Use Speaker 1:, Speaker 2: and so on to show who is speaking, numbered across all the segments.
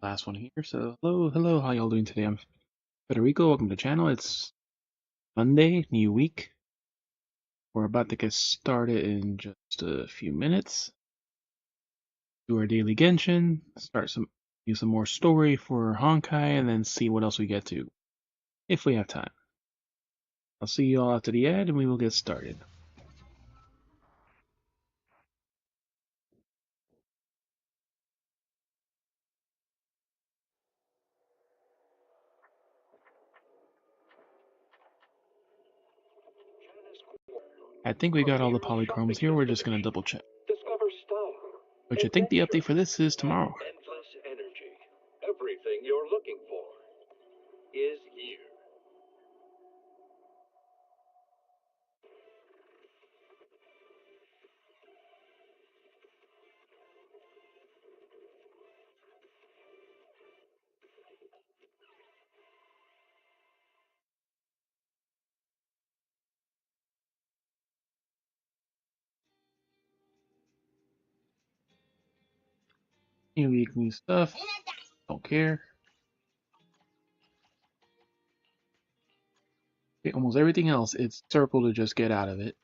Speaker 1: Last one here. So hello, how y'all doing today? I'm Federico. Welcome to the channel. It's Monday, new week. We're about to get started in just a few minutes. Do our daily Genshin, do some more story for Honkai, and then see what else we get to, if we have time. I'll see you all after the ad, and we will get started. I think we got all the polychromes here. We're just gonna double check. Which I think the update for this is tomorrow.
Speaker 2: Endless energy. Everything you're looking for is here.
Speaker 1: New week, new stuff. Don't care. Okay, almost everything else, it's circle to just get out of it.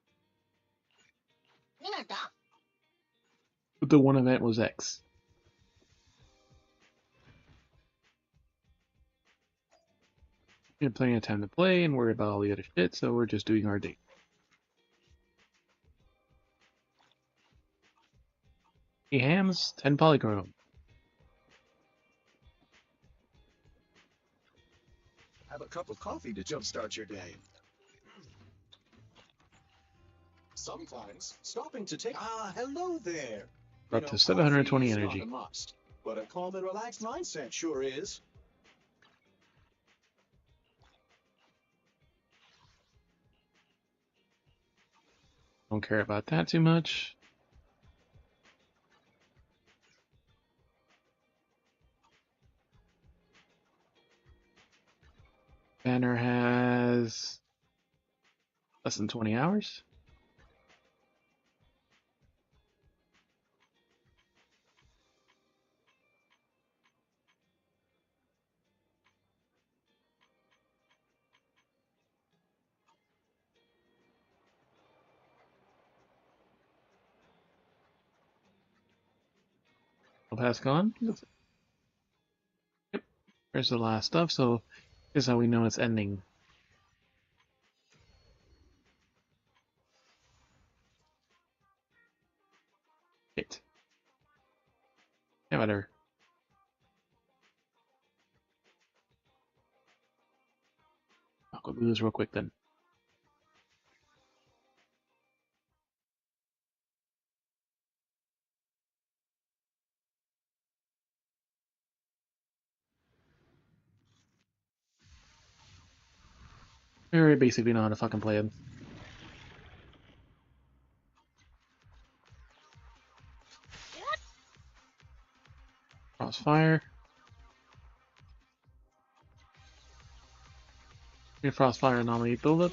Speaker 1: But the one event was X. We had plenty of time to play and worry about all the other shit, so we're just doing our date. Hey, hams, 10 polychrome.
Speaker 3: Have a cup of coffee to jumpstart your day. Sometimes stopping to take hello there.
Speaker 1: We're up to 720 energy.
Speaker 3: Not a must, but a calm and relaxed mindset sure is.
Speaker 1: Don't care about that too much. Banner has less than 20 hours. Pass gone. Yep. There's the last stuff, so this is how we know it's ending. Hit. Yeah, better. I'll go do this real quick then. We already basically know how to fucking play him. Crossfire. Frostfire anomaly buildup.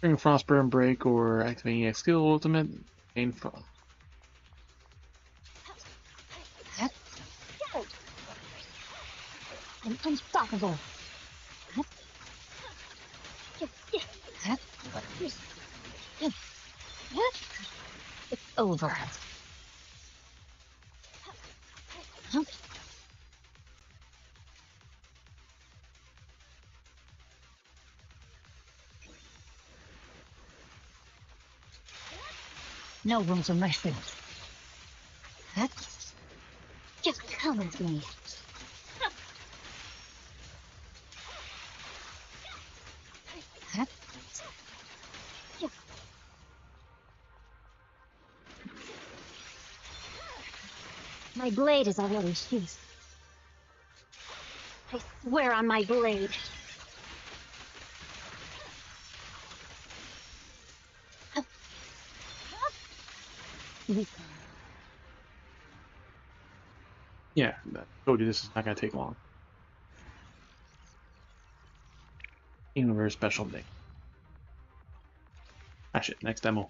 Speaker 1: During Frostburn break or activating EX skill ultimate. Main frost.
Speaker 4: Unstoppable. It's over. No room for mercy. Just come with me. My blade is already sheathed. I swear on my blade.
Speaker 1: Yeah, I told you this is not gonna take long. Universe special day. Ah shit, next demo.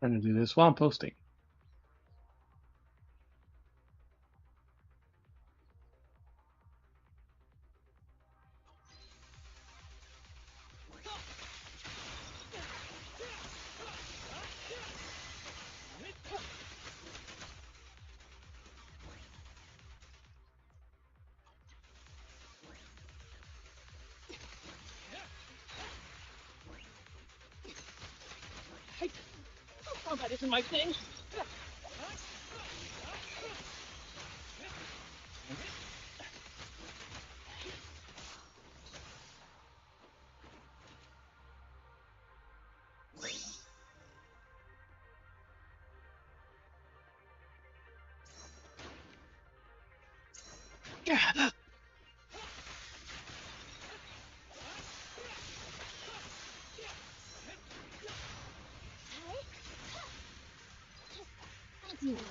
Speaker 1: Trying to do this while I'm posting.
Speaker 5: Oh, that isn't my thing.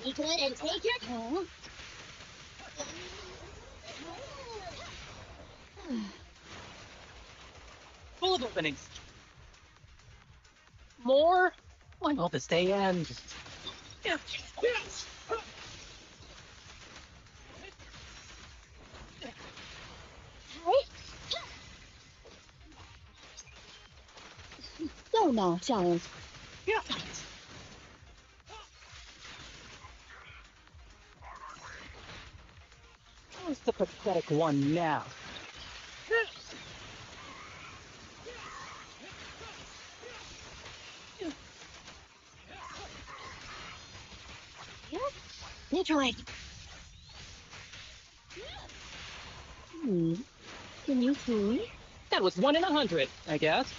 Speaker 4: Be good and take your turn.
Speaker 5: Full of openings. More? When will this day end?
Speaker 4: Go now, giant.
Speaker 5: Yeah. Who's the pathetic one now?
Speaker 4: Yeah? Detroit. Can you see me?
Speaker 5: That was 1 in 100, I guess.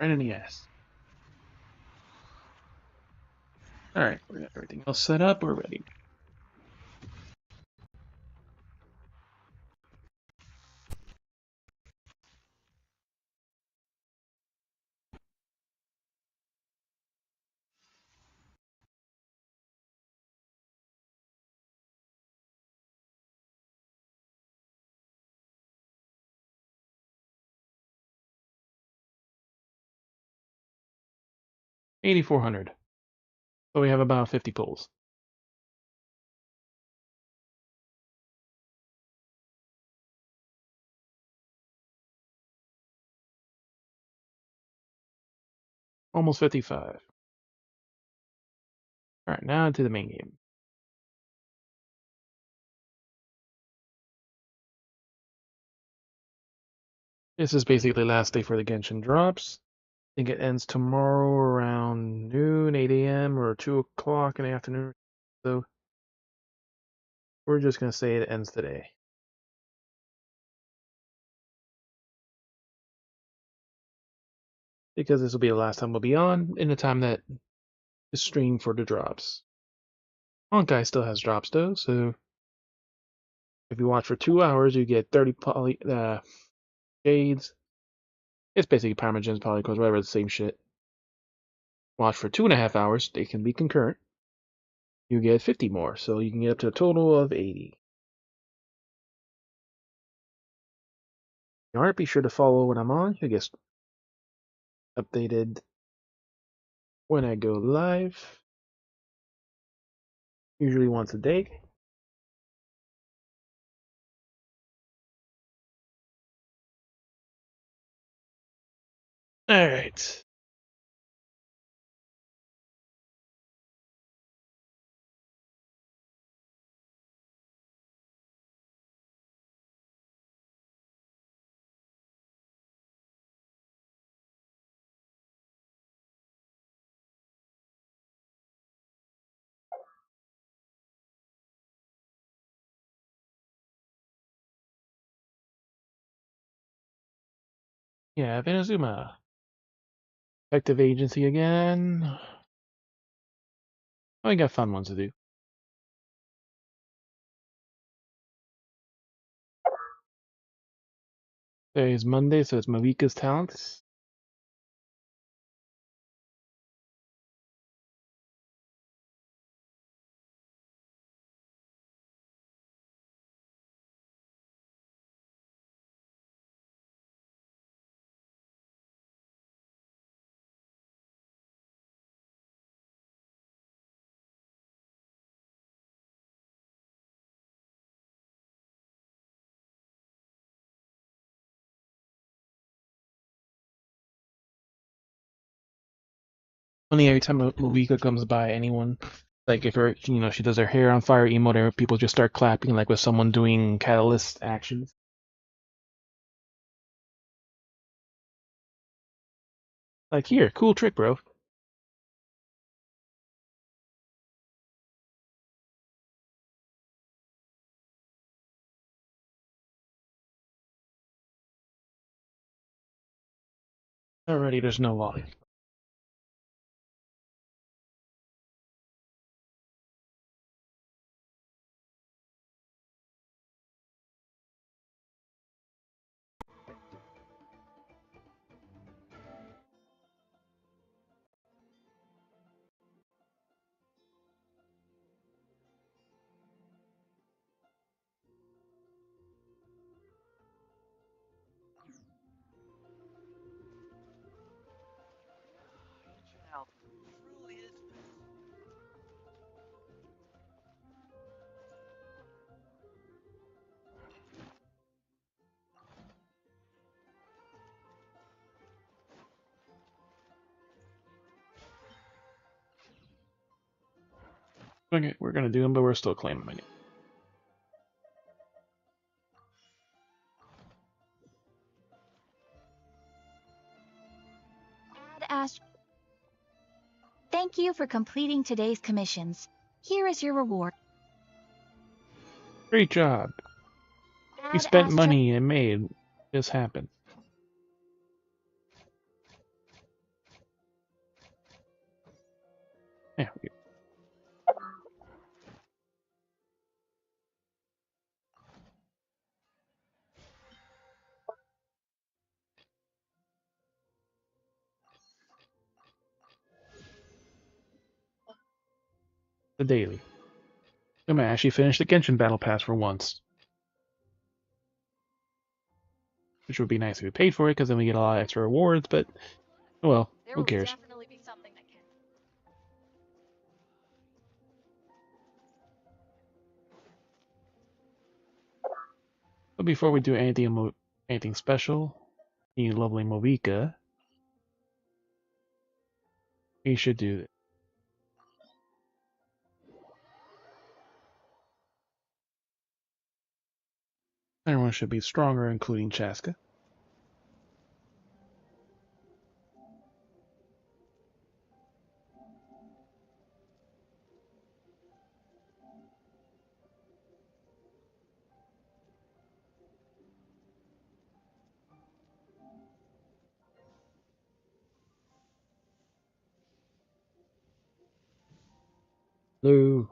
Speaker 1: Right in the ass. Alright, we got everything else set up, we're ready. $8,400. So we have about 50 pulls. Almost 55. Alright, now to the main game. This is basically last day for the Genshin drops. I think it ends tomorrow around noon, 8 a.m. or 2 o'clock in the afternoon. So we're just going to say it ends today. Because this will be the last time we'll be on in the time that is streamed for the drops. Honkai still has drops though, so if you watch for 2 hours, you get 30 shades. It's basically Parmegens, Polycores, whatever, the same shit. Watch for 2.5 hours, they can be concurrent. You get 50 more, so you can get up to a total of 80. Alright, be sure to follow when I'm on. You'll get updated when I go live. Usually once a day. Alright. Yeah, Venezuma. Effective agency again. Oh, we got fun ones to do. Today's Monday, so it's Malika's talents. Only every time Malika comes by anyone, like if her, she does her hair on fire emote, people just start clapping like with someone doing catalyst actions. Like, here, cool trick, bro. Already, there's no lolly. Okay, we're gonna do them, but we're still claiming my name.
Speaker 6: Ask. Thank you for completing today's commissions. Here is your reward.
Speaker 1: Great job. We
Speaker 6: Add
Speaker 1: spent
Speaker 6: asterisk.
Speaker 1: money and made this happen. Yeah, the daily. I'm gonna actually finish the Genshin Battle Pass for once. Which would be nice if we paid for it, because then we get a lot of extra rewards, but, oh well,
Speaker 6: There
Speaker 1: who
Speaker 6: will
Speaker 1: cares?
Speaker 6: definitely be something that can.
Speaker 1: But before we do anything special, the lovely Movika, we should do this. Everyone should be stronger, including Chaska. Lou.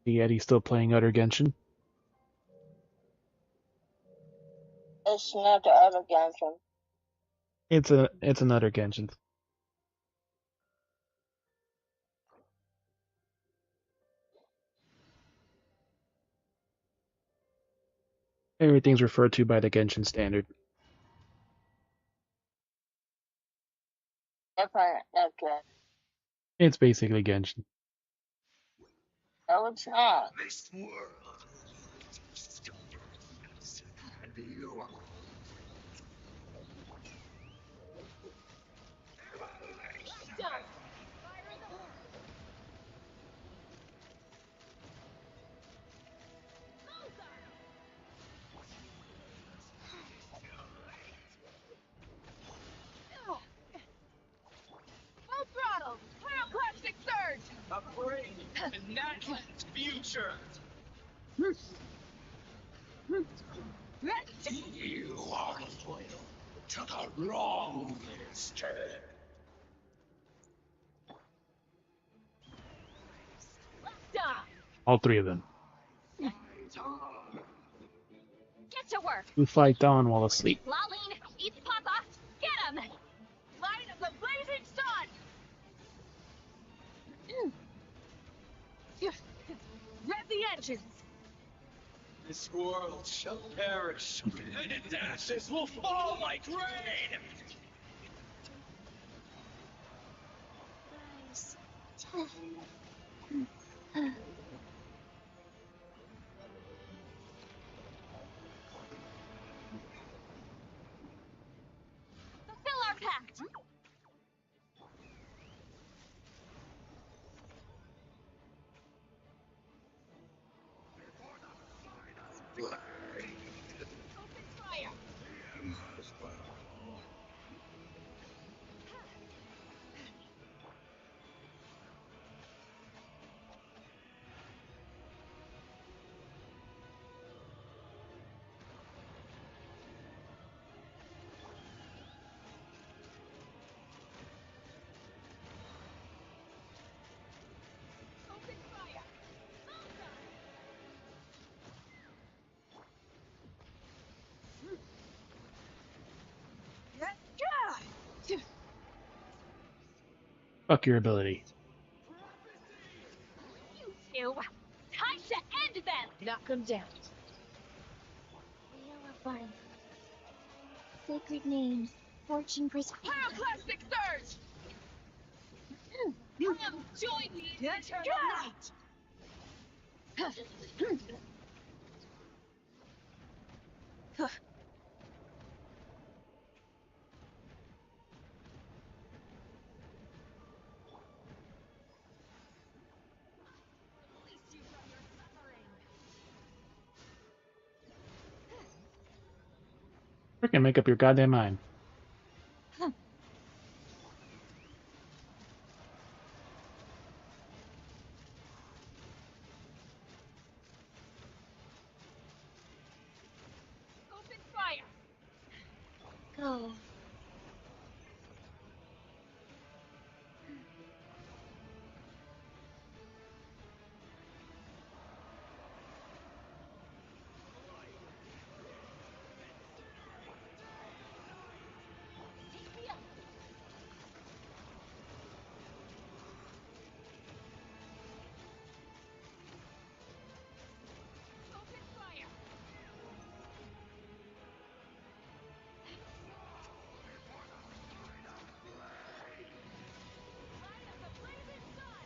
Speaker 1: The Eddie's still playing Utter Genshin.
Speaker 4: It's not the other Genshin.
Speaker 1: It's an Utter Genshin. Everything's referred to by the Genshin standard.
Speaker 4: Okay.
Speaker 1: It's basically Genshin.
Speaker 4: No, it's not.
Speaker 7: Full throttle! Pyroclastic surge! Upgrade in Natlan's future! You are loyal to the wrong master.
Speaker 1: All three of them.
Speaker 6: Get to work!
Speaker 1: Who fight Dawn while asleep?
Speaker 6: Laline, it's Papa! Get him!
Speaker 7: Light of the blazing sun! Rev the engines! This world shall perish, and its ashes will fall like rain!
Speaker 6: Fulfill our pact!
Speaker 7: Open fire! Open fire!
Speaker 1: Fuck your ability.
Speaker 6: You two! Time to end them!
Speaker 7: Knock them down.
Speaker 6: Yellowbud. Sacred names. Fortune
Speaker 7: Pyroclastic surge! Come join me in eternal night! Release you from your suffering!
Speaker 1: Freaking make up your goddamn mind.
Speaker 7: Open fire!
Speaker 6: Go.
Speaker 7: Take me up! Open fire! Light of the blazing sun!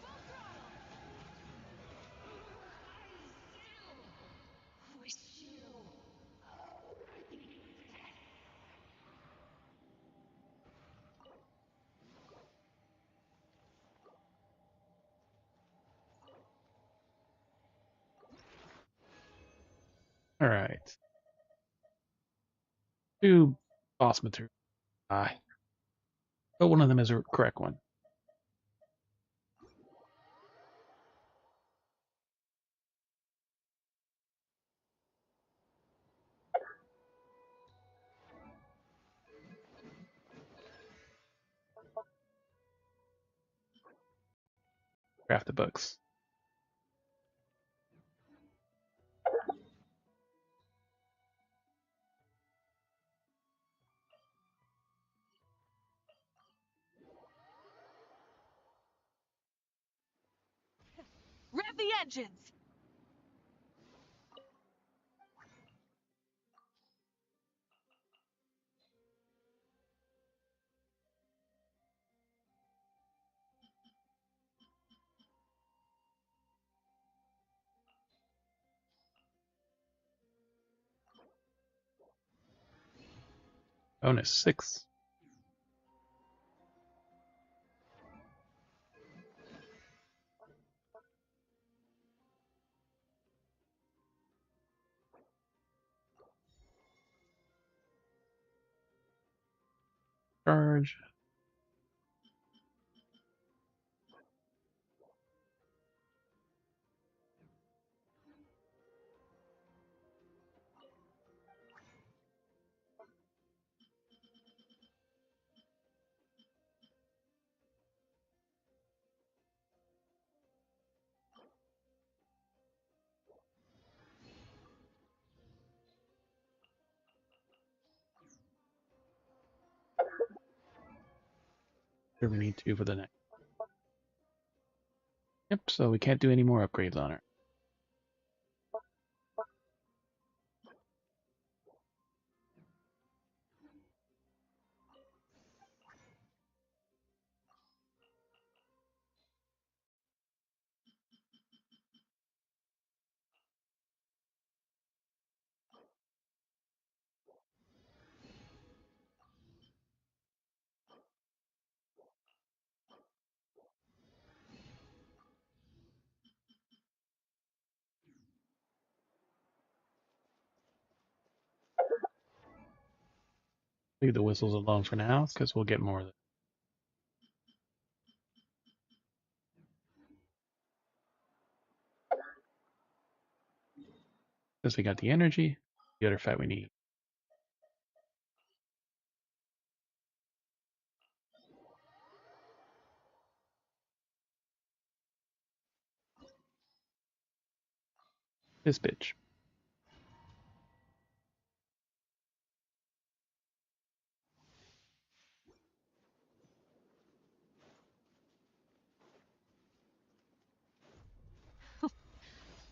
Speaker 7: Full throttle! Wish you.
Speaker 1: Alright. Two boss materials. But one of them is a correct one. Craft the books.
Speaker 7: Rev the engines!
Speaker 1: Bonus 6. Charge. Here we need 2 for the next. Yep, so we can't do any more upgrades on her. Leave the whistles alone for now, because we'll get more of them. Since we got the energy, the other fat we need. This bitch.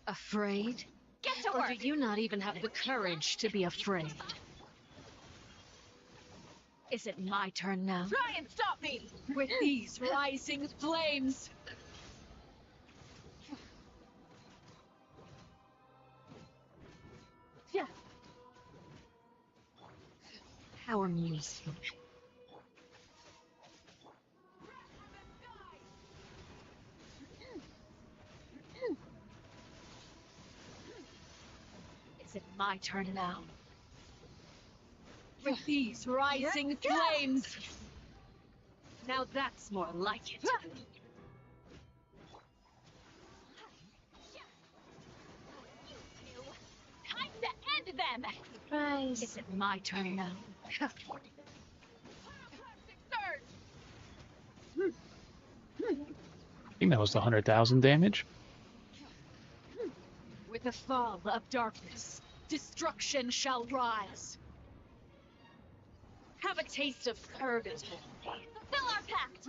Speaker 8: Afraid?
Speaker 7: Get to
Speaker 8: Or
Speaker 7: work!
Speaker 8: do you not even have the courage to be afraid? Is it my turn now?
Speaker 7: Try and stop me!
Speaker 8: With these rising flames!
Speaker 7: Yeah.
Speaker 8: How amusing. Is it my turn now? With these rising flames! Now that's more like it.
Speaker 7: Time to end them!
Speaker 6: Surprise.
Speaker 8: Is it my turn now?
Speaker 7: Surge!
Speaker 1: I think that was the 100,000 damage.
Speaker 8: With the fall of darkness, destruction shall rise. Have a taste of purgatory.
Speaker 7: Fulfill our pact!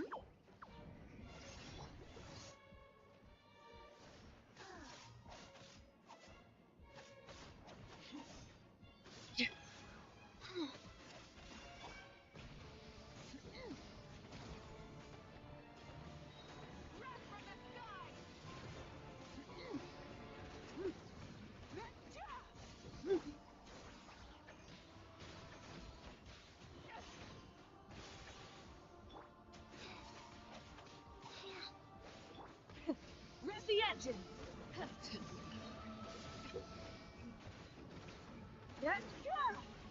Speaker 7: Rest the engine!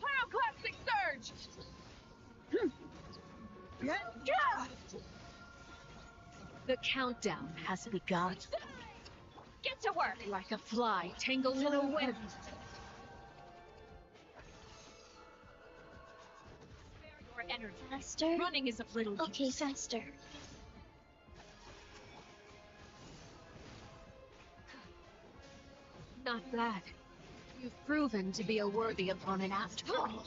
Speaker 7: Pyroclastic surge!
Speaker 8: The countdown has begun.
Speaker 7: Get to work!
Speaker 8: Like a fly tangled in a web.
Speaker 7: Spare your energy.
Speaker 6: Faster?
Speaker 8: Running is of little
Speaker 6: Okay,
Speaker 8: use.
Speaker 6: faster.
Speaker 8: Not bad. You've proven to be a worthy opponent after all.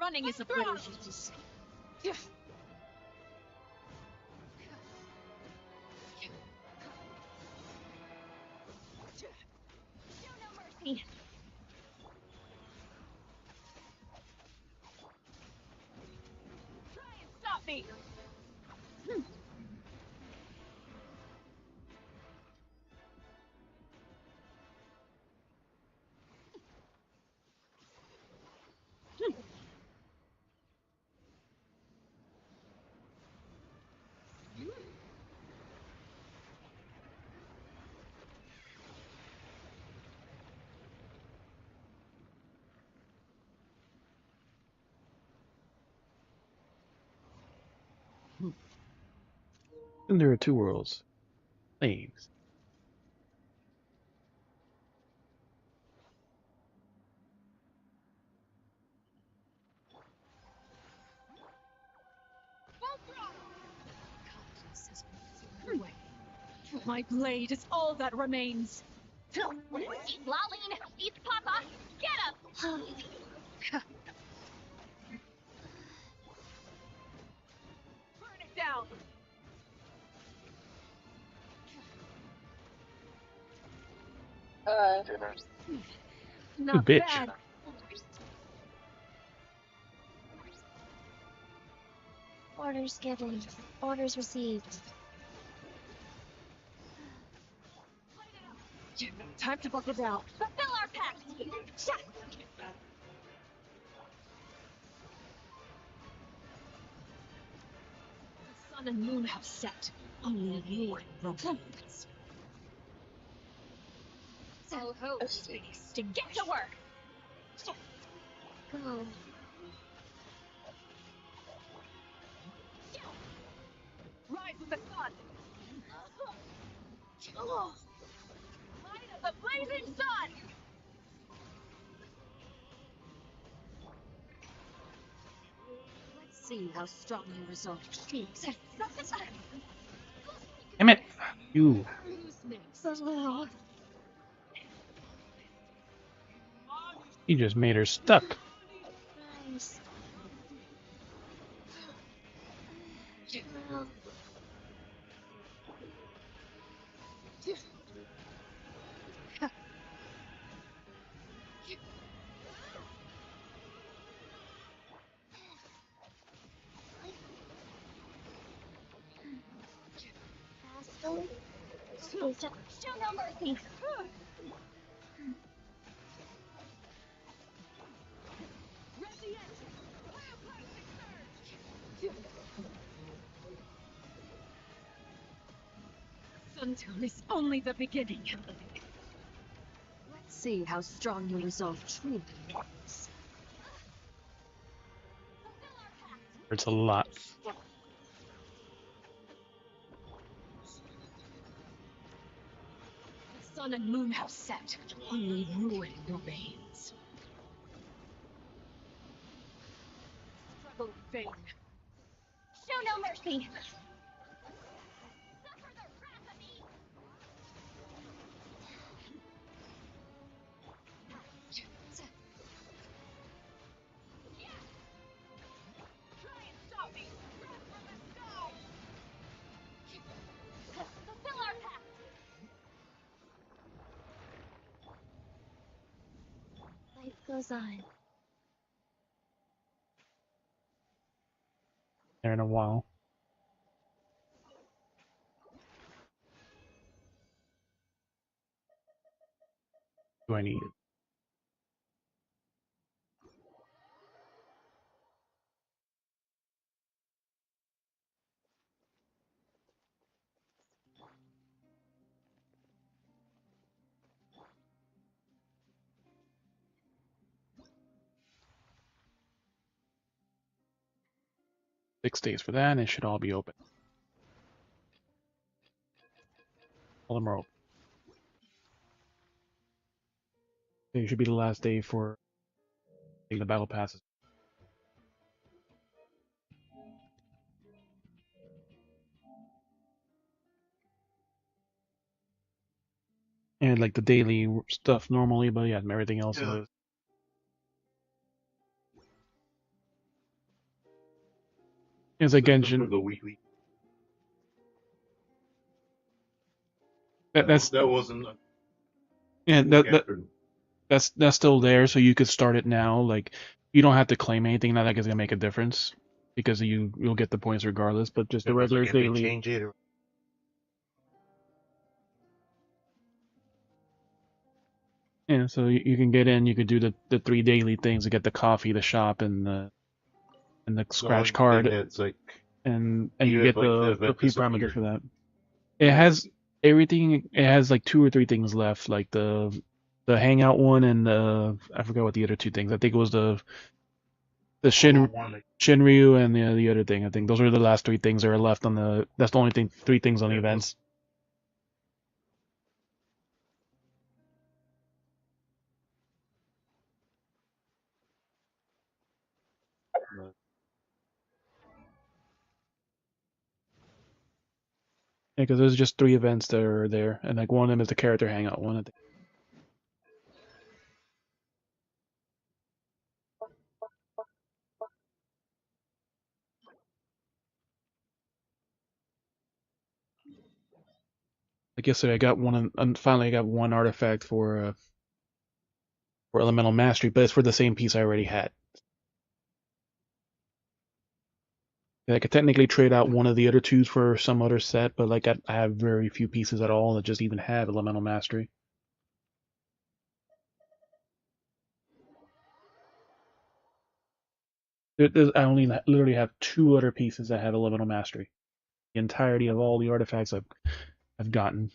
Speaker 8: Running is of little use.
Speaker 7: Show no mercy! Try and stop me!
Speaker 1: And there are two worlds. Flames.
Speaker 8: My blade is all that remains.
Speaker 6: Lolene, it's Papa. Get him.
Speaker 8: Burn it down.
Speaker 6: Not
Speaker 1: bitch.
Speaker 6: bad. Orders given. Orders received.
Speaker 8: Time to buckle down.
Speaker 6: Fulfill our pact.
Speaker 8: The sun and moon have set. Only you remains.
Speaker 6: So host to get to work. Go.
Speaker 8: Rise with the sun. Light of the blazing sun. Let's see how strong you resolve.
Speaker 1: Damn it! You. You just made her stuck.
Speaker 6: Nice. Show no mercy.
Speaker 8: Suntown is only the beginning. Let's see how strong your resolve truly is.
Speaker 1: It's a lot.
Speaker 8: The sun and moon have set. Only ruin remains. Struggle in vain.
Speaker 6: Show no mercy. Fulfill our pact. Life goes on.
Speaker 1: There in a while. Do I need it? Six days for that, and it should all be open. All of them are open. It should be the last day for the battle passes. And like the daily stuff normally, but yeah, everything else is. It's like Genshin.
Speaker 9: The weekly.
Speaker 1: That
Speaker 9: wasn't.
Speaker 1: yeah that's still there, so you could start it now. Like you don't have to claim anything. Not like it's gonna make a difference because you'll get the points regardless. But just the regular daily.
Speaker 9: Change it.
Speaker 1: Yeah, so you can get in. You could do the three daily things to get the coffee, the shop, and the scratch card.
Speaker 9: It's like
Speaker 1: and
Speaker 9: you
Speaker 1: you
Speaker 9: have,
Speaker 1: get
Speaker 9: like, the
Speaker 1: the
Speaker 9: event
Speaker 1: people I'm
Speaker 9: disappear.
Speaker 1: for that. It has everything. It has like two or three things left, like the hangout one and the I forgot what the other two things. I think it was the The Shinryu and the other thing. I think those are the last three things that are left on the. That's the only thing. Three things on the events. Yeah, because there's just three events that are there, and like one of them is the character hangout one. I think. Like yesterday, I got one, and finally I got one artifact for elemental mastery, but it's for the same piece I already had. I could technically trade out one of the other twos for some other set, but like I have very few pieces at all that just even have elemental mastery. I only literally have two other pieces that have elemental mastery. The entirety of all the artifacts I've gotten.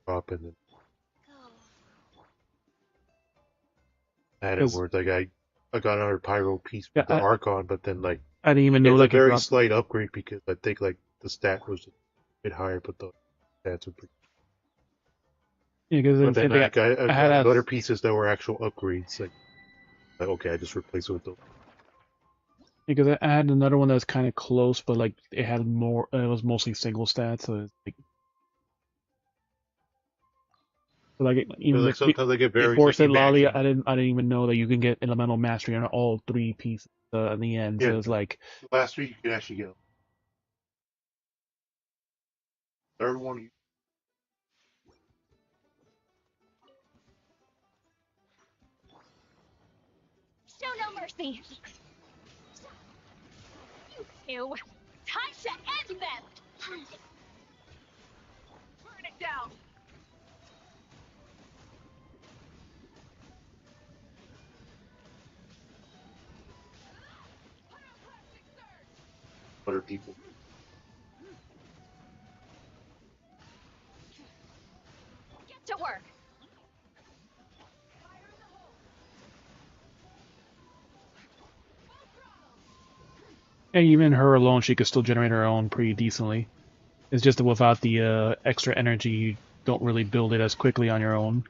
Speaker 9: Up and then had it where like I got another pyro piece with the Archon, but then like
Speaker 1: I didn't even know
Speaker 9: it's
Speaker 1: like
Speaker 9: a very slight upgrade because I think like the stat was a bit higher, but the stats were pretty.
Speaker 1: Yeah, because
Speaker 9: then like, I had other pieces that were actual upgrades. Like okay, I just replaced it with those.
Speaker 1: Because I had another one that was kind of close, but like it had more. It was mostly single stats, so it's like even
Speaker 9: like sometimes I get very
Speaker 1: before said Lolly, I didn't even know that you can get elemental mastery on all three pieces in the end.
Speaker 9: Yeah,
Speaker 1: so it's like
Speaker 9: the last three you can actually get. Third one.
Speaker 8: Show no mercy. You two. Time to end them. Burn it down.
Speaker 9: Other people.
Speaker 8: Get to work.
Speaker 1: yeah, even her alone, she could still generate her own pretty decently. It's just that without the extra energy, you don't really build it as quickly on your own.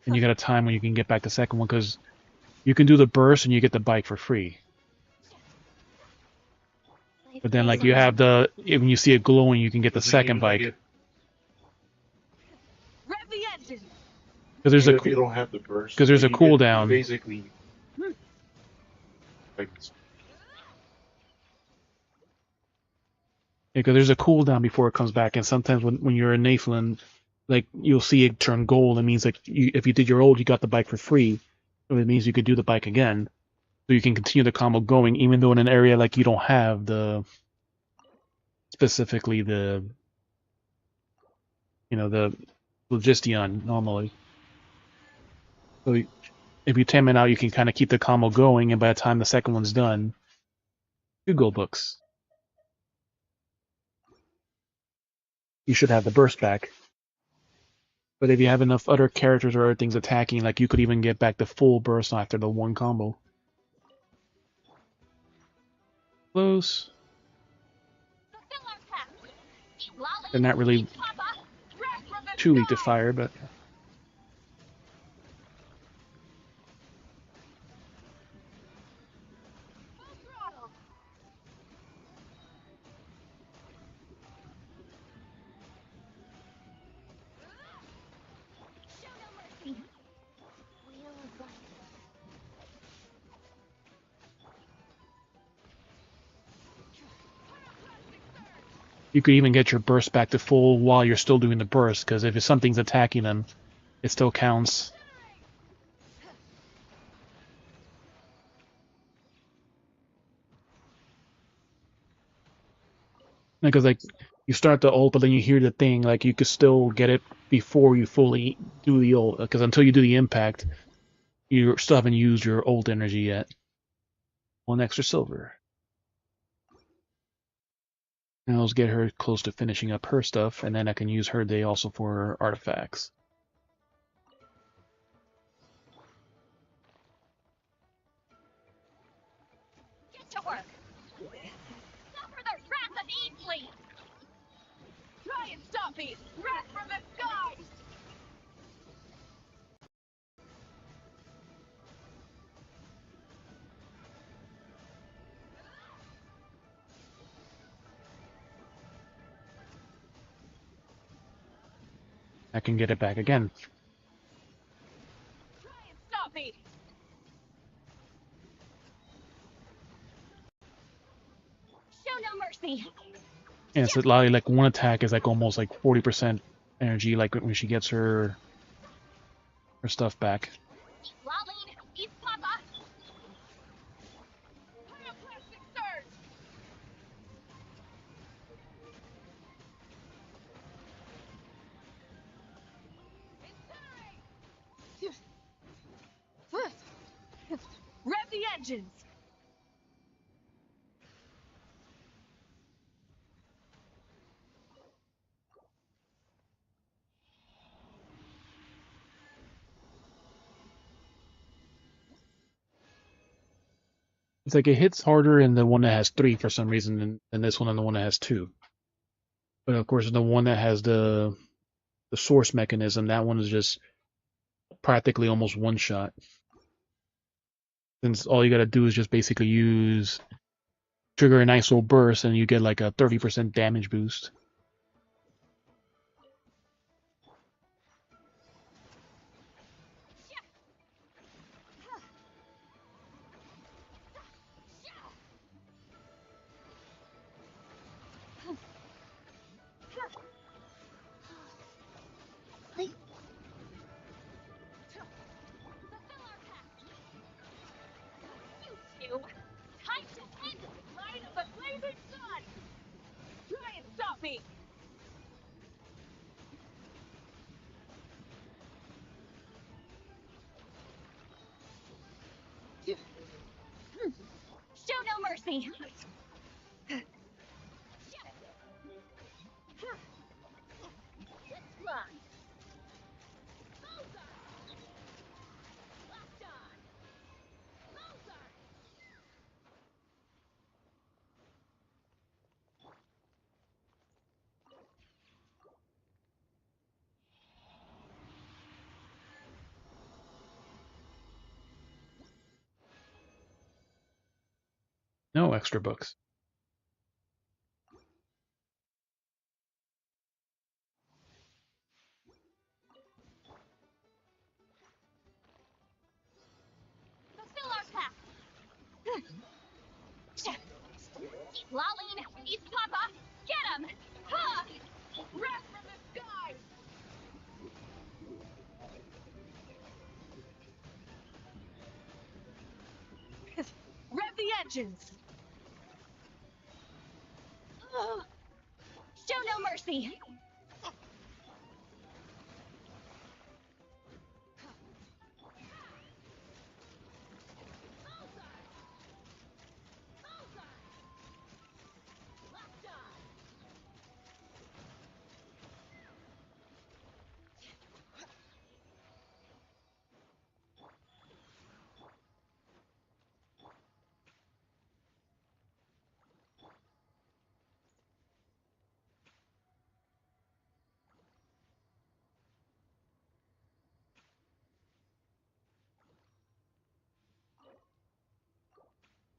Speaker 1: And you got a time when you can get back the second one because you can do the burst and you get the bike for free. But then, like, you have when you see it glowing, you can get the second bike.
Speaker 8: Rev the engine.
Speaker 1: Because there's
Speaker 9: if you don't have the burst,
Speaker 1: because there's a cooldown.
Speaker 9: Basically, like,
Speaker 1: because there's a cooldown before it comes back, and sometimes when you're in Nathan, like you'll see it turn gold. It means like if you did your old, you got the bike for free. So it means you could do the bike again, so you can continue the combo going, even though in an area like you don't have specifically the Logistion normally. So if you time it out, you can kind of keep the combo going, and by the time the second one's done, 2 gold books. You should have the burst back. But if you have enough other characters or other things attacking, like you could even get back the full burst after the one combo. Close. They're not really too weak to fire, but... You could even get your burst back to full while you're still doing the burst, because if something's attacking them, it still counts. Because like you start the ult, but then you hear the thing, like you could still get it before you fully do the ult. Because until you do the impact, you still haven't used your ult energy yet. 1 extra silver. And let's get her close to finishing up her stuff, and then I can use her day also for artifacts.
Speaker 8: to work. Suffer the wrath of Eatly. Try and stop me. Wrath from the skies.
Speaker 1: I can get it back again.
Speaker 8: Try and stop me. Show no mercy.
Speaker 1: And it's like one attack is like almost like 40% energy, like when she gets her stuff back.
Speaker 8: Laline, eat Papa. Pyroclastic surge. Incinerate. Rev the engines.
Speaker 1: It's like it hits harder in the one that has 3 for some reason than this one and the one that has 2. But of course, the one that has the source mechanism, that one is just practically almost one shot. Since all you gotta do is just basically trigger an ISO burst and you get like a 30% damage boost.
Speaker 8: Time to end the light of the blazing sun! Try and stop me! Show no mercy! Let's run! Bullseye! Locked on! Bullseye!
Speaker 1: No extra books.
Speaker 8: Fulfill our path! Laline, East Papa, get him! Ha! Wrath from the skies! Rev the engines! Show no mercy!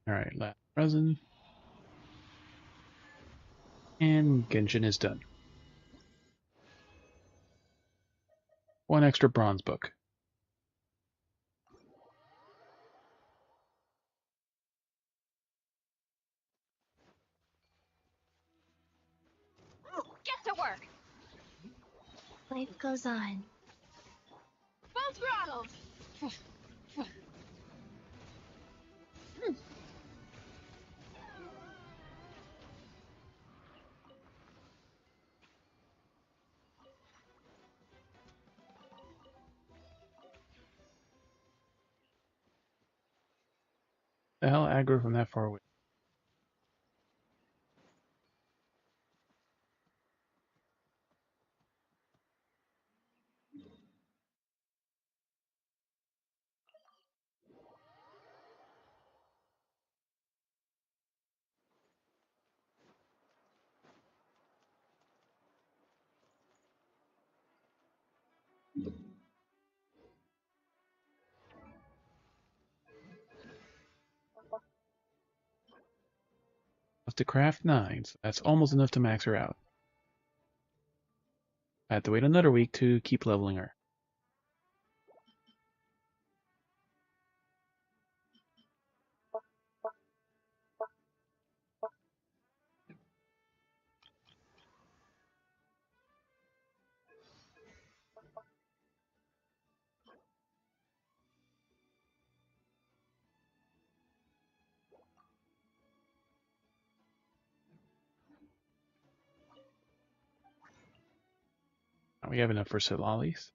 Speaker 1: Alright, last resin. And Genshin is done. One extra bronze book.
Speaker 8: Get to work!
Speaker 6: Life goes on.
Speaker 8: Full throttle!
Speaker 1: The hell aggro from that far away? was to craft 9, so that's almost enough to max her out. I have to wait another week to keep leveling her. We have enough for Silalis.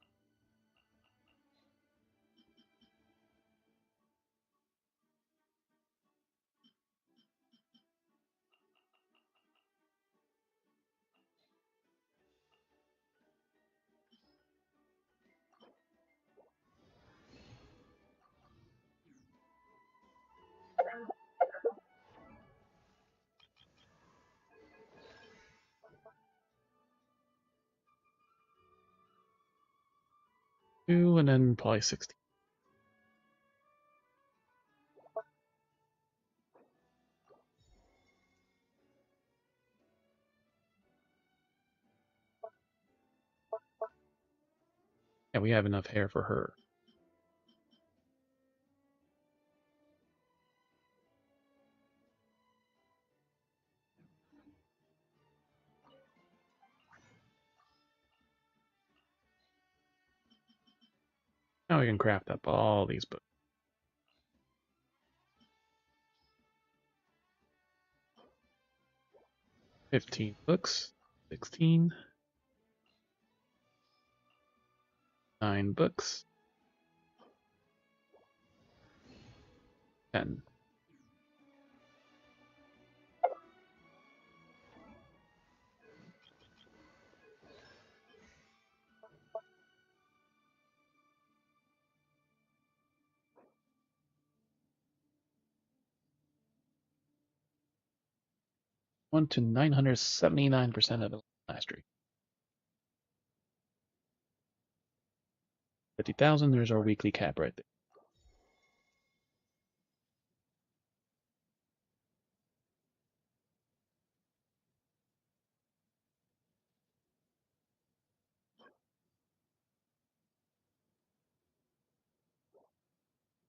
Speaker 1: Two, and then probably 16. Yeah, we have enough hair for her. Now we can craft up all these books. 15 books, 16, 9 books, 10. One to 979% of mastery. 50,000, there's our weekly cap right there.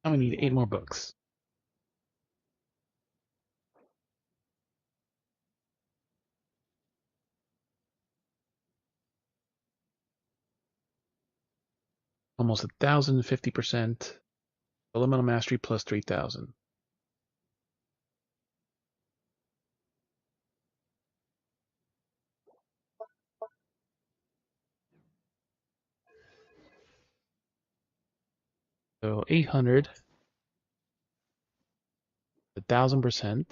Speaker 1: Now we need 8 more books. Almost 1,050%. Elemental mastery plus 3,000. So 800, 1,000%.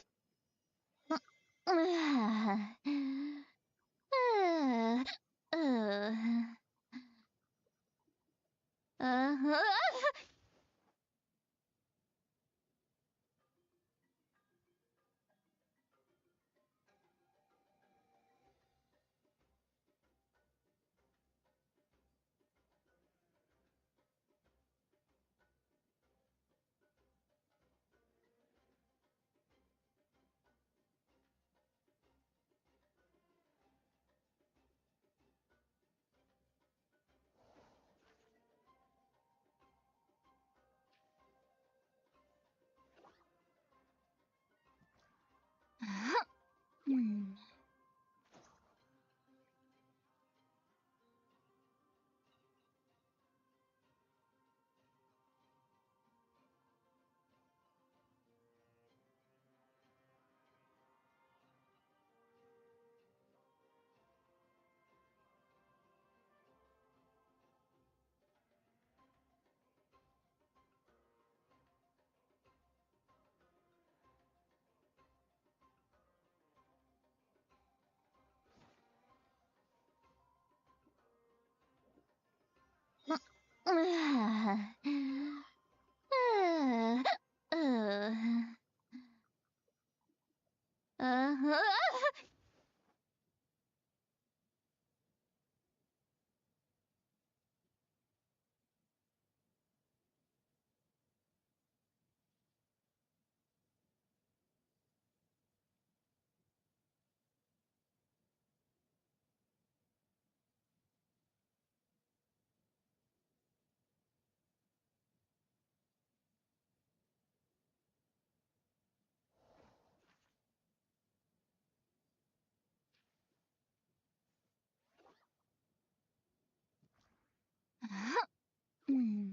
Speaker 6: Hmm.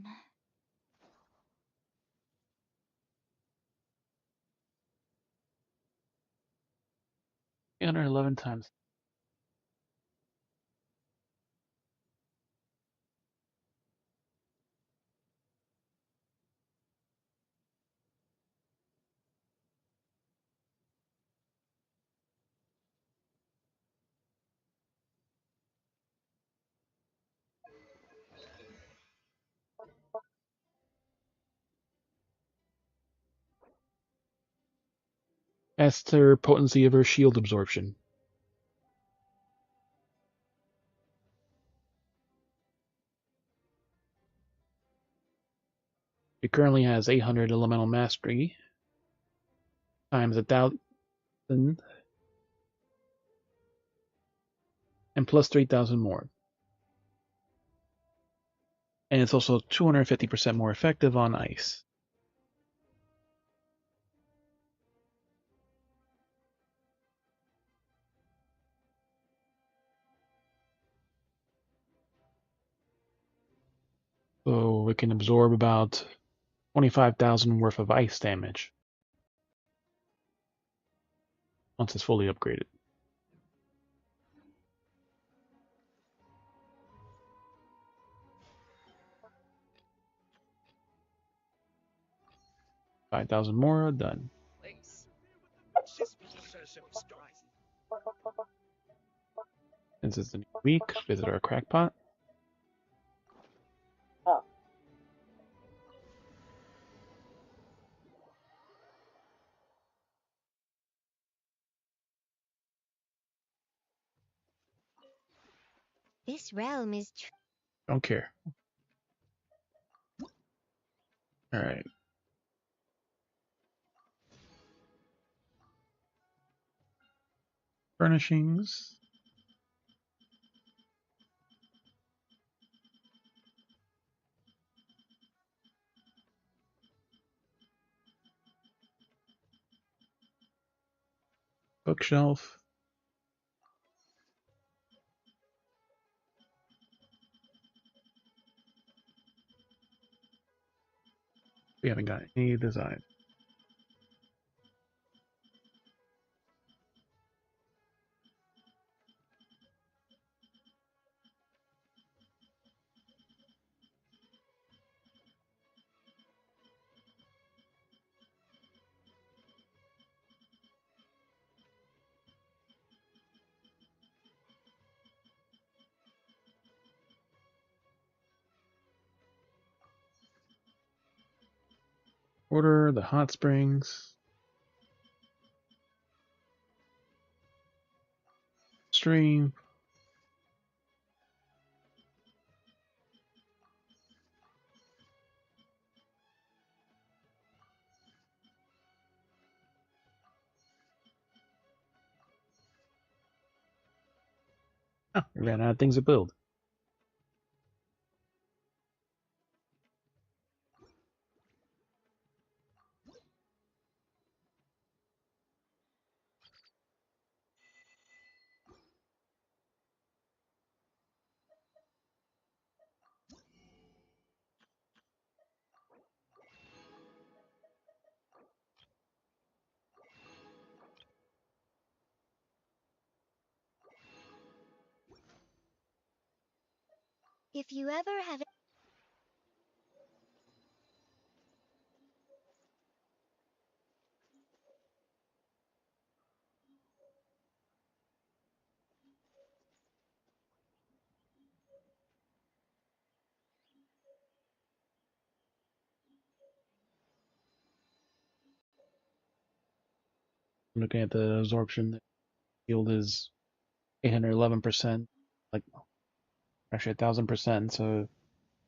Speaker 1: 811 times. That's the potency of her shield absorption. It currently has 800 elemental mastery times 1,000 and plus 3,000 more. And it's also 250% more effective on ice. So it can absorb about 25,000 worth of ice damage once it's fully upgraded. $5,000 more, done. Since it's a new week, visit our crackpot.
Speaker 4: Oh.
Speaker 6: This realm is
Speaker 1: Don't care. Alright. Furnishings. Bookshelf. We haven't got any design. Order the hot springs. Stream. Oh, we ran out of things to build.
Speaker 6: if you ever have I'm looking at the absorption. The yield is 811%. Like, actually 1,000%. So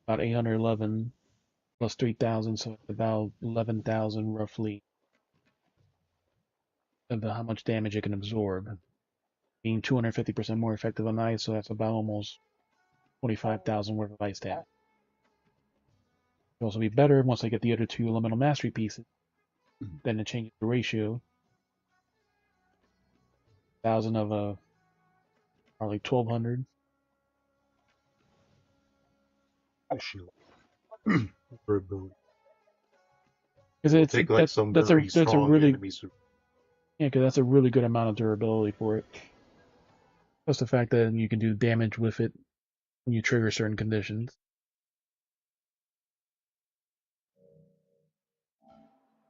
Speaker 6: about 811 plus 3,000. So it's about 11,000 roughly of how much damage it can absorb. Being 250% more effective on ice, so that's about almost 25,000 worth of ice damage. It'll also be better once I get the other two elemental mastery pieces. Then it changes the ratio. 1,000 of are like 1,200.
Speaker 9: A shield. Durability.
Speaker 6: Because
Speaker 9: It'll
Speaker 6: it's
Speaker 9: take like some
Speaker 6: that's a
Speaker 9: very strong
Speaker 6: really
Speaker 9: enemies to.
Speaker 6: yeah, because that's a really good amount of durability for it. Plus the fact that you can do damage with it when you trigger certain conditions.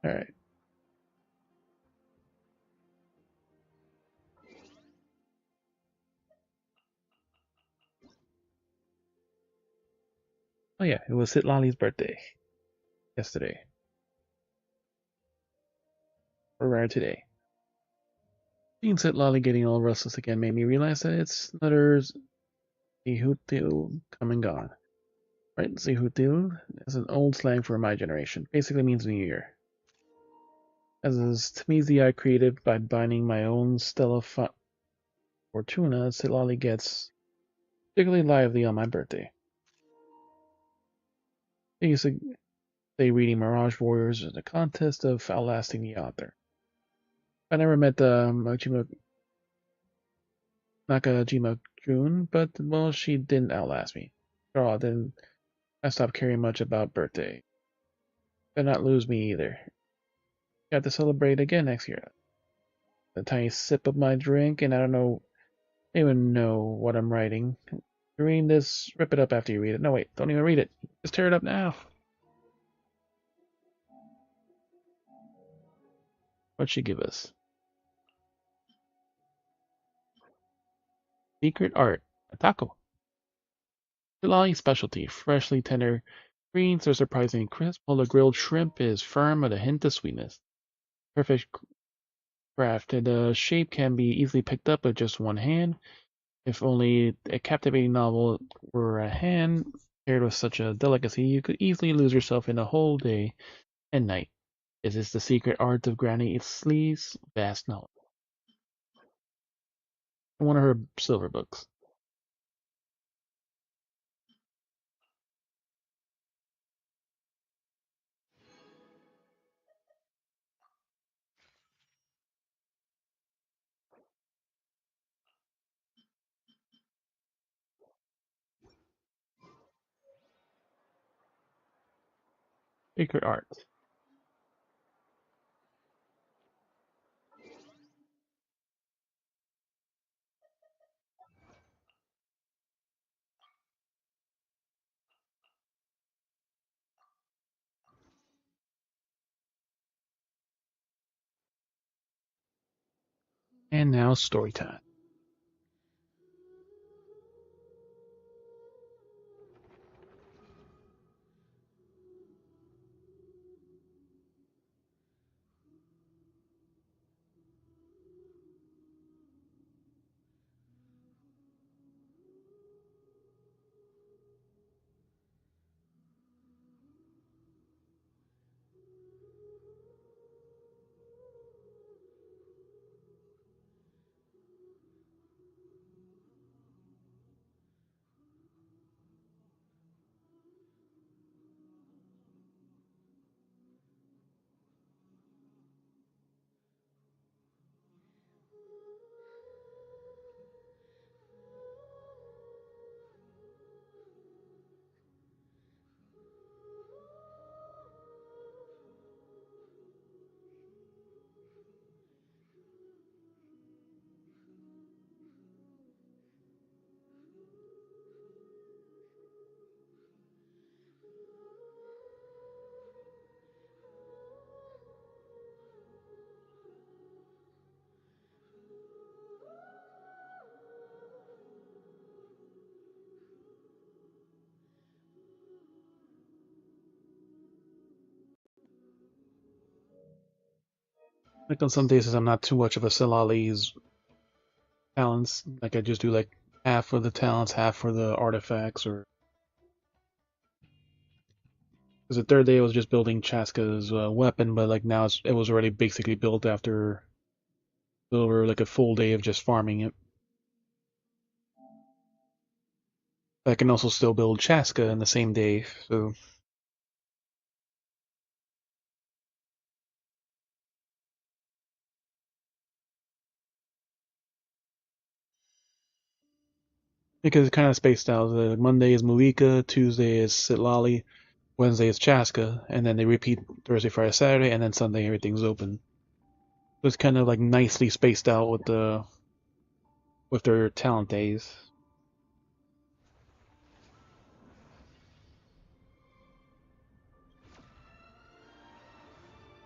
Speaker 6: All right. Oh yeah, it was Sitlali's birthday yesterday, or rather today. Seeing Sitlali getting all restless again made me realize that it's another Sihutil come and gone. Right, Sihutil is an old slang for my generation. Basically means New Year. As is Tamizi I created by binding my own Stella Fortuna, Sitlali gets particularly lively on my birthday. They used to say reading Mirage Warriors is a contest of outlasting the author. I never met Nakajima June, but well, she didn't outlast me. After all, then I stopped caring much about birthday. Did not lose me either. Got to celebrate again next year. A tiny sip of my drink, and I don't even know what I'm writing. Reading this, rip it up after you read it. No, wait, don't even read it. Just tear it up now. What'd she give us? Secret art. A taco. Filali specialty. Freshly tender greens are surprisingly crisp, while the grilled shrimp is firm with a hint of sweetness. Perfect craft, and the shape can be easily picked up with just one hand. If only a captivating novel were at hand, paired with such a delicacy, you could easily lose yourself in a whole day and night. Is this the secret art of Granny Sleeve's vast knowledge? One of her silver books. Secret art. And now story time. Like on some days, I'm not too much of a Silali's talents. Like I just do like half for the talents, half for the artifacts, or because the third day I was just building Chaska's weapon, but like now it was already basically built after over like a full day of just farming it. I can also still build Chaska in the same day, so because it's kind of spaced out. Monday is Malika, Tuesday is Sitlali, Wednesday is Chaska, and then they repeat Thursday, Friday, Saturday, and then Sunday everything's open. So it's kind of like nicely spaced out with their talent days.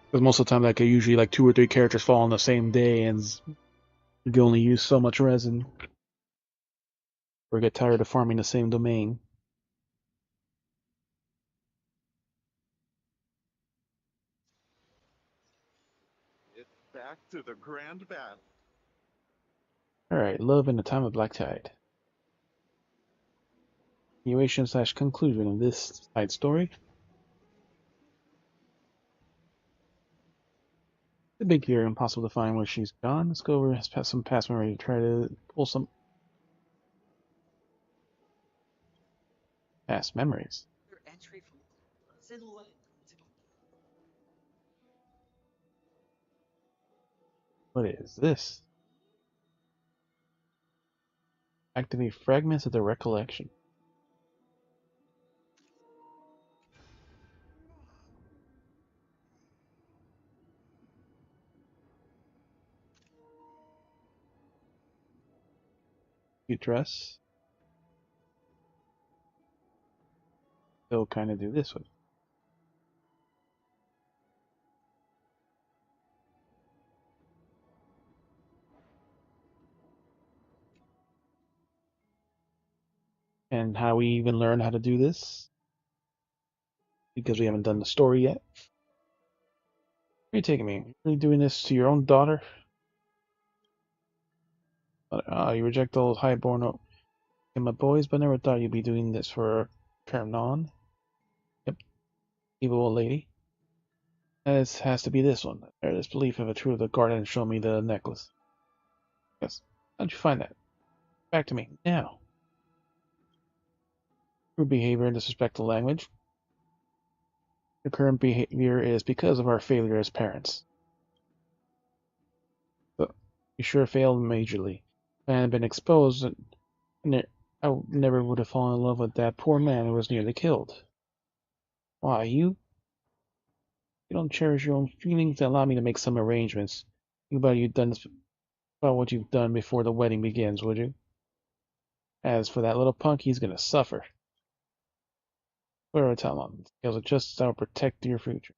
Speaker 6: Because most of the time, like usually like 2 or 3 characters fall on the same day, and you can only use so much resin, or get tired of farming the same domain.
Speaker 10: It's back to the grand battle.
Speaker 6: Alright, Love in the Time of Black Tide. Continuation/conclusion of this side story. The big year, impossible to find where she's gone. Let's go over some past memory to try to pull some past memories.
Speaker 7: Your entry from Finland.
Speaker 6: What is this? Activate fragments of the recollection. You dress. They'll kind of do this one. And how we even learn how to do this? Because we haven't done the story yet. Where are you taking me? Are you really doing this to your own daughter? You reject all highborn and my boys, but never thought you'd be doing this for Kernon. Yep, evil old lady. This has to be this one. Bear this belief of a true the guard and show me the necklace. Yes. How'd you find that? Back to me, now. Rude behavior and disrespectful language. The current behavior is because of our failure as parents. But we sure failed majorly. If I hadn't been exposed, I never would have fallen in love with that poor man who was nearly killed. Why, you don't cherish your own feelings and allow me to make some arrangements. Think about what you've done before the wedding begins, would you? As for that little punk, he's gonna suffer. Where tell him. Scales of justice that will protect your future.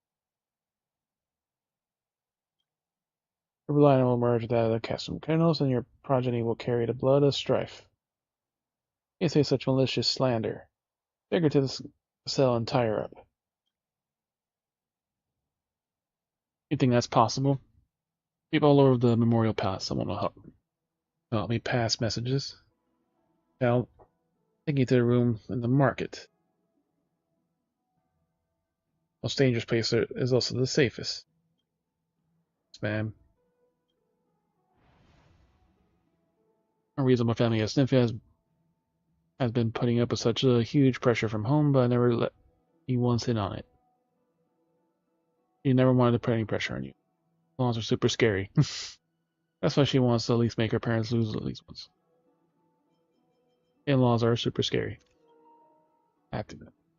Speaker 6: Your line will merge with that of the custom criminals, and your progeny will carry the blood of strife. You say such malicious slander. Take her to the cell and tie her up. You think that's possible? People all over the Memorial Palace, someone will help me pass messages. Now, take you to the room in the market. Most dangerous place is also the safest. Yes, ma'am. A reasonable family as Nymphia has been putting up with such a huge pressure from home, but I never let you once in on it. You never wanted to put any pressure on you. Laws are super scary. That's why she wants to at least make her parents lose at least once. In-laws are super scary. I have to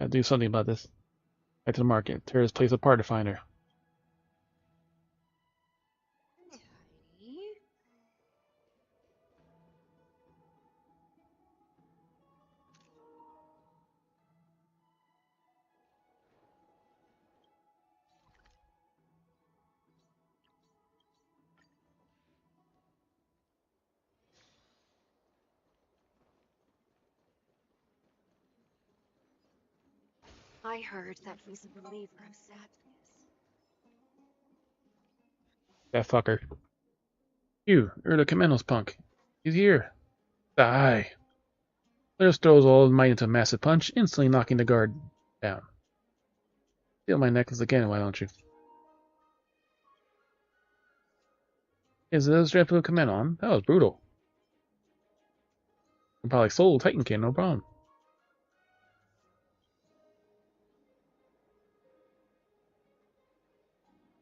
Speaker 6: do something about this. Back to the market. Tear this place apart to find her.
Speaker 8: I heard that he's a believer of sadness.
Speaker 6: That fucker. You're the Kamenos punk. He's here. Die. There's throws all his might into a massive punch, instantly knocking the guard down. Steal my necklace again, why don't you? Is this straight to Kamenon? That was brutal. I'm probably sold Titankin, no problem.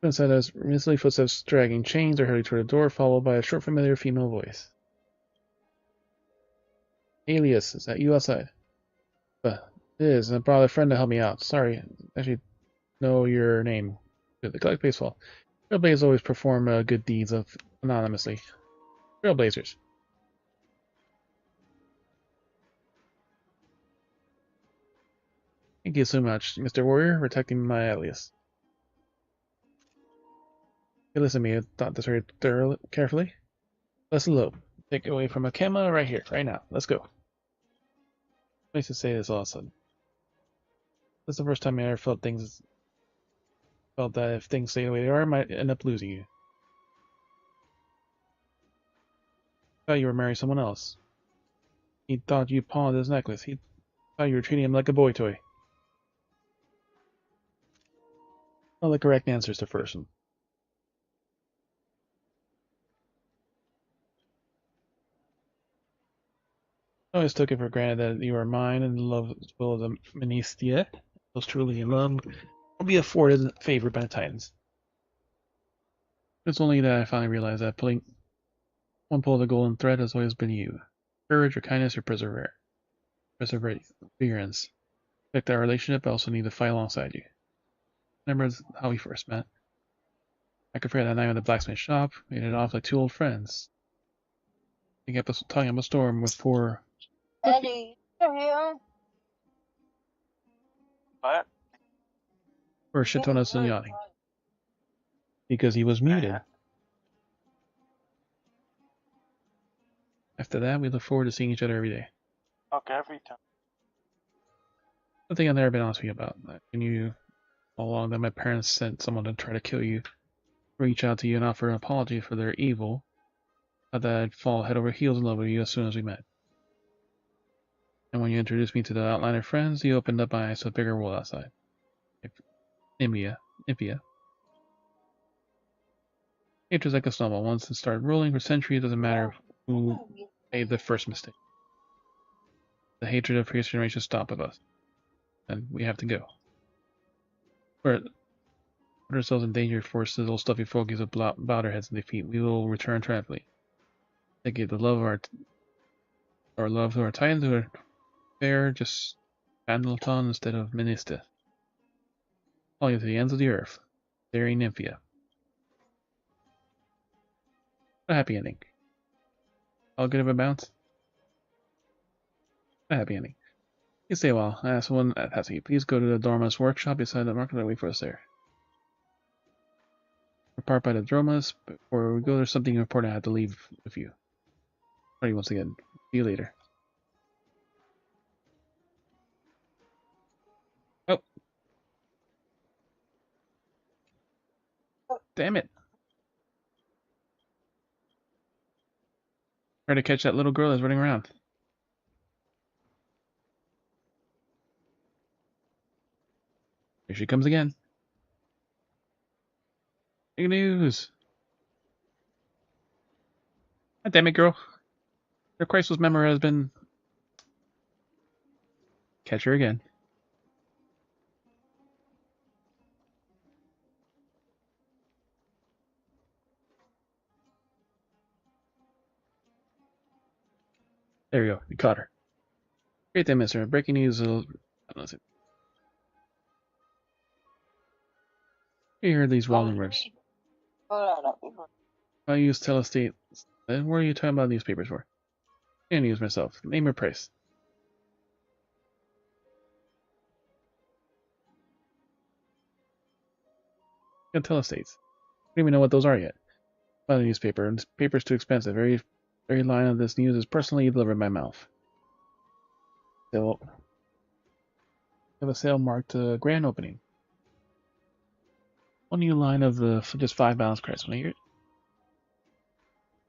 Speaker 6: Inside us, miserly footsteps dragging chains are hurried toward the door, followed by a short, familiar female voice. Alias, is that you outside? It is, and I brought a friend to help me out. Sorry, actually know your name. The collect baseball. Trailblazers always perform good deeds of anonymously. Trailblazers. Thank you so much, Mr. Warrior, for protecting my alias. Hey, listen to me. I thought this very thoroughly, carefully. Listen low. Take it away from a camera right here, right now. Let's go. Nice to say this all of a sudden. This is the first time I ever felt that if things stay the way they are, I might end up losing you. I thought you were marrying someone else. He thought you pawned his necklace. He thought you were treating him like a boy toy. All the correct answers to first one. I always took it for granted that you were mine and love as well as a Ministia. Was truly in love will be afforded favor by the Titans. It's only that I finally realized that pulling one pull of the golden thread has always been you. Courage or kindness or perseverance. Like our relationship, I also need to fight alongside you. Remember how we first met? I could forget that night at the blacksmith shop. We hit it off like two old friends. I kept us talking up a storm with poor.
Speaker 4: Eddie, you're here?
Speaker 11: What?
Speaker 6: For a shit ton of us yachting. Because he was muted. After that, we look forward to seeing each other every day.
Speaker 11: Fuck every time.
Speaker 6: Something I've never been honest with you about. I knew all along that my parents sent someone to try to kill you, reach out to you and offer an apology for their evil. Thought that I'd fall head over heels in love with you as soon as we met. And when you introduced me to the outliner friends, you opened up my eyes to a bigger world outside. Impia. Hatred's like a snowball. Once it started rolling for centuries, it doesn't matter who made the first mistake. The hatred of previous generations stopped with us. And we have to go. Put ourselves in danger for those little stuffy fogies of bow their heads in defeat. We will return triumphantly. They gave the love of our love to our titans who are fair, just Pendleton instead of Minister. Calling you to the ends of the earth. Daring Nymphia. A happy ending. I'll give it a bounce. A happy ending. You stay a while. I asked one at Hatsy. Please go to the Dorma's workshop beside the market and wait for us there. We're parked by the Dromas. Before we go, there's something important I have to leave with you. Sorry once again. See you later. Oh. Damn it. Try to catch that little girl that's running around. Here she comes again. Big news. God damn it, girl. Your Christless memory has been... Catch her again. There we go. We caught her. Great day, mister. Breaking news. I don't know. You heard these wrong numbers. I use telestate. What are you talking about newspapers for? I can't use myself. Name or price. Got telestates. I don't even know what those are yet. Buy the newspaper. This paper's too expensive. Every line of this news is personally delivered by mouth. They'll have a sale marked grand opening. One new line of the just £5 price. When I hear it.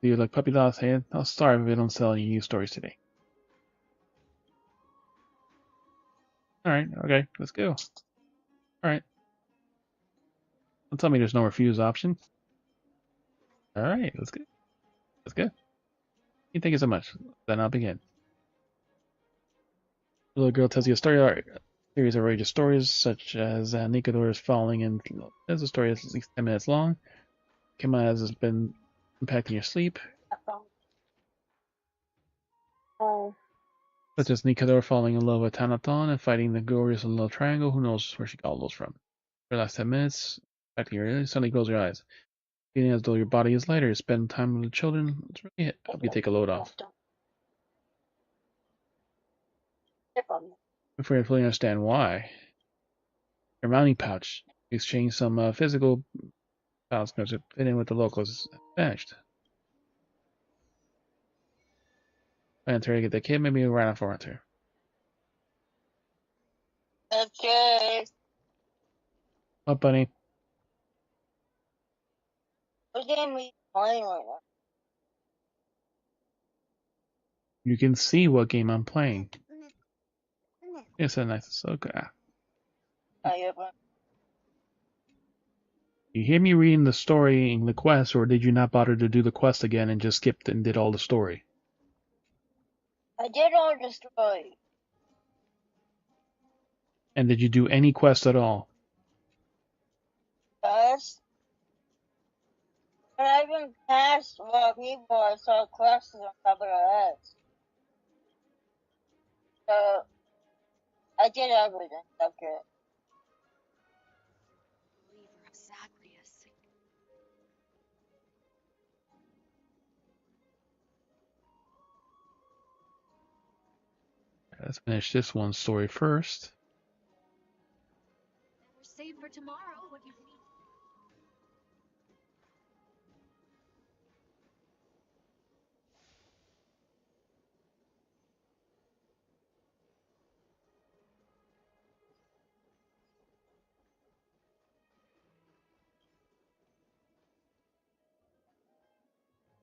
Speaker 6: Do you like puppy dogs? Hey, I'll starve if we don't sell any news stories today. Alright, okay, let's go. Alright. Don't tell me there's no refuse option. Alright, let's go. Let's go. Thank you so much. Then I'll begin. The little girl tells you a series of outrageous stories, such as Nikador is falling in. There's a story that's at least 10 minutes long. Kimaz has been impacting your sleep.
Speaker 4: Oh.
Speaker 6: Such as Nikador falling in love with Tanathon and fighting the glorious love triangle. Who knows where she got all those from? For the last 10 minutes, back to your suddenly close your eyes. Feeling as though your body is lighter. Spend time with the children. It's really help you take a load off. Before you fully understand why. Your mounting pouch. You exchange some physical files to fit in with the locals. Finished. Plan to get the kid, maybe right off for winter.
Speaker 4: Okay.
Speaker 6: What, bunny?
Speaker 4: What game are you playing right now?
Speaker 6: You can see what game I'm playing. It's a nice Ahsoka.
Speaker 4: Oh, you're playing.
Speaker 6: You hear me reading the story in the quest, or did you not bother to do the quest again and just skipped and did all the story?
Speaker 4: I did all the story.
Speaker 6: And did you do any quest at all?
Speaker 4: Yes. But I've been past while people I saw quests on top of their heads. So, I did everything. Okay.
Speaker 8: Believer of Zagreus.
Speaker 6: Let's finish this one story first.
Speaker 8: We're saved for tomorrow. What do you mean?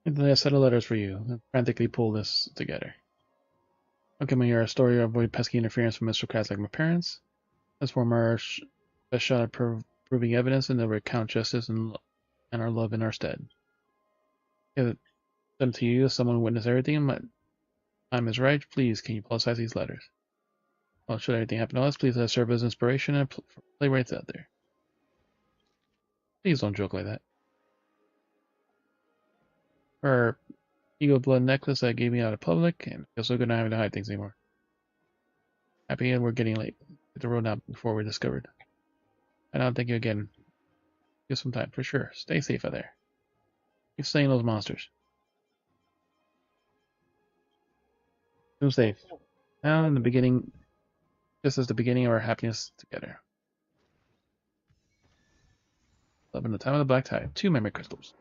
Speaker 6: And then I set of letters for you. I frantically pull this together. Okay, my a story to avoid pesky interference from aristocrats like my parents. Let's form our best shot at proving evidence and then recount justice and our love in our stead. Give them to you as someone who witnessed everything and my time is right. Please, can you publicize these letters? Well, should anything happen to us, please let us serve as inspiration and for playwrights out there. Please don't joke like that. Her ego blood necklace that gave me out of public, and feels so good not having to hide things anymore. Happy and we're getting late. Hit the road now before we're discovered. And I'll thank you again. Give some time for sure. Stay safe out there. Keep slaying those monsters. Stay safe. Now in the beginning, just as the beginning of our happiness together. Love in the time of the black tide. 2 memory crystals.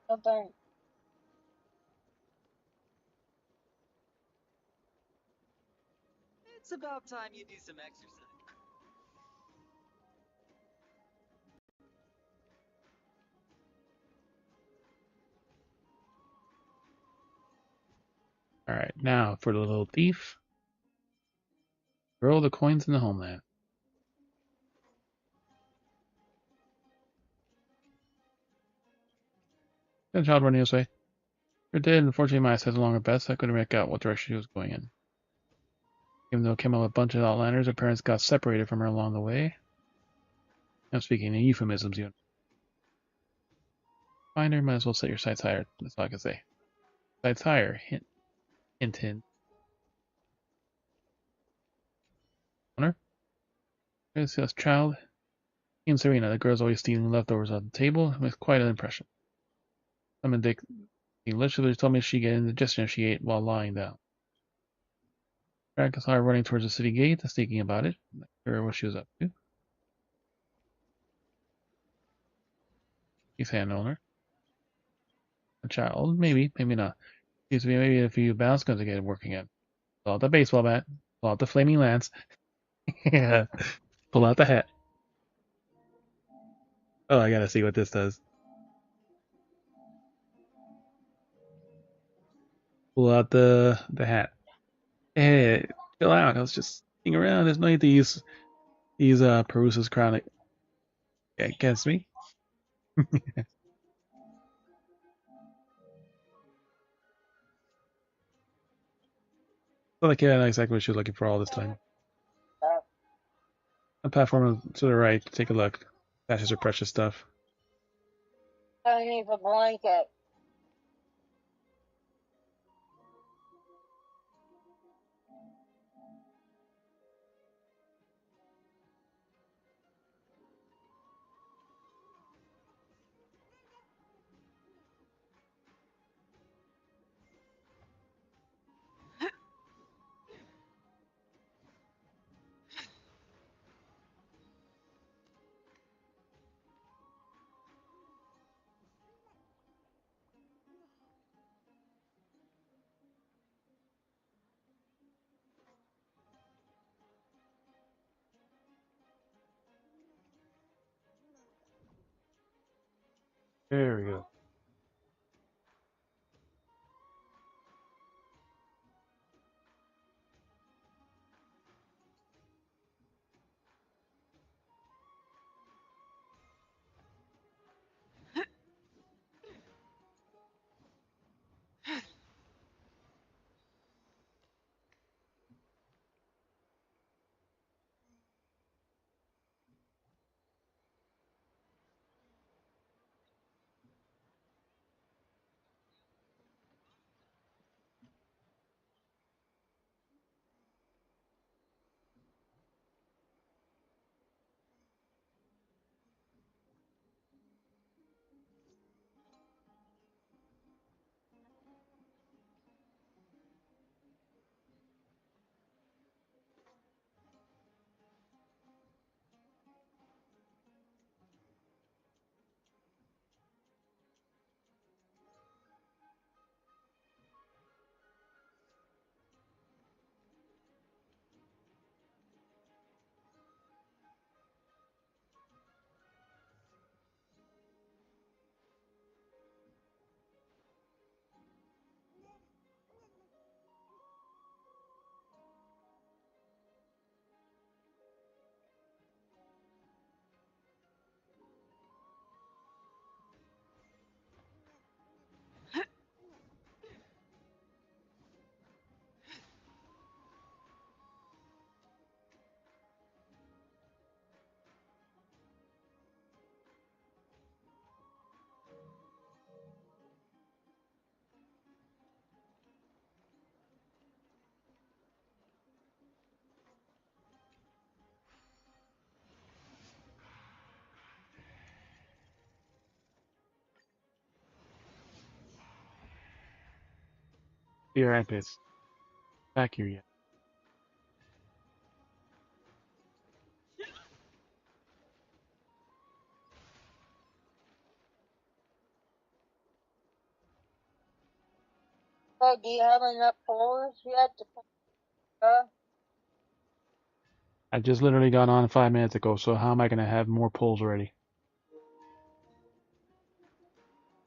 Speaker 4: Open.
Speaker 7: It's about time you do some exercise.
Speaker 6: Alright, now for the little thief. Throw the coins in the homeland. The child running this way. You're dead. Unfortunately, my eyes had along her best. I couldn't make out what direction she was going in. Even though it came out with a bunch of outlanders, her parents got separated from her along the way. I'm speaking in euphemisms, you know. Find her, might as well set your sights higher. That's all I can say. Sights higher. Hint. Hint, hint. Honor? There's this child. He and Serena, the girl's always stealing leftovers on the table. It was quite an impression. Someone he literally told me she get indigestion if she ate while lying down. I saw her running towards the city gate, thinking about it. Not sure what she was up to. He's hand on her. A child, maybe, maybe not. Seems to be maybe a few bounce guns to get it working at. Pull out the baseball bat. Pull out the flaming lance. Yeah. Pull out the hat. Oh, I gotta see what this does. Pull out the hat. Hey, chill out. I was just sitting around. There's no need to use Perusa's crown against me. Like, yeah, not exactly what she was looking for all this time. A platform to the right. Take a look. That's her precious stuff.
Speaker 4: I need a blanket.
Speaker 6: There we go. Here, Ampis. Back here yet.
Speaker 4: So, do you have enough poles yet to put up?
Speaker 6: I just literally got on 5 minutes ago, so how am I gonna have more polls ready?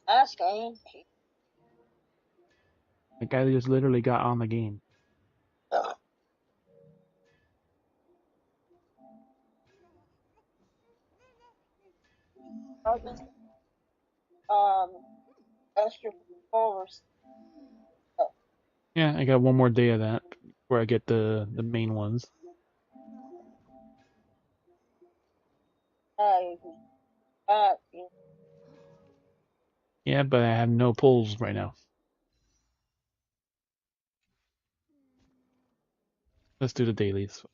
Speaker 4: Asking.
Speaker 6: Like, I just literally got on the game.
Speaker 4: I'll just, extra poles.
Speaker 6: Yeah, I got one more day of that before I get the main ones.
Speaker 4: Uh, you
Speaker 6: Yeah, but I have no polls right now. Let's do the dailies.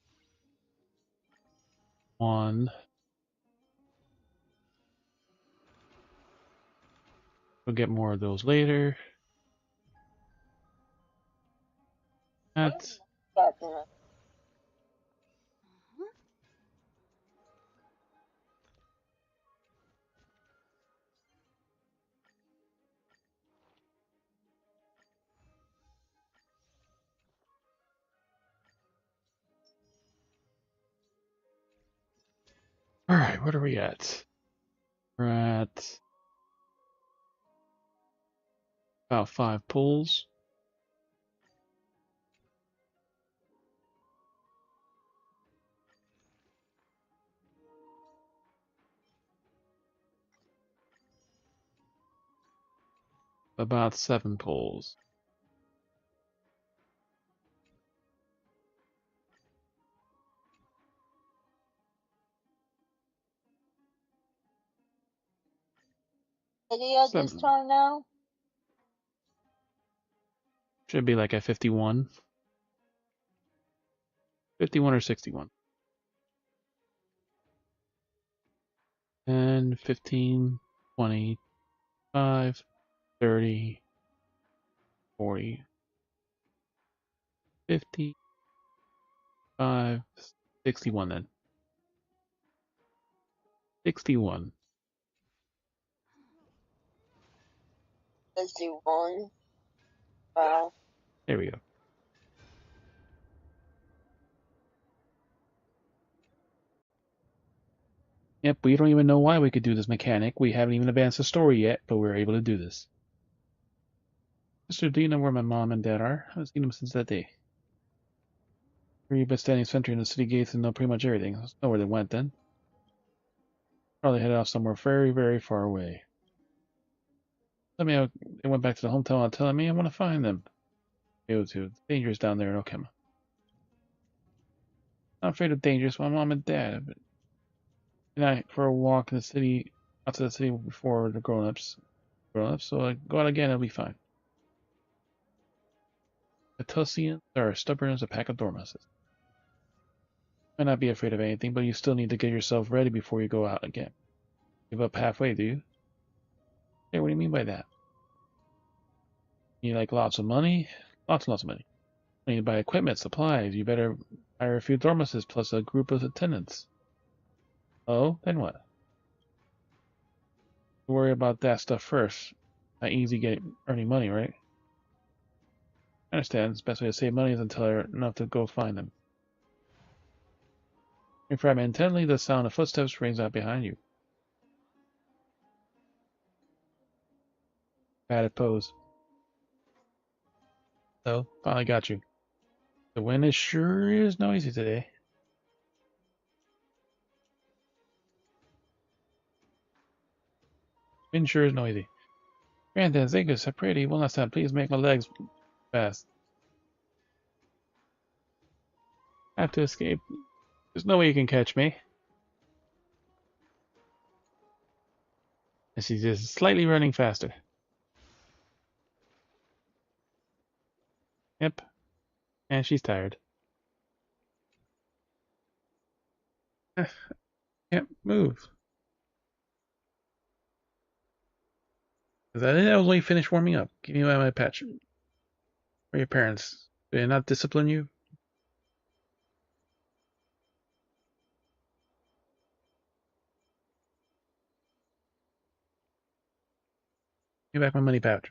Speaker 6: One. We'll get more of those later. That.
Speaker 4: got that.
Speaker 6: Alright, what are we at? We're at about 5 polls. About 7 polls.
Speaker 4: Video this
Speaker 6: Seven.
Speaker 4: time now?
Speaker 6: Should be like at 51. 51 or 61. 10, 15, 20, 5, 30, 40, 50, 5, 61 then. 61.
Speaker 4: 51. Wow.
Speaker 6: There we go. Yep, we don't even know why we could do this mechanic. We haven't even advanced the story yet, but we're able to do this. Mister, do you know where my mom and dad are? I haven't seen them since that day. You've been standing sentry in the city gates and know pretty much everything. I know where they went then. Probably headed off somewhere very, very far away. Tell me how they went back to the hometown while telling me I want to find them. Go to. It's dangerous down there in Okema. Not afraid of dangerous, my mom and dad. But tonight for a walk in the city, outside the city before the grown-ups. So I go out again, it'll be fine. The Tussians are as stubborn as a pack of dormouses. Might not be afraid of anything, but you still need to get yourself ready before you go out again. Give up halfway, do you? Hey, what do you mean by that? You like lots of money? Lots and lots of money. You need to buy equipment, supplies. You better hire a few dormouses plus a group of attendants. Oh, then what? Worry about that stuff first. Not easy earning money, right? I understand. The best way to save money is until they're enough to go find them. You fragment intently, the sound of footsteps rings out behind you. Bad pose. So, finally got you. The wind is sure is noisy today. Wind sure is noisy. Granddad, Zegas, I pray to you one last time, please make my legs fast. I have to escape. There's no way you can catch me. And she's just slightly running faster. Yep. And she's tired. Can't move. Is that it? I was only finished warming up. Give me my patch. Where are your parents? Do they not discipline you? Give me back my money pouch.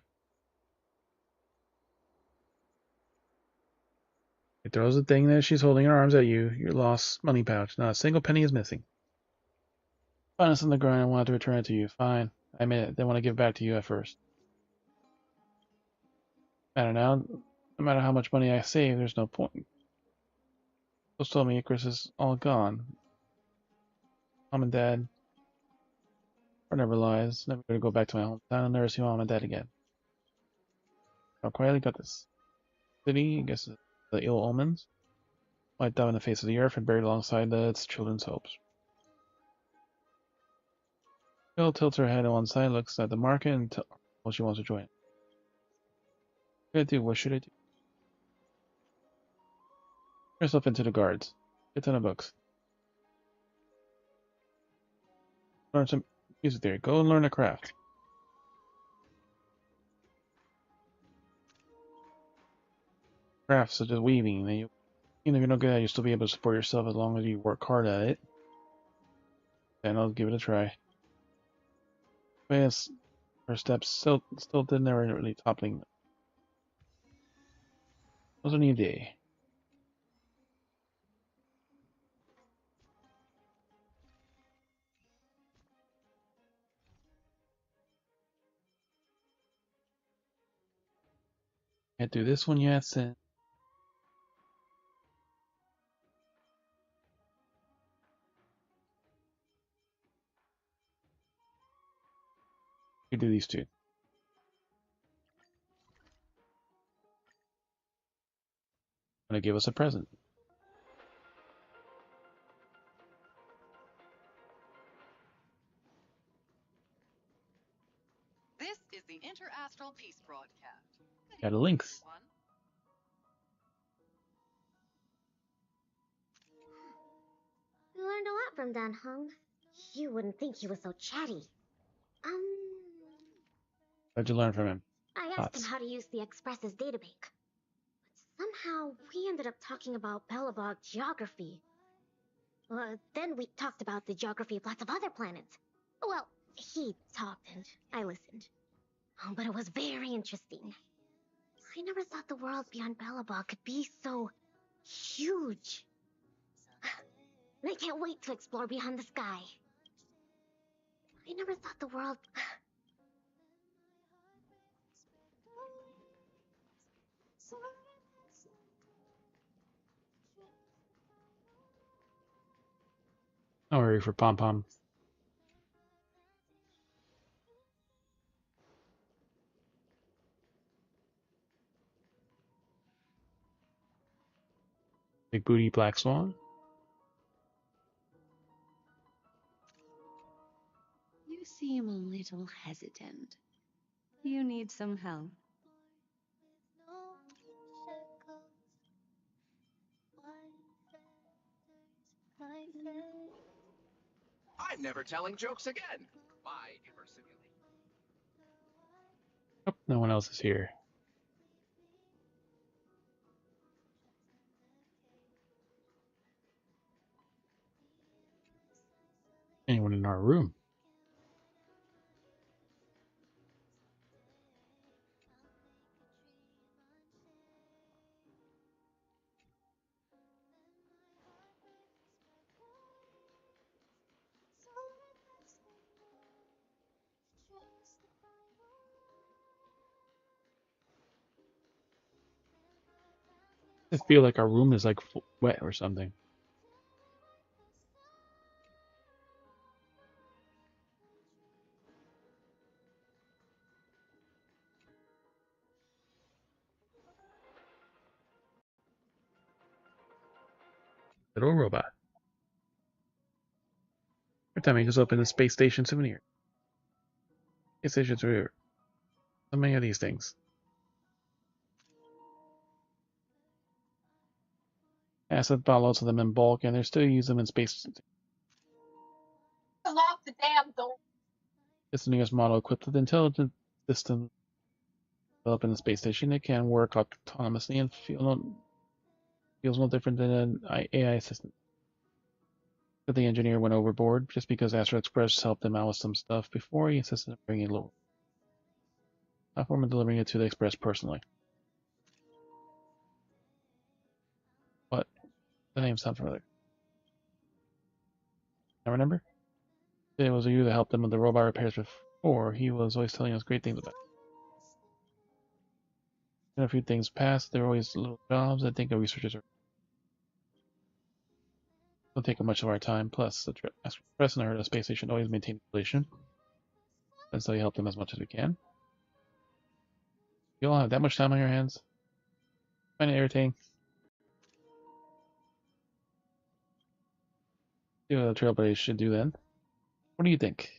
Speaker 6: He throws the thing that she's holding in her arms at you. Your lost money pouch. Not a single penny is missing. Find us on the ground. I wanted to return it to you. Fine. I admit it. They want to give it back to you at first. Matter now. No matter how much money I save, there's no point. Just told me Icarus is all gone. Mom and Dad are never lies. Never going to go back to my hometown. I'll never see Mom and Dad again. How quietly got this city, I guess the ill omens, wiped out in the face of the earth and buried alongside its children's hopes. Jill tilts her head on one side, looks at the market, and well, she wants to join. What should I do? What should I do? Turn yourself into the guards. Get to the books. Learn some music theory. Go and learn a craft. Crafts such as weaving. Even if you're not good at it, you'll still be able to support yourself as long as you work hard at it. And I'll give it a try. But her steps still didn't ever really toppling. It was a new day. Can't do this one yet, since we do these two. Gonna give us a present.
Speaker 11: the Interastral Peace broadcast. Good
Speaker 6: Got a
Speaker 11: evening,
Speaker 6: links.
Speaker 11: everyone.
Speaker 12: We learned a lot from Dan Heng. You wouldn't think he was so chatty.
Speaker 6: What'd you learn from him?
Speaker 12: I asked him
Speaker 6: Thoughts?
Speaker 12: how to use the Express's databank. But somehow, we ended up talking about Belobog geography. Then we talked about the geography of lots of other planets. Well, he talked and I listened. But it was very interesting. I never thought the world beyond Belobog could be so huge. I can't wait to explore beyond the sky. I never thought the world...
Speaker 6: No worry for Pom Pom. Big booty black swan.
Speaker 13: You seem a little hesitant. You need some help.
Speaker 7: I'm never telling jokes again. Bye, Immersively.
Speaker 6: Oh, no one else is here. Anyone in our room? I feel like our room is like wet or something. Little robot. Every time I just open the space station souvenir. Space station souvenir. So many of these things. Acid bought lots of them in bulk, and they still use them in space.
Speaker 4: Lock the damn door.
Speaker 6: It's the newest model equipped with intelligent system developed in the space station. It can work autonomously and feels no different than an AI assistant. But the engineer went overboard just because Astro Express helped him out with some stuff before he insisted on bringing it lower. Platform and delivering it to the Express personally. What? The name sounds familiar. I remember? It was you that helped him with the robot repairs before. He was always telling us great things about it. And a few things passed. There were always little jobs. I think our researchers are don't take up much of our time. Plus, the Express and the space station always maintain a relation. And so you help them as much as we can. You all have that much time on your hands? Find it irritating. See what the Trailblazers should do then. What do you think?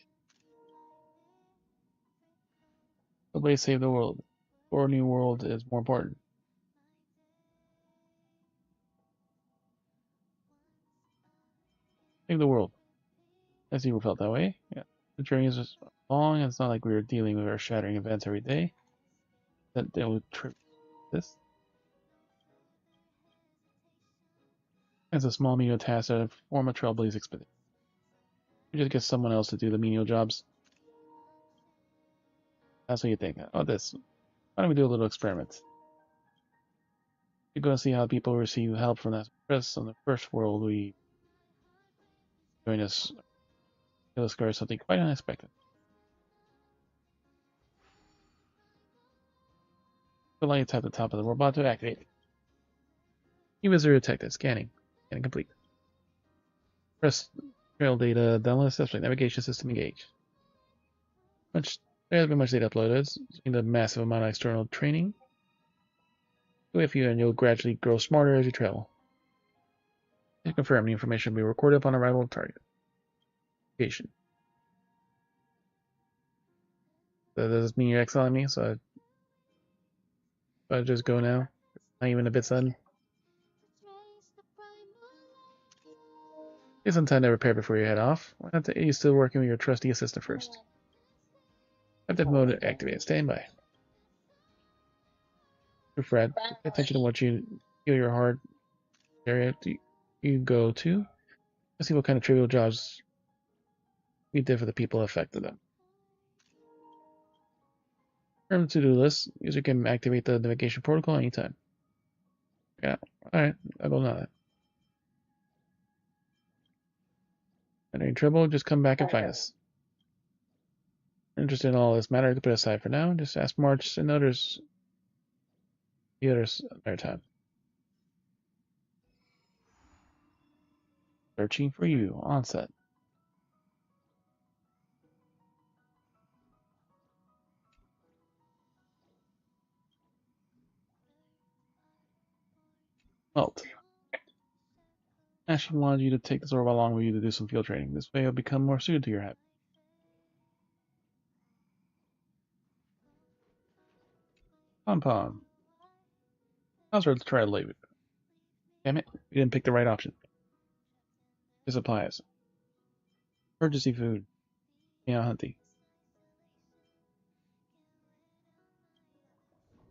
Speaker 6: Trailblaze save the world. Or a new world is more important. Save the world. As you felt that way. Yeah. The journey is just long, and it's not like we were dealing with our shattering events every day. That they would trip this. As a small menial task that form a Trailblaze expedition. You just get someone else to do the menial jobs. That's what you think. Oh, this. Why don't we do a little experiment? You're going to see how people receive help from that press. On the first world, we join us to discover something quite unexpected. The lights at the top of the robot to activate. New visitor detected. Scanning. Scanning complete. Press trail data download suspect navigation system engaged. There has been much data uploaded in the massive amount of external training. With you and you'll gradually grow smarter as you travel. To confirm, the information will be recorded upon arrival of target. Location. That doesn't mean you're exiling me, so I just go now. Not even a bit sudden. Get some time to prepare before you head off. Why not you still working with your trusty assistant first? Active mode activated. Stand by. Fred, pay attention to what you feel your heart area you go to. Let's see what kind of trivial jobs we did for the people affected them. From the to-do list, user can activate the navigation protocol anytime. Yeah, alright, I'll go now. Any trouble, just come back and find us. Interested in all this matter, I can put it aside for now. Just ask March and the others another time. Searching for you, onset. Melt. Ashley wanted you to take this orb along with you to do some field training. This way you'll become more suited to your habit. Pom-pom. I was ready to try to leave it. Damn it, we didn't pick the right option. This applies. Emergency food. Yeah, Hunty.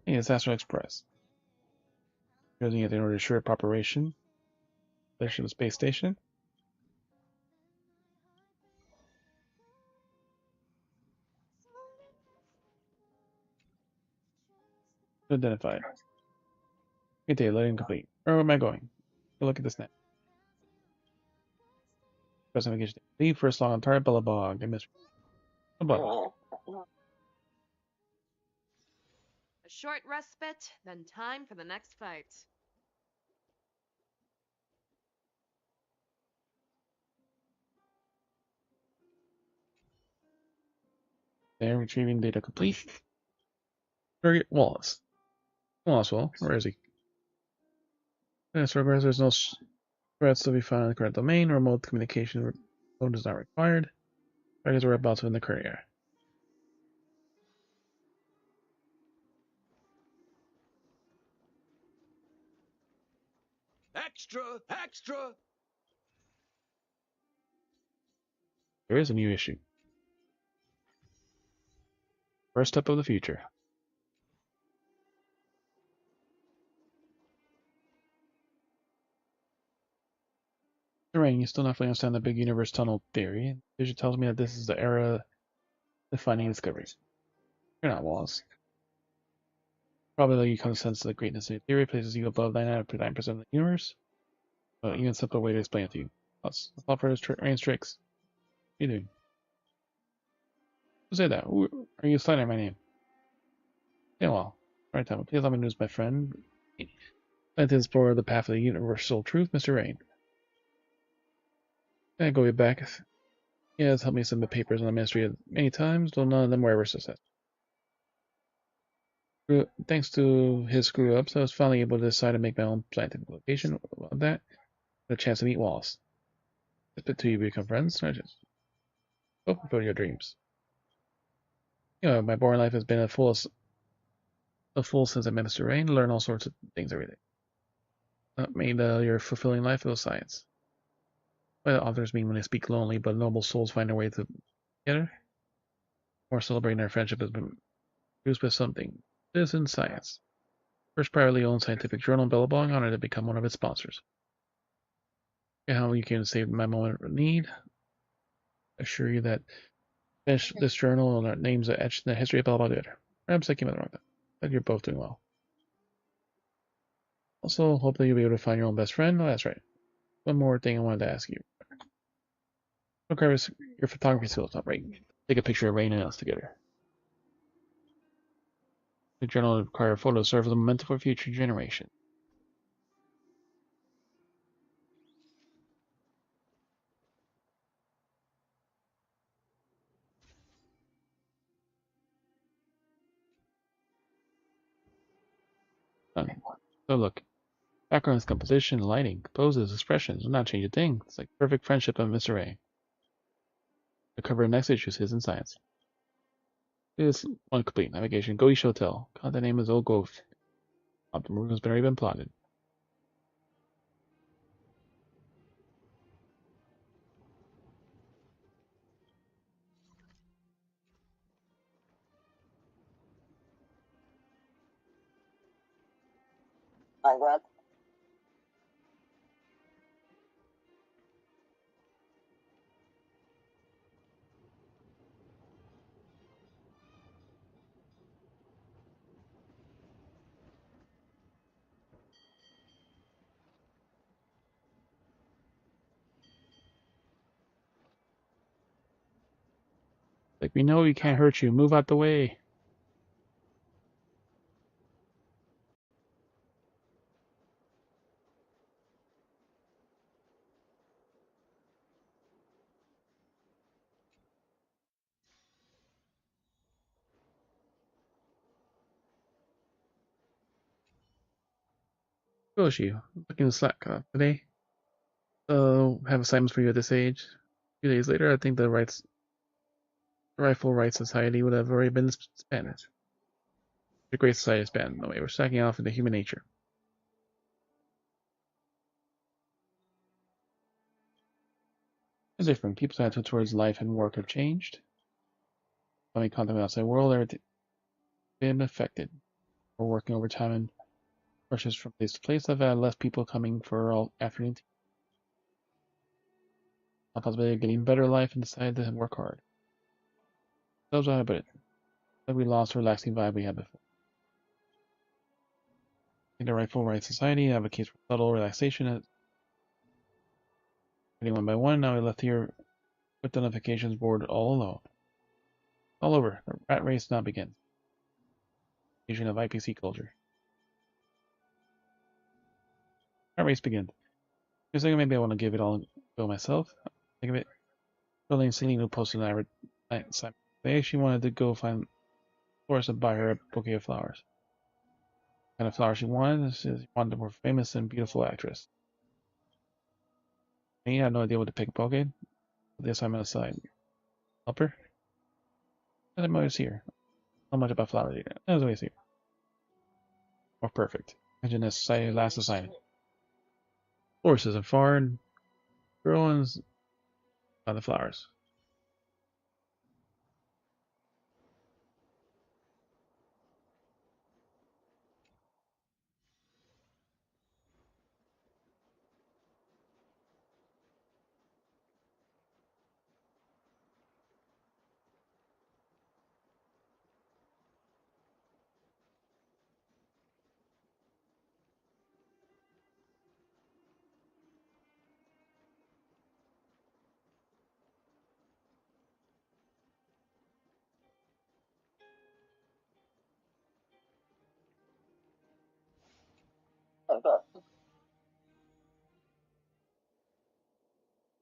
Speaker 6: Hey, it's Astro Express. Using it in order to ensure proper operation. Station of the space station. Identified. Good day, loading complete. Where am I going? Look at this now. Press navigation. Leave first log on target Bellabog. I missed.
Speaker 11: A short respite, then time for the next fight.
Speaker 6: There, retrieving data complete. Target Wallace. Wallace, well, where is he? Yes, regardless, there's no threats to be found in the current domain. Remote communication phone is not required. Targets are about to in the courier.
Speaker 7: Extra! Extra!
Speaker 6: There is a new issue. First step of the future. Terrain, you still not fully understand the big universe tunnel theory. Vision tells me that this is the era defining discoveries. You're not Wallace. Probably like you come to sense the greatness of the theory places you above 99% of the universe. But even simpler way to explain it to you. Let's fall for his Rain's tricks. What are you doing? Who said that? Who are you slandering my name? Yeah, well. Right time. Please let me lose my friend. Plan to explore the path of the universal truth, Mr. Rain. Can I go way back? He has helped me submit papers on the ministry many times, though none of them were ever successful. Thanks to his screw ups, I was finally able to decide to make my own scientific location of that. The chance to meet Wallace. It's been 2 years to become friends. I just hope you fulfill your dreams. You know, my boring life has been a full since I met Mr. Rain. Learn all sorts of things every day. Made your fulfilling life of science. Why the authors mean when they speak lonely, but noble souls find their way together. More celebrating our friendship has been produced by something. Citizen Science. First privately owned scientific journal in Bellabong, honored to become one of its sponsors. How you can save my moment of need. I assure you that finish this journal and our names are etched in the history of Bellabong together. Perhaps I came at the wrong time. But you're both doing well. Also, hope that you'll be able to find your own best friend. Oh, that's right. One more thing I wanted to ask you. Your photography skills not right. Take a picture of Rain and us together. The journal will require a photo to serve as a memento for future generation. So look, background's composition, lighting, poses, expressions will not change a thing. It's like perfect friendship of Mr. A. The cover of next issue is Citizen Science. Is one complete. Navigation. Go East Hotel. Contact name is Old Growth. Optimal room has already been plotted.
Speaker 4: My God.
Speaker 6: Like, we know we can't hurt you. Move out the way. Goshi, looking to slack today. Have assignments for you at this age. A few days later, I think the Rifle Rights Society would have already been disbanded. The Great Society is banned. No way, we're stacking off into human nature. It's different. People's attitude towards life and work have changed. Coming in contact with the outside world, everything been affected. We're working overtime and rushes from place to place. I've had less people coming for all afternoon tea. A possibility of getting better life and decided to work hard. That's how I put it. Like we lost the relaxing vibe we had before. The Rifle Rights Society advocates for subtle relaxation. One by one, now we left here with the notifications board all alone. All over. The rat race now begins. Fusion of IPC culture. Rat race begins. For a second, maybe I want to give it all a go myself. Think of it. Building Selena posted an assignment. They actually wanted to go find Florist to buy her a bouquet of flowers. What kind of flower she wanted? She wanted a more famous and beautiful actress. Me, I had no idea what to pick. Bouquet. Put the assignment aside. Help her? I'm always here. Not much about flowers either. I was always here. More perfect. Imagine this society last assignment. Horses and foreign girl and on the flowers.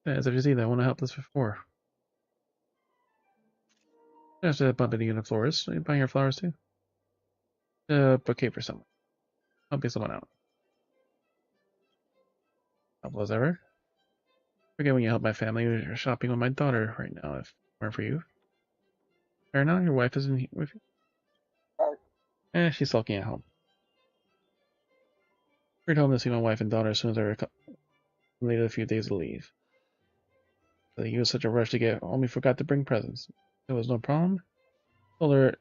Speaker 6: As if you see that, I want to help this before. There's a bump into you in the florist. Are you buying your flowers too? Bouquet for someone. I'll be someone out. Helpful as ever. Forget when you help my family. You're shopping with my daughter right now. If it weren't for you. Fair now, your wife isn't with you. She's sulking at home. We're home to see my wife and daughter as soon as I completed a few days of leave. But he was such a rush to get home, he forgot to bring presents. There was no problem. Told her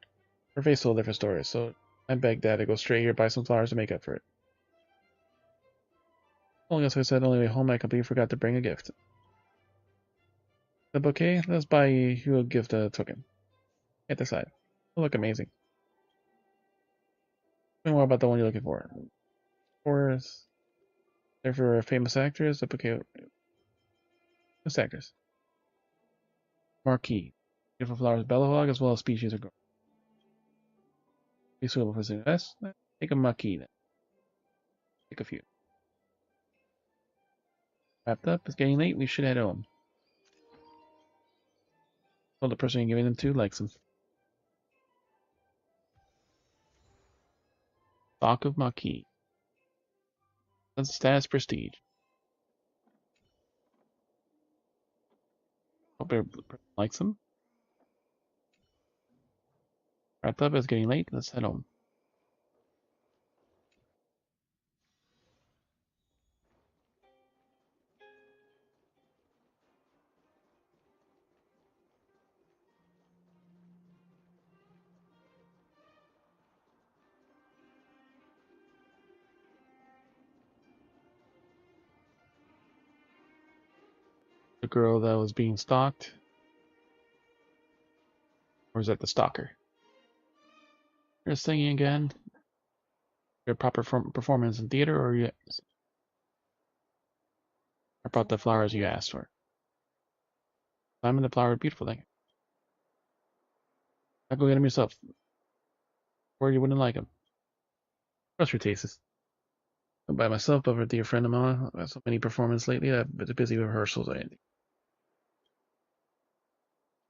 Speaker 6: face told a different story, so I begged Dad to go straight here, buy some flowers to make up for it. Well, I guess I said on the way home I completely forgot to bring a gift. The bouquet? Let's buy you a gift token. At the side. It'll look amazing. Tell me more about the one you're looking for. Or is there for a famous actress? A bouquet. Famous actress. Marquee. Beautiful flowers, bellahog, as well as species of girl. Be suitable for success. Take a marquee then. Take a few. Wrapped up. It's getting late. We should head home. Well, the person you're giving them to likes them. Stock of marquee. That's status prestige. Hope everyone likes them. Wrapped up. It's getting late. Let's head home. The girl that was being stalked, or is that the stalker? You're singing again. Your proper performance in theater, or you about the flowers you asked for? Simon the flower, beautiful thing. I'll go get him yourself. Or you wouldn't like him. Trust your tastes. I'm by myself, but with a dear friend of mine. I've had so many performances lately. I've been busy with rehearsals. Be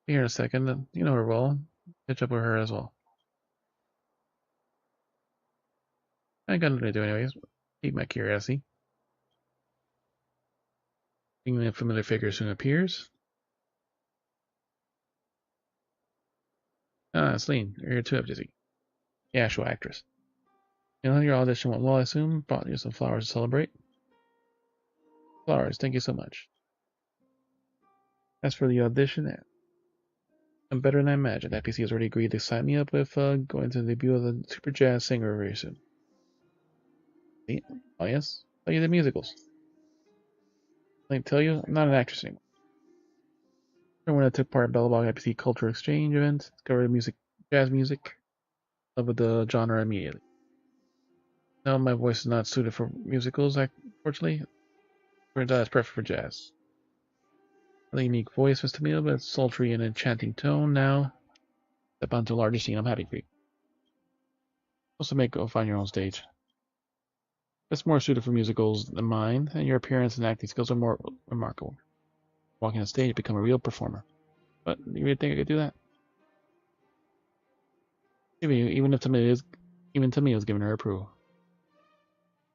Speaker 6: here in a second. You know her well. Catch up with her as well. I ain't got nothing to do anyways. Keep my curiosity. Seeing a familiar figure soon appears. Ah, Celine, you're here too, Dizzy. The actual actress. You know, your audition went well, I assume. Brought you some flowers to celebrate. Flowers, thank you so much. As for the audition, I'm better than I imagined. FPC has already agreed to sign me up with going to the debut of the Super Jazz Singer very soon. See? Oh, yes? Oh, you did musicals. I can tell you, I'm not an actress anymore. When I took part in Bellabog IPC Culture Exchange event, discovered music, jazz music, loved the genre immediately. No, my voice is not suited for musicals, unfortunately. Turns out it's perfect for jazz. The unique voice was Tamil, but sultry and enchanting tone. Now, step onto a larger scene. I'm happy for you. Also, go find your own stage. It's more suited for musicals than mine, and your appearance and acting skills are more remarkable. Walking on stage, become a real performer. But you really think I could do that? Even if Tamil is, even Tamil is giving her approval.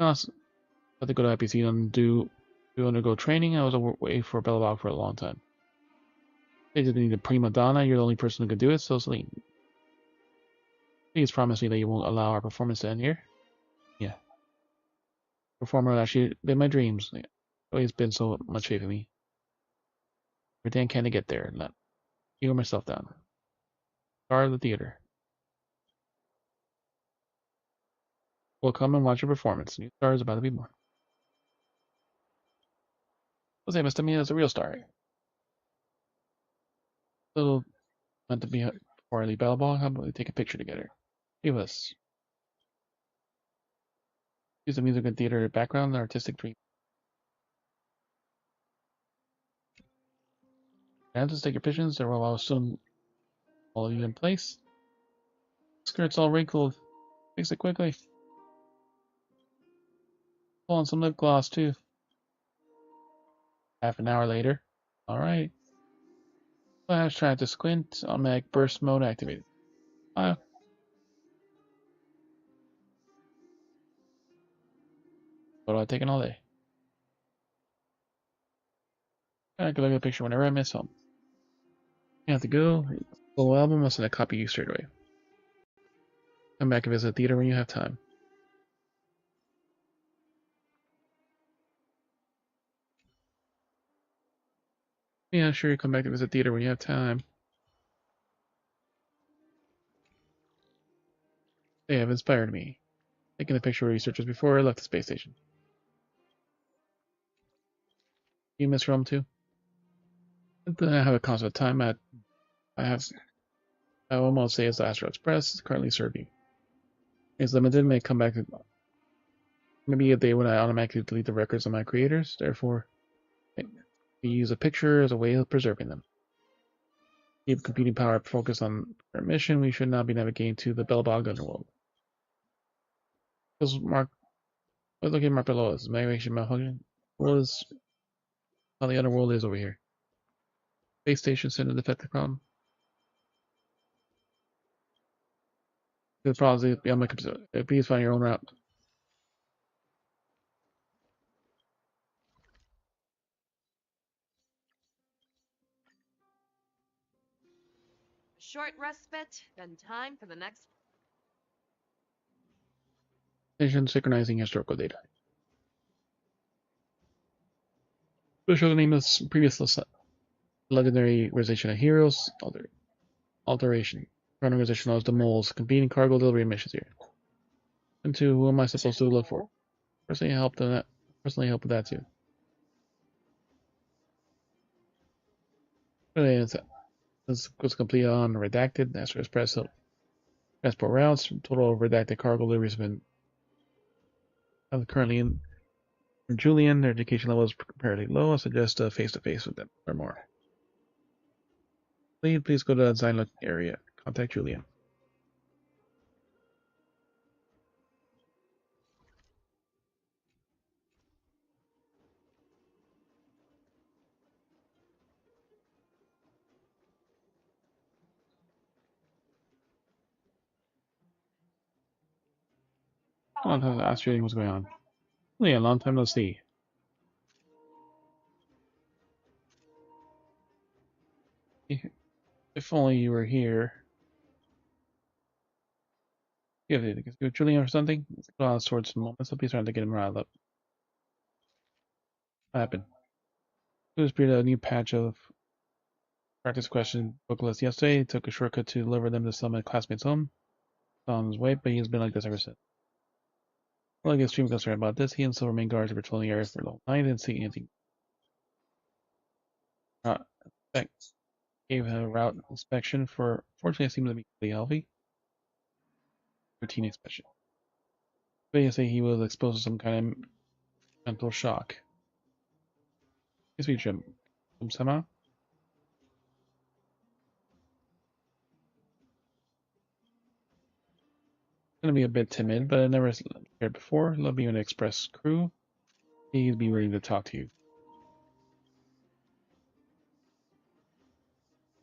Speaker 6: Also, I had to go to IPC and to undergo training. I was away for Bellabog for a long time. They didn't need a prima donna. You're the only person who could do it, so Celine. Please promise me that you won't allow our performance to end here. Yeah. Performer actually been my dreams. Always been so much faith in me. Every day I can to get there and not feel myself down. Star of the theater. We'll come and watch your performance. New star is about to be born. Jose Mr. Mina is a real star. Little meant to be before I leave Bellabog. How about we take a picture together? Leave us. Use the music and theater background and artistic dream. And just take your pictures. There will soon all of you in place. Skirt's all wrinkled. Fix it quickly. Pull on some lip gloss too. Half an hour later. Alright. Flash trying to squint. Automatic burst mode activated. Photo I've taken all day. I can look at the picture whenever I miss home. You have to go. Full album, I'll send a copy you straight away. Come back and visit the theater when you have time. Yeah, sure, you come back to visit the theater when you have time. They have inspired me. Taking the picture of researchers before I left the space station. You miss Rome too? But I have a constant time at I almost say it's the Astro Express currently serving. It's limited, may come back to maybe a day when I automatically delete the records of my creators, therefore we use a picture as a way of preserving them. Keep computing power focused on our mission, we should not be navigating to the Belbog underworld. Because Mark look at Mark below us. Migration malfunction. What is how the underworld is over here? Space station sent a defective problem. The problem is beyond my computer. Please find your own route.
Speaker 11: short respite, then time for the next.
Speaker 6: Attention synchronizing historical data. We'll show the name of the previous legendary organization of heroes. Alteration. Current organization knows the moles. Competing cargo delivery missions here. And two, who am I supposed to look for? Personally help with that too. This was completed on redacted. As for transport routes, total of redacted cargo deliveries have been currently in Julian. Their education level is comparatively low. I suggest a face-to-face with them or more. Please go to the design area. Contact Julian. Long time to ask Julian what's going on. Julian, long time no see. If only you were here. You have to go Julian or something? Let's go on swords moments, so please trying to get him riled up. What happened? Who's created a new patch of practice question booklets yesterday. He took a shortcut to deliver them to some of classmates' home. On his way, but he's been like this ever since. Well, I get extremely concerned about this. He and Silver main guards were patrolling the area for the whole night and see anything. Thanks. Gave a route inspection for. Fortunately, it seemed to be pretty healthy. Routine inspection. But you say he was exposed to some kind of mental shock. Guess we jump him somehow. Gonna be a bit timid, but I never cared before. Love being an express crew. He'd be ready to talk to you.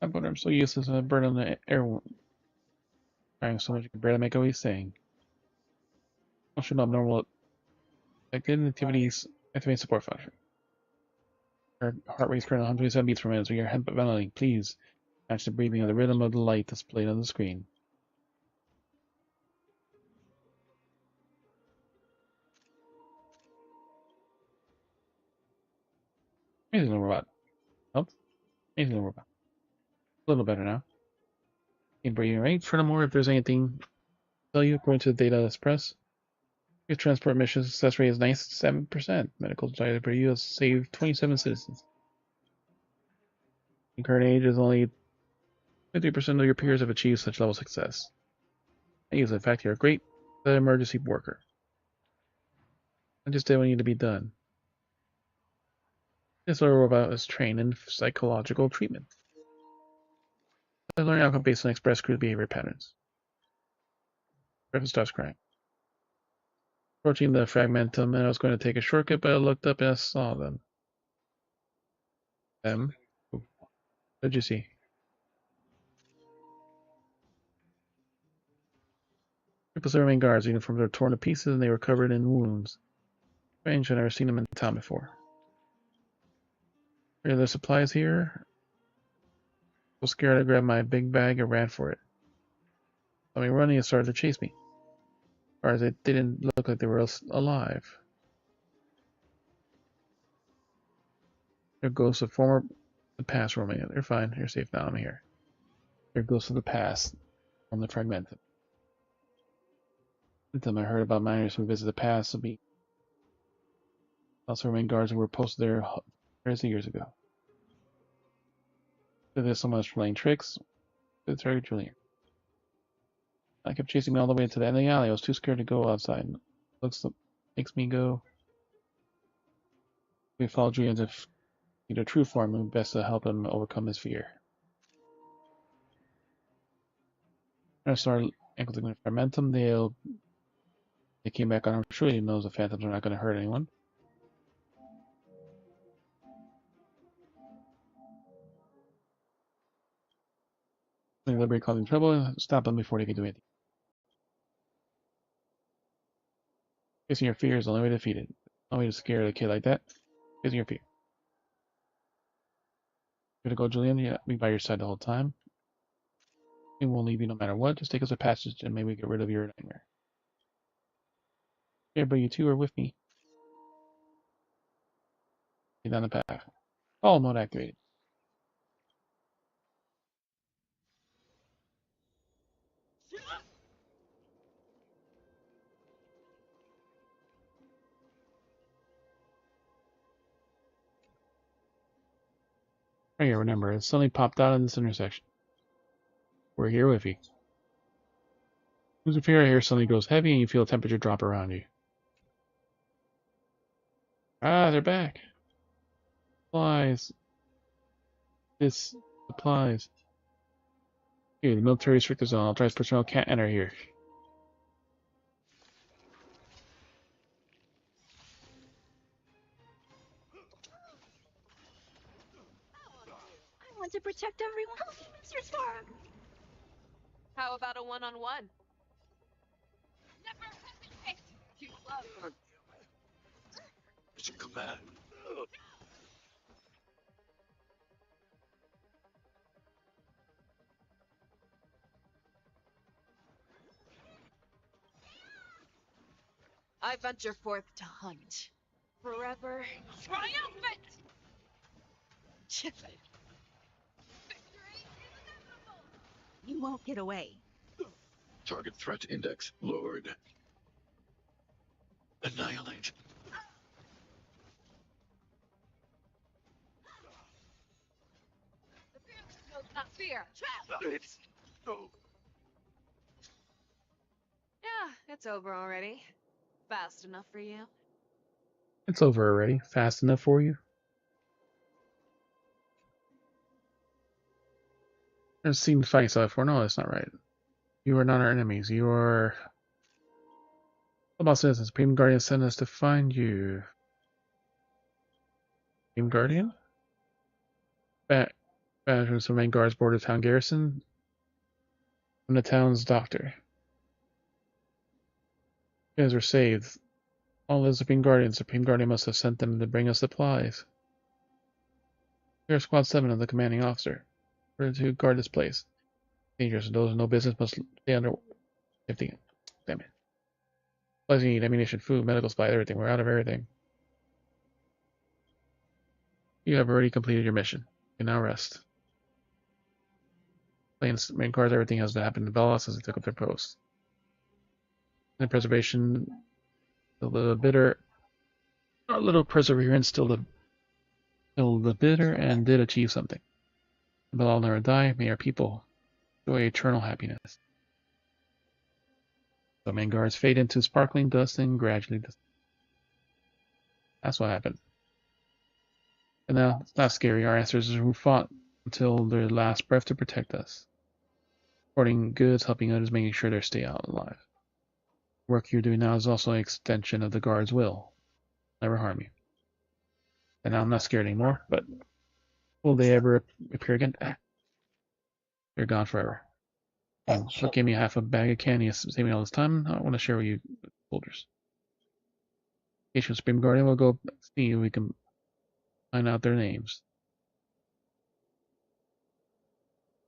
Speaker 6: I'm so useless as a bird on the air. Trying so much you can barely make out what he's saying. Function abnormal. Activity activate support function. Your heart rate's currently 127 beats per minute, so you're hyperventilating. Please match the breathing of the rhythm of the light displayed on the screen. Amazing little robot. Nope. Amazing little robot. A little better now. Keep breathing right. Furthermore, if there's anything to tell you, according to the data that's press, your transport mission success rate is 97%. Medical data per you has saved 27 citizens. In current age is only 50% of your peers have achieved such level of success. In fact, you're a great emergency worker. I just did what needed to be done. This little robot is trained in psychological treatment. The learning outcome based on express crew behavior patterns. Griffin starts crying. Approaching the fragmentum, and I was going to take a shortcut, but I looked up and I saw them. Them? What did you see? People serving guards' uniforms were torn to pieces and they were covered in wounds. Strange, I've never seen them in town before. Are there supplies here? So scared I grabbed my big bag and ran for it. Saw me running and started to chase me. Guards, they didn't look like they were alive. They're ghosts of the past roaming. They're fine. You're safe now. I'm here. They're ghosts of the past from the fragmentum. Until I heard about miners who visit the past of me. Also remain guards who were posted there hundreds of years ago. There's so much playing tricks. It's very Julian. I kept chasing me all the way to the end of the alley. I was too scared to go outside. Makes me go. We follow Julian to a true form, and best to help him overcome his fear. I started ankles with Fermentum. They came back on. I'm sure he knows the phantoms are not going to hurt anyone. When Liberty causing trouble, stop them before they can do anything. Facing your fear is the only way to defeat it. No way to scare a kid like that. Facing your fear. Gonna go, Julian? Yeah, be by your side the whole time. We won't leave you no matter what. Just take us a passage and maybe get rid of your nightmare. Here, but you two are with me. Get down the path. All mode activated. Right here, remember, it suddenly popped out in this intersection. We're here with you. As the fear here suddenly goes heavy and you feel a temperature drop around you. Ah, they're back. Supplies. This supplies. Here, the military restricted zone. Authorized personnel can't enter here.
Speaker 8: I want to protect everyone. Mr. Storm!
Speaker 11: How about a one-on-one?
Speaker 8: Never hesitate! You love
Speaker 2: Mission command.
Speaker 11: I venture forth to hunt. Forever.
Speaker 8: triumphant!
Speaker 13: You won't get away.
Speaker 2: Target threat index lowered. Annihilate.
Speaker 8: The fearless knows not fear.
Speaker 2: It's no.
Speaker 11: Yeah, it's over already. Fast enough for you.
Speaker 6: It's over already. Fast enough for you? I've seen fighting stuff before. No, that's not right. You are not our enemies. You are... What about citizens? Supreme Guardian sent us to find you. Supreme Guardian? Veterans from main guards border town garrison. I'm the town's doctor. You guys were saved. All the Supreme Guardians. Supreme Guardian must have sent them to bring us supplies. We are Squad 7 of the commanding officer. We're to guard this place. Dangerous. Those with no business must stay under 50. Damn it. Supplies you need, ammunition, food, medical supplies, everything. We're out of everything. You have already completed your mission. You can now rest. Planes, main cars, everything has happened to Bellos as they took up their posts. And preservation, a little bitter, a little perseverance, still the bitter, and did achieve something. But I'll never die. May our people enjoy eternal happiness. The main guards fade into sparkling dust and gradually disappear. That's what happened. And now, it's not scary. Our ancestors who fought until their last breath to protect us. Supporting goods, helping others, making sure they stay out alive. The work you're doing now is also an extension of the guard's will. Never harm you. And now I'm not scared anymore, but will they ever appear again? They're gone forever. Look, gave me half a bag of candy to save me all this time. I want to share with you, soldiers. Nation Supreme Guardian will go see if we can find out their names.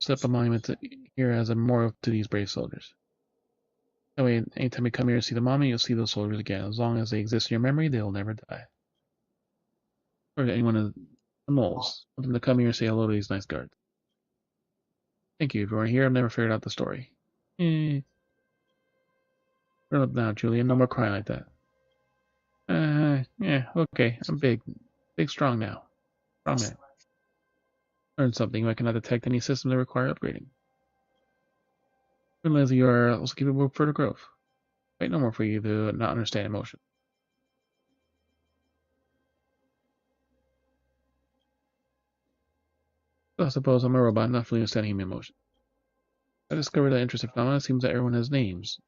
Speaker 6: Set up a monument here as a memorial to these brave soldiers. That way, anytime you come here to see the monument, you'll see those soldiers again. As long as they exist in your memory, they'll never die. Or anyone in the moles. Want them to come here and say hello to these nice guards. Thank you. If you weren't here, I've never figured out the story. Grown up now, Julian. No more crying like that. Yeah, okay. I'm big, strong now. Strong man. Learned something. I cannot detect any systems that require upgrading. Realize you are also capable of further growth. Wait no more for you to not understand emotion. So I suppose I'm a robot, not fully understanding human emotion. I discovered that interesting phenomenon. It seems that everyone has names.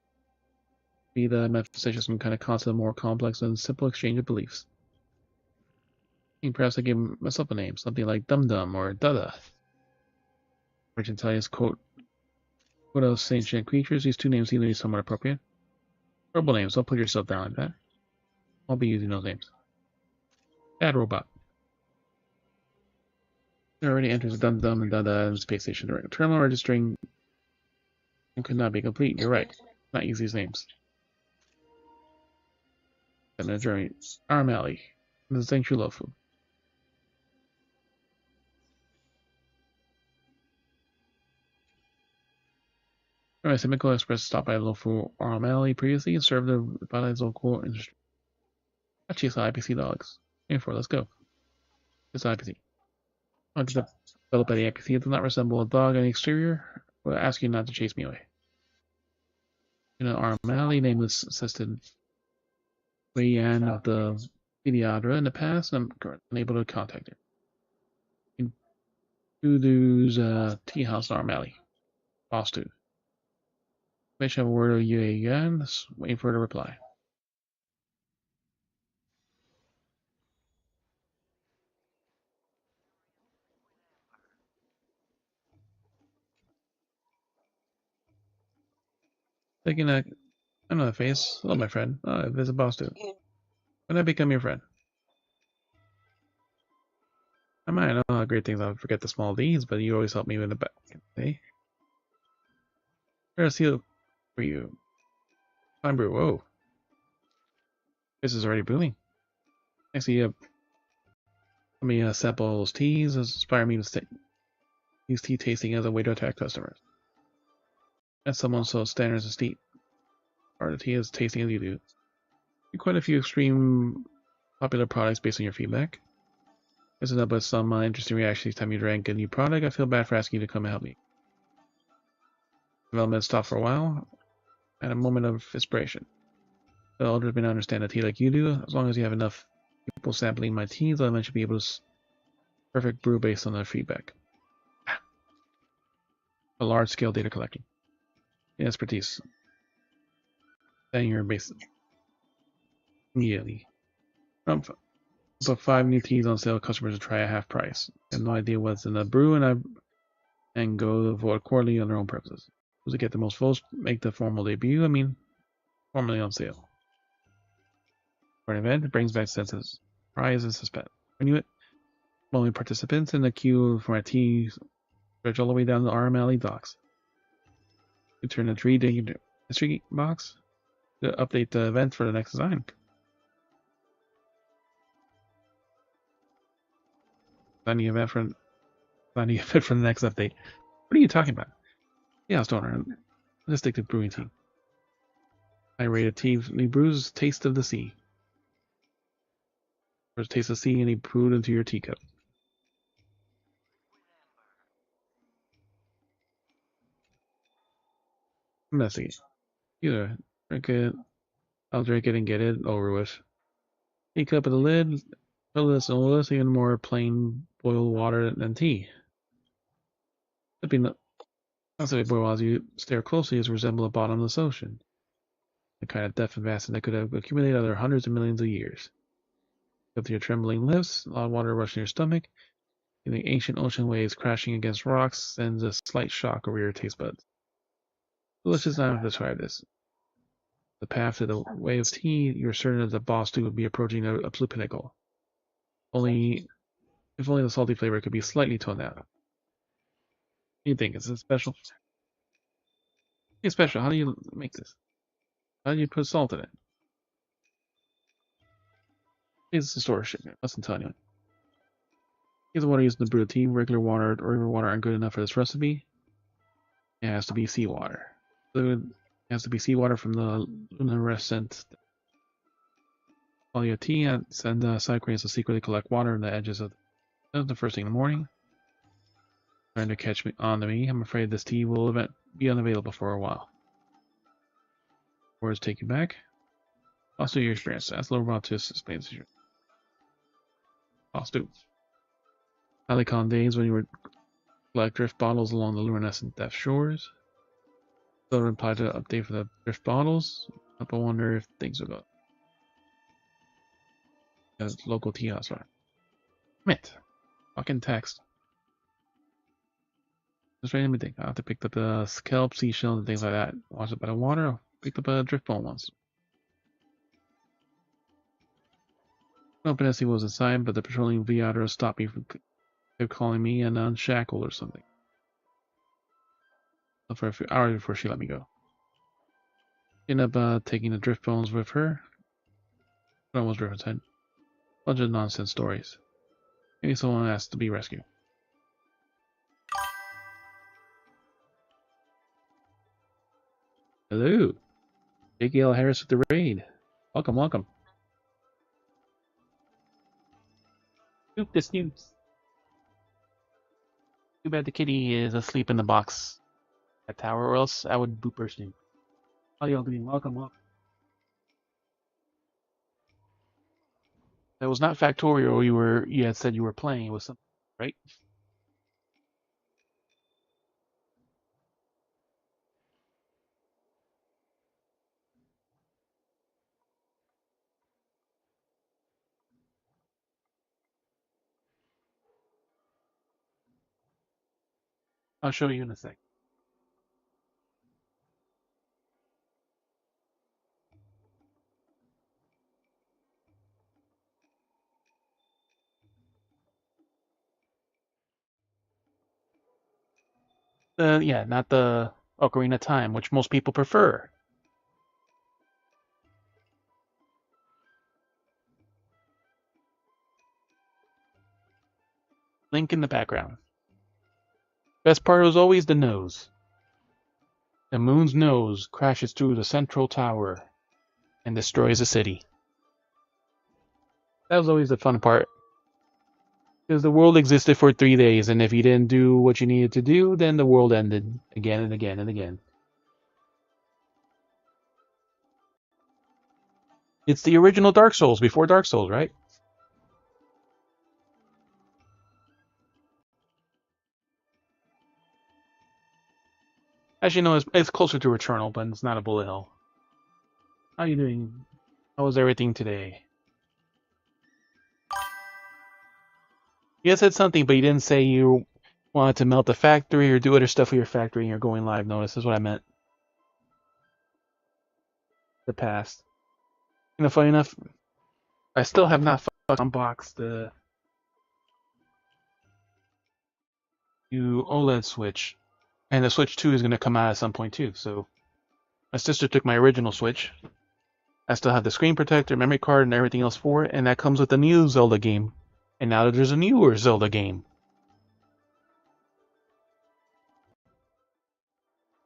Speaker 6: Be the manifestation of some kind of concept more complex than simple exchange of beliefs. Perhaps I give myself a name, something like Dum Dum or Dada. Origin tells quote, what else sentient creatures? These two names seem to be somewhat appropriate. Verbal names, don't put yourself down like that. I'll be using those names. Bad robot. It already enters Dum Dum and Dada in the space station. The terminal registering It could not be complete. You're right. Not use these names. And a journey. Arm Alley. The Zengchu Lofu. Alright, Semico Express stopped by Lofu Arm Alley previously and served the Balai's local industry. Actually, it's IPC dogs. Aim for, let's go. It's IPC. I'll get developed by the IPC. It does not resemble a dog on the exterior. We'll ask you not to chase me away. In an Arm Alley, nameless assisted Wei Yan of the Pediatra in the past, and I'm unable to contact her. In Dudu's tea house in Arm Alley. Boss dude. May have a word of you again. Just waiting for her to reply. Taking a another face. Hello, my friend. There's a boss dude. When I become your friend? I might know how great things I would forget the small D's, but you always help me with the back. Hey? Here's a seal for you. Fine brew. Whoa. This is already brewing. I see let me sample those teas. Inspire me to use tea tasting as a way to attract customers. As someone so standards and steep, or the tea is tasting as you do. Quite a few extreme popular products based on your feedback. Isn't that but some interesting reactions each time you drank a new product? I feel bad for asking you to come and help me. Development stopped for a while. At a moment of inspiration. The elders may not understand the tea like you do. As long as you have enough people sampling my teas, I'll eventually be able to perfect brew based on their feedback. A large-scale data collecting. The expertise. Then you're based immediately. Put 5 new teas on sale. Customers will try at half price. I have no idea what's in the brew, and go vote accordingly on their own purposes. Those that get the most votes make the formal debut. I mean, formally on sale. For an event, it brings back sense of surprise and suspense. Renew it. Only participants in the queue for my tea stretch all the way down the Arm Alley docks. You turn the 3-day history box to update the event for the next design. Planning event for the next update. What are you talking about? Yeah, Stoner. Let's stick to brewing tea. I rated tea brews taste of the sea. First taste of the sea and he brewed into your teacup. Messy. Either drink it. I'll drink it and get it over with. Teacup of the lid. Colorless and odorless, even more plain boiled water than tea. Also, boil as you stare closely is resemble the bottom of the ocean. The kind of depth and vastness that could have accumulated over hundreds of millions of years. Up to your trembling lips, a lot of water rushing your stomach, and the ancient ocean waves crashing against rocks sends a slight shock over your taste buds. So let's just not describe this. The path to the way of tea, you're certain that the boss dude would be approaching a absolute pinnacle. If only the salty flavor could be slightly toned down. What do you think? Is it special? It's special. How do you make this? How do you put salt in it? It's the store shit. Listen to anyone. Here's the water used in the brew tea. Regular water or river water aren't good enough for this recipe. It has to be seawater. It has to be seawater from the luminescent. While your tea and send side cranes to secretly collect water in the edges of the first thing in the morning. Trying to catch me on to me. I'm afraid this tea will be unavailable for a while. Words take you back. Also your experience. Ask little Rob to explain to you. Do. Alicon days when you would collect drift bottles along the luminescent depth shores. So reply to update for the drift bottles. I wonder if things will go. Local tea house, right? Mint. Fucking text. Just randomly think. I have to pick up the kelp, seashell, and things like that. Wash it by the water. I'll pick up a drift ball once. Open to see what was inside, but the patrolling Viator stopped me from calling me an unshackled or something. for a few hours before she let me go. Ended up taking the drift bones with her. Almost driven said. Bunch of nonsense stories. Maybe someone asked to be rescued. Hello. J.K.L. Harris with the raid. Welcome, welcome. Snoop the Snoops. Too bad the kitty is asleep in the box at tower, or else I would boop her Snoop. How y'all doing? Welcome, welcome. That was not Factorial you had said you were playing. It was something, right? I'll show you in a sec. Yeah, not the Ocarina of Time, which most people prefer. Link in the background. Best part was always the nose. The moon's nose crashes through the central tower and destroys the city. That was always the fun part. Because the world existed for 3 days, and if you didn't do what you needed to do, then the world ended again and again and again. It's the original Dark Souls before Dark Souls, right? Actually, no, it's closer to Returnal, but it's not a bullet hell. How you doing? How was everything today? You guys said something, but you didn't say you wanted to melt the factory or do other stuff with your factory and you're going live. No, this is what I meant. The past. You know, funny enough, I still have not unboxed the new OLED Switch. And the Switch 2 is going to come out at some point too, so my sister took my original Switch. I still have the screen protector, memory card, and everything else for it, and that comes with the new Zelda game. And now there's a newer Zelda game.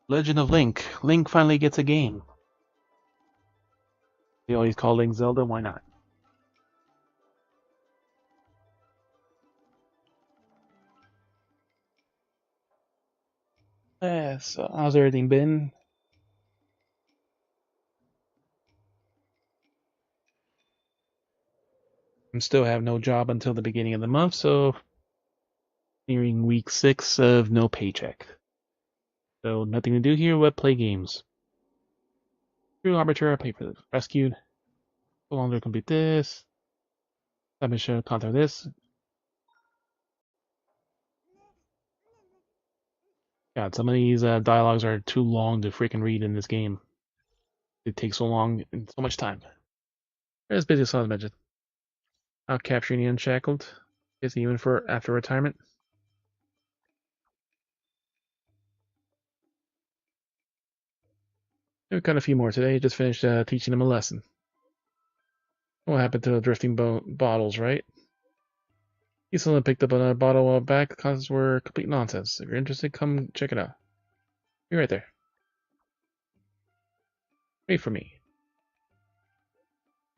Speaker 6: Legend of Link. Link finally gets a game. They always call Link Zelda, why not? So how's everything been? I still have no job until the beginning of the month, so nearing week 6 of no paycheck. So nothing to do here but play games. True Arbiter, I pay for this. Rescued. So long to complete this. Let me show contact this. God, some of these dialogues are too long to freaking read in this game. It takes so long and so much time. There's business on the budget. Out capturing the unshackled. Is even for after retirement. We've got a few more today. Just finished teaching them a lesson. What happened to the drifting bottles, right? He suddenly picked up another bottle while back. The contents were complete nonsense. If you're interested, come check it out. Be right there. Wait for me.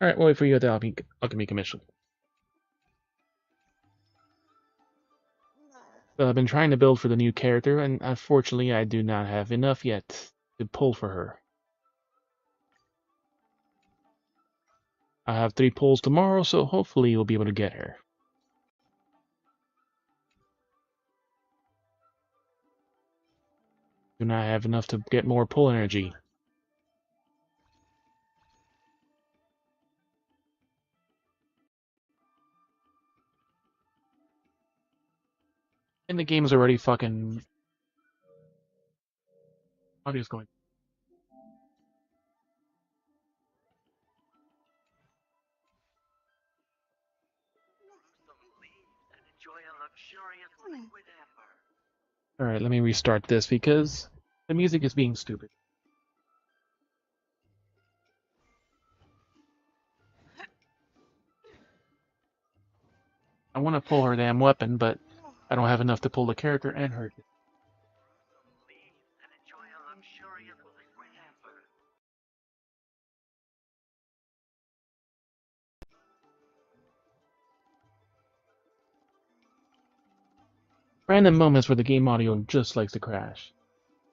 Speaker 6: Alright, we'll wait for you at the Alchemy Commission. So I've been trying to build for the new character, and unfortunately I do not have enough yet to pull for her. I have 3 pulls tomorrow, so hopefully you'll be able to get her. Do not have enough to get more pull energy. And the game's already fucking... Audio's going... Alright, let me restart this because The music is being stupid. I want to pull her damn weapon, but I don't have enough to pull the character and her. Random moments where the game audio just likes to crash.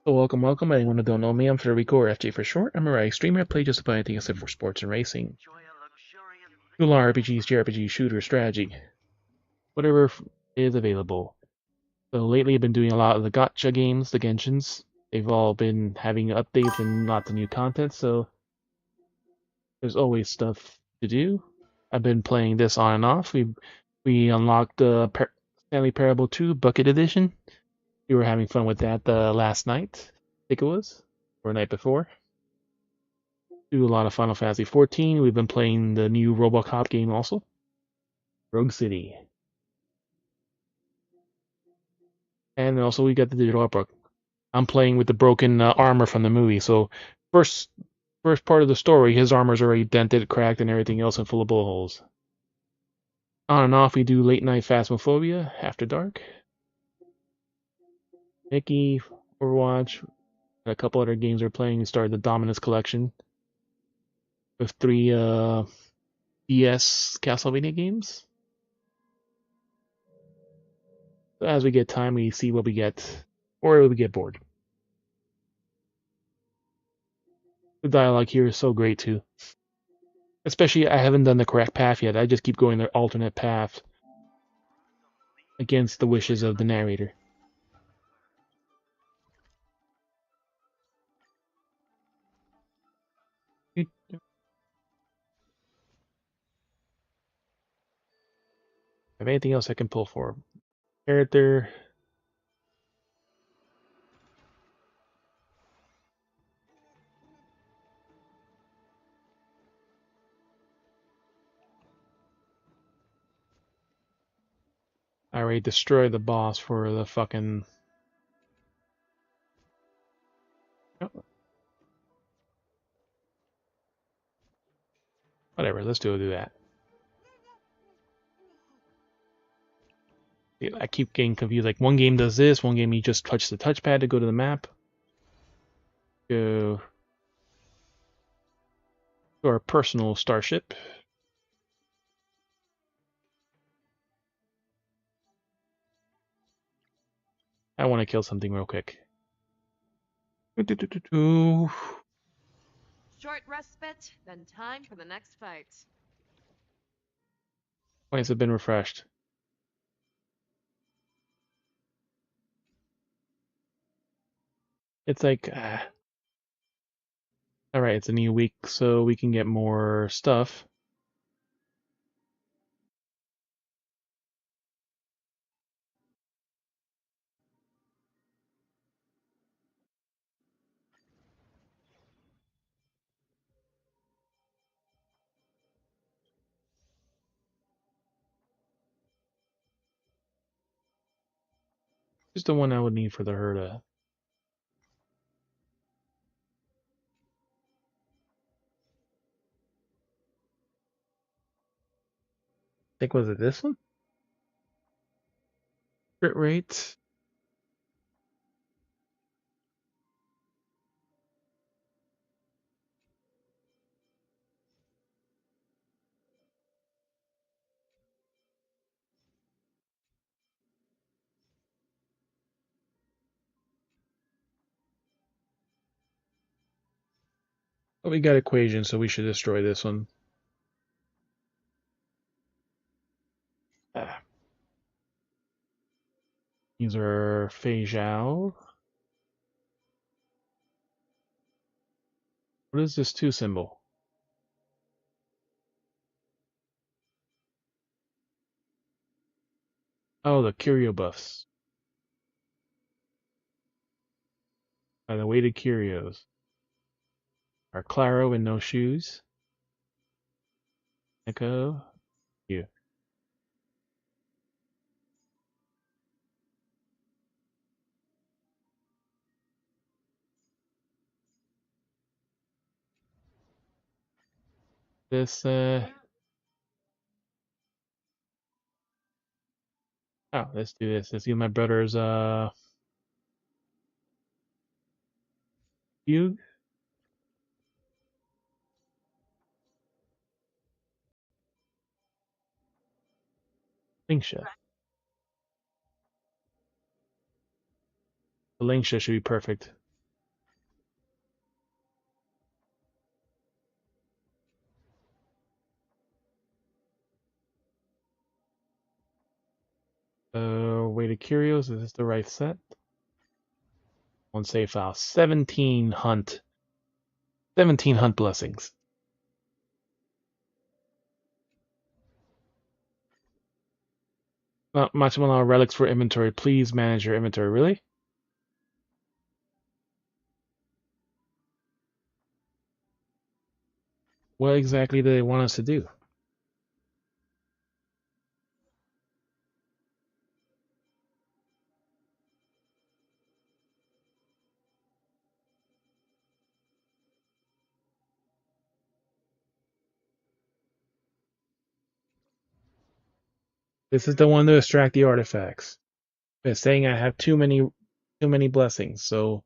Speaker 6: So welcome, anyone who don't know me, I'm Federico, or FJ for short. I'm a Rai streamer, I play just about anything except for sports and racing. Dual RPGs, JRPG, shooter, strategy. Whatever is available. So lately I've been doing a lot of the gacha games, the Genshins. They've all been having updates and lots of new content, so there's always stuff to do. I've been playing this on and off. We unlocked Stanley Parable 2 Bucket Edition. We were having fun with that last night, I think it was, or the night before. Do a lot of Final Fantasy 14. We've been playing the new RoboCop game also, Rogue City. And also we got the digital art book. I'm playing with the broken armor from the movie. So first part of the story, his armor's already dented, cracked, and everything else, and full of bullet holes. On and off, we do late night Phasmophobia, After Dark, Mickey, Overwatch, and a couple other games we're playing. We started the Dominus Collection with 3 DS Castlevania games. So as we get time, we see what we get, or we get bored. The dialogue here is so great too. Especially, I haven't done the correct path yet. I just keep going the alternate path against the wishes of the narrator. Have anything else I can pull for? Character. I already destroyed the boss for the fucking... Oh. Whatever, let's do that. I keep getting confused. Like, one game does this, one game you just touch the touchpad to go to the map. Go to our personal starship. I want to kill something real quick.
Speaker 11: Short respite, then time for the next fight.
Speaker 6: Points have been refreshed. It's like, alright, it's a new week, so we can get more stuff. Just the one I would need for the Herda. I think, was it this one? Crit rate. Oh, we got equation, so we should destroy this one. These are Fei Zhao. What is this 2 symbol? Oh, the curio buffs. The weighted curios. Our Claro and no shoes. Echo. You. This oh, let's do this. Let's use my brother's fugue. Lingsha. The Lingsha should be perfect. Weighted curios. Is this the right set? On save file. 17 hunt. 17 hunt blessings. Maximum relics for inventory. Please manage your inventory. Really? What exactly do they want us to do? This is the one to extract the artifacts. It's saying I have too many blessings. So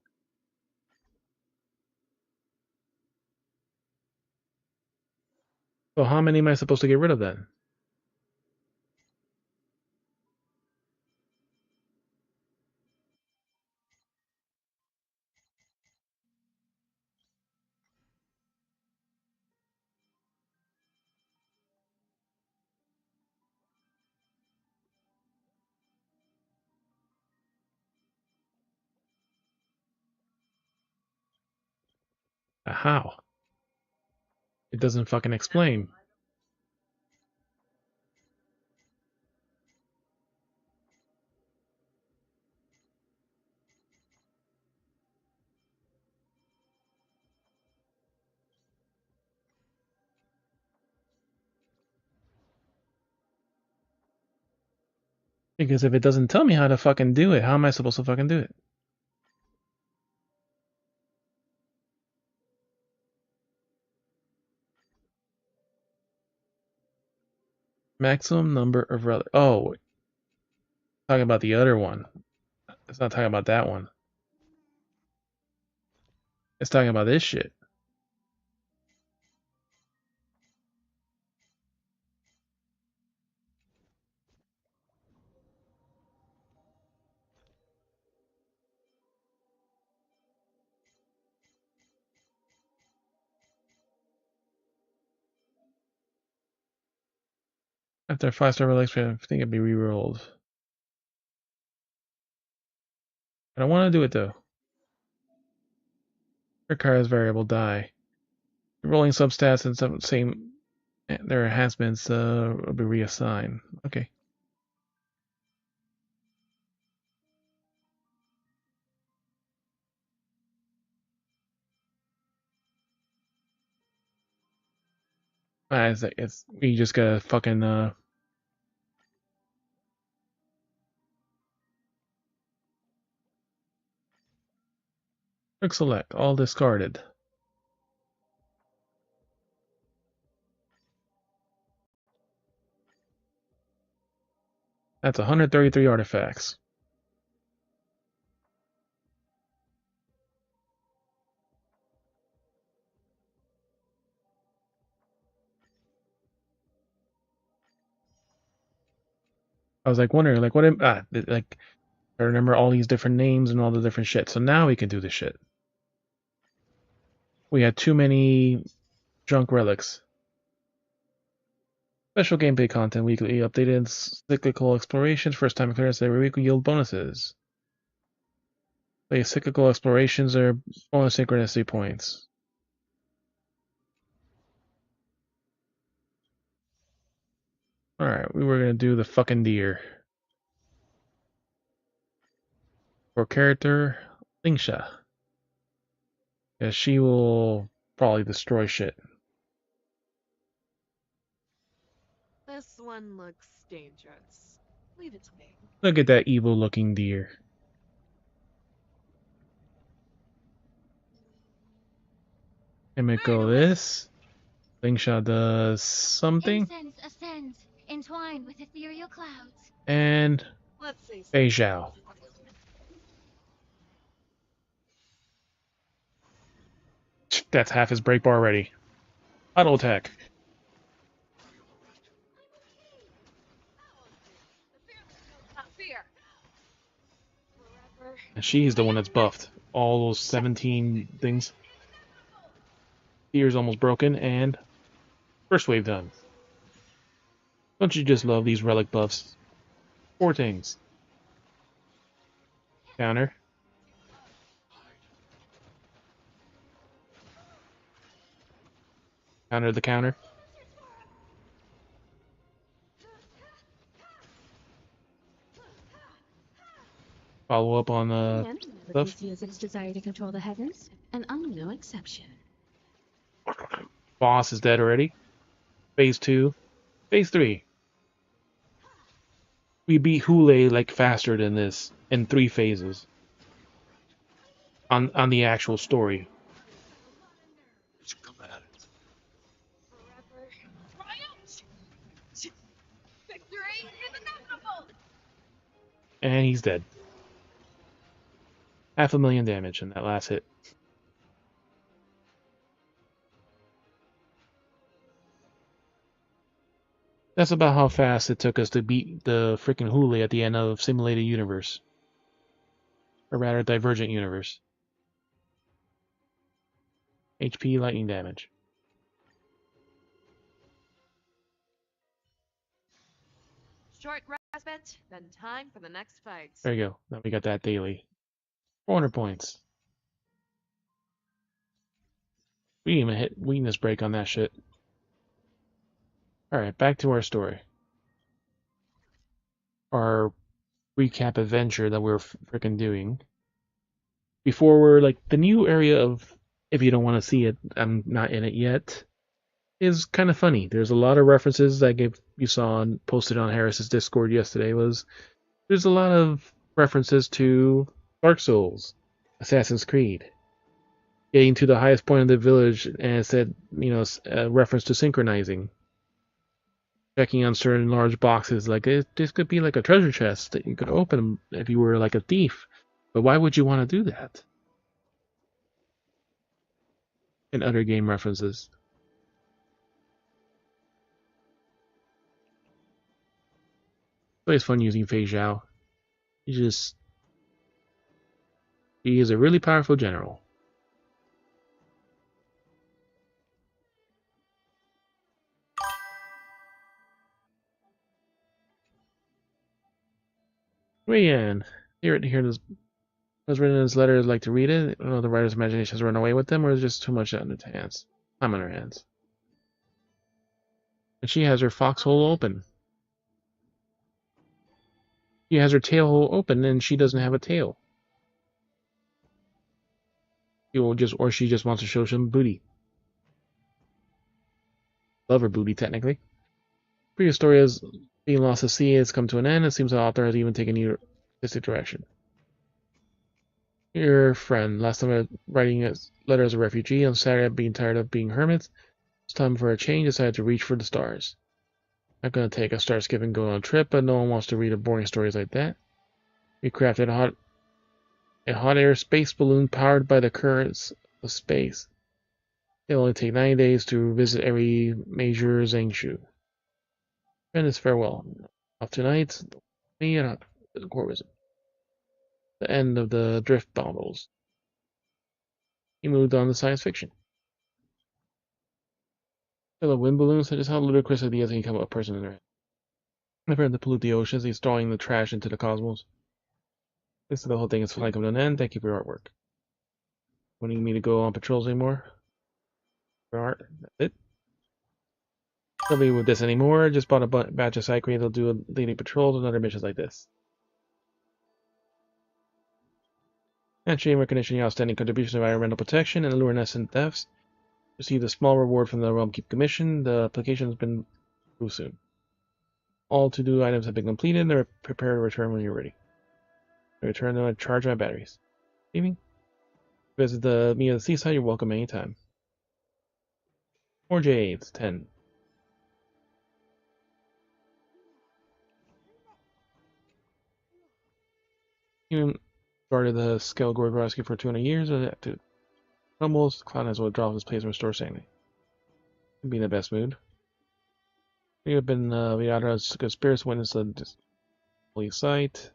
Speaker 6: how many am I supposed to get rid of then? How? It doesn't fucking explain. Because if it doesn't tell me how to fucking do it, how am I supposed to fucking do it? Maximum number of relics. Oh, talking about the other one. It's not talking about that one. It's talking about this shit. After 5-star relics, I think it'd be re-rolled. I don't want to do it though. Requires variable die. Rolling substats and some same their enhancements will be reassigned. Okay. It's we just gotta fucking quick select all discarded. That's 133 artifacts. I was like wondering, like, like, I remember all these different names and all the different shit. So now we can do this shit. We had too many junk relics. Special gameplay content weekly updated cyclical explorations. First time clearance every week will yield bonuses. The cyclical explorations are bonus synchronicity points. Alright, we were gonna do the fucking deer. For character, Lingsha. Because she will probably destroy shit.
Speaker 11: This one looks dangerous. Leave it to me.
Speaker 6: Look at that evil looking deer. And it go this. Slingshot does something.
Speaker 8: Incense ascends, entwined with ethereal clouds.
Speaker 6: And
Speaker 11: Let's see.
Speaker 6: Fei Zhao. That's half his break bar already. Auto attack.
Speaker 8: Not fear.
Speaker 6: And she's the one that's buffed. All those 17 things. Fear's almost broken, and first wave done. Don't you just love these relic buffs? 4 things. Counter. Counter the counter. Follow up on stuff.
Speaker 13: Its desire to control the heavens, and I'm no exception.
Speaker 6: Boss is dead already. Phase 2. Phase 3. We beat Hule like faster than this in 3 phases. On the actual story.
Speaker 8: Victory is inevitable.
Speaker 6: And he's dead. 500,000 damage in that last hit. That's about how fast it took us to beat the freaking Hule at the end of Simulated Universe. Or rather, Divergent Universe. HP lightning damage.
Speaker 11: Short respite, then time for the next fight.
Speaker 6: There you go. Now we got that daily. 400 points. We didn't even hit weakness break on that shit. Alright, back to our story. Our recap adventure that we're freaking doing. Before we're like, the new area of, if you don't want to see it, I'm not in it yet, is kind of funny. There's a lot of references that you saw posted on Harris's Discord yesterday. There's a lot of references to Dark Souls, Assassin's Creed, getting to the highest point of the village, and it said, a reference to synchronizing, checking on certain large boxes. Like this could be like a treasure chest that you could open if you were like a thief, but why would you want to do that? And other game references. It's always fun using Fei Zhao. He is a really powerful general. Rayan, here this was written in his letter. I'd like to read it. I don't know if the writer's imagination has run away with them, or is just too much on its hands. Time on her hands. And she has her foxhole open. She has her tail hole open, and she doesn't have a tail. She just wants to show some booty. Love her booty, technically. Previous story is being lost at sea has come to an end. It seems the author has even taken a new artistic direction. Your friend, last time I writing a letter as a refugee, on Saturday being tired of being hermits. It's time for a change, decided to reach for the stars. Not gonna take a star skip and go on a trip, but no one wants to read boring stories like that. We crafted a hot air space balloon powered by the currents of space. It'll only take 90 days to visit every major Zangshu. And it's farewell. Off tonight, me and the core visit. The end of the drift bottles. He moved on to science fiction. Fellow wind balloons, such as how ludicrous ideas can come up with a person in their head. Never had to pollute the oceans, he's throwing the trash into the cosmos. This is the whole thing is finally coming to an end. Thank you for your artwork. Wanting me to go on patrols anymore? For art? That's it. Don't be with this anymore. Just bought a batch of side creators. They'll do leading patrols and other missions like this. And shame recognition your outstanding contribution to environmental protection and luminescent thefts. Received a small reward from the Realm Keep Commission. The application has been approved soon. All to-do items have been completed. They're prepared to return when you're ready. Return them and charge my batteries. Leaving? Visit me at the seaside. You're welcome anytime. More Jades, 10. Human guarded the Skelgord rescue for 200 years. To almost, Cloud has what drops his place and restore sanity. Be in the best mood. We have been Viada's good spirits witness a holy sight.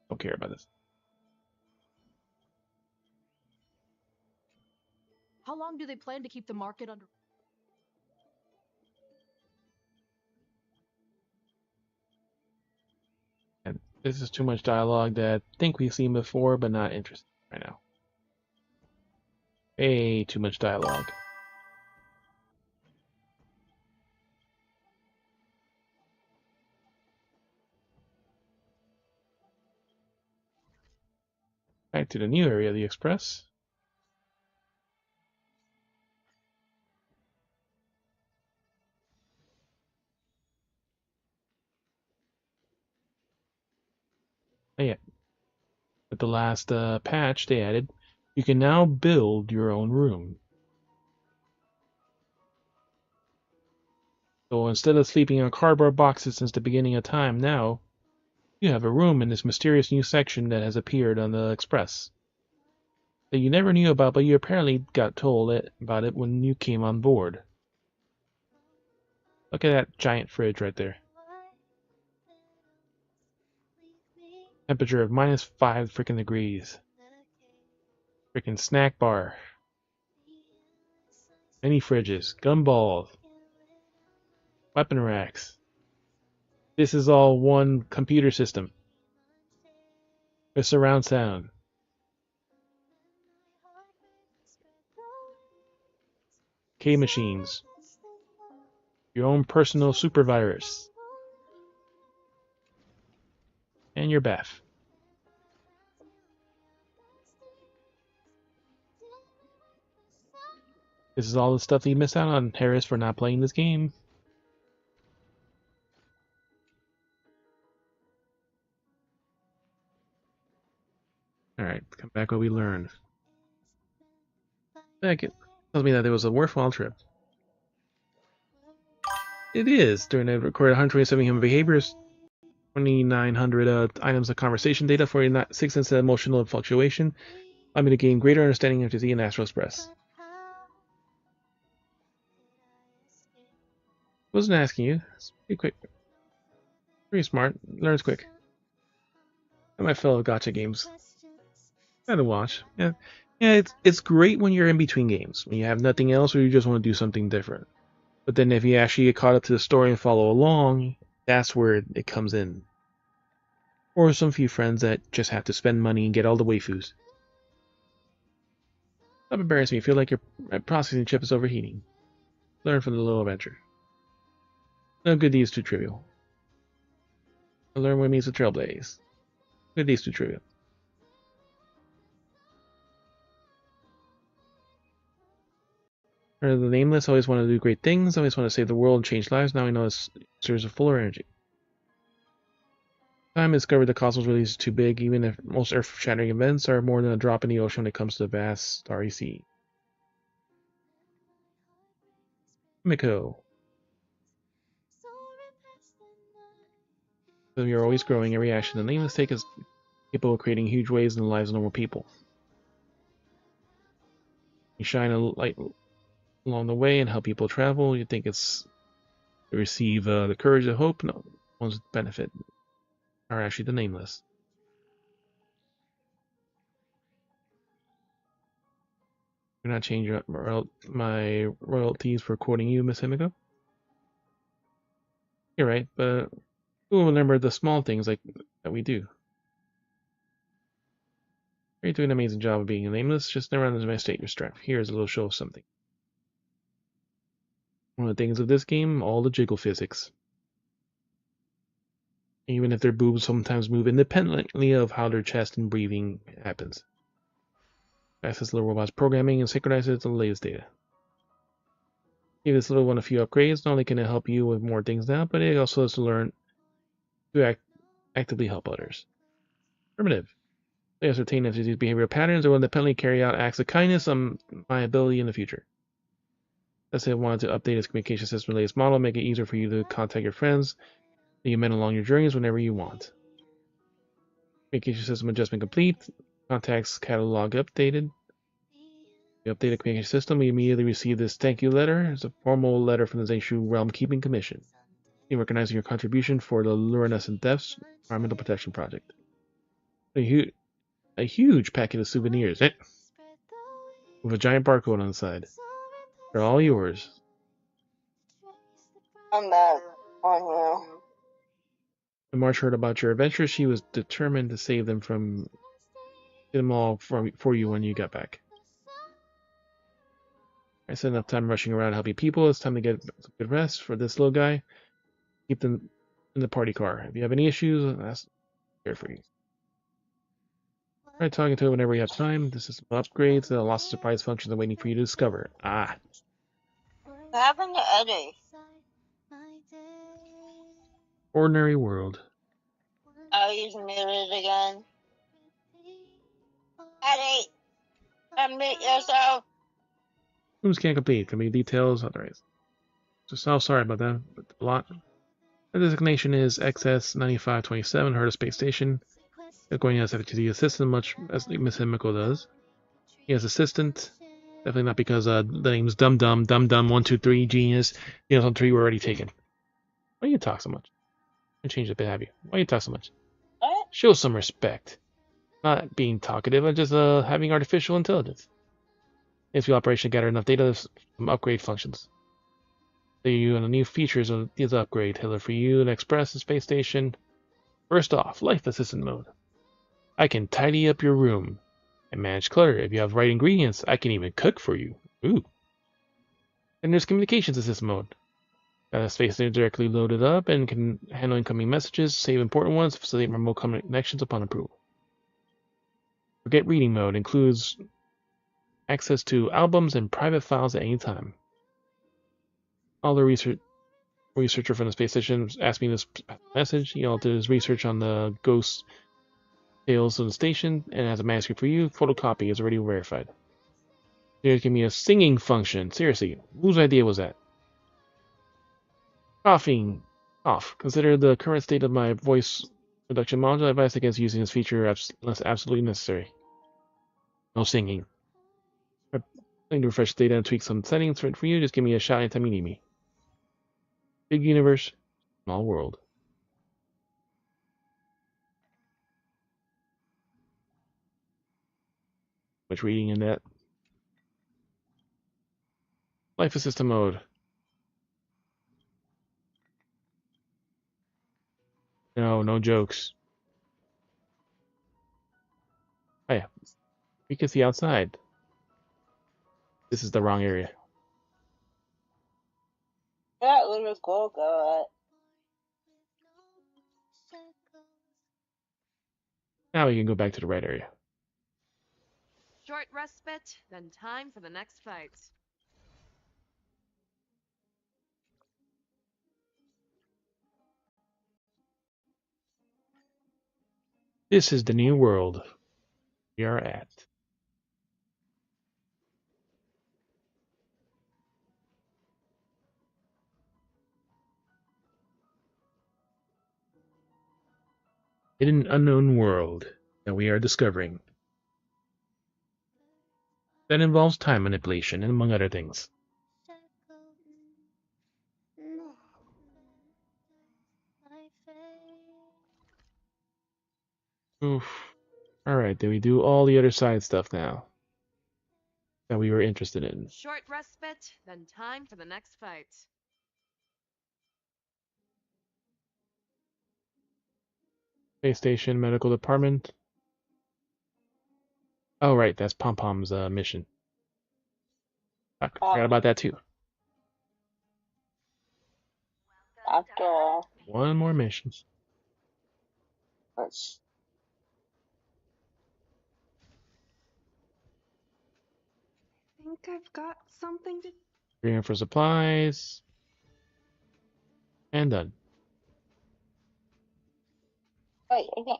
Speaker 6: Don't care about this.
Speaker 14: How long do they plan to keep the market under?
Speaker 6: And this is too much dialogue that I think we've seen before, but not interested right now. Way too much dialogue. Back to the new area of the Express. Oh yeah, with the last patch they added, you can now build your own room. So instead of sleeping on cardboard boxes since the beginning of time, now you have a room in this mysterious new section that has appeared on the Express that you never knew about, but you apparently got told about it when you came on board. Look at that giant fridge right there. Temperature of -5 freaking degrees. Freaking snack bar. Many fridges, gumballs, weapon racks. This is all one computer system with surround sound. K machines. Your own personal super virus. And your bath. This is all the stuff that you miss out on, Harris, for not playing this game. Alright, come back what we learned. It tells me that it was a worthwhile trip. It is. During the recorded 127 human behaviors, 2,900 items of conversation data, 46 instead of emotional fluctuation. I'm going to gain greater understanding of the and Astral Express. Wasn't asking you. It's pretty quick. Pretty smart. Learns quick. And my fellow gacha games. Gotta watch. Yeah, it's great when you're in between games. When you have nothing else or you just want to do something different. But then if you actually get caught up to the story and follow along, that's where it comes in. Or some few friends that just have to spend money and get all the waifus. Stop embarrassing me. Feel like your processing chip is overheating. Learn from the little adventure. No good deeds too trivial. I learn what it means to trailblaze. Good deeds too trivial. The Nameless always wanted to do great things, always want to save the world and change lives. Now we know his series of fuller energy. Time discovered the cosmos release is too big, even if most earth-shattering events are more than a drop in the ocean when it comes to the vast starry sea. Miko. So you're always growing. Every action the Nameless take is capable of creating huge waves in the lives of normal people. You shine a light along the way and help people travel. You think it's to receive the courage of hope? No, one's benefit are actually the Nameless. Do not change my royalties for quoting you, Miss Himiko. You're right, but who will remember the small things like that we do? You're doing an amazing job of being a Nameless. Just never underestimate your strength. Here's a little show of something. One of the things of this game, all the jiggle physics. Even if their boobs sometimes move independently of how their chest and breathing happens. Access the robot's programming and synchronize it to the latest data. Give this little one a few upgrades. Not only can it help you with more things now, but it also has to learn to actively help others. Primitive. They ascertain if these behavioral patterns or will independently carry out acts of kindness on my ability in the future. SA wanted to update its communication system latest model, make it easier for you to contact your friends that you met along your journeys whenever you want. Communication system adjustment complete. Contacts catalog updated. The updated communication system. We immediately received this thank you letter. It's a formal letter from the Zaishu Realm Keeping Commission. In recognizing your contribution for the Luminescent Depths Environmental Protection Project. A huge packet of souvenirs, with a giant barcode on the side. They're all yours.
Speaker 4: I'm back on here.
Speaker 6: When March heard about your adventures, she was determined to save them all for you when you got back. I spent enough time rushing around helping people. It's time to get some good rest for this little guy. Keep them in the party car. If you have any issues, that's here for you. Try talking to it whenever you have time. This is some upgrades. Lots of surprise functions are waiting for you to discover.
Speaker 4: What happened to Eddie?
Speaker 6: Ordinary world.
Speaker 4: Oh, he's muted again. Eddie, unmute yourself.
Speaker 6: Rooms can't complete. Can be details otherwise. So sorry about that. But a lot. The designation is XS9527, Herta Space Station. Going as to the assistant, much as Miss Himiko does. He has assistant. Definitely not because the name's Dum 123 Genius. The other 3 were already taken. Why do you talk so much? I changed a bit, have you? Why do you talk so much?
Speaker 4: What?
Speaker 6: Show some respect. Not being talkative, I'm just having artificial intelligence. If the operation gather enough data, some upgrade functions. So you and the new features of these upgrade. Hitler for you, and Express and Space Station. First off, Life Assistant mode. I can tidy up your room and manage clutter. If you have right ingredients, I can even cook for you. Ooh. And there's Communications Assistant mode. Got a Space Station directly loaded up and can handle incoming messages, save important ones, facilitate remote connections upon approval. Forget Reading mode includes access to albums and private files at any time. All the researcher from the space station asked me this message. He did his research on the ghost tales of the station and has a manuscript for you. Photocopy is already verified. Here, give me a singing function. Seriously, whose idea was that? Coughing. Off. Consider the current state of my voice reduction module. I advise against using this feature unless absolutely necessary. No singing. I'm going to refresh data and tweak some settings for you. Just give me a shout anytime you need me. Big universe, small world. Much reading in that. Life Assistant mode. No jokes. Oh yeah, we can see outside. This is the wrong area.
Speaker 4: That little cool girl.
Speaker 6: Now we can go back to the right area.
Speaker 11: Short respite, then time for the next fight.
Speaker 6: This is the new world we are at. Hidden unknown world that we are discovering. That involves time manipulation, and among other things. Oof. Alright, then we do all the other side stuff now that we were interested in.
Speaker 11: Short respite, then time for the next fight.
Speaker 6: Space Station, Medical Department. Oh, right, that's Pom Pom's mission. I forgot about that too.
Speaker 4: After all.
Speaker 6: One more mission.
Speaker 4: Let's...
Speaker 11: I think I've got something to...
Speaker 6: Agreement for supplies. And done.
Speaker 4: Wait, I can't.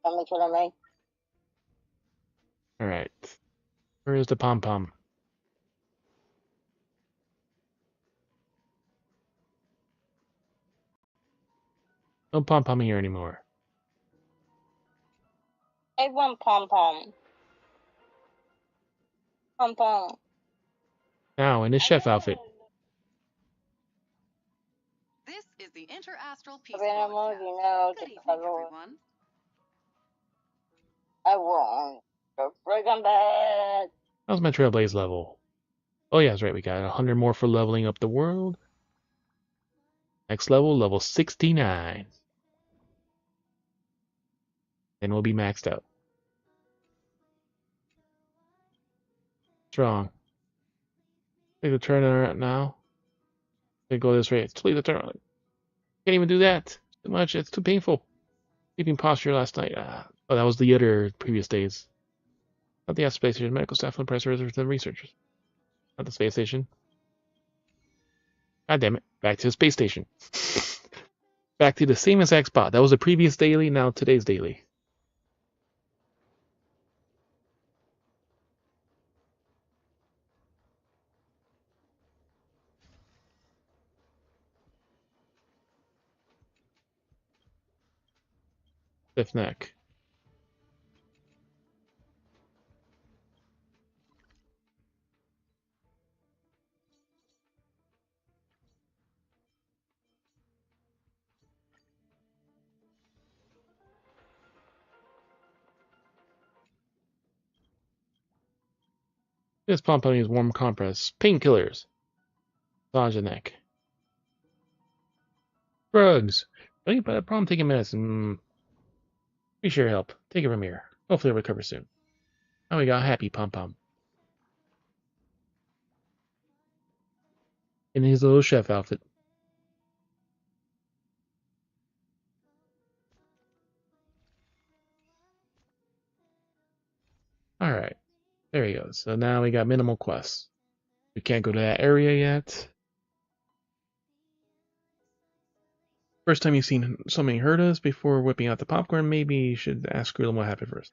Speaker 4: Tell me what I mean.
Speaker 6: Alright. Where is the Pom Pom? No pom-pom here anymore.
Speaker 4: I want pom pom. Pom pom.
Speaker 6: Now in his chef outfit.
Speaker 15: This is the Interastral Peace
Speaker 4: Sabi mo,
Speaker 15: Broadcast.
Speaker 4: di na
Speaker 15: Good
Speaker 4: kita
Speaker 15: evening,
Speaker 4: kagawa.
Speaker 15: everyone.
Speaker 4: I want the friggin' bed.
Speaker 6: How's my Trailblaze level? Oh yeah, that's right. We got 100 more for leveling up the world. Next level, level 69. Then we'll be maxed out. Strong. Take the turn around now. They go this way. It's too late to turn around. Can't even do that. It's too much. It's too painful. Sleeping posture last night. Oh, that was the other previous days. Not the space station. Medical staff and press reserves and researchers. Not the space station. God damn it. Back to the space station. Back to the same exact spot. That was the previous daily, now today's daily. Stiff neck. This pom-pom is warm compress. Painkillers. Massage the neck. Drugs. Don't you have a problem taking medicine? Be sure to help. Take it from here. Hopefully it'll recover soon. Now we got happy pom-pom. In his little chef outfit. Alright. There he goes. So now we got minimal quests. We can't go to that area yet. First time you've seen so many herders before whipping out the popcorn, maybe you should ask Grillum what happened first.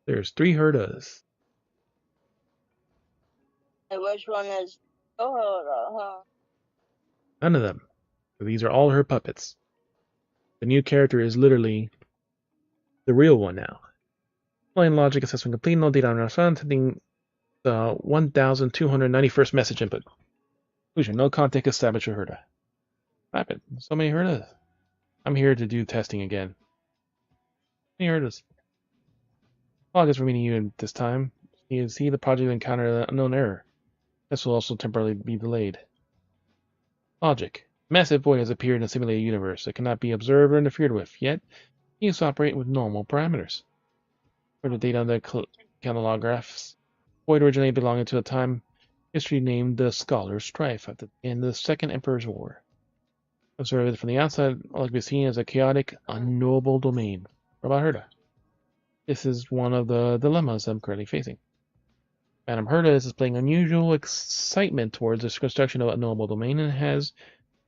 Speaker 6: There's 3 herders.
Speaker 4: And which one is Tohora, huh?
Speaker 6: None of them. These are all her puppets. The new character is literally the real one now. Line logic assessment complete. No data on our phone. Sending the 1291st message input. Conclusion. No contact established with Herda. What happened? So many Herdas. I'm here to do testing again. Many Herdas. Apologies for meeting you at this time. You see the project encountered an unknown error. This will also temporarily be delayed. Logic. A massive void has appeared in the simulated universe that cannot be observed or interfered with, yet needs to operate with normal parameters. For the data on the catalog graphs, void originally belonging to a time history named the Scholar's Strife at the end of the Second Emperor's War. Observed from the outside, all can be seen as a chaotic, unknowable domain. What about Herda? This is one of the dilemmas I'm currently facing. Madame Herda is displaying unusual excitement towards the construction of a unknowable domain and has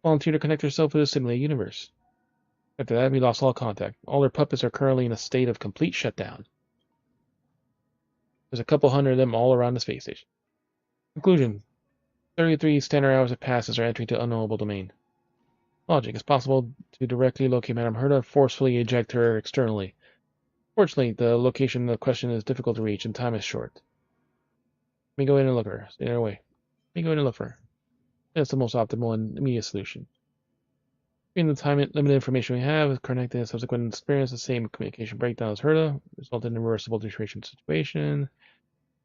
Speaker 6: volunteered to connect herself with the simulated universe. After that, we lost all contact. All her puppets are currently in a state of complete shutdown. There's a couple hundred of them all around the space station. Conclusion. 33 standard hours have passed as our entry to unknowable domain. Logic. It's possible to directly locate Madame Herda and forcefully eject her externally. Fortunately, the location of question is difficult to reach and time is short. Let me go in and look for her. Stay in her way. Let me go in and look for her. That's the most optimal and immediate solution. In the time limited information we have, connected and subsequent experience, the same communication breakdown as Herda, resulted in a reversible deterioration situation.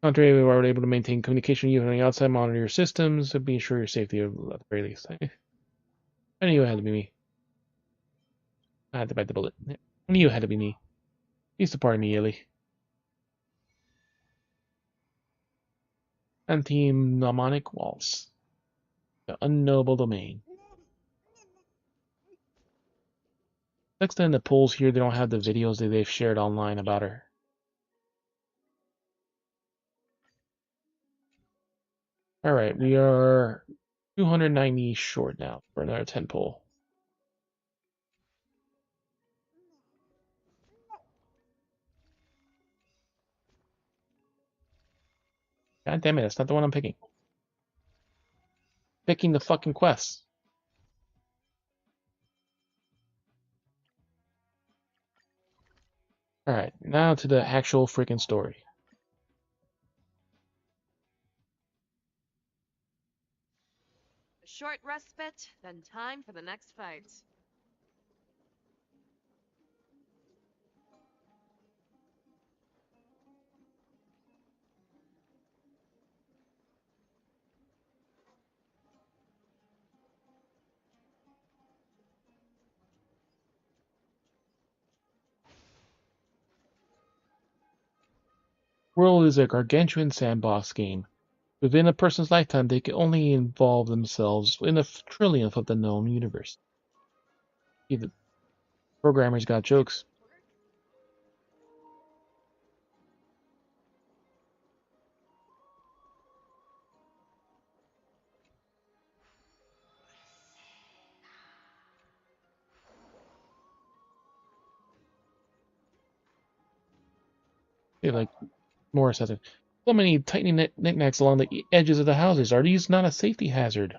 Speaker 6: Contrary, we were able to maintain communication even on the outside, monitor your systems, to be ensure your safety at the very least. I knew it had to be me. I had to bite the bullet. I knew it had to be me. Please depart immediately. Anti-mnemonic waltz. The unknowable domain. Next time the polls here, they don't have the videos that they've shared online about her. Alright, we are 290 short now for another 10 poll. God damn it, that's not the one I'm picking. Picking the fucking quest. Alright, now to the actual freaking story.
Speaker 11: A short respite, then time for the next fight.
Speaker 6: World is a gargantuan sandbox game. Within a person's lifetime, they can only involve themselves in a trillionth of the known universe. See, the programmers got jokes. Like Morris says it. So many tiny knickknacks along the edges of the houses. Are these not a safety hazard?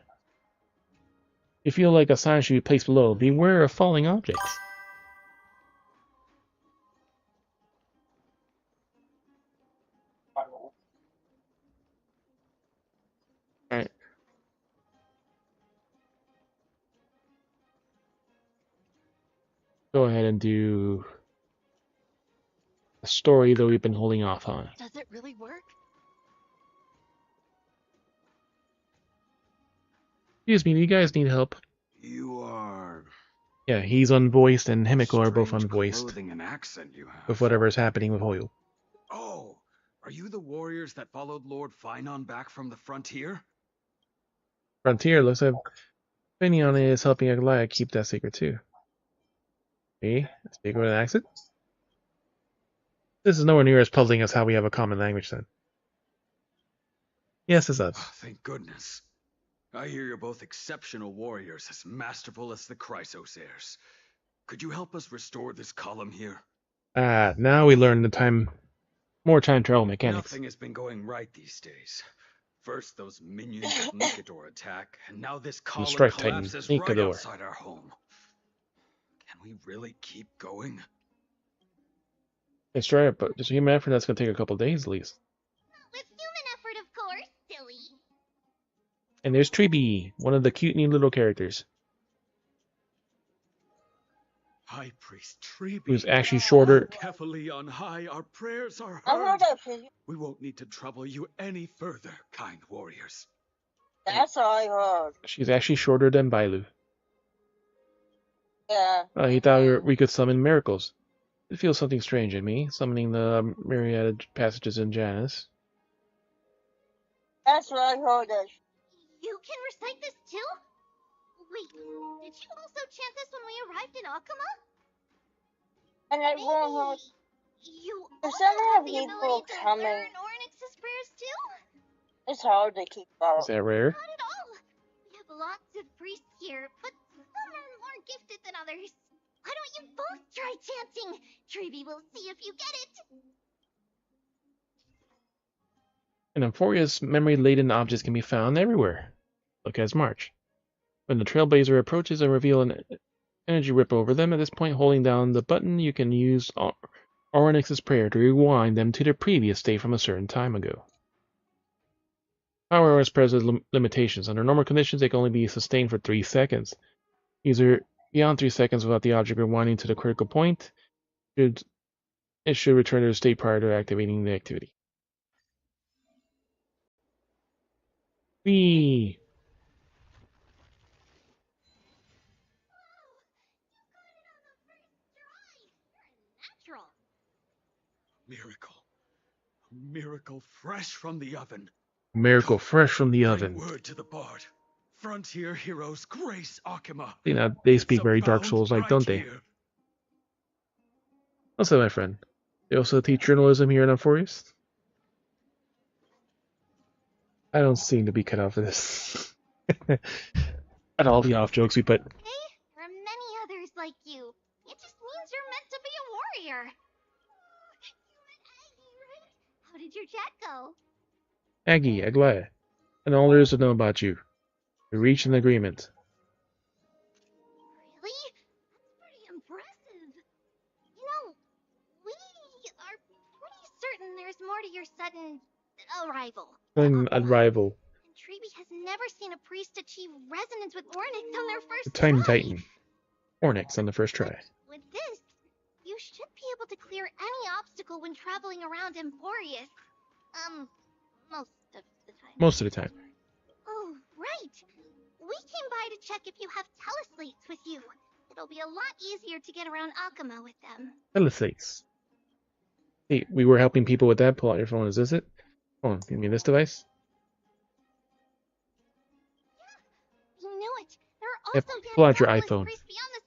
Speaker 6: You feel like a sign should be placed below. Beware of falling objects. Alright. Go ahead and do a story that we've been holding off on.
Speaker 11: Does it really work?
Speaker 6: Excuse me, do you guys need help?
Speaker 16: You are...
Speaker 6: Yeah, he's unvoiced and Himiko are both unvoiced.
Speaker 16: Clothing and accent you have.
Speaker 6: With whatever's happening with Hoyle.
Speaker 16: Oh, are you the warriors that followed Lord Finon back from the frontier?
Speaker 6: Frontier looks like Finion is helping Aglaya keep that secret too. Me? Speak with an accent? This is nowhere near as puzzling as how we have a common language then. Yes, it's us.
Speaker 16: Thank goodness. I hear you're both exceptional warriors, as masterful as the Chrysosairs. Could you help us restore this column here?
Speaker 6: Now we learn more time travel mechanics.
Speaker 16: Nothing has been going right these days. First those minions of Nikador attack, and now this column
Speaker 6: Strike Titan,
Speaker 16: collapses right
Speaker 6: Nikador.
Speaker 16: outside our home. Can we really keep going?
Speaker 6: It's right, but just human effort, that's going to take a couple days at least.
Speaker 12: With human effort, of course, silly.
Speaker 6: And there's Treeby, one of the cute new little characters.
Speaker 10: High Priest Treeby.
Speaker 6: Who's actually shorter.
Speaker 10: Heavily on high, our prayers are
Speaker 4: I
Speaker 10: heard.
Speaker 4: heard that for you.
Speaker 10: We won't need to trouble you any further, kind warriors.
Speaker 4: That's all I heard.
Speaker 6: She's actually shorter than Bailu.
Speaker 4: Yeah.
Speaker 6: He thought we could summon miracles. It feels something strange in me, summoning the myriad passages in Janus.
Speaker 4: That's what I heard.
Speaker 12: You can recite this too? Wait, did you also chant this when we arrived in Akuma?
Speaker 4: And I won't heard.
Speaker 12: You
Speaker 4: Does
Speaker 12: also
Speaker 4: someone
Speaker 12: have
Speaker 4: have
Speaker 12: the
Speaker 4: people
Speaker 12: ability to
Speaker 4: coming?
Speaker 12: learn Ornix's prayers too?
Speaker 4: It's hard to keep up.
Speaker 6: Is that rare?
Speaker 12: Not at all. We have lots of priests here, but some are more gifted than others. Why don't you both try chanting? Treeby will see if you get it.
Speaker 6: And Emphoria's memory-laden objects can be found everywhere. Look as March. When the Trailblazer approaches and reveal an energy rip over them, at this point holding down the button, you can use Oryx's prayer to rewind them to their previous state from a certain time ago. Power prayers has limitations. Under normal conditions, they can only be sustained for 3 seconds. User beyond 3 seconds without the object rewinding to the critical point, it should return to the state prior to activating the activity. Whee!
Speaker 12: Natural.
Speaker 10: Miracle. A miracle fresh from the oven.
Speaker 6: Miracle fresh from the oven.
Speaker 10: Word to the bard. Frontier heroes grace Akuma.
Speaker 6: You know, they speak very Dark Souls-like, don't they? Also, my friend, they also teach journalism here in Emphorius? I don't seem to be cut out for this. And all the off jokes we put.
Speaker 12: Hey, there are many others like you. It just means you're meant to be a warrior. You met Aggie, right? How did your chat go?
Speaker 6: Aggie, Aglaia, and all there is to know about you. We reached an agreement.
Speaker 12: Really? That's pretty impressive. You know, we are pretty certain there's more to your sudden arrival.
Speaker 6: An arrival.
Speaker 12: And Treeby has never seen a priest achieve resonance with Ornyx on their first
Speaker 6: The Time
Speaker 12: try.
Speaker 6: Titan. Ornyx on the first try.
Speaker 12: With this, you should be able to clear any obstacle when traveling around Emporius. Most of the time.
Speaker 6: Most of the time.
Speaker 12: Oh, right. We came by to check if you have teleslates with you. It'll be a lot easier to get around Akama with them.
Speaker 6: Teleslates. Hey, we were helping people with that. Pull out your phone. Is this it? Hold on, give me this device.
Speaker 12: You knew it. There are
Speaker 6: Yep,
Speaker 12: also
Speaker 6: pull out your
Speaker 12: Yandopolis
Speaker 6: iPhone.
Speaker 12: priests beyond the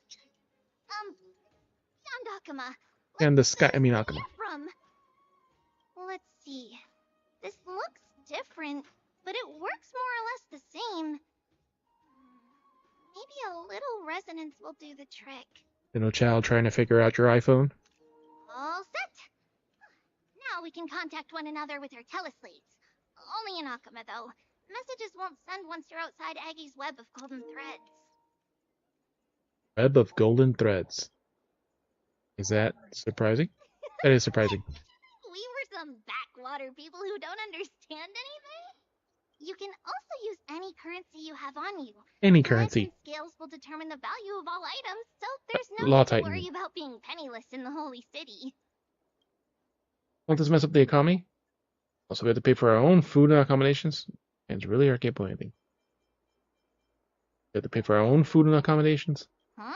Speaker 12: beyond Akama.
Speaker 6: And the sky, I mean Akama.
Speaker 12: From. Let's see. This looks different, but it works more or less the same. Maybe a little resonance will do the trick.
Speaker 6: Little child trying to figure out your iPhone.
Speaker 12: All set. Now we can contact one another with our teleslates. Only in Akama, though. Messages won't send once you're outside Aggie's web of golden threads.
Speaker 6: Web of golden threads. Is that surprising? That is surprising.
Speaker 12: We were some backwater people who don't understand anything. You can also use any currency you have on you.
Speaker 6: Any
Speaker 12: Price
Speaker 6: currency.
Speaker 12: and scales will determine the value of all items, so there's no
Speaker 6: Law
Speaker 12: need to
Speaker 6: Titan.
Speaker 12: worry about being penniless in the Holy City.
Speaker 6: Won't this mess up the economy? Also, we have to pay for our own food and accommodations. And really are capable of anything. We have to pay for our own food and accommodations.
Speaker 12: Huh?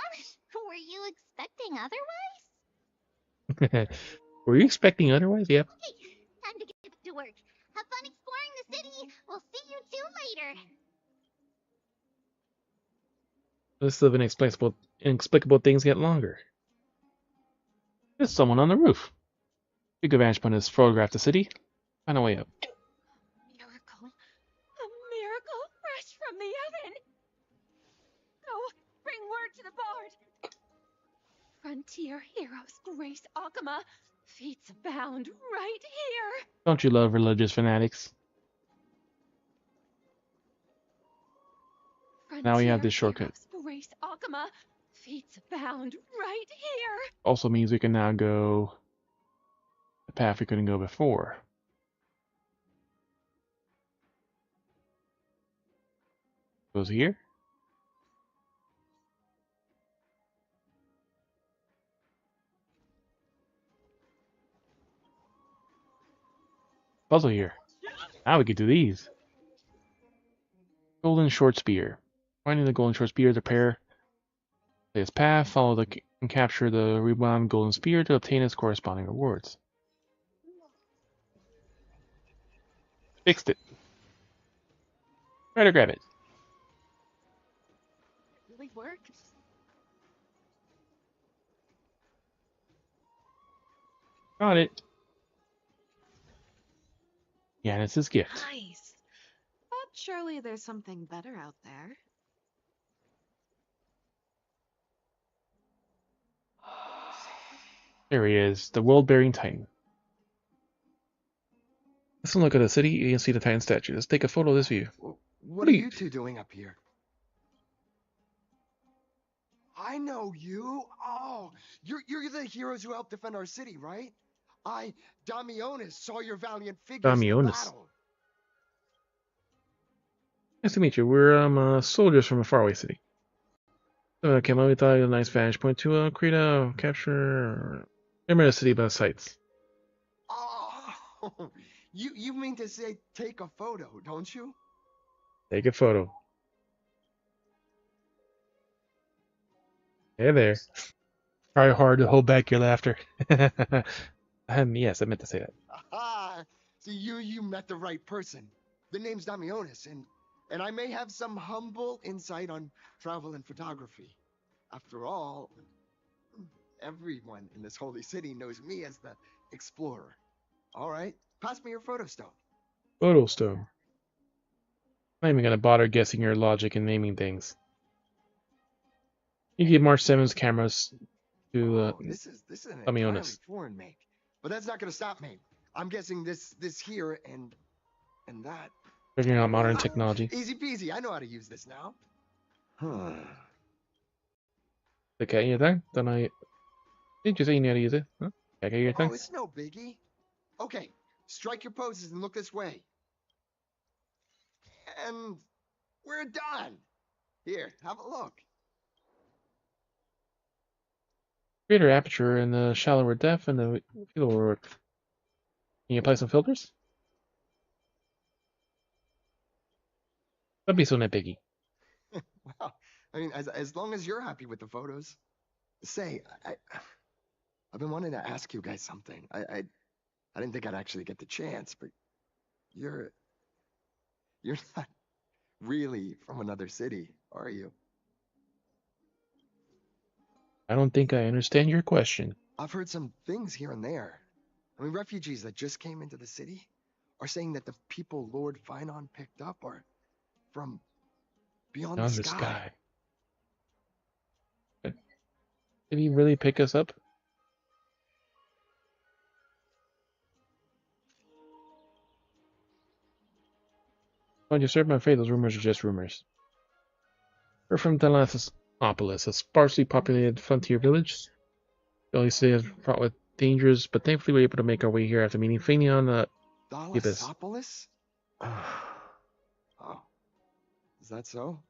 Speaker 12: Were you expecting otherwise?
Speaker 6: Were you expecting otherwise? Yep.
Speaker 12: Okay, time to get back to work. Have fun exploring the city. We'll see you two later.
Speaker 6: List of inexplicable things get longer. There's someone on the roof. Big advantage point is photograph the city. Find a way up.
Speaker 8: A miracle fresh from the oven. Go, bring word to the bard. Frontier heroes grace Akama. Feats abound right here.
Speaker 6: Don't you love religious fanatics? Now we have this shortcut.
Speaker 8: Grace Akama. Feats abound right here.
Speaker 6: Also means we can now go the path we couldn't go before. Goes here. Puzzle here. Now we can do these. Golden short spear. Finding the golden short spear is a pair. Play its path, follow and capture the rebound golden spear to obtain its corresponding rewards. Fixed it. Try to grab it.
Speaker 11: Really work?
Speaker 6: Got it. Yeah, it's his gift.
Speaker 11: Nice. But surely there's something better out there.
Speaker 6: There he is, the world-bearing Titan. Let's look at the city. You can see the Titan statue. Let's take a photo of this view.
Speaker 17: What are you two doing up here? I know you. Oh, you're the heroes who helped defend our city, right? Damionis, saw your valiant figures in the
Speaker 6: Damionis.
Speaker 17: battle.
Speaker 6: Nice to meet you. We're soldiers from a faraway city. Okay, let me thought you had a nice vantage point to create a capture. Remember the city by sights.
Speaker 17: Oh, you mean to say take a photo, don't you?
Speaker 6: Take a photo. Hey there. Try hard to hold back your laughter. Yes, I meant to say that.
Speaker 17: Aha! See, you met the right person. The name's Damionis, and I may have some humble insight on travel and photography. After all, everyone in this holy city knows me as the explorer. All right, pass me your photo stone.
Speaker 6: Photo stone. I'm not even gonna bother guessing your logic in naming things. You give March 7's cameras to
Speaker 17: This is an entirely
Speaker 6: Damionis.
Speaker 17: foreign make, but that's not gonna stop me. I'm guessing this here and and that.
Speaker 6: Figuring out modern technology.
Speaker 17: Easy peasy. I know how to use this now. Huh.
Speaker 6: Okay, you there? Then I did you say you knew how to use it? Huh? Okay, your thing.
Speaker 17: Oh, it's no biggie. Okay, strike your poses and look this way. And we're done. Here, have a look.
Speaker 6: Greater aperture and the shallower depth and the field work. Can you apply some filters? That'd be so nitpicky.
Speaker 17: Well, I mean, as long as you're happy with the photos. Say, I've been wanting to ask you guys something. I didn't think I'd actually get the chance, but you're not really from another city, are you?
Speaker 6: I don't think I understand your question.
Speaker 17: I've heard some things here and there. I mean, refugees that just came into the city are saying that the people Lord Finon picked up are from beyond the sky.
Speaker 6: Did he really pick us up? Well, you serve my fate, those rumors are just rumors. We're from Thalassopolis, a sparsely populated frontier village. The only city is fraught with dangers, but thankfully we were able to make our way here after meeting Fenion
Speaker 17: Thalassopolis? Oh, is that so?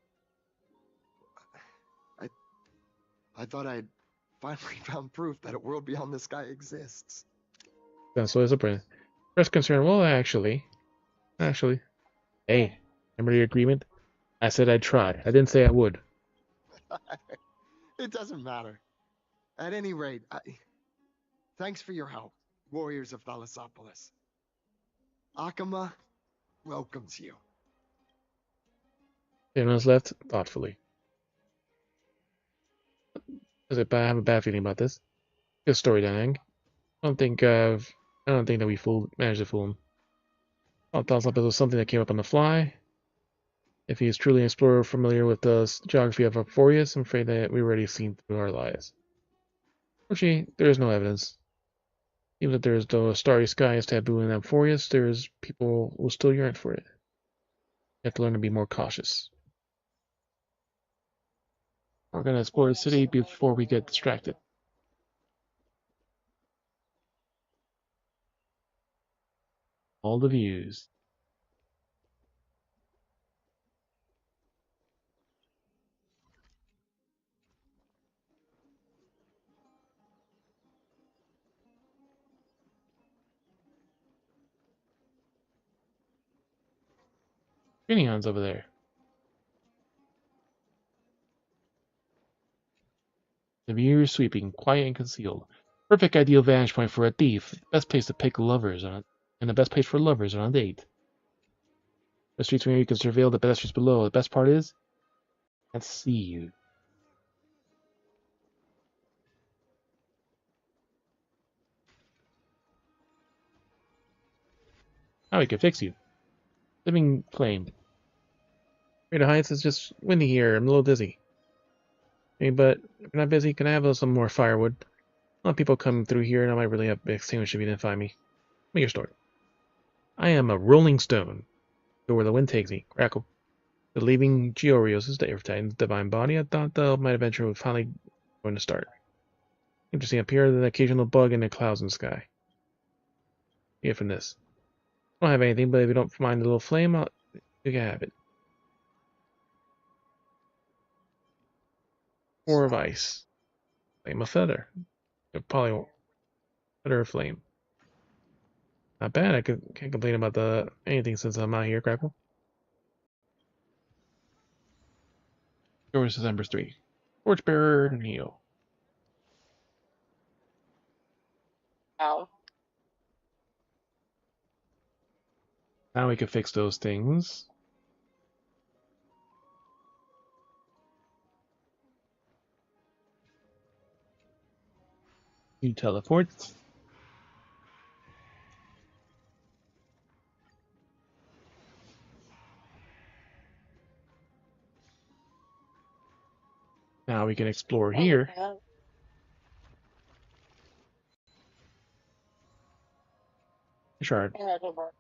Speaker 17: I thought I'd finally found proof that a world beyond the sky exists.
Speaker 6: That's so disappointing. First concern, well, actually, hey, remember the agreement? I said I'd try. I didn't say I would.
Speaker 17: It doesn't matter. At any rate, thanks for your help, warriors of Thalassopolis. Akama welcomes you.
Speaker 6: Jonas left thoughtfully. I have a bad feeling about this. Good story, Danang. I don't think that we managed to fool him. I thought it was something that came up on the fly. If he is truly an explorer familiar with the geography of Arphorius, I'm afraid that we've already seen through our lies. Fortunately, there is no evidence. Even if there is the starry sky is taboo in Arphorius, there is people who still yearn for it. You have to learn to be more cautious. We're going to explore the city before we get distracted. All the views. Finion's over there. The view is sweeping, quiet and concealed. Perfect ideal vantage point for a thief. Best place to pick lovers on, and the best place for lovers on a date. The streets where you can surveil the pedestrians below. The best part is, I can't see you. Now we can fix you. Living flame. Greater Heights is just windy here. I'm a little dizzy. Hey, but if you're not busy, can I have some more firewood? A lot of people come through here, and I might really have extinguished if you didn't find me. Make your story. I am a rolling stone. Go where the wind takes me. Crackle. The leaving Georios is the Titan's divine body. I thought my adventure was finally going to start. Interesting up here, the occasional bug in the clouds in the sky. Get from this. I don't have anything, but if you don't mind the little flame, you can have it. Core of ice. Flame of feather. Probably feather of flame. Not bad. I can't complain about anything since I'm out here, Crackle. Yours is Ember 3. Torchbearer Neo.
Speaker 4: Ow.
Speaker 6: Now we can fix those things. You teleport. Now we can explore here.
Speaker 4: Oh,
Speaker 6: Shard.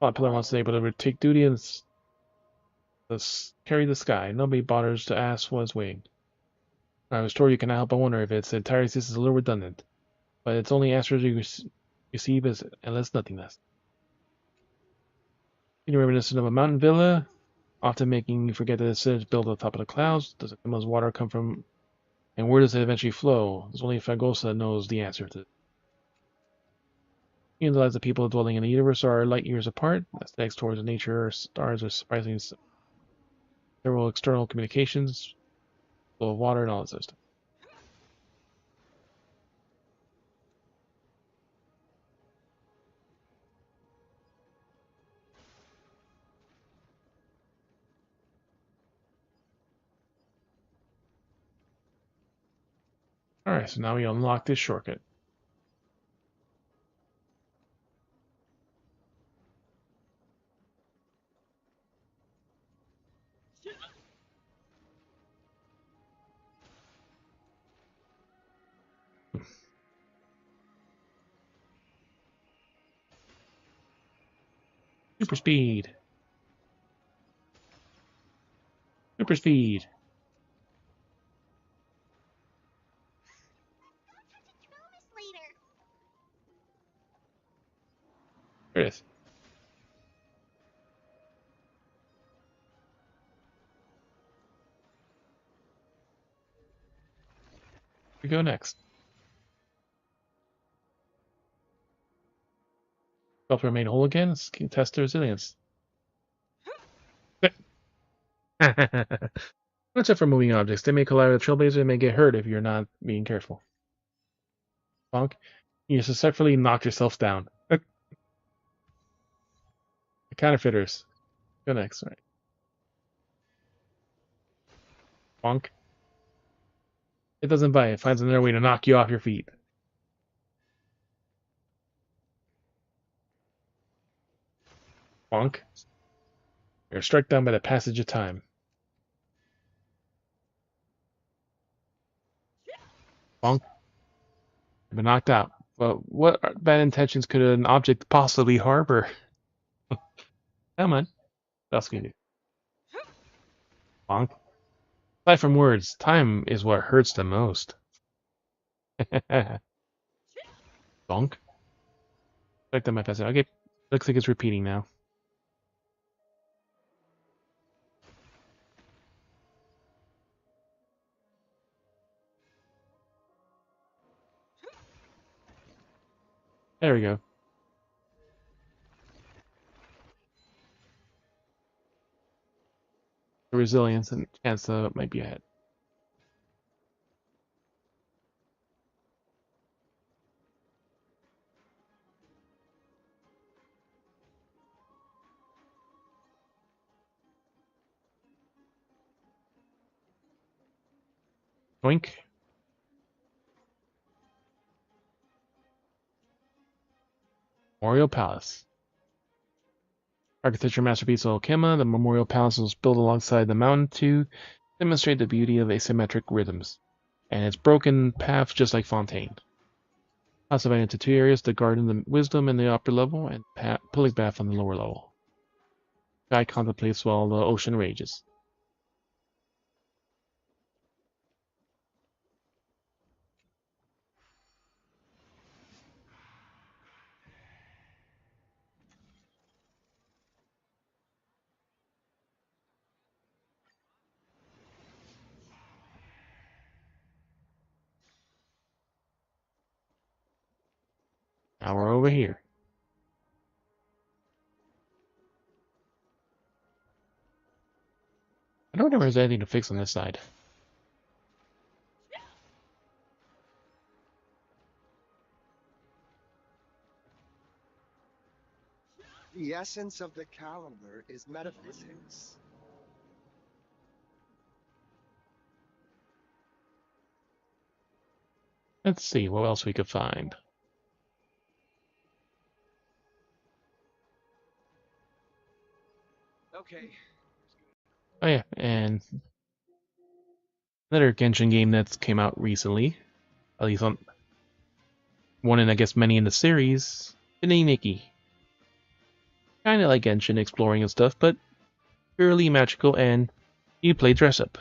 Speaker 6: Popular wants to be able to take duty and carry the sky. Nobody bothers to ask what's waiting. I was told you cannot help but wonder if its entire existence is a little redundant, but it's only answers you receive as endless nothingness. You're reminiscent of a mountain villa, often making you forget that the city is built on top of the clouds. Does the most water come from, and where does it eventually flow? There's only Fagosa knows the answer to this. You realize the people dwelling in the universe are light years apart. Aesthetics towards nature, stars are surprisingly several external communications, flow of water, and all that sort of stuff. Alright, so now we unlock this shortcut. Super speed. Super speed. There it is. Where we go next? Help remain whole again. Let's test the resilience. Watch out for moving objects. They may collide with trailblazers and may get hurt if you're not being careful. Bonk. You successfully knocked yourself down. The counterfeiters. Go next, right? Bonk. It doesn't bite. It finds another way to knock you off your feet. Bonk. You're struck down by the passage of time. Bonk. You've been knocked out. Well, what bad intentions could an object possibly harbor? Come on. What else can you do? Bonk. Aside from words, time is what hurts the most. Bonk. Strike down my passage. Okay. Looks like it's repeating now. There we go. The resilience and chance it might be ahead. Boink. Memorial Palace. Architecture masterpiece of Okema, the Memorial Palace was built alongside the mountain to demonstrate the beauty of asymmetric rhythms, and its broken paths just like Fontaine. House divided into two areas, the Garden of Wisdom in the upper level, and public bath on the lower level. Guy contemplates while the ocean rages. Now we're over here. I don't know if there's anything to fix on this side.
Speaker 17: The essence of the calendar is metaphysics.
Speaker 6: Let's see what else we could find.
Speaker 17: Okay.
Speaker 6: Oh yeah, and another Genshin game that's came out recently, at least on one and I guess many in the series, Nikki. Kinda like Genshin exploring and stuff, but purely magical, and you play dress up.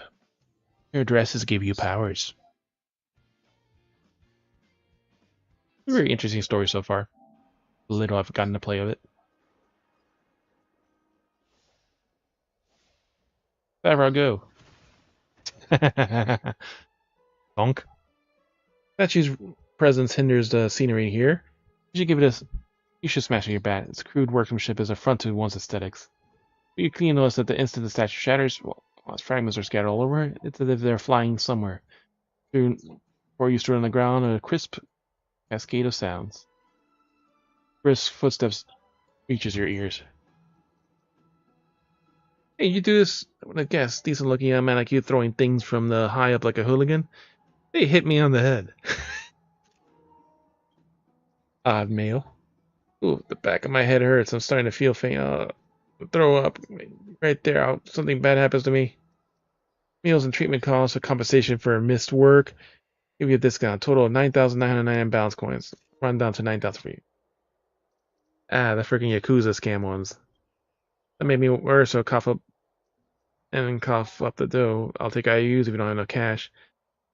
Speaker 6: Your dresses give you powers. Very interesting story so far. The little I've gotten to play of it. Favreau, go. Bonk. Statue's presence hinders the scenery here. You should give it a. You should smash it your bat. Its crude workmanship is affront to one's aesthetics. You clearly notice that the instant the statue shatters, well, its fragments are scattered all over. It's as if they're flying somewhere. Before you stood on the ground, a crisp cascade of sounds. Brisk footsteps reaches your ears. Hey, you do this, I would guess, decent looking young man like you throwing things from the high up like a hooligan? They hit me on the head. Odd male. Ooh, the back of my head hurts. I'm starting to feel faint. Throw up. Right there. Something bad happens to me. Meals and treatment costs for compensation for missed work. Give you a discount. Total of 9,999 balance coins. Run down to 9,000 for you. Ah, the freaking Yakuza scam ones. That made me worse, so cough up the dough. I'll take IUs if you don't have enough cash.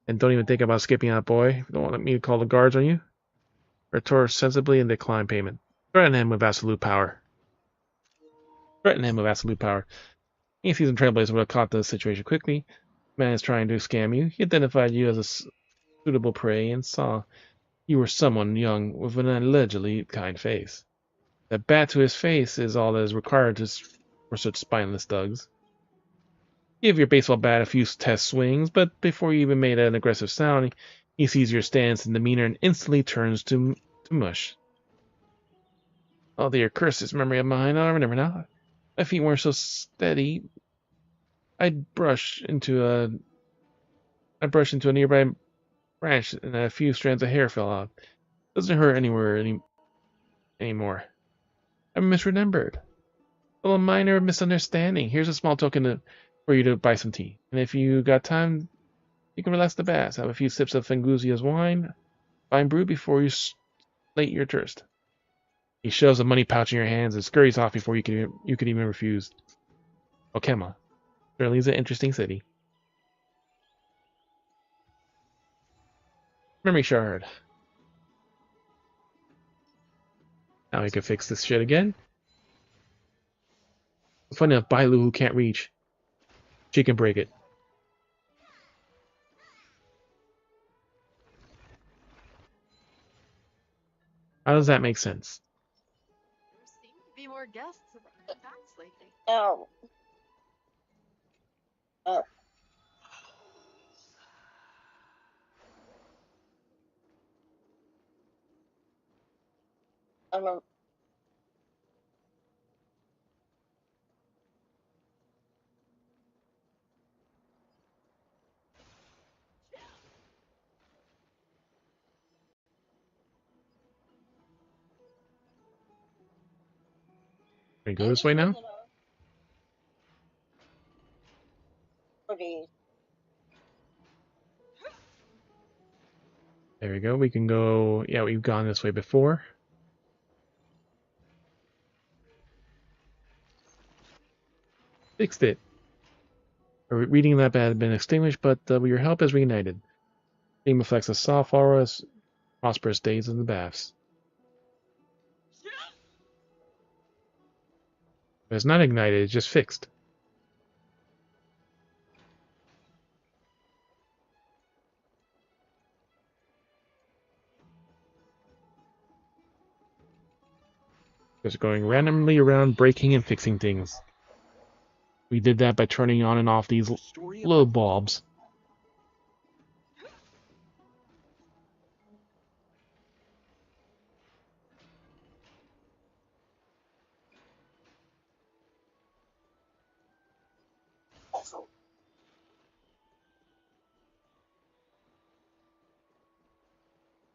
Speaker 6: And don't even think about skipping out, boy. If you don't want me to call the guards on you. Retort sensibly and decline payment. Threaten him with absolute power. Any seasoned trailblazer would have caught the situation quickly. The man is trying to scam you. He identified you as a suitable prey and saw you were someone young with an allegedly kind face. The bat to his face is all that is required for such spineless thugs. Give your baseball bat a few test swings, but before you even made an aggressive sound, he sees your stance and demeanor and instantly turns to mush. Oh, dear, curse this memory of mine. I remember now. My feet weren't so steady. I brushed into a nearby branch and a few strands of hair fell out. Doesn't hurt anymore. I misremembered. A little minor misunderstanding. Here's a small token for you to buy some tea. And if you got time, you can relax the bass. Have a few sips of Fangusia's wine, fine brew before you slate your thirst. He shoves a money pouch in your hands and scurries off before you could even refuse. Okema. Certainly is an interesting city. Memory shard. Now we can fix this shit again. Funny enough, Bailu, who can't reach, she can break it. How does that make sense?
Speaker 11: There seem to be more guests around the house lately.
Speaker 4: Oh. Oh. I'm
Speaker 6: Can we go this way now? There we go. We can go. Yeah, we've gone this way before. Fixed it. Our reading lab had been extinguished, but with your help is reunited. Theme reflects a soft aura, prosperous days in the baths. But it's not ignited, it's just fixed. Just going randomly around breaking and fixing things. We did that by turning on and off these little bulbs.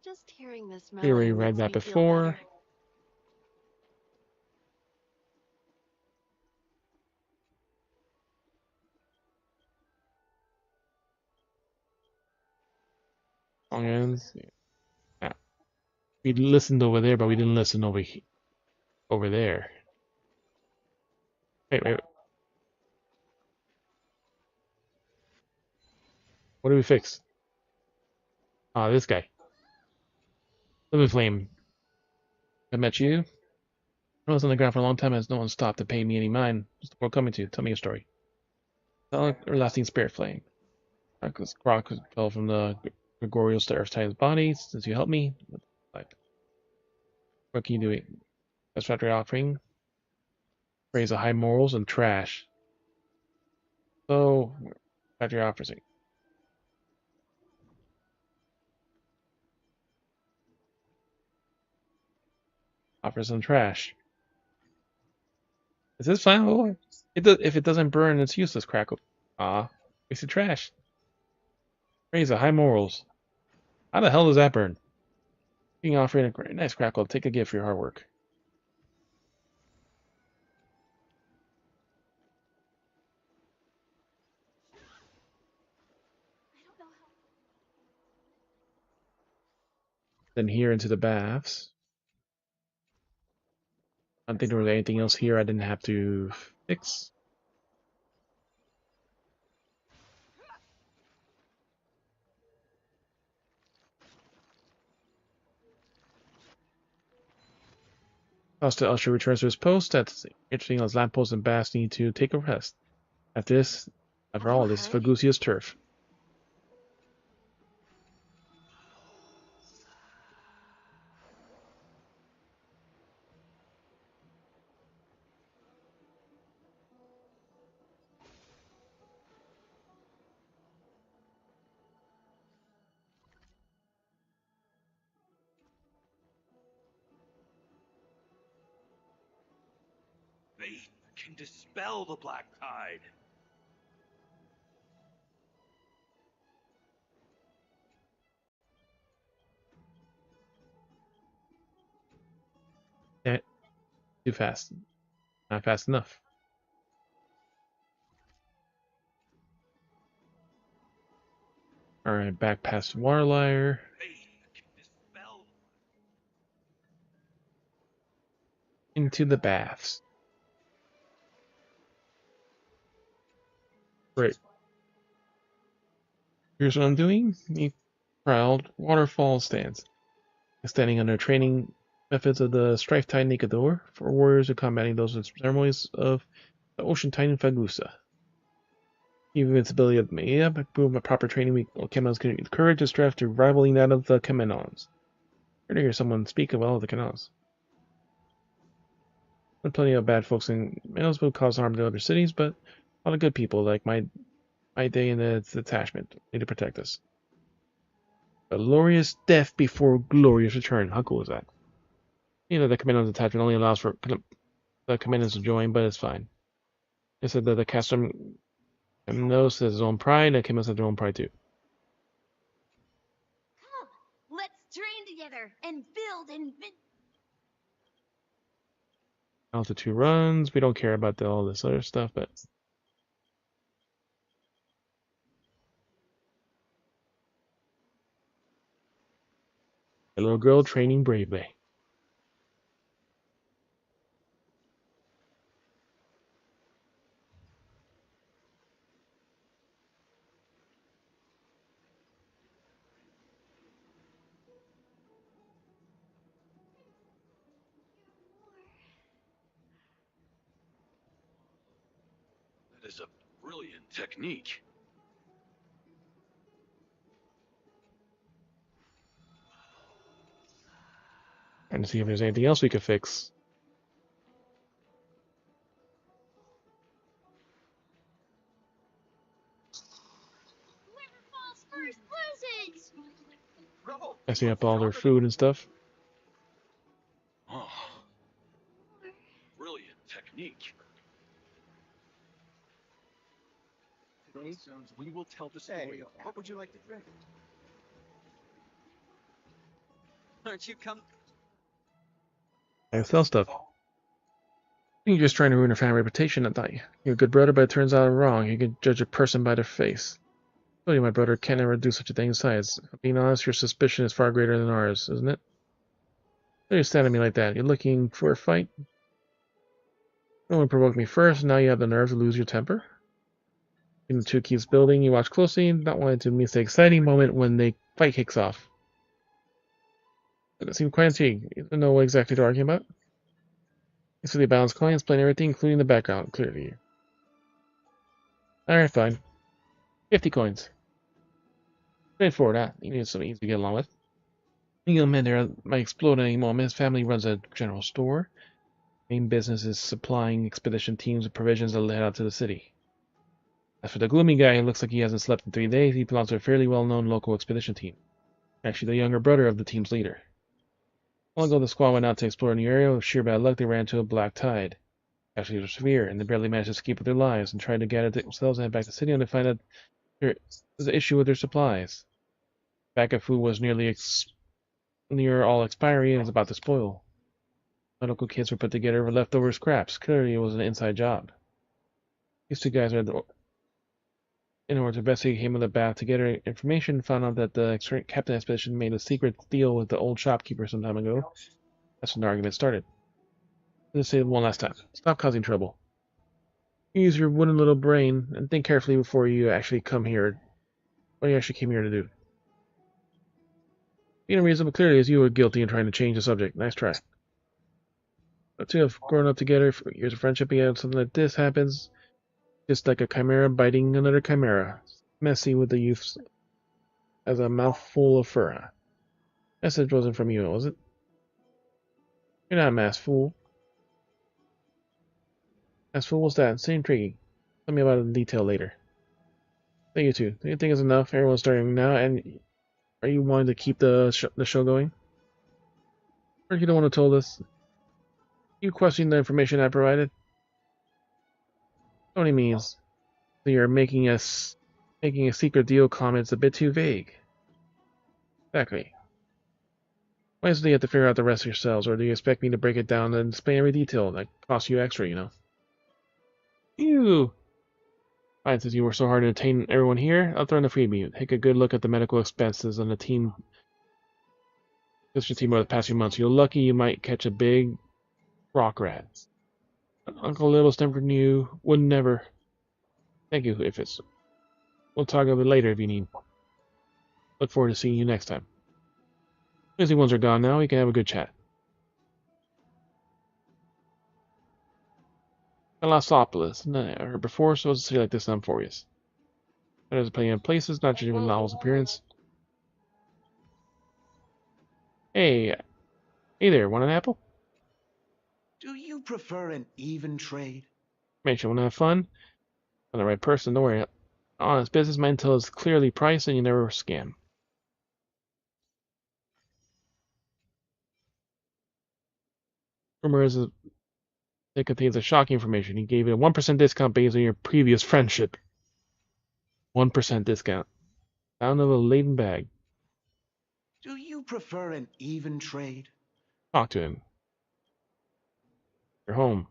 Speaker 11: Just hearing this
Speaker 6: We already
Speaker 11: melody
Speaker 6: read
Speaker 11: makes
Speaker 6: that
Speaker 11: me feel
Speaker 6: before.
Speaker 11: better.
Speaker 6: Onions. Yeah. We listened over there, but we didn't listen over there. Wait. What do we fix? Ah, this guy. Living Flame. I met you. I was on the ground for a long time as no one stopped to pay me any mind. What's the world coming to? Tell me your story. Everlasting Spirit Flame. Croc fell from the Gregorial Stars Titan's body. Since you helped me, what can you do? Satisfactory offering. Praise the high morals and trash. So, factory offering. Offer some trash. Is this flammable? If it doesn't burn, it's useless, Crackle. Ah, wasted trash. Praise the high morals. How the hell does that burn? Being offering a great, nice, Crackle. Take a gift for your hard work. Then here into the baths. I don't think there was anything else here I didn't have to fix. Costa Usher returns to his post. That's interesting. As lampposts and baths need to take a rest. After all, this is Fagusia's turf.
Speaker 2: Faith can dispel the black tide.
Speaker 6: Yeah, too fast. Not fast enough. Alright, back past Waterlier. Into the baths. Great. Here's what I'm doing. A proud waterfall stance. Standing under training methods of the Strife Titan Nikador for warriors who combating those ceremonies of the Ocean Titan Fagusa. Even invincibility of Maya, but boom, a proper training week Kemenons can use courage and strength to rivaling that of the Kemenons. Heard to hear someone speak well of the Kemenons. There are plenty of bad folks in Kemenons who cause harm to other cities, but a lot of good people like my day in the detachment need to protect us. A glorious death before glorious return. How cool is that? You know, the Kemenons detachment only allows for the Kemenons to join, but it's fine. They said that the Castrum knows his own pride, and Kemenons have their own pride too.
Speaker 8: Come, let's train together and build and
Speaker 6: Altitude runs. We don't care about all this other stuff, but a little girl training bravely.
Speaker 2: That is a brilliant technique.
Speaker 6: And to see if there's anything else we could fix.
Speaker 8: whoever falls first loses.
Speaker 6: Messing up all their food and stuff.
Speaker 2: Oh, brilliant technique.
Speaker 3: Today, we will tell the story. Hey, what would you like to drink?
Speaker 5: Aren't you come?
Speaker 6: I sell stuff. You're just trying to ruin a family reputation, I thought you're a good brother, but it turns out wrong. You can judge a person by their face. I told you my brother can't ever do such a thing. Besides, being honest, your suspicion is far greater than ours, isn't it? Why are you staring at me like that? You're looking for a fight? No one provoked me first, now you have the nerve to lose your temper? The two keeps building, you watch closely, not wanting to miss the exciting moment when the fight kicks off. It seemed quite intrigued. You don't know what exactly they're arguing about? It's really balanced coin, explain everything, including the background, clearly. Alright, fine. 50 coins. Straightforward, huh? You need something easy to get along with. The young man there might explode at any moment. His family runs a general store. Main business is supplying expedition teams with provisions that head out to the city. As for the gloomy guy, it looks like he hasn't slept in 3 days. He belongs to a fairly well-known local expedition team. Actually, the younger brother of the team's leader. A while ago, the squad went out to explore a new area. With sheer bad luck, they ran into a black tide. Actually, it was severe, and they barely managed to escape with their lives and tried to gather themselves and head back to the city, and they find out there was an issue with their supplies. Backup food was near all expiry and was about to spoil. Medical kits were put together with leftover scraps. Clearly, it was an inside job. These two guys are in order to investigate came in the bath to gather information, found out that the captain expedition made a secret deal with the old shopkeeper some time ago. That's when the argument started. Let's say it one last time. Stop causing trouble. Use your wooden little brain and think carefully before you actually come here. What you actually came here to do. Being unreasonable clearly as you were guilty in trying to change the subject. Nice try. The two have grown up together for years of friendship, and something like this happens. Just like a chimera biting another chimera. Messy with the youth as a mouthful of fur. Message wasn't from you, was it? You're not a masked fool. Masked fool, what's that? Say intriguing. Tell me about it in detail later. Thank you too. Do you think it's enough? Everyone's starting now, and are you wanting to keep the show going? Or you don't want to told us? You questioning the information I provided? What do you mean? So you're making a secret deal comments a bit too vague. Exactly. Why is it you have to figure out the rest yourselves, or do you expect me to break it down and explain every detail? That costs you extra, you know. Ew. Fine, since you were so hard to entertain everyone here, I'll throw in a freebie. Take a good look at the medical expenses on the team. Just your team over the past few months. You're lucky you might catch a big rock rat. Uncle Little Stemford knew would never. Thank you, if it's. We'll talk about it later if you need. Look forward to seeing you next time. Busy ones are gone now, we can have a good chat. Colossopolis. No, I heard before, so it's a city like this, I'm furious. There's plenty of places, not judging the novel's appearance. Hey there, want an apple?
Speaker 3: Do you prefer an even trade?
Speaker 6: Make sure you want to have fun. I'm the right person, don't worry. Honest business, my intel is clearly priced and you never scam. Rumor is it contains a shocking information. He gave it a 1% discount based on your previous friendship. 1% discount. Down of a laden bag.
Speaker 3: Do you prefer an even trade?
Speaker 6: Talk to him. You're home.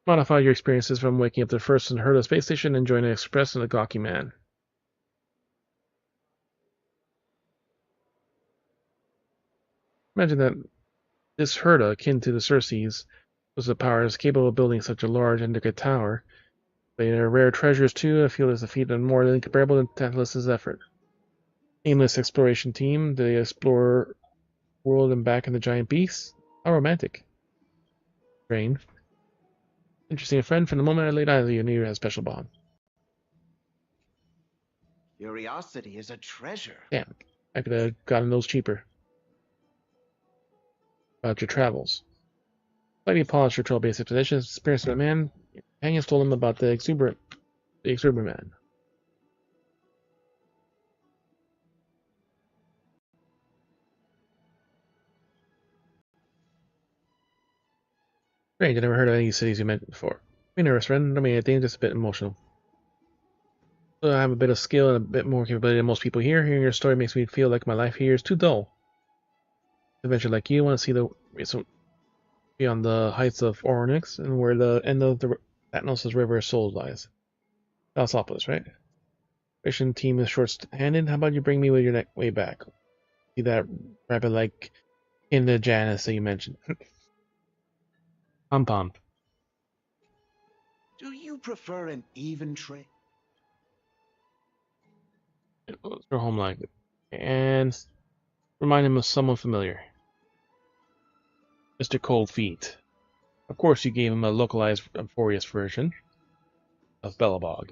Speaker 6: Modify your experiences from waking up the first and heard of the space station and join an express and a gawky man. Imagine that this Herda, akin to the Circes, was the powers capable of building such a large, intricate tower. They are rare treasures too. I feel it's a feat more than comparable than Tantalus's effort. Aimless exploration team. They explore world and back in the giant beasts. How romantic. Rain. Interesting, a friend. From the moment I laid eyes on you, I knew you had a special bond.
Speaker 3: Curiosity is a treasure.
Speaker 6: Damn, I could have gotten those cheaper. About your travels. Slightly polished your trail-based expeditions. Experience of a man. Companions told him about the exuberant man. Strange, I never heard of any cities you mentioned before. Be nervous, friend. I mean, I think just a bit emotional. So I have a bit of skill and a bit more capability than most people here. Hearing your story makes me feel like my life here is too dull. Adventure like you want to see the beyond the heights of Oryx and where the end of the Atnos' River of Souls lies. Colossopolis, right? Mission team is short-handed. How about you bring me with your way back? See that rabbit like in the Janus that you mentioned. Pom-pom.
Speaker 3: Do you prefer an even trade?
Speaker 6: Let's go home like it. And remind him of someone familiar. Mr. Cold Feet. Of course, you gave him a localized Amphorius version of Belobog.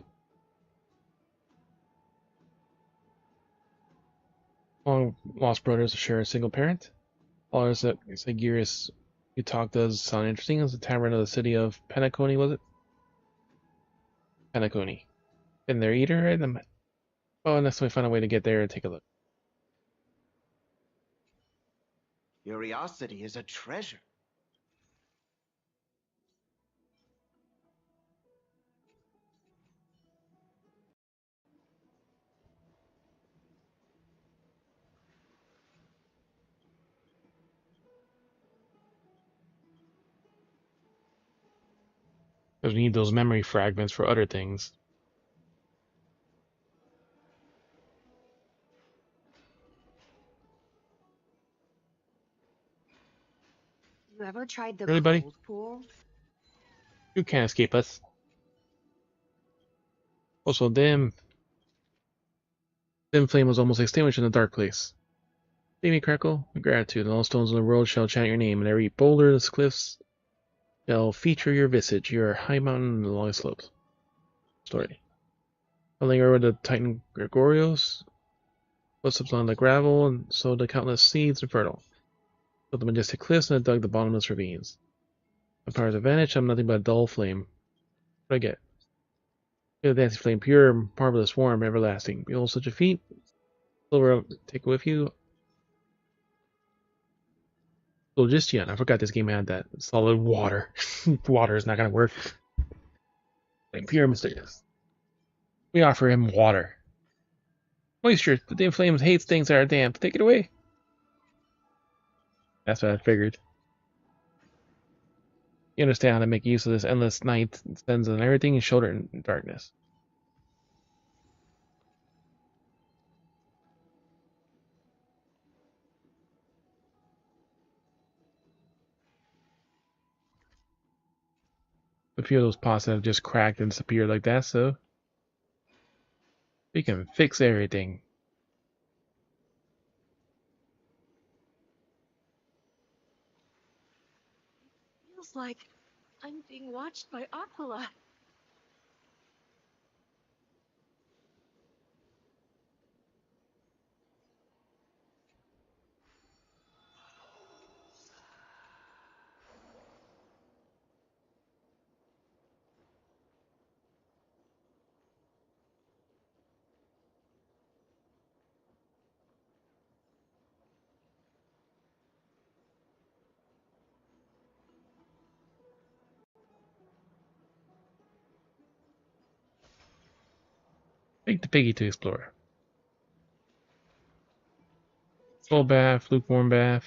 Speaker 6: Long lost brothers share a single parent. All Sagirus you talk does sound interesting. It's the tavern of the city of Penacony, was it? Penacony. Been there either? Oh, next time we find a way to get there and take a look.
Speaker 3: Curiosity is a treasure.
Speaker 6: Because we need those memory fragments for other things.
Speaker 13: You ever tried the
Speaker 6: Really, buddy?
Speaker 13: cold pool?
Speaker 6: You can't escape us. Also, dim flame was almost extinguished in the dark place. See me, Crackle? With gratitude, and all stones in the world shall chant your name, and every boulder in the cliffs shall feature your visage. You are a high mountain and the longest slopes. Story. I linger over the Titan Gregorios, footsteps on the gravel, and sowed the countless seeds infertile. Built the majestic cliffs, and I dug the bottomless ravines. My powers of vanish, I'm nothing but a dull flame. What do I get? Feel the dancing flame, pure, marvelous, warm, everlasting. Behold such a feat. Silver, take it with you. Logistian, I forgot this game had that. Solid water. Water is not gonna work. Flame, pure, mysterious. We offer him water. Moisture, the dim flame hates things that are damp. Take it away. That's what I figured. You understand how to make use of this endless night, spends on everything and shoulder in darkness. A few of those pots have just cracked and disappeared like that, so we can fix everything.
Speaker 11: Feels like I'm being watched by Aquila.
Speaker 6: Take the piggy to explore. Cold bath, lukewarm bath.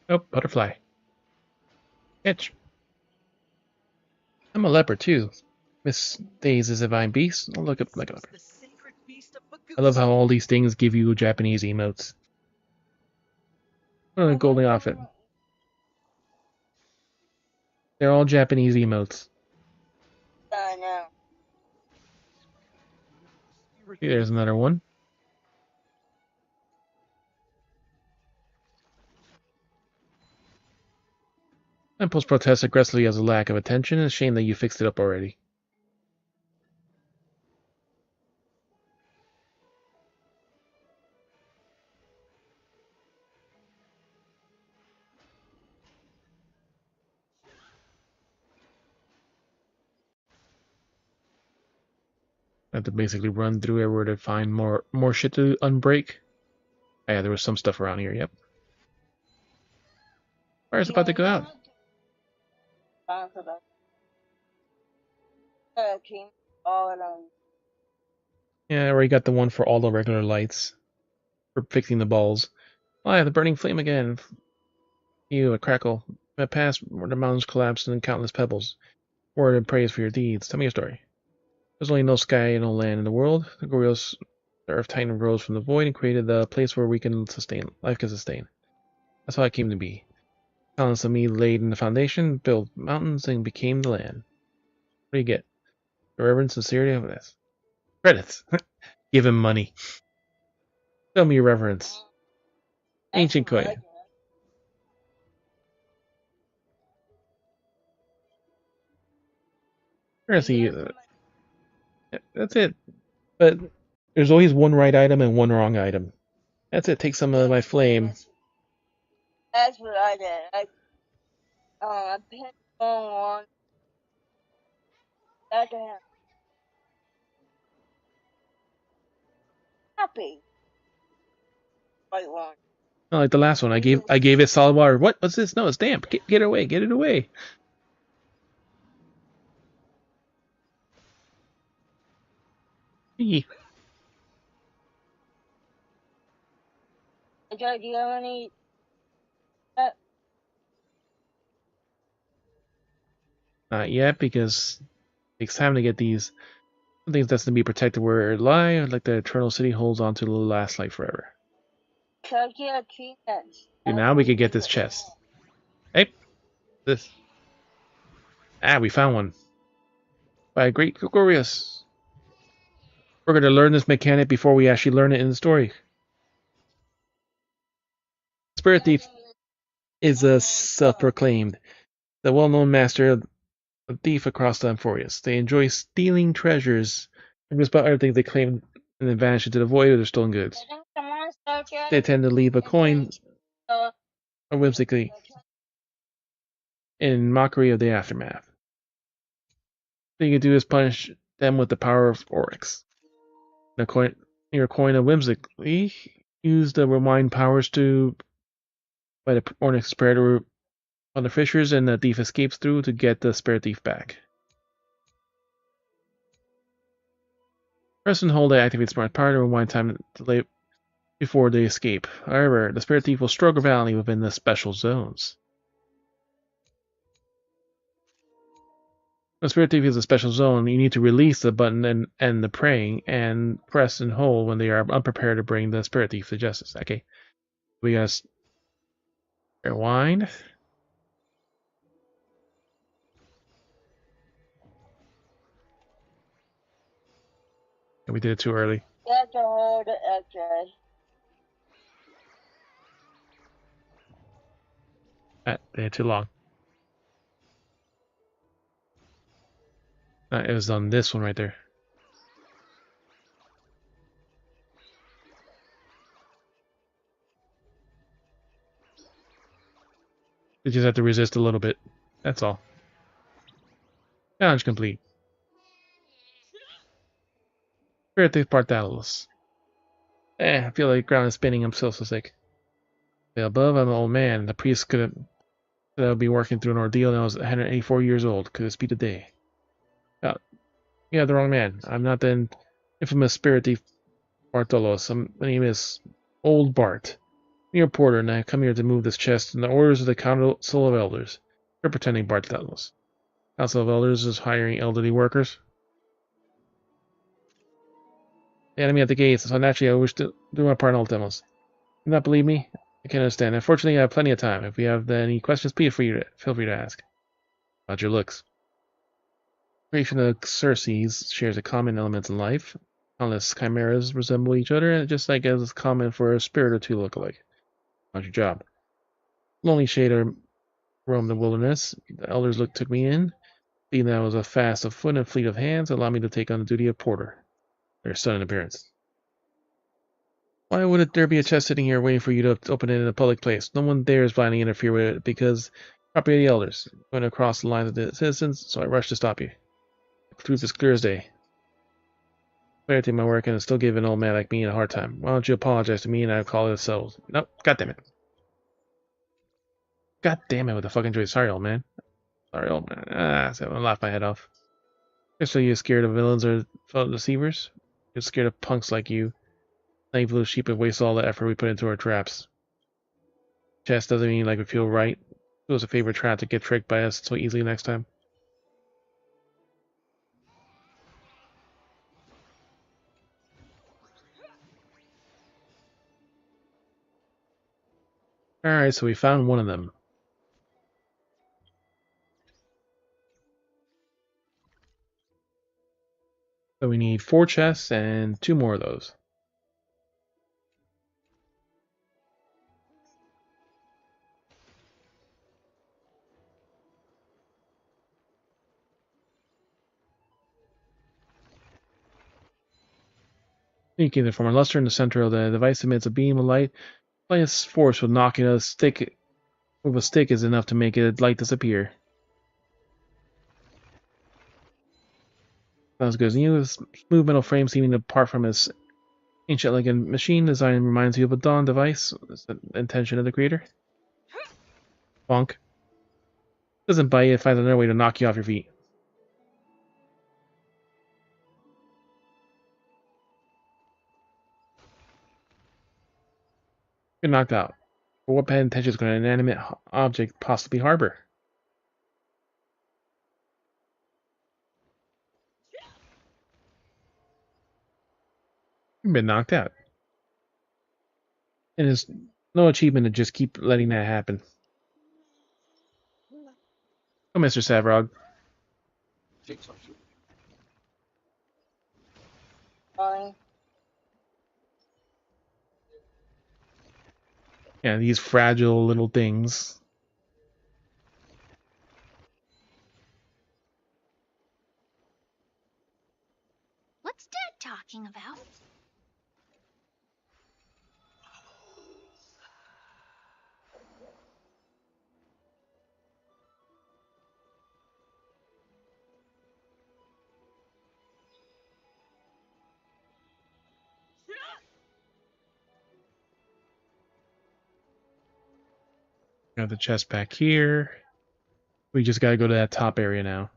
Speaker 6: Oh, butterfly. Itch. I'm a leopard too. Miss Days is a divine beast. I'll look up like a leopard. I love how all these things give you Japanese emotes. Oh, a golden outfit. They're all Japanese emotes.
Speaker 4: I know.
Speaker 6: See, there's another one. Temples protest aggressively as a lack of attention. It's a shame that you fixed it up already. I have to basically run through everywhere to find more shit to unbreak. Oh, yeah, there was some stuff around here, yep. Fire's about to go out.
Speaker 4: All alone.
Speaker 6: Yeah, I already got the one for all the regular lights. For fixing the balls. Oh, yeah, the burning flame again. You, a crackle. In the past, where the mountains collapsed in countless pebbles. Word and praise for your deeds. Tell me your story. There's only no sky and no land in the world. The Gorios The Earth Titan rose from the void and created the place where life can sustain. That's how it came to be. Talents of me laid in the foundation, built mountains, and became the land. What do you get? The reverence, sincerity of this. Credits. Give him money. Show me your reverence. Ancient coin. Currency. That's it. But there's always one right item and one wrong item. That's it. Take some of my flame.
Speaker 4: That's what I did. I picked the wrong one. That him. Happy. Right one.
Speaker 6: Not like the last one. I gave it solid water. What's this? No, it's damp. Get it away. Get it away.
Speaker 4: Joe, do you have any?
Speaker 6: Not yet, because it takes time to get these. Some things that's to be protected where it lie, like the Eternal City holds on to the last light forever.
Speaker 4: So get achievements.
Speaker 6: And now we could get this chest. Hey, this. We found one. By a great Gregorius. We're going to learn this mechanic before we actually learn it in the story. Spirit Thief is a self-proclaimed, the well-known master of thief across the Amphorius. They enjoy stealing treasures and just about everything they claim and then vanish into the void of their stolen goods. They tend to leave a coin or whimsically in mockery of the aftermath. What you can do is punish them with the power of Oryx. Your coin of whimsically use the rewind powers to by the Oryx spirit on the fissures and the thief escapes through to get the spirit thief back. Press and hold to activate smart power to rewind time delay before they escape. However, the spirit thief will struggle valiantly within the special zones. When spirit thief is a special zone, you need to release the button and the praying and press and hold when they are unprepared to bring the spirit thief to justice. Okay, we gotta rewind. We did it too early.
Speaker 4: You have to hold it extra.
Speaker 6: They too long. It was on this one right there. You just have to resist a little bit. That's all. Challenge complete. Spirit Thief Barthalos. I feel like the ground is spinning. I'm so sick. Above, I'm an old man. The priest could be working through an ordeal, and I was 184 years old. Could this be the day? Oh, you have the wrong man. I'm not the infamous Spirit Thief Barthalos. My name is Old Bart. I'm your porter, and I come here to move this chest in the orders of the Council of Elders. You're pretending Barthalos. Council of Elders is hiring elderly workers. The enemy at the gates, so naturally I wish to do my part in all demos. Do not believe me? I can understand. Unfortunately, I have plenty of time. If we have any questions, feel free to ask. About your looks. Creation of Xerxes shares a common element in life. Countless chimeras resemble each other, and just like it's common for a spirit or two to look alike. How's your job? Lonely shader roamed the wilderness. The elders took me in. Seeing that I was fast of foot and fleet of hands, allowed me to take on the duty of porter. Their sudden appearance. Why would there be a chest sitting here waiting for you to open it in a public place? No one dares blindly interfere with it because property of the elders. You're going to cross the lines of the citizens, so I rushed to stop you. The truth is clear as day. Clarity in my work and still give an old man like me a hard time. Why don't you apologize to me and I'll call it settled? Nope, goddammit. God damn it with the fucking joy. Sorry, old man. Sorry, old man. So I'm gonna laugh my head off. So you're scared of villains or deceivers? You're scared of punks like you. Naive little sheep and waste all the effort we put into our traps. Chest doesn't mean like we feel right. It was a favorite trap to get tricked by us so easily next time. Alright, so we found one of them. So we need 4 chests and 2 more of those. Speaking from a luster in the center of the device emits a beam of light. Plus force with knocking a stick with a stick is enough to make a light disappear. Sounds good. New smooth metal frame seeming apart from its ancient like a machine design reminds you of a Dawn device. Is the intention of the creator? Bonk. Doesn't bite, it finds another way to knock you off your feet. You're knocked out. For what bad intentions could an inanimate object possibly harbor? You've been knocked out. And there's no achievement to just keep letting that happen. Oh, Mr. Savrog.
Speaker 4: Fine.
Speaker 6: Yeah, these fragile little things.
Speaker 12: What's Dad talking about?
Speaker 6: Got the chest back here. We just gotta go to that top area now.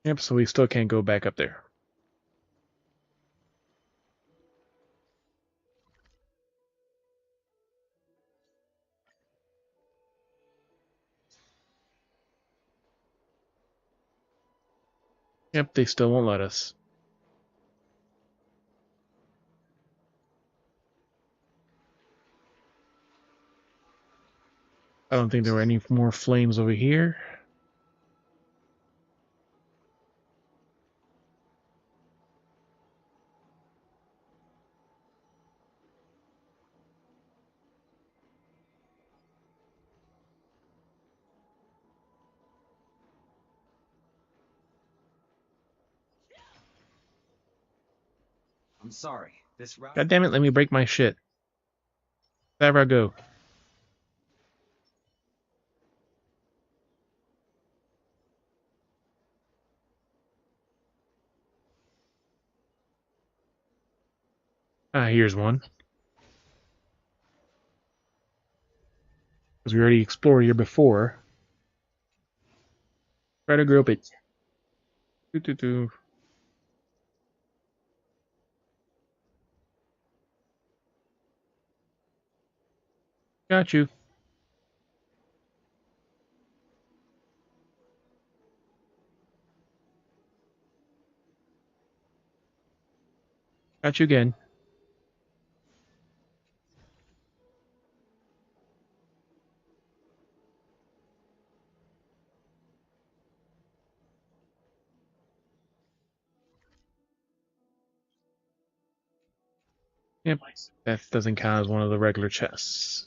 Speaker 6: Yep, so we still can't go back up there. Yep, they still won't let us. I don't think there were any more flames over here.
Speaker 5: I'm sorry. This route.
Speaker 6: God damn it, let me break my shit. Savra, go. Ah, here's one. Because we already explored here before. Try to group it. Doo-doo-doo. Got you. Got you again. Yep, that doesn't count as one of the regular chests.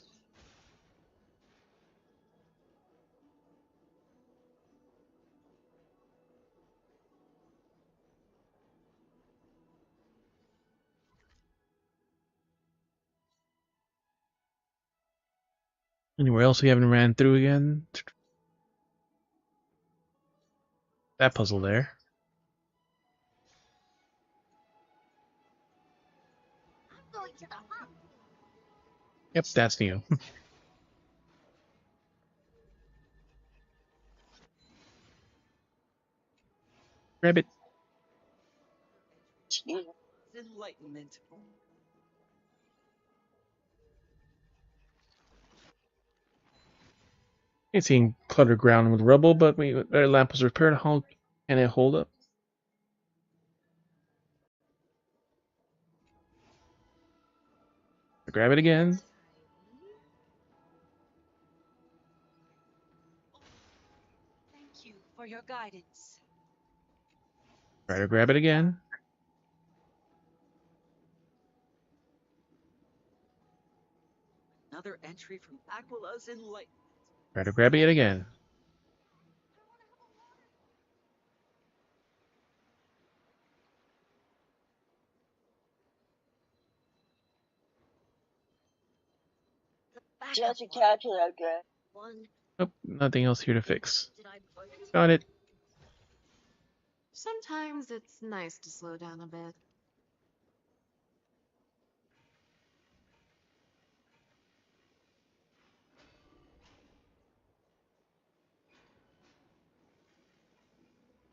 Speaker 6: Anywhere else we haven't ran through again? That puzzle there. Yep, that's new. Grab it.
Speaker 5: Enlightenment.
Speaker 6: It's seeing cluttered ground with rubble, but our lamp was repaired. How can it hold up? grab it again.
Speaker 15: Thank you for your guidance.
Speaker 6: Try to grab it again.
Speaker 5: Another entry from Aquila's Enlightenment.
Speaker 6: Try to grab it again.
Speaker 4: Just to catch it again.
Speaker 6: Nope, nothing else here to fix. Got it.
Speaker 11: Sometimes it's nice to slow down a bit.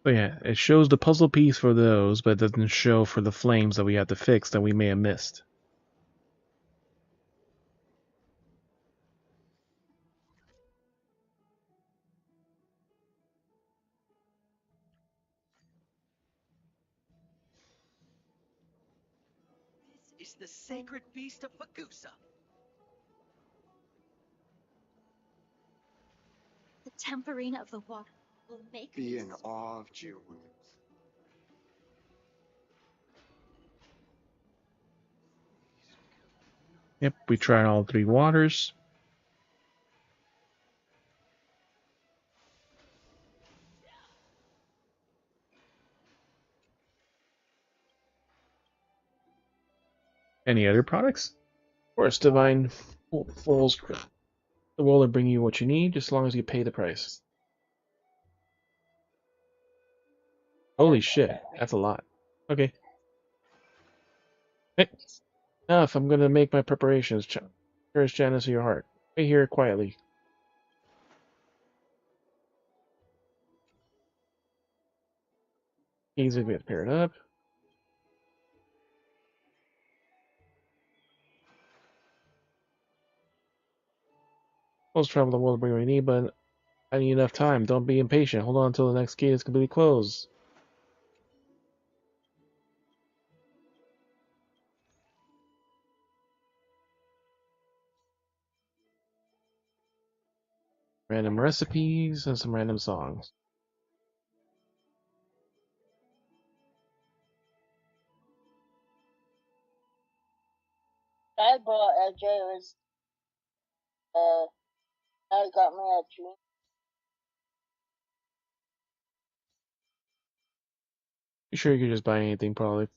Speaker 6: So yeah, it shows the puzzle piece for those, but it doesn't show for the flames that we have to fix that we may have missed.
Speaker 5: This is the sacred beast of Bagusa.
Speaker 8: The tempering of the water will make
Speaker 17: Be in awe of June.
Speaker 6: Yep, we tried all 3 waters. Any other products? Of course, Divine Falls. The world will bring you what you need, just as long as you pay the price. Holy shit, that's a lot. Okay. Hey, enough, I'm gonna make my preparations. Cherish Janice of your heart. Wait here quietly. Easy to get paired up. Most travel the world will bring what you need, but I need enough time. Don't be impatient. Hold on until the next gate is completely closed. Random recipes and some random songs.
Speaker 4: I bought a James. I got me a drink.
Speaker 6: You sure you could just buy anything, probably.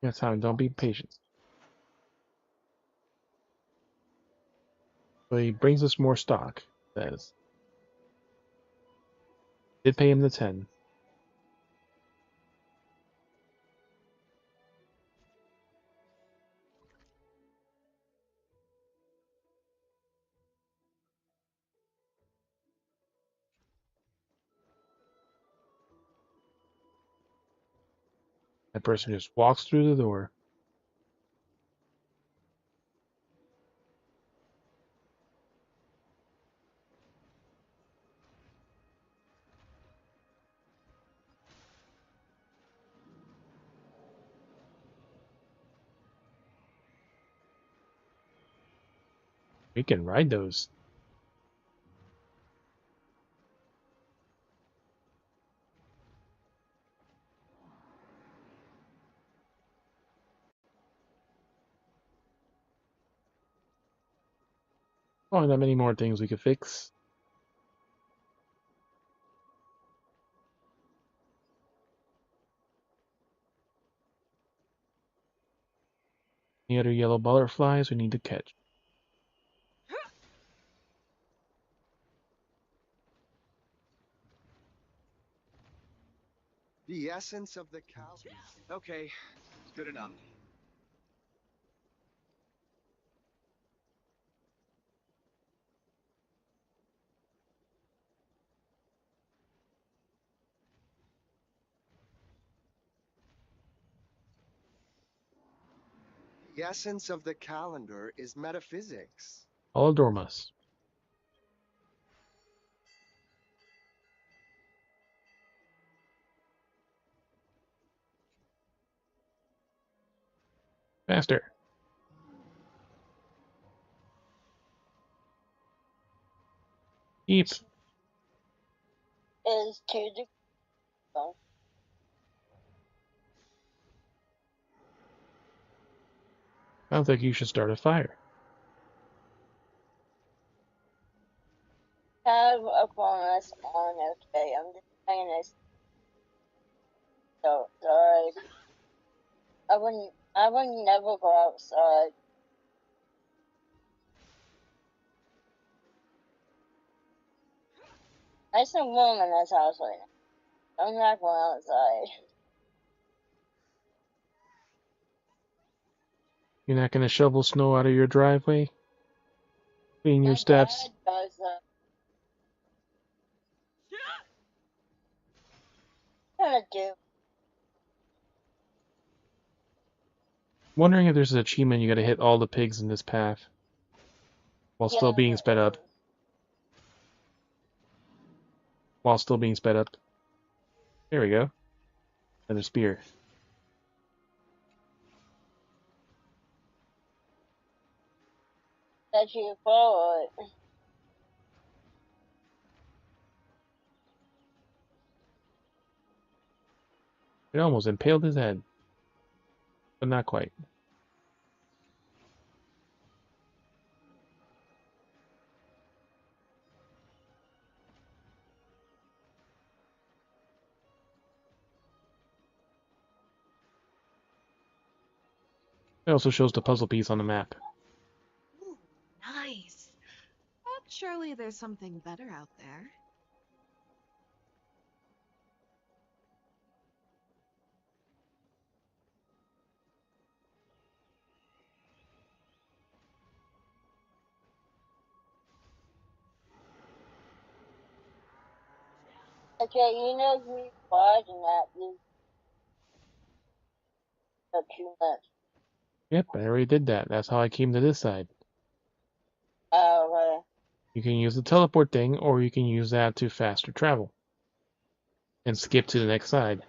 Speaker 6: Yes, time. Don't be patient. So he brings us more stock. Says. Did pay him the 10. That person just walks through the door. We can ride those. Oh, not many more things we could fix. Any other yellow butterflies we need to catch?
Speaker 17: The essence of the cow.
Speaker 3: Okay, good enough.
Speaker 17: The essence of the calendar is metaphysics.
Speaker 6: All Dormas. Faster. Keep.
Speaker 4: Is 2 degrees.
Speaker 6: Sounds like you should start a fire.
Speaker 4: Have a bonus on, okay? I'm just saying this. So sorry. I wouldn't never go outside. Nice and warm in this house right now. I'm not going outside.
Speaker 6: You're not going to shovel snow out of your driveway? Clean your
Speaker 4: My
Speaker 6: steps?
Speaker 4: dad does that. Gonna do.
Speaker 6: Wondering if there's an achievement you gotta hit all the pigs in this path while
Speaker 4: Yeah,
Speaker 6: still being sped up. While still being sped up. There we go. Another spear.
Speaker 4: that you follow it.
Speaker 6: It almost impaled his head. But not quite. It also shows the puzzle piece on the map.
Speaker 11: Ooh, nice. But surely there's something better out there.
Speaker 4: Okay, you know who's watching that is for 2 months.
Speaker 6: Yep, I already did that. That's how I came to this side.
Speaker 4: Oh,
Speaker 6: You can use the teleport thing, or you can use that to faster travel. And skip to the next side.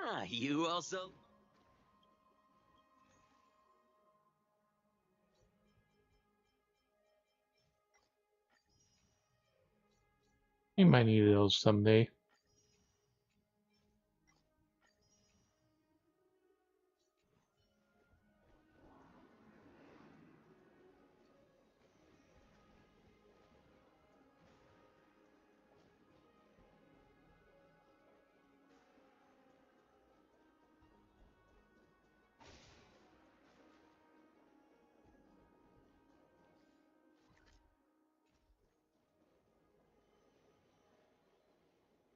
Speaker 5: Ah, you also.
Speaker 6: You might need those someday.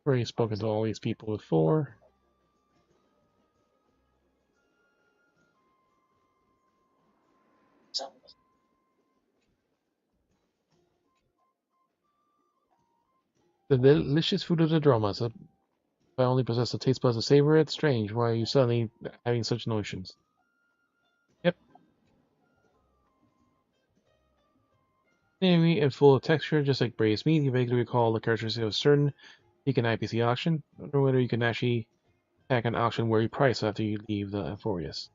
Speaker 6: Already spoken to all these people before. The delicious food of the Dromas. If I only possess the taste buds to savor it, strange. Why are you suddenly having such notions? Yep. Creamy and full of texture, just like braised meat, you vaguely recall the characteristics of a certain peak in IPC auction. I wonder whether you can actually pack an auction worthy price after you leave the Amphorius.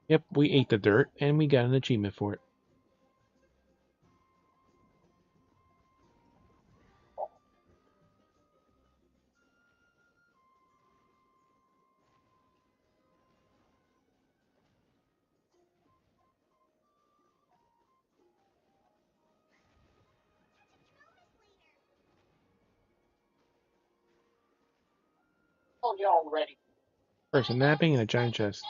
Speaker 6: Yep, we ate the dirt, and we got an achievement for it.
Speaker 4: told you already.
Speaker 6: Person napping and a giant chest.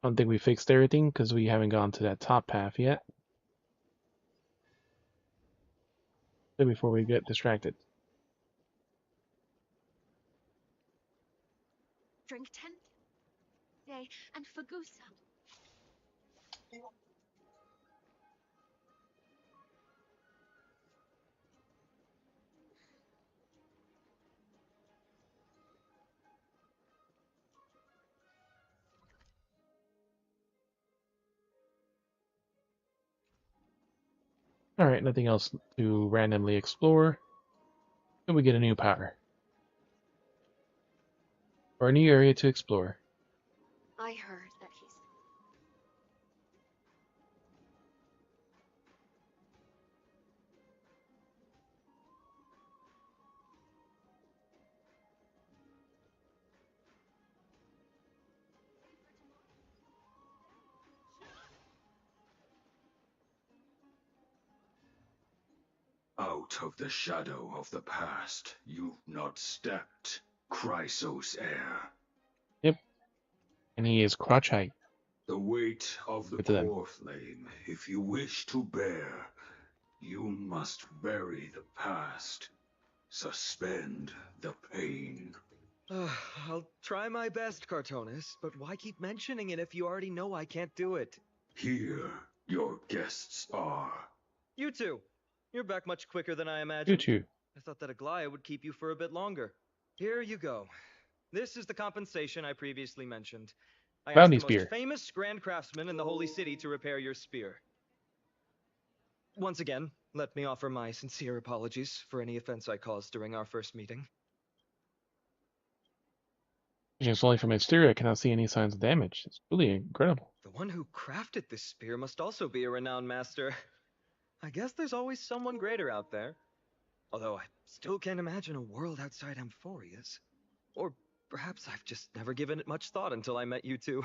Speaker 6: I don't think we fixed everything because we haven't gone to that top path yet. Before we get distracted.
Speaker 8: Drink 10 day and Fagusa.
Speaker 6: Alright, nothing else to randomly explore. Then we get a new power. Or a new area to explore.
Speaker 8: I heard that he's
Speaker 16: Out of the shadow of the past, you've not stepped, Chrysos heir.
Speaker 6: Yep. And he is crotch height.
Speaker 16: The weight of the core flame, if you wish to bear, you must bury the past. Suspend the pain.
Speaker 18: I'll try my best, Cartonis, but why keep mentioning it if you already know I can't do it?
Speaker 16: Here, your guests are.
Speaker 18: You two. You're back much quicker than I imagined.
Speaker 6: You two.
Speaker 18: I thought that Aglaya would keep you for a bit longer. Here you go. This is the compensation I previously mentioned. I asked the most famous grand craftsman in the Holy City to repair your spear. Once again, let me offer my sincere apologies for any offense I caused during our first meeting.
Speaker 6: It's only from exterior, I cannot see any signs of damage. It's really incredible.
Speaker 18: The one who crafted this spear must also be a renowned master. I guess there's always someone greater out there. Although I still can't imagine a world outside Amphorius. Or perhaps I've just never given it much thought until I met you two.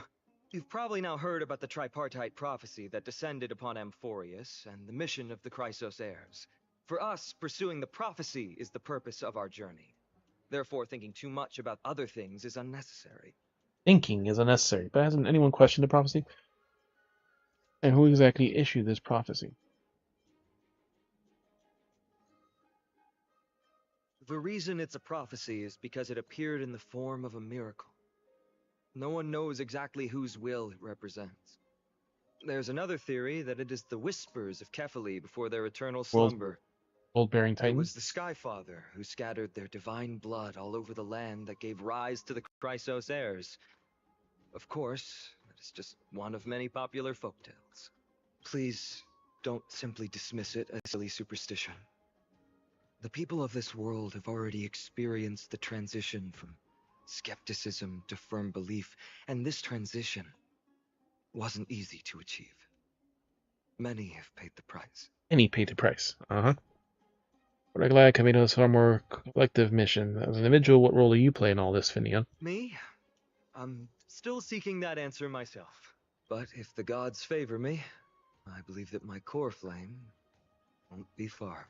Speaker 18: You've probably now heard about the tripartite prophecy that descended upon Amphorius and the mission of the Chrysos heirs. For us, pursuing the prophecy is the purpose of our journey. Therefore, thinking too much about other things is unnecessary.
Speaker 6: Thinking is unnecessary, but hasn't anyone questioned the prophecy? And who exactly issued this prophecy?
Speaker 18: The reason it's a prophecy is because it appeared in the form of a miracle. No one knows exactly whose will it represents. There's another theory that it is the whispers of Kefali before their eternal slumber.
Speaker 6: World-bearing Titan?
Speaker 18: It was the Skyfather who scattered their divine blood all over the land that gave rise to the Chrysos heirs. Of course, that is just one of many popular folktales. Please, don't simply dismiss it as silly superstition. The people of this world have already experienced the transition from skepticism to firm belief, and this transition wasn't easy to achieve. Many have paid the price.
Speaker 6: Many paid the price. But I'm glad coming to a far more collective mission. As an individual, what role do you play in all this, Finian?
Speaker 18: Me? I'm still seeking that answer myself. But if the gods favor me, I believe that my core flame won't be far.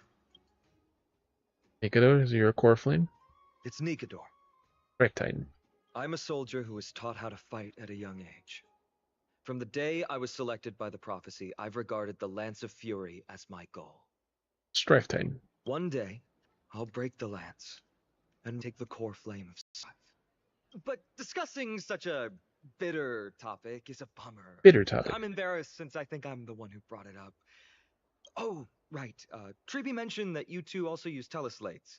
Speaker 6: Nikador, is your core flame?
Speaker 18: It's Nikador.
Speaker 6: Correct, Titan.
Speaker 18: I'm a soldier who was taught how to fight at a young age. From the day I was selected by the prophecy, I've regarded the Lance of Fury as my goal.
Speaker 6: Strife Titan.
Speaker 18: One day, I'll break the lance and take the core flame of Scythe. But discussing such a bitter topic is a bummer.
Speaker 6: Bitter topic.
Speaker 18: I'm embarrassed since I think I'm the one who brought it up. Oh, right. Treeby mentioned that you two also use teleslates.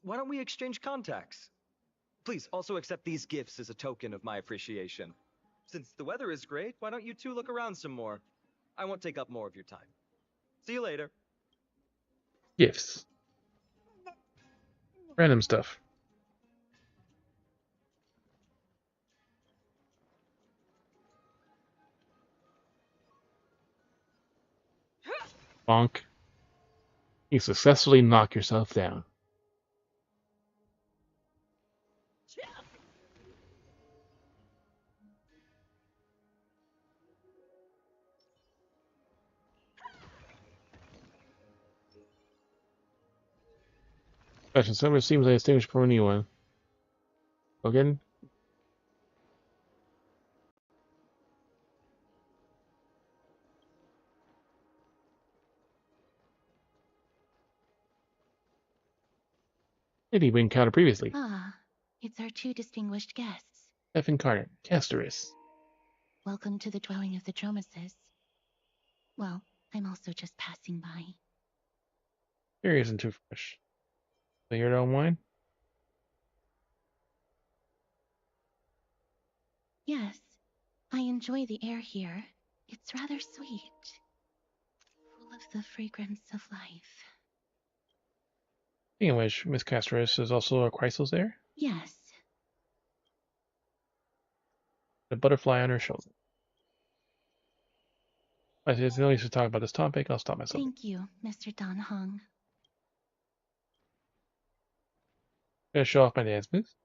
Speaker 18: Why don't we exchange contacts? Please also accept these gifts as a token of my appreciation. Since the weather is great, why don't you two look around some more? I won't take up more of your time. See you later.
Speaker 6: Gifts. Random stuff. Bonk. You successfully knock yourself down. Fashion Summer seems like distinguished from anyone. Again? Maybe we encountered previously.
Speaker 19: Ah, it's our two distinguished guests.
Speaker 6: F incarnate, Castoris.
Speaker 19: Welcome to the dwelling of the Dromases. Well, I'm also just passing by.
Speaker 6: Here isn't too fresh. So you don't wine?
Speaker 19: Yes, I enjoy the air here. It's rather sweet, full of the fragrance of life.
Speaker 6: Speaking of which, Miss Castoris is also a Chrysos there?
Speaker 19: Yes.
Speaker 6: A butterfly on her shoulder. There's no use to talk about this topic. I'll stop myself.
Speaker 19: Thank you, Mr. Dan Hong.
Speaker 6: I'm gonna show off my dance moves.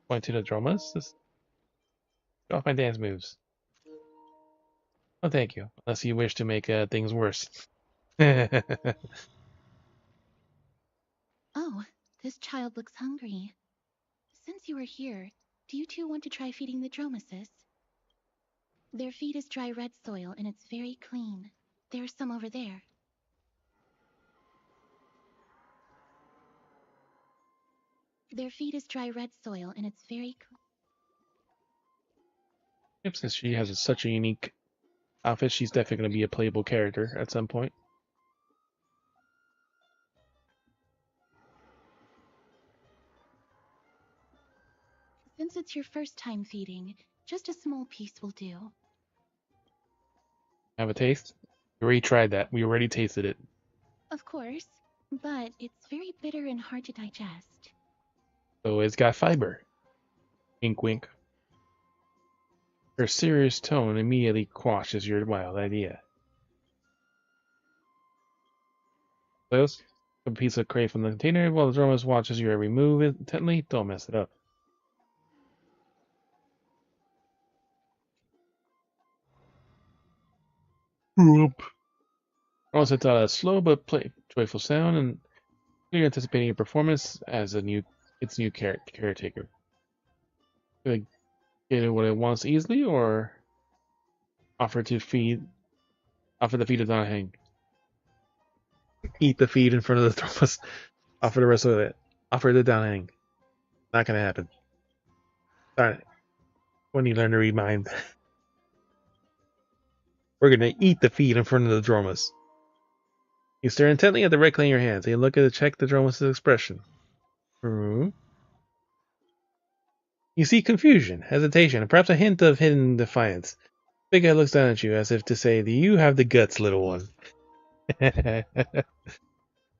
Speaker 6: Point to the Dromas. Just show off my dance moves. Oh, thank you. Unless you wish to make things worse.
Speaker 19: Oh, this child looks hungry. Since you are here, do you two want to try feeding the Dromases? Their feed is dry red soil and it's very clean. There's some over there. Their feed is dry red soil and it's very clean.
Speaker 6: Yep, since she has such a unique outfit, she's definitely going to be a playable character at some point.
Speaker 19: Since it's your first time feeding, just a small piece will do.
Speaker 6: Have a taste? We already tried that. We already tasted it.
Speaker 19: Of course, but it's very bitter and hard to digest.
Speaker 6: So it's got fiber. Wink wink. Her serious tone immediately quashes your wild idea. Close. A piece of crate from the container while the Dromas watches your every move intently. Don't mess it up. Whoop. Also, it's a slow but joyful sound, and you're anticipating a performance as its new caretaker. Gonna get it what it wants easily, or offer the feed of Donahang. Eat the feed in front of the Dromas. Offer the rest of it. Offer the Donahang. Not gonna happen. Alright. When you learn to read mind. We're gonna eat the feed in front of the Dromas. You stare intently at the red clay in your hands, and you look at to check the Dromas' expression. You see confusion, hesitation, and perhaps a hint of hidden defiance. Big Guy looks down at you as if to say, "Do you have the guts, little one?"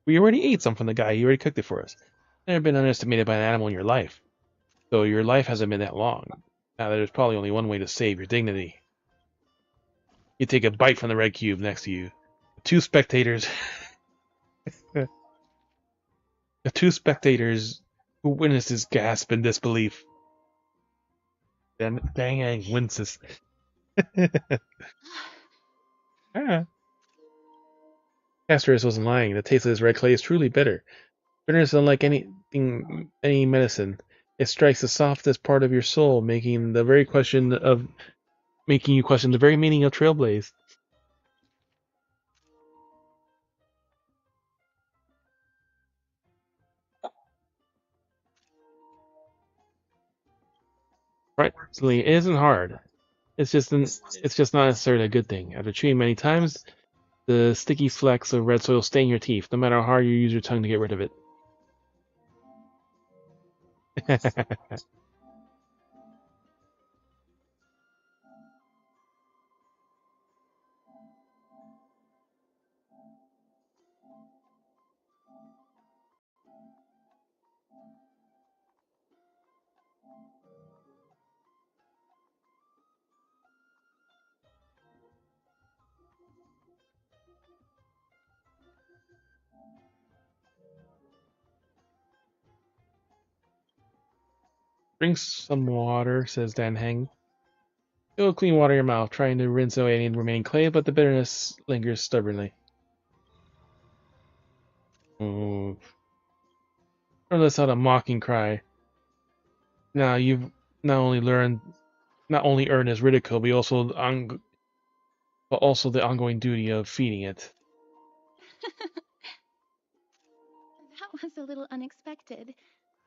Speaker 6: We already ate some from the guy. He already cooked it for us. Never been underestimated by an animal in your life. Though your life hasn't been that long. Now there's probably only one way to save your dignity. You take a bite from the red cube next to you. Two spectators who witness this gasp in disbelief. Then Dang winces. Castoris wasn't lying. The taste of this red clay is truly bitter. Bitterness unlike any medicine. It strikes the softest part of your soul, making you question the very meaning of Trailblaze. Right, so it isn't hard. It's just not necessarily a good thing. After chewing many times, the sticky flecks of red soil stain your teeth, no matter how hard you use your tongue to get rid of it. Drink some water, says Dan Heng. Fill clean water in your mouth, trying to rinse away any remaining clay, but the bitterness lingers stubbornly. Or lets out a mocking cry. Now you've not only earned his ridicule, but also the ongoing duty of feeding it.
Speaker 19: How was a little unexpected.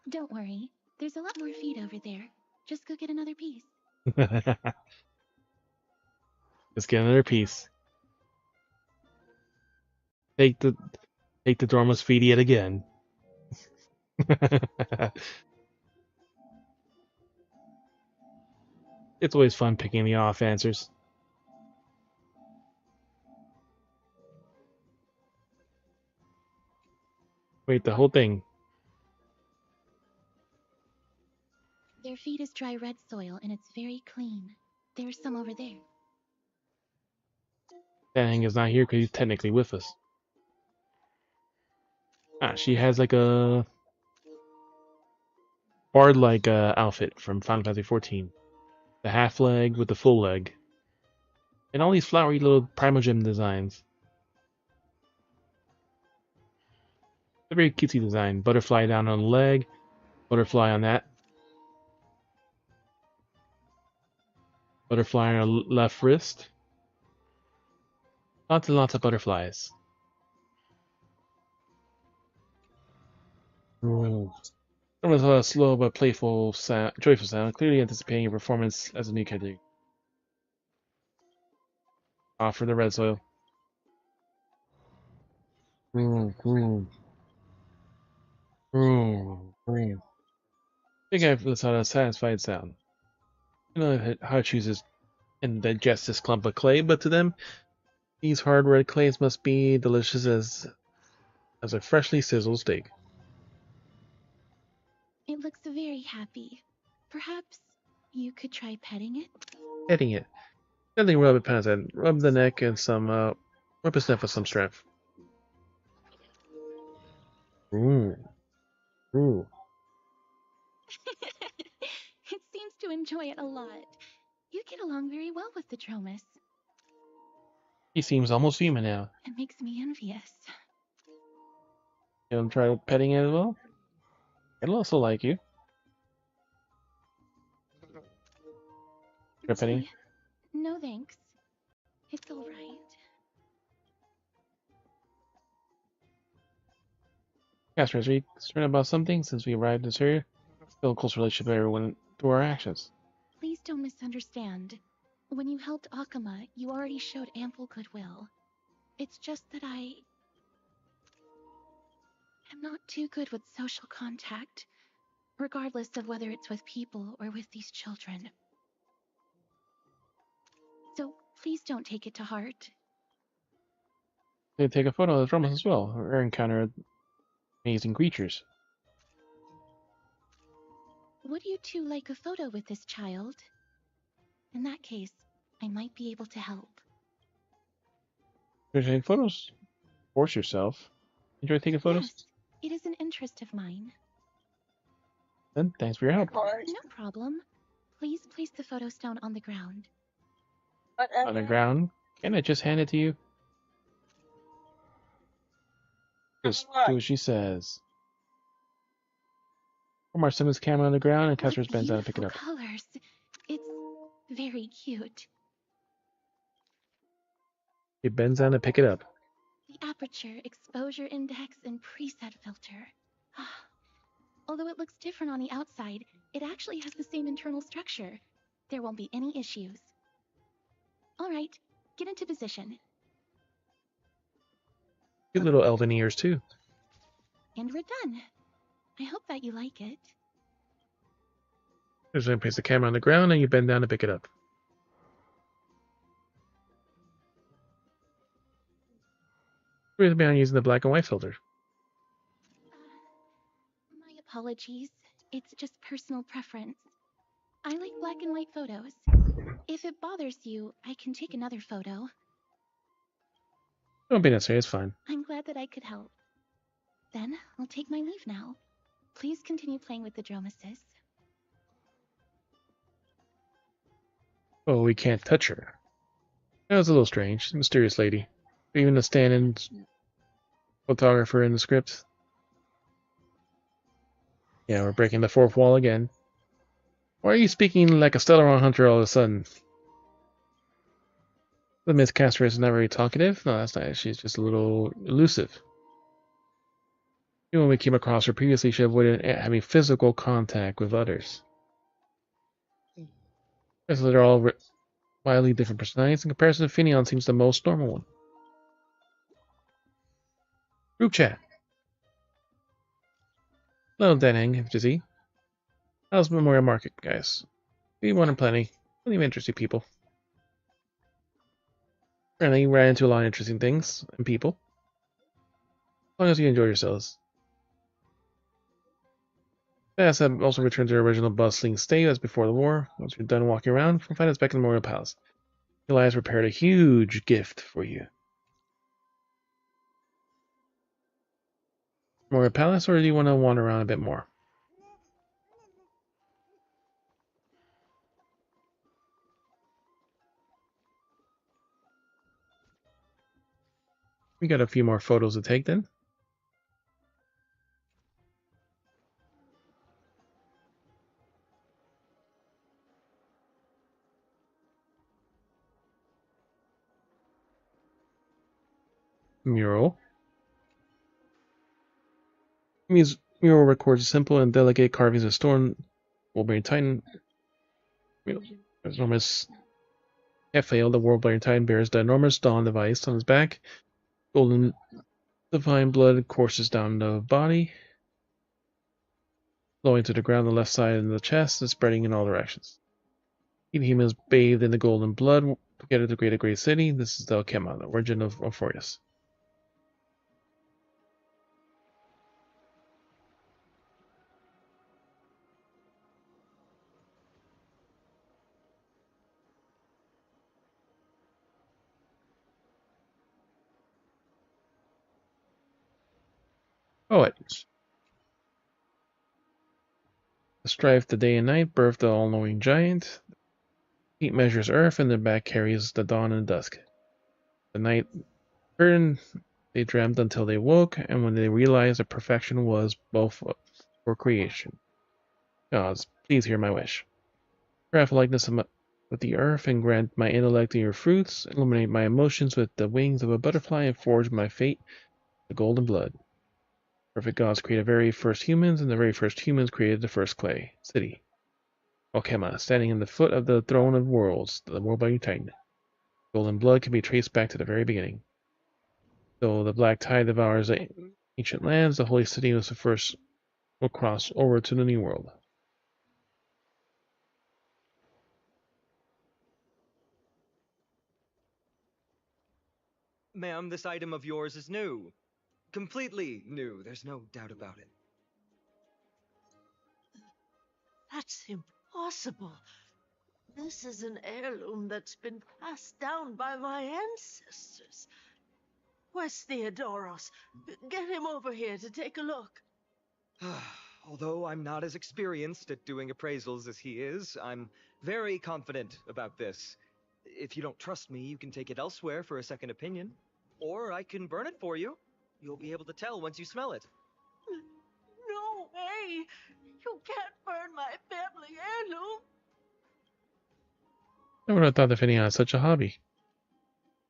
Speaker 19: Don't worry, there's a lot more feet over there. Just go get another piece.
Speaker 6: Let's get another piece. Take the Dormouse feed yet again. It's always fun picking the off answers. Wait, the whole thing.
Speaker 19: Their feed is dry red soil and it's very clean. There's some over there.
Speaker 6: Dang is not here because he's technically with us. Ah, she has like a bard-like outfit from Final Fantasy XIV. The half leg with the full leg. And all these flowery little Primogem designs. A very cutesy design. Butterfly down on the leg. Butterfly on that. Butterfly on her left wrist. Lots and lots of butterflies. It was a slow but playful sound, joyful sound, clearly anticipating your performance as a new character. Off for the red soil. I think I've listened to a satisfied sound. I don't know how it chooses and digest this clump of clay, but to them, these hard red clays must be delicious as a freshly sizzled steak.
Speaker 19: It looks very happy. Perhaps you could try petting it?
Speaker 6: Petting it. Gently rub it past it. Rub the neck and some, rub its neck with some strength. Ooh. Ooh.
Speaker 19: It seems to enjoy it a lot. You get along very well with the Dromus.
Speaker 6: He seems almost human now.
Speaker 19: It makes me envious.
Speaker 6: You want to try petting it as well? It'll also like you. Try petting?
Speaker 19: No thanks. It's alright.
Speaker 6: Casper, are you concerned about something since we arrived in this area? Still a close relationship with everyone through our actions.
Speaker 19: Please don't misunderstand. When you helped Akuma, you already showed ample goodwill. It's just that I am not too good with social contact, regardless of whether it's with people or with these children. So please don't take it to heart.
Speaker 6: They take a photo of the Dromus as well, or encounter amazing creatures.
Speaker 19: Would you two like a photo with this child? In that case, I might be able to help.
Speaker 6: If you take photos, force yourself. Enjoy taking photos?
Speaker 19: Yes, it is an interest of mine.
Speaker 6: Then thanks for your help.
Speaker 19: No problem. Please place the photo stone on the ground.
Speaker 6: On the ground? Can I just hand it to you? Just do what she says. Omar Simmons' camera on the ground and Casper's bends down to pick it up.
Speaker 19: Colors. It's very cute.
Speaker 6: He bends down to pick it up.
Speaker 19: The aperture, exposure index, and preset filter. Although it looks different on the outside, it actually has the same internal structure. There won't be any issues. Alright, get into position.
Speaker 6: Cute little elven ears, too.
Speaker 19: And we're done. I hope that you like it.
Speaker 6: Just then place the camera on the ground and you bend down to pick it up. Where's behind using the black and white filter?
Speaker 19: My apologies. It's just personal preference. I like black and white photos. If it bothers you, I can take another photo.
Speaker 6: Don't be necessary, it's fine.
Speaker 19: I'm glad that I could help. Then, I'll take my leave now. Please continue playing with the Dromuses.
Speaker 6: Oh, we can't touch her. That was a little strange. Mysterious lady. Even the stand-in photographer in the script. Yeah, we're breaking the fourth wall again. Why are you speaking like a Stellaron hunter all of a sudden? The Miss Casper is not very talkative. No, that's not. She's just a little elusive. Even when we came across her previously, she avoided having physical contact with others. So they're all wildly different personalities. In comparison, Finion seems the most normal one. Group chat. Hello, Denhang, good to see. How's Memorial Market, guys? We wanted plenty of interesting people. Apparently, we ran into a lot of interesting things and people. As long as you enjoy yourselves. Yes, I've also returned to our original bustling state as before the war. Once you're done walking around, come find us back in the Memorial Palace. Elias prepared a huge gift for you. Memorial Palace, or do you want to wander around a bit more? We got a few more photos to take then. Mural. Mural records simple and delicate carvings of stone, Wolverine Titan. Enormous Ephael, the Wolverine Titan, bears the enormous dawn device on his back. Golden divine blood courses down the body, flowing to the ground on the left side of the chest and spreading in all directions. Each human is bathed in the golden blood together to create a great city. This is the Alchema, the origin of Orpheus. Poet. The strife the day and night birthed the all-knowing giant. Heat measures earth, and the back carries the dawn and dusk. The night turned, they dreamt until they woke, and when they realized that perfection was both for creation. Gods, please hear my wish. Craft likeness with the earth, and grant my intellect your fruits. Illuminate my emotions with the wings of a butterfly, and forge my fate the golden blood. Perfect gods created the very first humans, and the very first humans created the first clay city. Alchema, standing in the foot of the throne of worlds, the world by Titan. Golden blood can be traced back to the very beginning. Though the black tide devours ancient lands, the holy city was the first will cross over to the new world.
Speaker 18: Ma'am, this item of yours is new. Completely new, there's no doubt about it.
Speaker 11: That's impossible. This is an heirloom that's been passed down by my ancestors. Where's Theodoros? Get him over here to take a look.
Speaker 18: Although I'm not as experienced at doing appraisals as he is, I'm very confident about this. If you don't trust me, you can take it elsewhere for a second opinion. Or I can burn it for you. You'll be able to tell once you smell it.
Speaker 11: No way! You can't burn my family heirloom!
Speaker 6: I would have thought that Finian had such a hobby.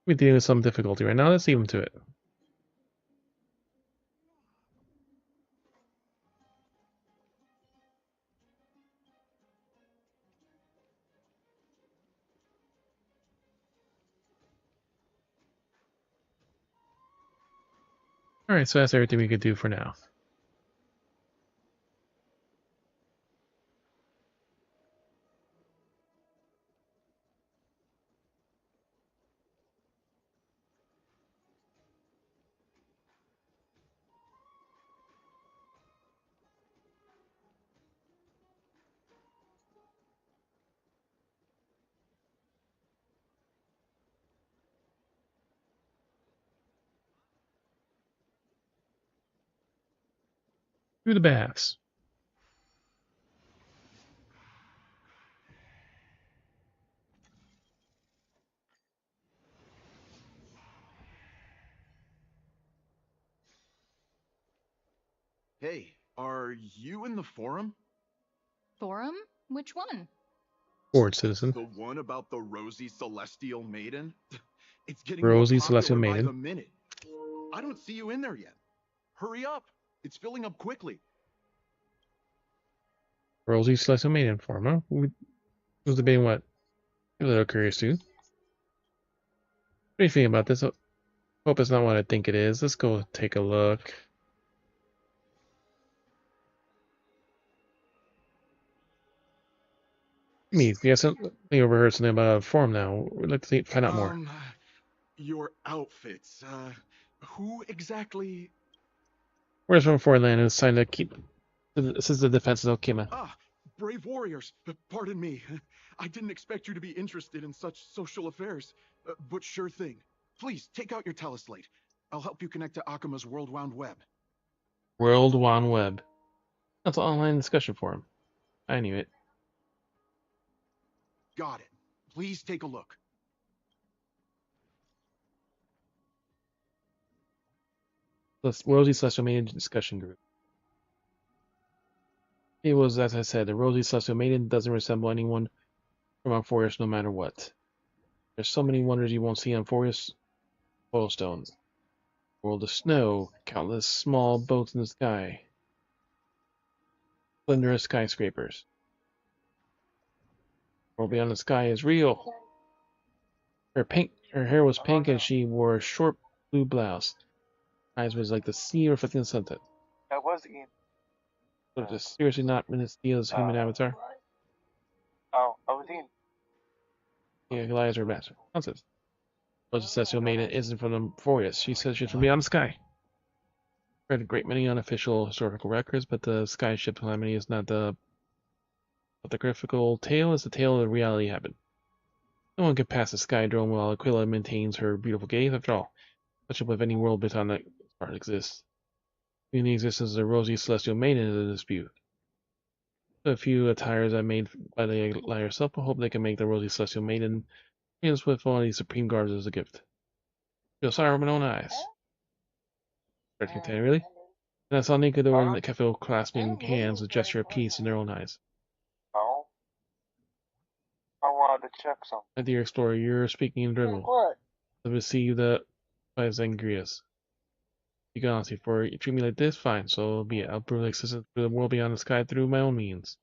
Speaker 6: We're dealing with some difficulty right now. Let's leave him to it. Alright, so that's everything we could do for now. Through the baths.
Speaker 10: Hey, are you in the forum?
Speaker 14: Forum? Which one?
Speaker 6: Board citizen.
Speaker 10: The one about the Rosy Celestial Maiden? It's getting
Speaker 6: Rosy
Speaker 10: more
Speaker 6: Celestial
Speaker 10: popular by
Speaker 6: Maiden.
Speaker 10: the minute. I don't see you in there yet. Hurry up.
Speaker 3: It's filling up quickly.
Speaker 6: Rosy Celestial Maiden form, huh? We was debating what? I'm a little curious too. What do you think about this? Hope it's not what I think it is. Let's go take a look. Me, you overheard something about a form now. We'd like to find out more.
Speaker 3: Your outfits. Who exactly?
Speaker 6: Where's from foreign land is signed to keep. This is the defense of Okima.
Speaker 3: Ah, brave warriors. Pardon me. I didn't expect you to be interested in such social affairs. But sure thing. Please, take out your teleslate. I'll help you connect to Akima's World Wound Web.
Speaker 6: World Wide Web. That's an online discussion forum. I knew it.
Speaker 3: Got it. Please take a look.
Speaker 6: The Rosy Celestial Maiden discussion group. It was, as I said, the Rosy Celestial Maiden doesn't resemble anyone from our forest no matter what. There's so many wonders you won't see on forest. Oil stones. World of snow. Countless small boats in the sky. Splendorous skyscrapers. World beyond the sky is real. Her hair was pink and she wore a short blue blouse. Eyes was like the sea reflecting the sunset.
Speaker 1: That was Ian.
Speaker 6: So just seriously not Steele's human avatar?
Speaker 1: Oh, I was Ian.
Speaker 6: Yeah, Goliath's her master. Nonsense. Rosy Celestial Maiden isn't from the forest. She says she's from beyond the sky. Read a great many unofficial historical records, but the skyship calamity is not the graphical tale, it's the tale of reality happened. No one can pass the sky drone while Aquila maintains her beautiful gaze. After all, much of any world beyond that star exists. Even the existence of the Rosy Celestial Maiden is a dispute. A few attires I made by the lie herself, but hope they can make the Rosy Celestial Maiden famous with one of these supreme garbs as a gift. Feel sorry with my own eyes. 1310, really? And I saw Nika door in the cafe clasping hands with a gesture of peace in their own eyes.
Speaker 1: No. I wanted to check something.
Speaker 6: My dear explorer, you're speaking in dribble.
Speaker 4: What?
Speaker 6: I receive the by Zangrius. You can honestly, for you treat me like this, fine, so be it. I'll prove the existence of the world beyond the sky through my own means.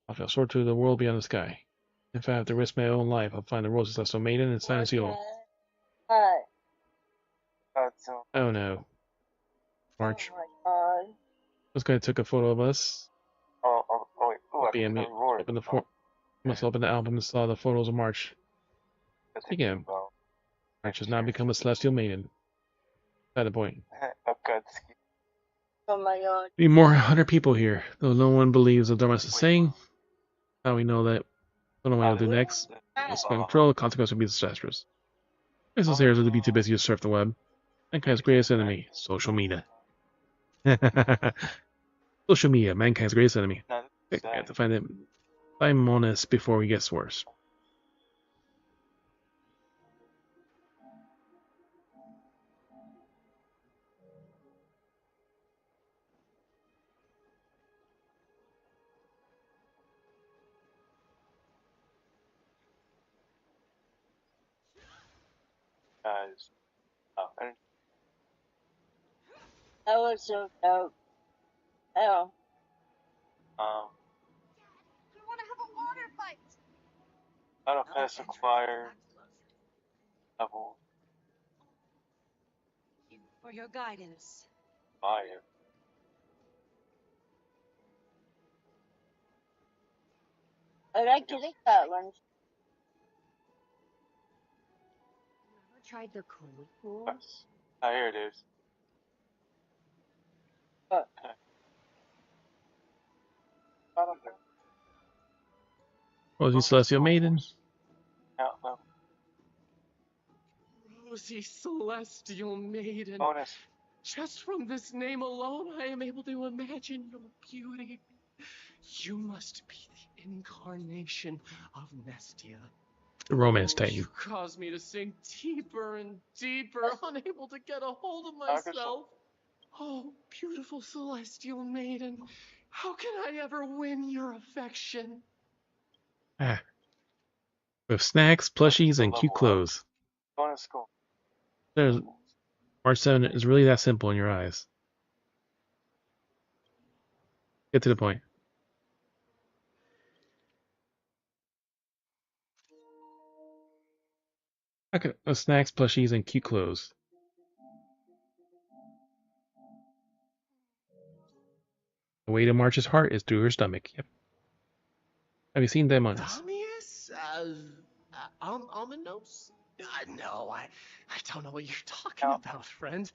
Speaker 6: I'll feel sword to the world beyond the sky. If I have to risk my own life, I'll find the Rosy Celestial Maiden and sign a seal. Oh no. March.
Speaker 4: Oh my
Speaker 6: This guy took a photo of us.
Speaker 1: Wait.
Speaker 6: Open the must open the album and saw the photos of March. Again, March has now become a celestial maiden. That's the point.
Speaker 4: Oh my god.
Speaker 6: Need more 100 people here. Though no one believes what Dormas is saying, how we know that don't know what he'll do next. It's control, the consequence will be disastrous. Crystal's heirs will be too busy to surf the web. Mankind's greatest enemy, social media. Social media, mankind's greatest enemy. Okay, I have to find Monas before he gets worse.
Speaker 1: Guys.
Speaker 4: That was so dope. Oh.
Speaker 8: I want to have a water fight.
Speaker 1: Battle Pass acquire level
Speaker 15: For your guidance.
Speaker 1: fire.
Speaker 4: I like to think that one.
Speaker 15: Ever tried the cold pools?
Speaker 1: Ah, here it is.
Speaker 6: Rosy Celestial Maiden.
Speaker 20: Rosy Celestial Maiden.
Speaker 1: Bonus.
Speaker 20: Just from this name alone, I am able to imagine your beauty. You must be the incarnation of Nestia.
Speaker 6: The romance titan.
Speaker 20: You caused me to sink deeper and deeper, unable to get a hold of myself. Oh, beautiful Celestial Maiden. How can I ever win your affection?
Speaker 6: Ah. With snacks, plushies, and cute clothes.
Speaker 1: Bonus score.
Speaker 6: There's March 7 is really that simple in your eyes. Get to the point. Snacks, plushies, and cute clothes. The way to March's heart is through her stomach. Yep. Have you seen them on us?
Speaker 20: Damius? Ominous? No, I don't know what you're talking about, friend.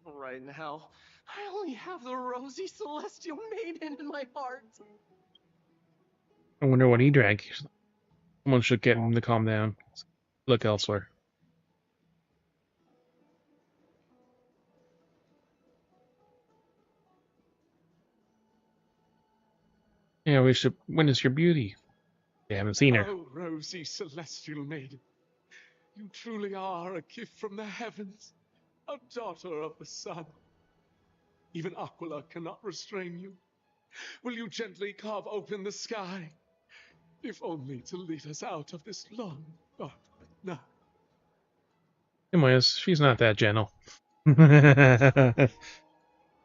Speaker 20: Right now, I only have the rosy celestial maiden in my heart.
Speaker 6: I wonder what he drank. Someone should get him to calm down. Look elsewhere. Yeah, we should witness your beauty. We haven't seen her.
Speaker 20: Oh, rosy celestial maiden, you truly are a gift from the heavens, a daughter of the sun. Even Aquila cannot restrain you. Will you gently carve open the sky, if only to lead us out of this long, dark night?
Speaker 6: Come on, she's not that gentle.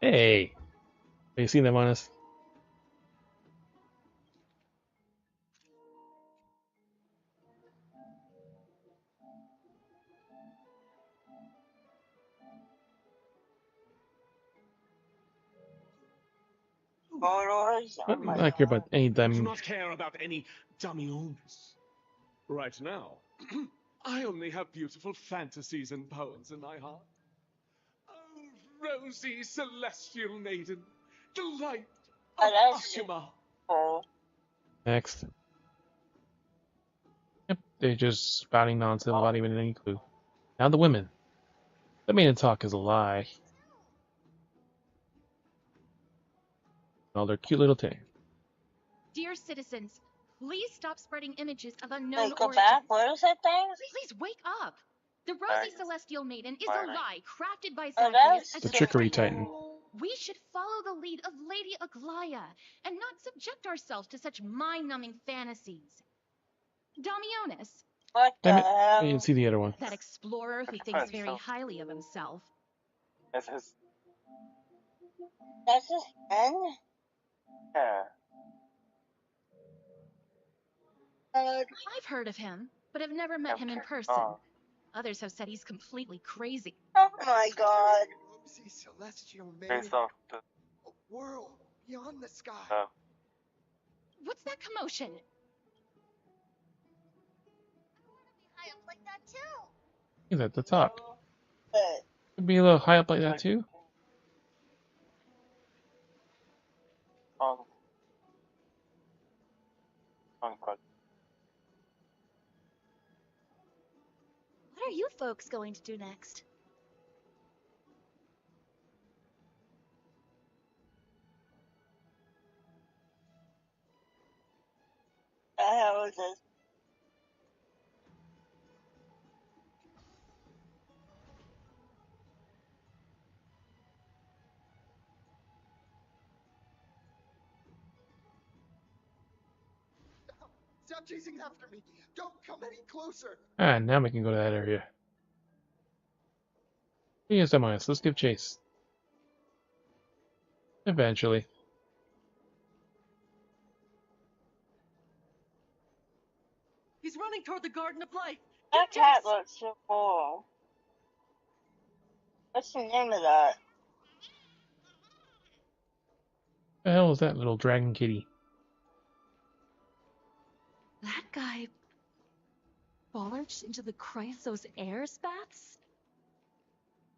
Speaker 6: Hey, have you seen them on us? I don't care about any
Speaker 20: I do
Speaker 6: time.
Speaker 20: not care about any dummy owners. Right now, I only have beautiful fantasies and poems in my heart. Oh, rosy celestial maiden, the light of Akuma.
Speaker 6: Next. Yep, they're just spouting nonsense without even any clue. Now the women. The maiden talk is a lie. All their cute little thing.
Speaker 8: Dear citizens, please stop spreading images of unknown
Speaker 4: Wait, go
Speaker 8: origins.
Speaker 4: back. What is that thing?
Speaker 8: Please wake up. The rosy celestial maiden is a lie crafted by
Speaker 4: Oh,
Speaker 8: Zacchaeus.
Speaker 6: The trickery titan.
Speaker 8: We should follow the lead of Lady Aglaya and not subject ourselves to such mind-numbing fantasies. Damionis.
Speaker 4: What the hell?
Speaker 6: I didn't see the other one.
Speaker 8: That explorer who thinks very highly of himself.
Speaker 4: That's his pen? Yeah.
Speaker 8: I've heard of him, but have never met him in person. Others have said he's completely crazy.
Speaker 4: Oh my god.
Speaker 17: Rosy celestial maiden. A world beyond the sky.
Speaker 8: What's that commotion?
Speaker 12: High up like that too.
Speaker 6: He's at the top. Could be a little high up like that too.
Speaker 12: What are you folks going to do next?
Speaker 4: The hell is this?
Speaker 17: Stop chasing after me! Don't come any closer!
Speaker 6: Ah, now we can go to that area. Yes, Damius, let's give chase. Eventually.
Speaker 5: He's running toward the Garden of Life.
Speaker 4: That cat looks so cool. What's the name of that?
Speaker 6: The hell is that little dragon kitty?
Speaker 5: That guy barged into the Chrysos Airs baths?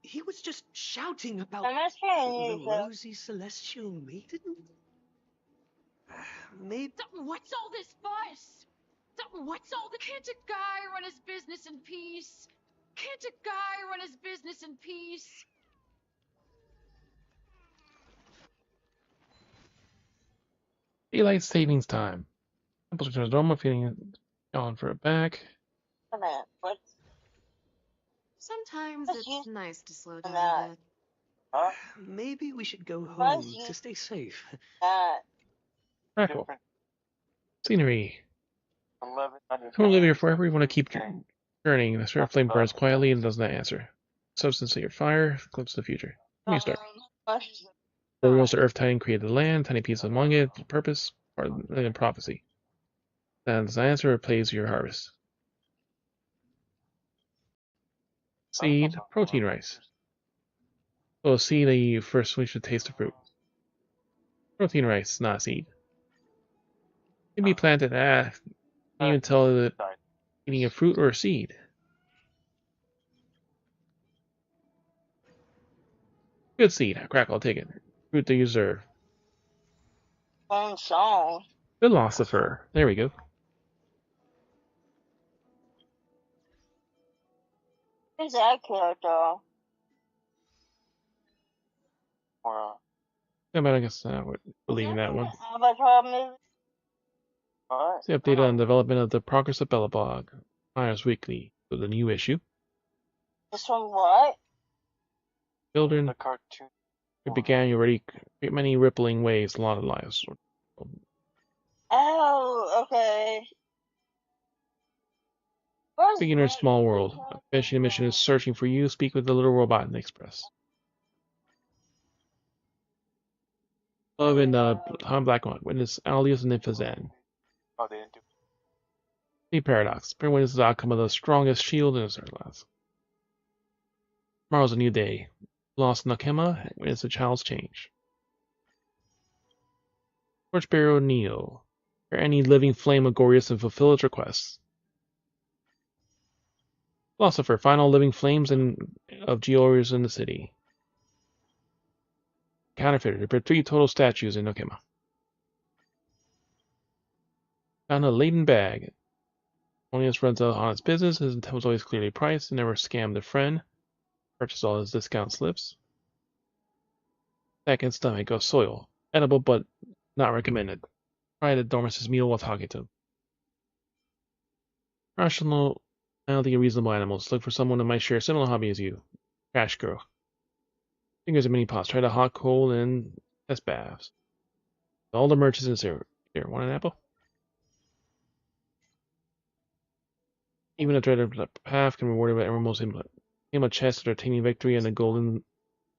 Speaker 5: He was just shouting about the rosy celestial maiden? Maybe.
Speaker 8: What's all this fuss? What's all the... Can't a guy run his business in peace? Can't a guy run his business in peace?
Speaker 6: Daylight savings time. Temples returns normal, feeling on for a back.
Speaker 4: Come on, what?
Speaker 11: Sometimes it's nice to slow down a bit.
Speaker 4: Huh?
Speaker 5: Maybe we should go home to stay safe.
Speaker 6: Crackle. Scenery. Come live here forever. You want to keep journeying. The spirit flame burns quietly and does not answer. Substance of your fire, glimpse of the future. Let me start. Orioles, the Earth Titan created the land, tiny piece of manga, purpose, part of the prophecy. And the answer replace your harvest. Seed, protein rice. So seed, you first we should taste the fruit. Protein rice, not seed. Can be planted. Can you even tell that eating a fruit or a seed? Good seed. Crack, I'll take it. Fruit that you deserve.
Speaker 4: Fun song.
Speaker 6: Philosopher. There we go.
Speaker 4: Who's that character?
Speaker 6: Yeah, but I guess we're leaving that one.
Speaker 4: Avatar movie?
Speaker 6: The update on development of the progress of Belobog. Myers Weekly with a new issue.
Speaker 4: This one what?
Speaker 6: Children. The cartoon. It began already. Many rippling waves, a lot of lives.
Speaker 4: Oh, okay.
Speaker 6: Beginner's Small World. Finishing the mission is searching for you. Speak with the little robot in the express. Love in Han Black One. Witness Alias and Nymphazan. Oh, they didn't do. The Paradox. Bear witness the outcome of the strongest shield in the class. Tomorrow's a new day. Lost Nakema. Witness the child's change. Torchbearer Neo. Bear any living flame of Gorius and fulfill its requests. Philosopher. Final living flames of Georius in the city. Counterfeiter. There are 3 total statues in Nakema. Found a laden bag. Onius runs out on its business. His intent was always clearly priced and never scammed a friend. Purchased all his discount slips. Second stomach of soil. Edible but not recommended. Try the Dormus's meal while talking to him. Rational, healthy, and reasonable animals. Look for someone who might share a similar hobby as you. Trash girl. Fingers and mini pots. Try the hot, cold, and test baths. All the merchants in here. Want an apple? Even a dreaded path can be rewarded by everyone most input. Game a chest, a tiny victory, and a golden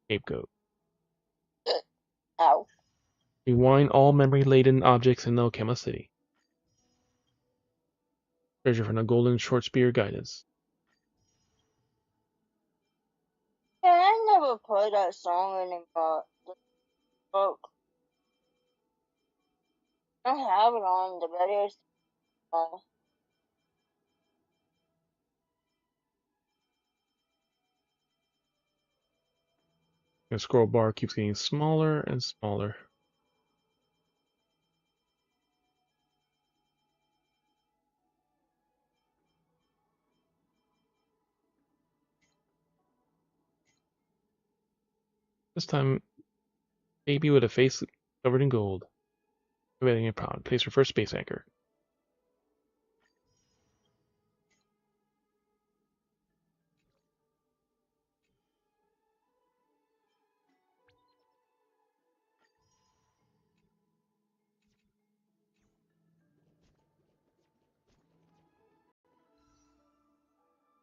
Speaker 6: scapegoat.
Speaker 4: Ow.
Speaker 6: Rewind all memory-laden objects in Okema City. Treasure from the golden short spear guidance.
Speaker 4: Yeah, I never played that song anymore. The book. I have it on the video.
Speaker 6: The scroll bar keeps getting smaller and smaller. This time, baby with a face covered in gold. Awaiting a prod. Place her first space anchor.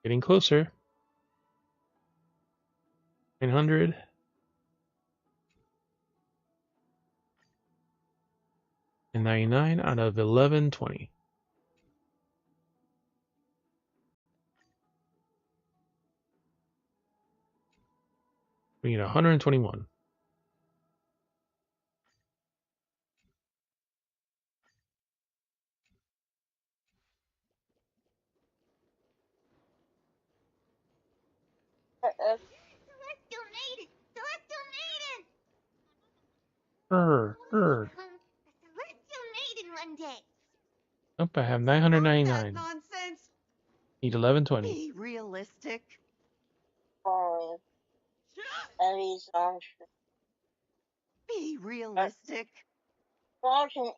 Speaker 6: Getting closer. 900. And 99 out of 1120. We need 121.
Speaker 12: Celestial Maiden! Celestial Maiden! Celestial Maiden one day.
Speaker 6: Nope, I have 999.
Speaker 11: Nonsense.
Speaker 6: Need 1120.
Speaker 11: Be realistic.
Speaker 4: Oh, Eddie's on.
Speaker 11: Be realistic.
Speaker 4: Watching.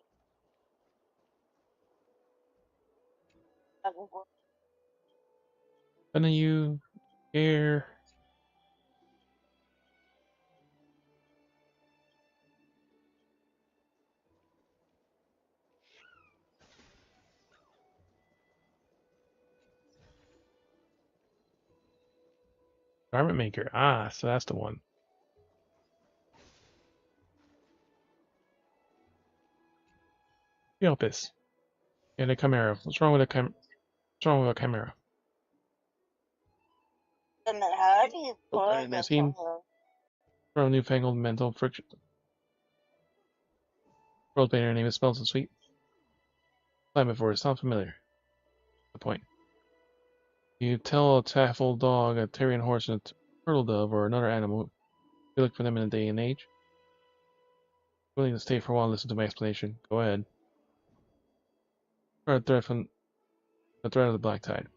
Speaker 6: None of you care. Garment maker. Ah, so that's the one. Yelpis. And a chimera. What's wrong with a chimera?
Speaker 4: And then how do you play the
Speaker 6: Seen from newfangled mental friction. World painter name is spelled so sweet. Time before it sounds familiar. The point. You tell a taffel dog, a Tyrian horse, and a turtle dove, or another animal. You look for them in a day and age. Willing to stay for a while and listen to my explanation. Go ahead. Or a threat from the threat of the black tide.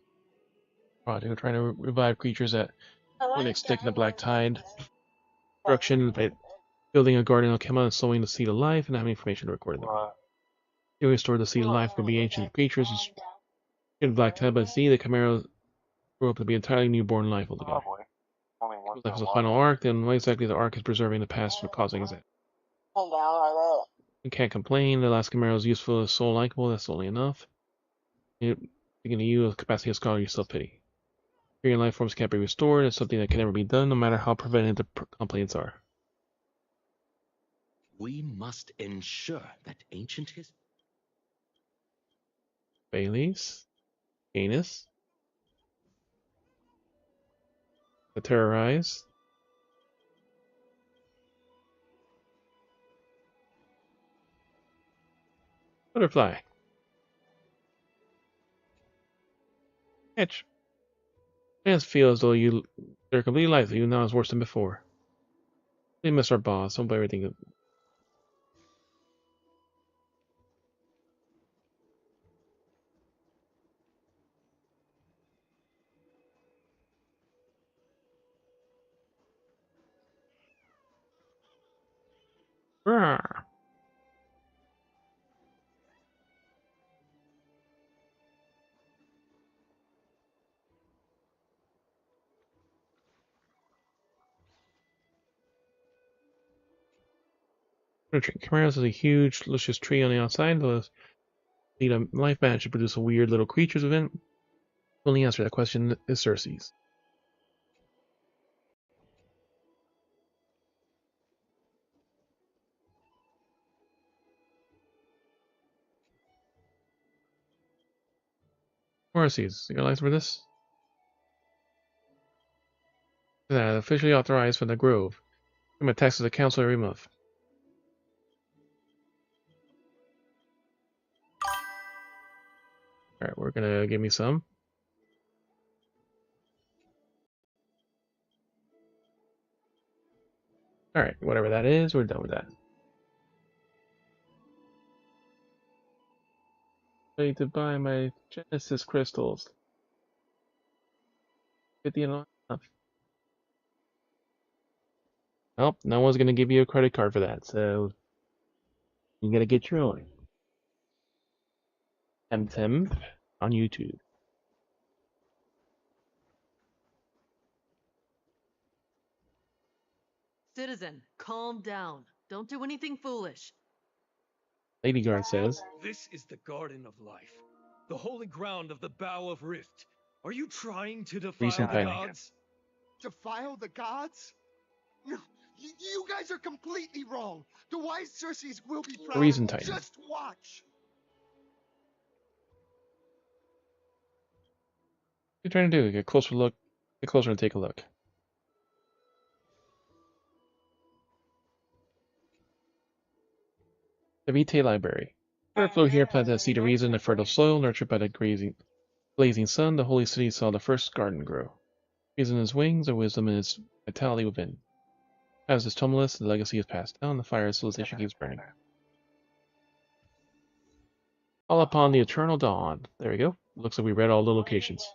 Speaker 6: Project. We're trying to revive creatures that went extinct in the black tide. Destruction by building a garden of Alchema and sowing the seed of life and having information to record them. You restore the seed of life from the ancient creatures in black tide, but see the Chimera grew up to be entirely newborn life altogether. Life is the final arc, then what exactly the arc is preserving the past for causing is that. You can't complain, the last Chimera is useful, is so likable, that's only enough. Speaking to you, the capacity of scholar, you self-pity. Your life forms can't be restored, it's something that can never be done, no matter how preventive the complaints are.
Speaker 21: We must ensure that ancient history.
Speaker 6: Baileys, Canis, the Terrorize, Butterfly, Etch. I just feel as though they're completely lifeless, you now is worse than before. We miss our boss, don't blame everything. Rawr. Chimeras is a huge, luscious tree on the outside. The lead a life match to produce a weird little creatures event. The only answer to that question is Cersei's. Morrissey's. You got a license for this? That officially authorized for the Grove. I'm a tax to the council every month. Alright, we're gonna give me some. Alright, whatever that is, we're done with that. Ready to buy my Genesis crystals. 50 and off. Nope, no one's gonna give you a credit card for that, so you gotta get your own. Temtem on YouTube.
Speaker 11: Citizen, calm down. Don't do anything foolish.
Speaker 6: Lady Guard says,
Speaker 7: This is the Garden of Life, the holy ground of the Bow of Rift. Are you trying to defile
Speaker 6: Recent
Speaker 7: the
Speaker 6: timing.
Speaker 7: gods?
Speaker 17: Defile the gods? No, you guys are completely wrong. The wise Cersei's will be proud.
Speaker 6: Reason timing.
Speaker 17: Just watch.
Speaker 6: What are you trying to do? Get closer look. Get closer and take a look. The Vitae Library. Airflow here planted a seed of reason in the fertile soil, nurtured by the blazing sun. The holy city saw the first garden grow. Reason in its wings, or wisdom in its vitality within. As is tumulus, the legacy is passed down. The fire of civilization keeps burning. All upon the eternal dawn. There we go. Looks like we read all the locations.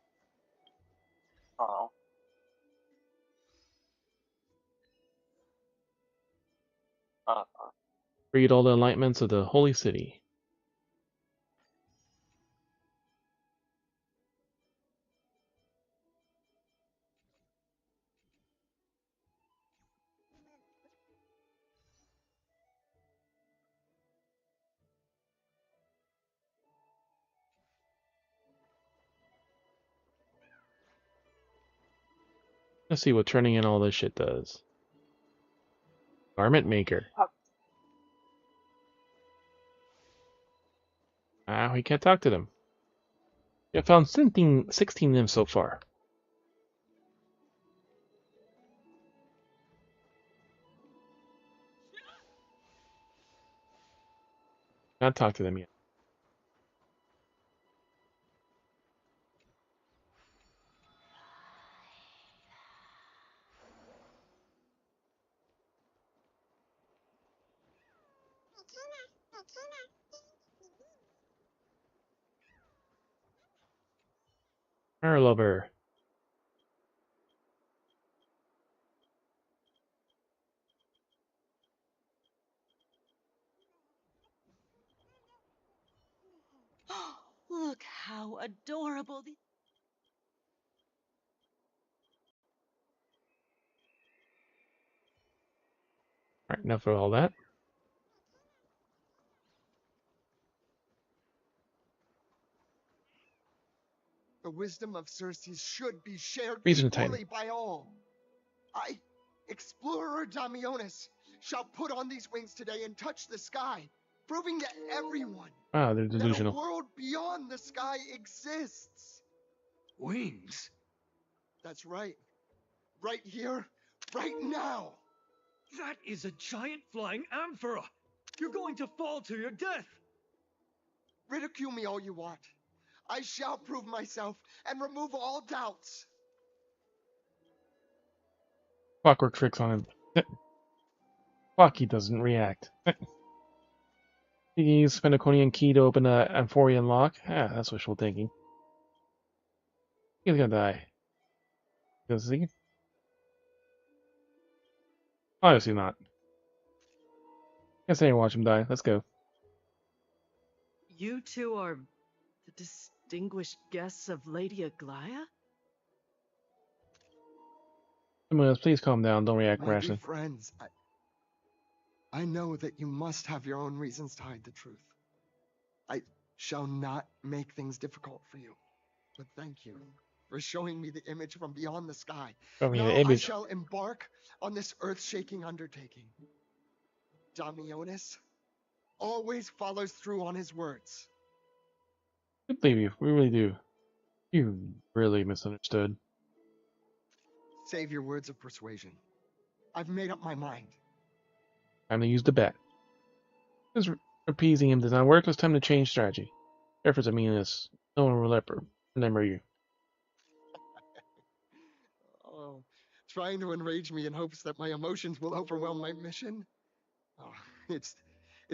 Speaker 6: Read all the enlightenments of the holy city. Let's see what turning in all this shit does. Garment maker. Ah, we can't talk to them. I found 16 of them so far. Not talk to them yet. Our lover.
Speaker 11: Look how adorable the...
Speaker 6: Alright, enough of all that.
Speaker 17: The wisdom of Circe should be shared
Speaker 6: Reason to
Speaker 17: equally
Speaker 6: tighten.
Speaker 17: by all. I, explorer Damionis, shall put on these wings today and touch the sky, proving to everyone
Speaker 6: Wow, they're
Speaker 17: that a
Speaker 6: delusional.
Speaker 17: world beyond the sky exists.
Speaker 16: Wings?
Speaker 17: That's right. Right here, right now.
Speaker 7: That is a giant flying amphora! You're going to fall to your death!
Speaker 17: Ridicule me all you want. I shall prove myself and remove all doubts.
Speaker 6: Clockwork tricks on him. Clocky doesn't react. You can use Spendaconian key to open a Amphorian lock. Ah, that's wishful thinking. He's gonna die. Does he? Obviously not. Can't stay and watch him die. Let's go.
Speaker 11: You two are the distinguished guests of Lady Aglaya?
Speaker 6: Please calm down. Don't react
Speaker 17: My dear
Speaker 6: rashly.
Speaker 17: friends, I know that you must have your own reasons to hide the truth. I shall not make things difficult for you. But thank you for showing me the image from beyond the sky.
Speaker 6: Show me
Speaker 17: Now
Speaker 6: the
Speaker 17: I
Speaker 6: image.
Speaker 17: shall embark on this earth-shaking undertaking. Damionis always follows through on his words.
Speaker 6: I believe you. We really do. You really misunderstood.
Speaker 17: Save your words of persuasion. I've made up my mind.
Speaker 6: Time to use the bet. Because appeasing him does not work, it's time to change strategy. Efforts of meanness. No one will ever remember you.
Speaker 17: Oh, trying to enrage me in hopes that my emotions will overwhelm my mission? Oh, it's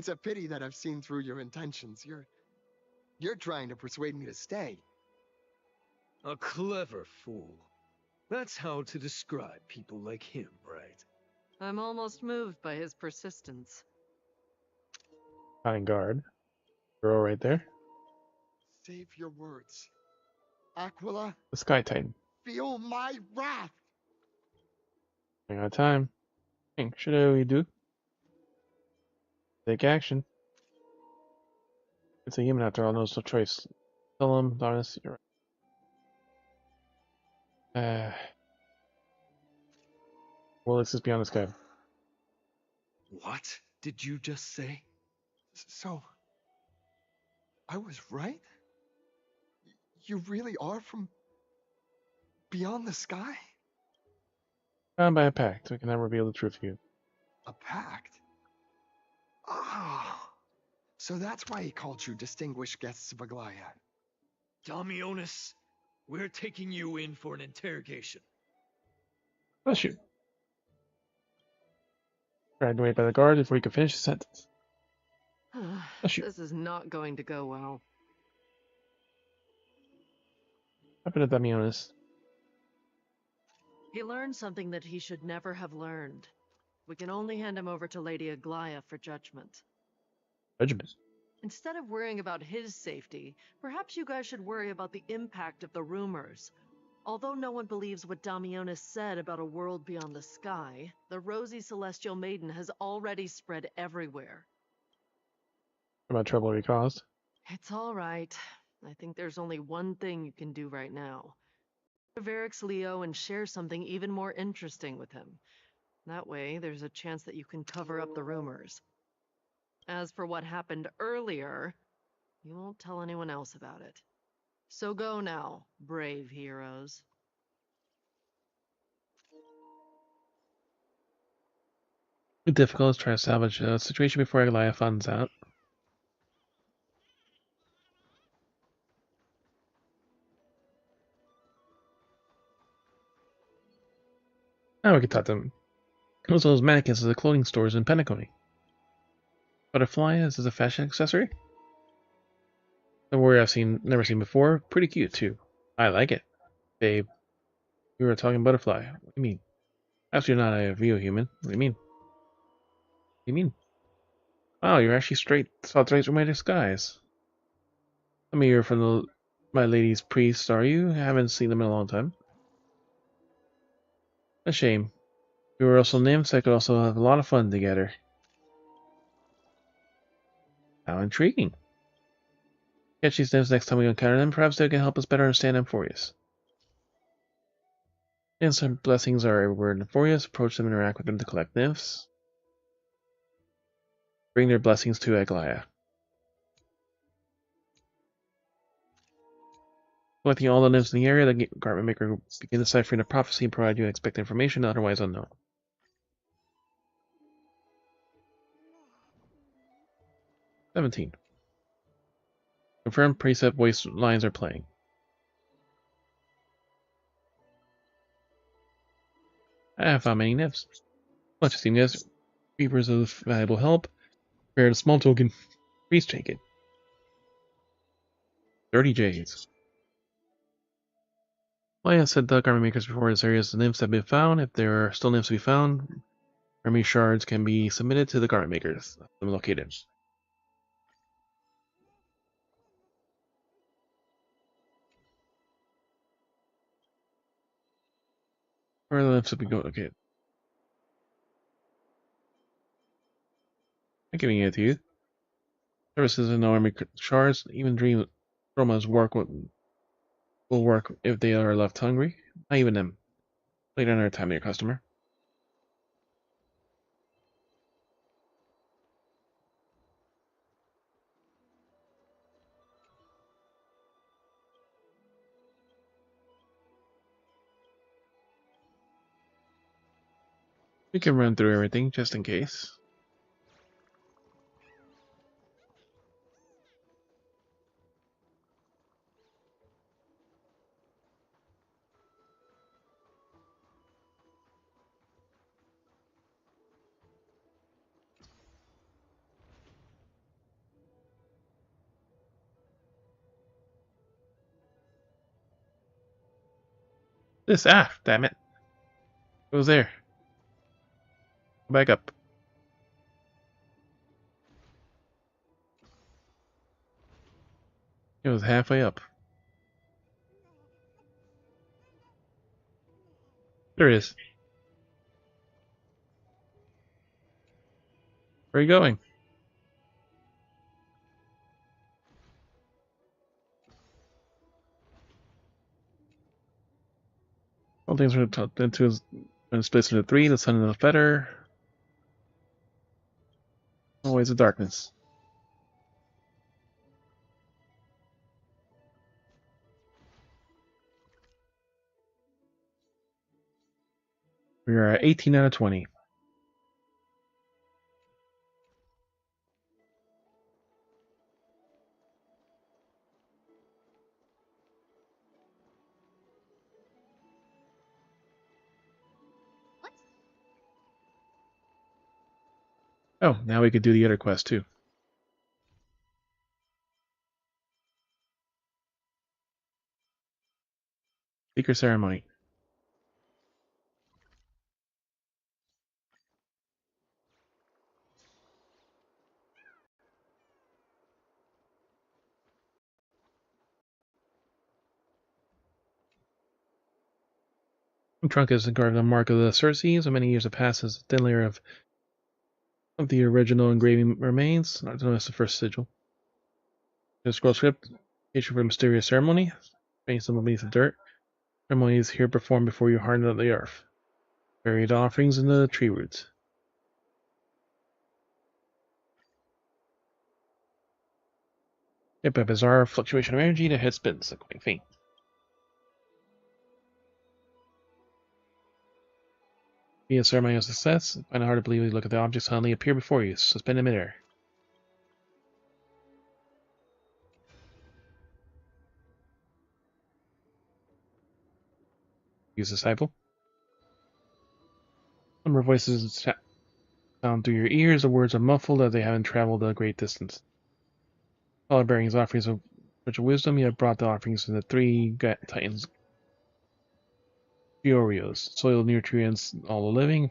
Speaker 17: a pity that I've seen through your intentions. You're trying to persuade me to stay.
Speaker 7: A clever fool. That's how to describe people like him, right?
Speaker 11: I'm almost moved by his persistence.
Speaker 6: High guard. Girl right there.
Speaker 17: Save your words. Aquila,
Speaker 6: The Sky Titan.
Speaker 17: feel my wrath!
Speaker 6: Running out of time. Hey, should we do? Take action. It's a human after all, no choice. Tell him, Darnus, you're right. Will exist beyond the sky.
Speaker 7: What did you just say?
Speaker 17: So, I was right? You really are from beyond the sky?
Speaker 6: Bound by a pact, we can never reveal the truth to you.
Speaker 17: A pact? Ah, so that's why he called you distinguished guests of Aglaya.
Speaker 7: Damionis, we're taking you in for an interrogation.
Speaker 6: Bless you. Graduate by the guard before you can finish the sentence.
Speaker 11: This is not going to go well.
Speaker 6: Happened to Damionis.
Speaker 11: He learned something that he should never have learned. We can only hand him over to Lady Aglaya for judgment.
Speaker 6: Judgment?
Speaker 11: Instead of worrying about his safety, perhaps you guys should worry about the impact of the rumors. Although no one believes what Damionis said about a world beyond the sky, the rosy celestial maiden has already spread everywhere.
Speaker 6: About trouble he caused.
Speaker 11: It's all right. I think there's only one thing you can do right now. Go to Varric's Leo and share something even more interesting with him. That way, there's a chance that you can cover up the rumors. As for what happened earlier, You won't tell anyone else about it. So go now, brave heroes.
Speaker 6: Difficult to try to salvage the situation before Aglaia finds out. Now we can talk to them. Those are those mannequins at the clothing stores in Penacony. Butterfly is a fashion accessory? A warrior never seen before. Pretty cute too. I like it. Babe, we were talking butterfly. What do you mean? Perhaps you're not a real human. What do you mean? What do you mean? Wow, you're actually straight through my disguise. Tell me you're from my lady's priest, are you? I haven't seen them in a long time. A shame. We were also nymphs. I could also have a lot of fun together. How intriguing. Catch these nymphs next time we encounter them. Perhaps they can help us better understand Amphorius. Instant blessings are everywhere in Amphorius. Approach them and interact with them to collect nymphs. Bring their blessings to Aglaia. Collecting all the nymphs in the area, the garment maker will begin deciphering the prophecy and provide you unexpected information otherwise unknown. 17. Confirm precept voice lines are playing. I have found many nymphs. Much esteemed guests, reapers of valuable help. Prepared a small token. Please take it. 30 J's. Well, I said the garment makers before this area, the nymphs have been found. If there are still nymphs to be found, army shards can be submitted to the garment makers. Them located. Where are the nymphs have been going? Okay. I'm giving it to you. Services and no army shards, even dream Roma's work will work if they are left hungry. Not even them. Later another time, your customer. We can run through everything just in case. Damn it. It was there. Go back up. It was halfway up. There it is. Where are you going? All things are tucked into his split into 3, the sun and the feather. Always the darkness. We are at 18 out of 20. Oh, now we could do the other quest too. Secret ceremony. The trunk is engraved on the mark of the Circe. So many years have passed as a thin layer of the original engraving remains. Not to notice the first sigil. The scroll script, issue for a mysterious ceremony. Face them beneath the dirt. Ceremony is here performed before you harden the earth. Buried offerings in the tree roots. Yep, a bizarre fluctuation of energy, the head spins, quite faint. Be a ceremonial success. Find it hard to believe you look at the object suddenly appear before you, suspended midair. Use disciple. Number of voices sound through your ears, the words are muffled as they haven't traveled a great distance. All bearing offerings of spiritual wisdom, you have brought the offerings to the three titans. Fiorios, soil nutrients, all the living.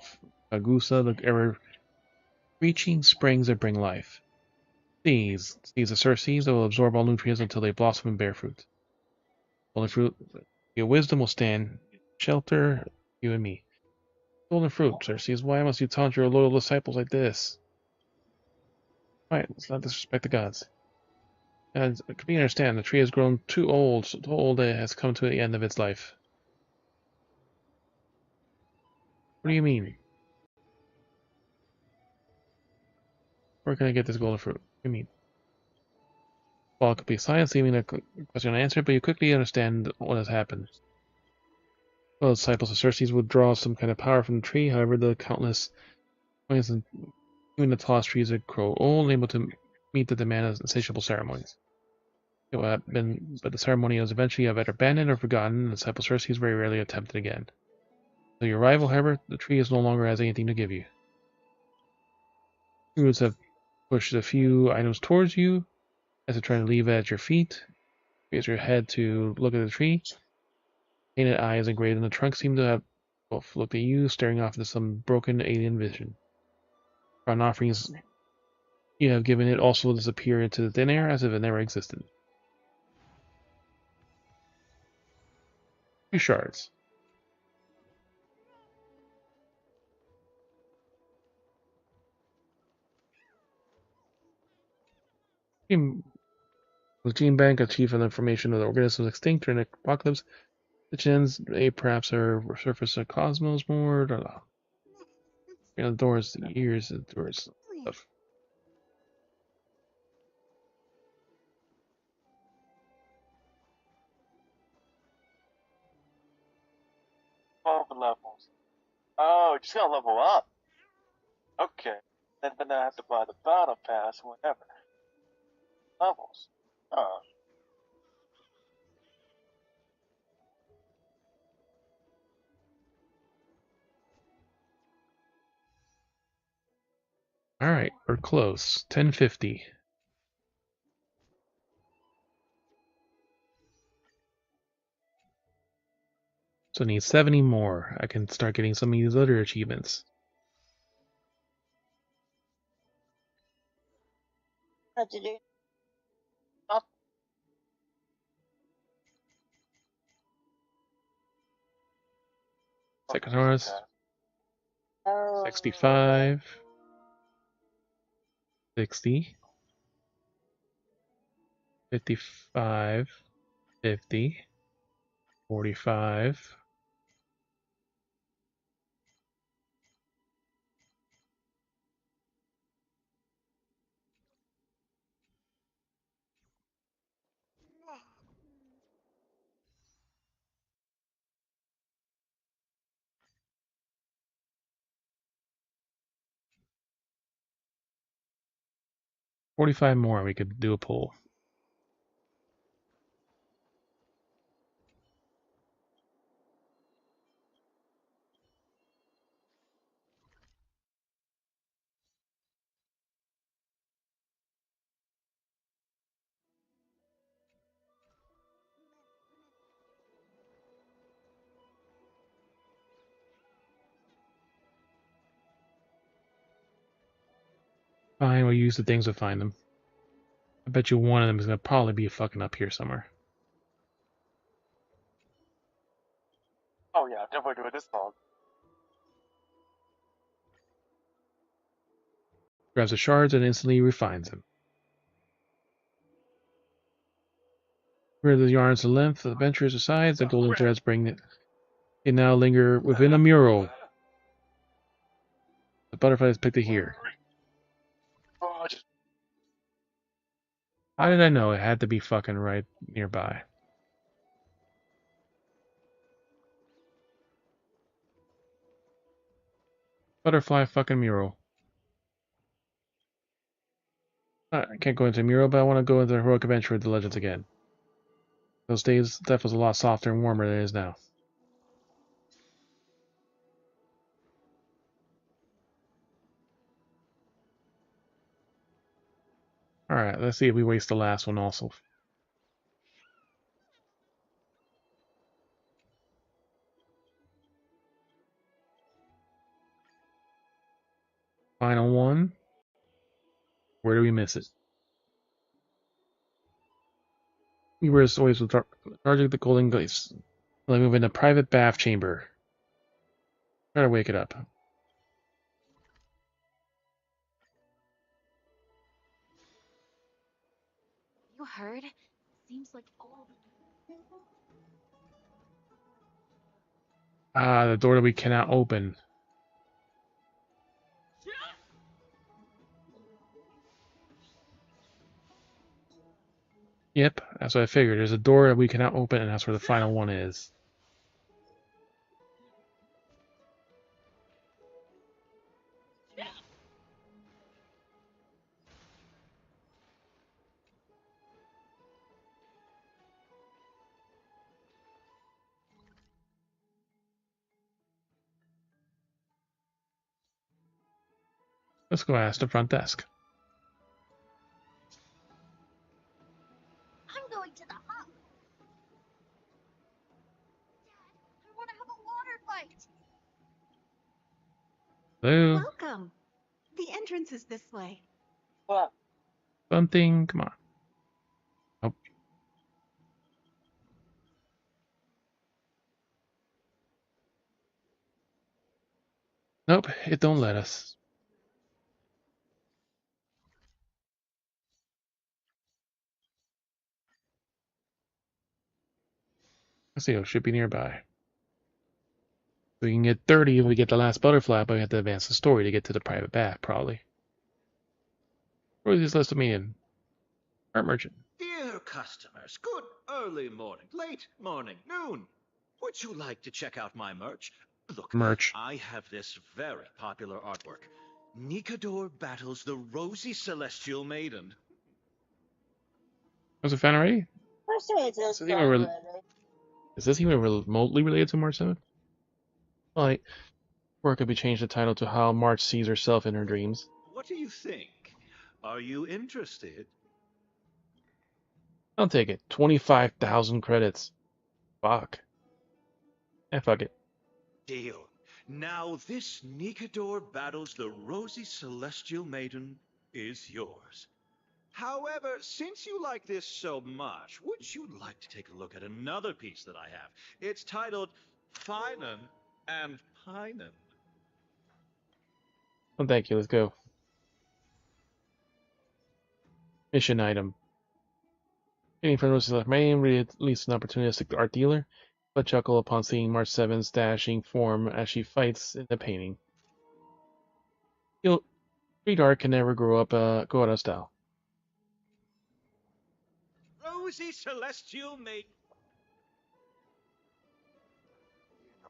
Speaker 6: Agusa, the ever-reaching springs that bring life. Seeds of Circes that will absorb all nutrients until they blossom and bear fruit. Only fruit, your wisdom will stand shelter you and me. Golden fruit, Circes, why must you taunt your loyal disciples like this? Right, let's not disrespect the gods. And can you understand, the tree has grown too old, so old it has come to the end of its life. What do you mean? Where can I get this golden fruit? What do you mean? Well, it could be science, leaving a question unanswered, but you quickly understand what has happened. Well, the disciples of Circes would draw some kind of power from the tree, however, the countless points and even the tallest trees would grow old, unable to meet the demand of insatiable ceremonies. But the ceremony was eventually either abandoned or forgotten, and the disciple Circes very rarely attempted again. So your arrival, however, the tree is no longer has anything to give you. The roots have pushed a few items towards you, as they try to leave it at your feet. Raise your head to look at the tree. Painted eyes engraved in the trunk seem to have both looked at you, staring off into some broken alien vision. Crown offerings you have given it also disappear into the thin air as if it never existed. 3 shards. The gene bank achieved an information of the organisms extinct during the apocalypse. The gens may perhaps are surface of cosmos more. I don't know. You know, the doors, the ears, the doors, stuff.
Speaker 9: Levels. Oh, just gotta level up. Okay. Then I have to buy the battle pass, whatever. Levels. Oh.
Speaker 6: Alright, we're close. 1050. So I need 70 more. I can start getting some of these other achievements.
Speaker 4: What to do?
Speaker 6: Second horse.
Speaker 4: Oh.
Speaker 6: 65. 60. 55. 50. 45. $45 more, we could do a pull. Fine, we'll use the things to find them. I bet you one of them is gonna probably be fucking up here somewhere.
Speaker 9: Oh yeah, definitely doing this song.
Speaker 6: Grabs the shards and instantly refines them. Where the yarns the length, the adventurers aside, the golden threads bring it. They now linger within a mural. The butterflies picked it here. How did I know it had to be fucking right nearby? Butterfly fucking mural. I can't go into mural, but I want to go into the heroic adventure with the legends again. Those days, death was a lot softer and warmer than it is now. Alright, let's see if we waste the last one also. Final one. Where do we miss it? We were as always charging the golden glaze. Let me move in a private bath chamber. Try to wake it up.
Speaker 19: You heard? Seems like all.
Speaker 6: Ah, the door that we cannot open. Yep, that's what I figured. There's a door that we cannot open, and that's where the final one is. Let's go ask the front desk.
Speaker 12: I'm going to the hub. Dad, I want to have a water fight.
Speaker 6: Hello?
Speaker 5: Welcome. The entrance is this way.
Speaker 4: What?
Speaker 6: Something? Come on. Nope. Nope, it don't let us. Let's see, it should be nearby. We can get 30 if we get the last butterfly, but we have to advance the story to get to the private bath, probably. Or is this list of me in? Art merchant.
Speaker 2: Dear customers, good early morning, late morning, noon. Would you like to check out my merch? Look,
Speaker 6: Merch.
Speaker 2: I have this very popular artwork. Nikador battles the rosy celestial maiden.
Speaker 6: Was it fan already?
Speaker 4: I say it's
Speaker 6: Is this even, is this even remotely related to March 7th? Like, or it could be changed the title to How March Sees Herself in Her Dreams.
Speaker 2: What do you think? Are you interested?
Speaker 6: I'll take it. 25,000 credits. Fuck. Fuck it.
Speaker 2: Deal. Now this Nikador battles the rosy celestial maiden is yours. However, since you like this so much, would you like to take a look at another piece that I have? It's titled Finen and Pinen.
Speaker 6: Well, thank you. Let's go. Mission item. Getting from Rosy Left Main released an opportunistic art dealer, but chuckle upon seeing March 7's dashing form as she fights in the painting. Street art can never grow out of style.
Speaker 2: Rosy celestial maiden.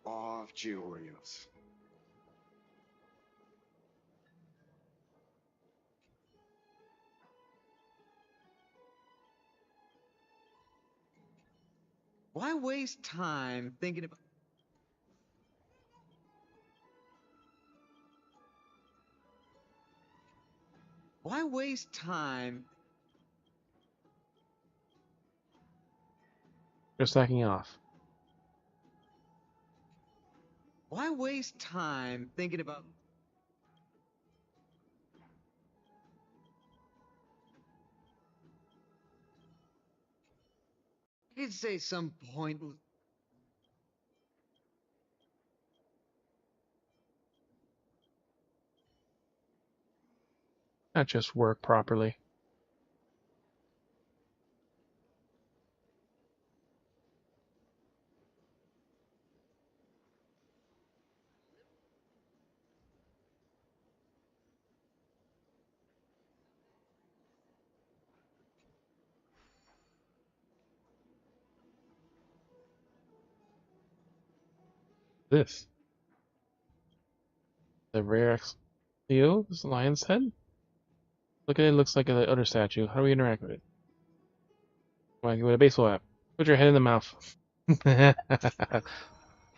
Speaker 17: Awe of Georgios.
Speaker 22: Why waste time thinking about... Why waste time...
Speaker 6: Just stacking off.
Speaker 22: Why waste time thinking about... I could say some pointless...
Speaker 6: Not just work properly. This. The rare Leo, this lion's head? Look at it, looks like another statue. How do we interact with it? Like with a baseball app. Put your head in the mouth.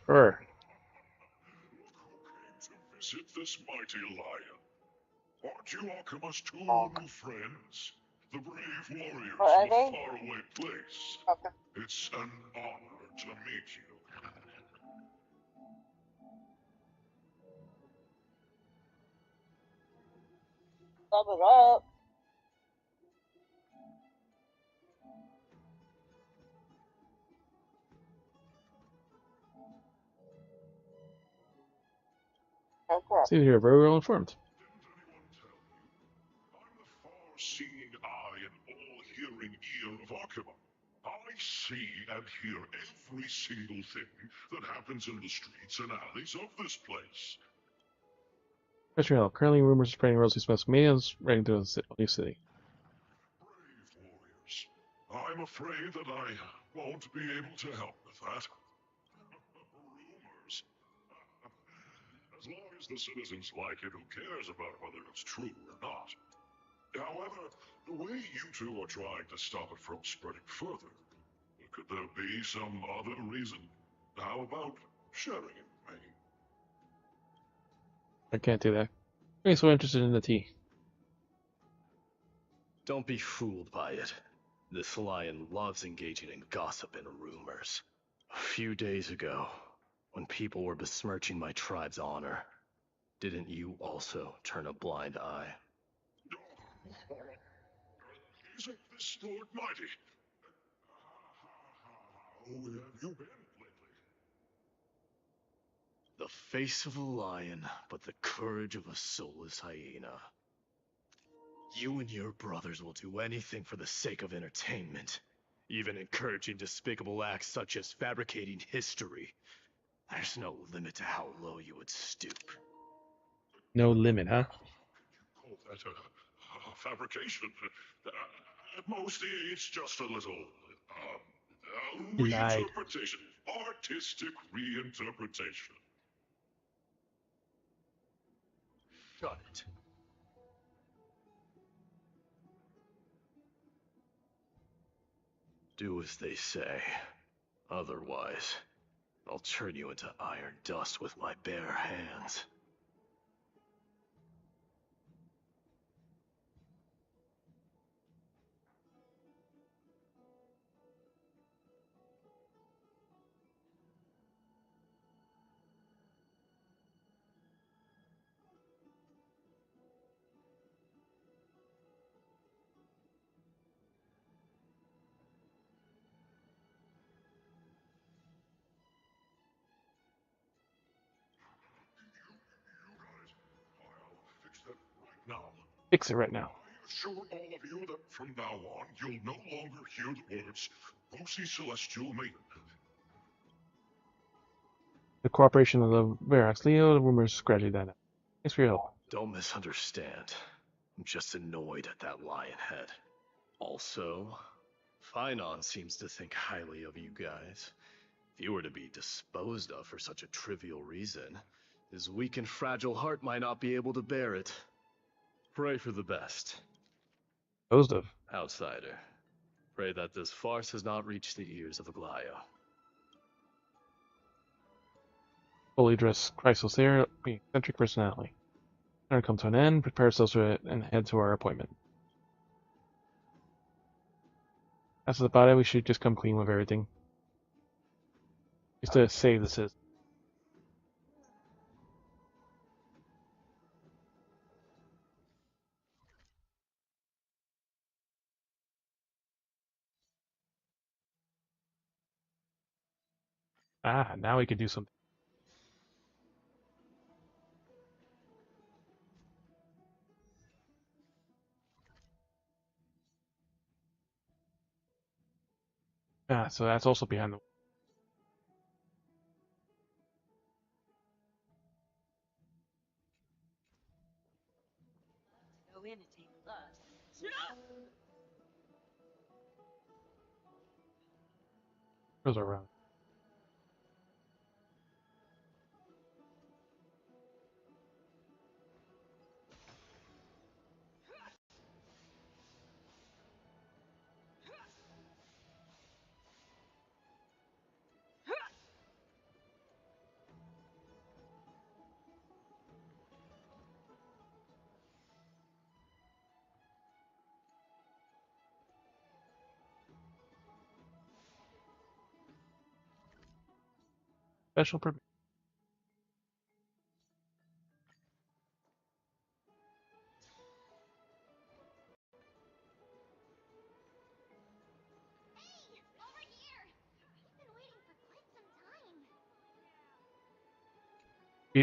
Speaker 6: Sure.
Speaker 16: Visit this mighty lion. Aren't you Akuma's two new friends? The brave warriors from a faraway place. It's an honor to meet you.
Speaker 4: Stop it up.
Speaker 6: Seems you're very well informed.
Speaker 16: Seeing eye and all-hearing ear of Akuma. I see and hear every single thing that happens in the streets and alleys of this place.
Speaker 6: Mr. Hill, currently rumors spreading Rosie Smith's manias running through the new city.
Speaker 16: I'm afraid that I won't be able to help with that. Rumors. As long as the citizens like it, who cares about whether it's true or not? However, the way you two are trying to stop it from spreading further, could there be some other reason? How about sharing it with me?
Speaker 6: I can't do that. I'm so interested in the tea.
Speaker 13: Don't be fooled by it. This lion loves engaging in gossip and rumors. A few days ago, when people were besmirching my tribe's honor, didn't you also turn a blind eye?
Speaker 16: Isn't this Lord Mighty? How have you been lately?
Speaker 13: The face of a lion, but the courage of a soulless hyena. You and your brothers will do anything for the sake of entertainment, even encouraging despicable acts such as fabricating history. There's no limit to how low you would stoop.
Speaker 6: No limit, huh?
Speaker 16: Call that a fabrication? At most, it's just a little
Speaker 6: Lied.
Speaker 16: reinterpretation, artistic reinterpretation.
Speaker 13: Got it. Do as they say. Otherwise, I'll turn you into iron dust with my bare hands.
Speaker 16: Now,
Speaker 6: Fix it right now.
Speaker 16: I assure all of you that from now on, you'll no longer hear the words Rosie Celestial Maiden.
Speaker 6: The cooperation of the Verax Leo, the rumors scratching that out. Thanks for your help.
Speaker 13: Don't misunderstand. I'm just annoyed at that lion head. Also, Finon seems to think highly of you guys. If you were to be disposed of for such a trivial reason, his weak and fragile heart might not be able to bear it. Pray for the best.
Speaker 6: Disposed of?
Speaker 13: Outsider. Pray that this farce has not reached the ears of Aglaya.
Speaker 6: Fully dressed Chrysosaur, eccentric personality. Dinner come to an end, prepare ourselves for it, and head to our appointment. That's about it, we should just come clean with everything. Just to save the citizens. Ah, now we can do something. Ah, so that's also behind the...
Speaker 15: Go in and take a look.
Speaker 6: Goes around. special permit.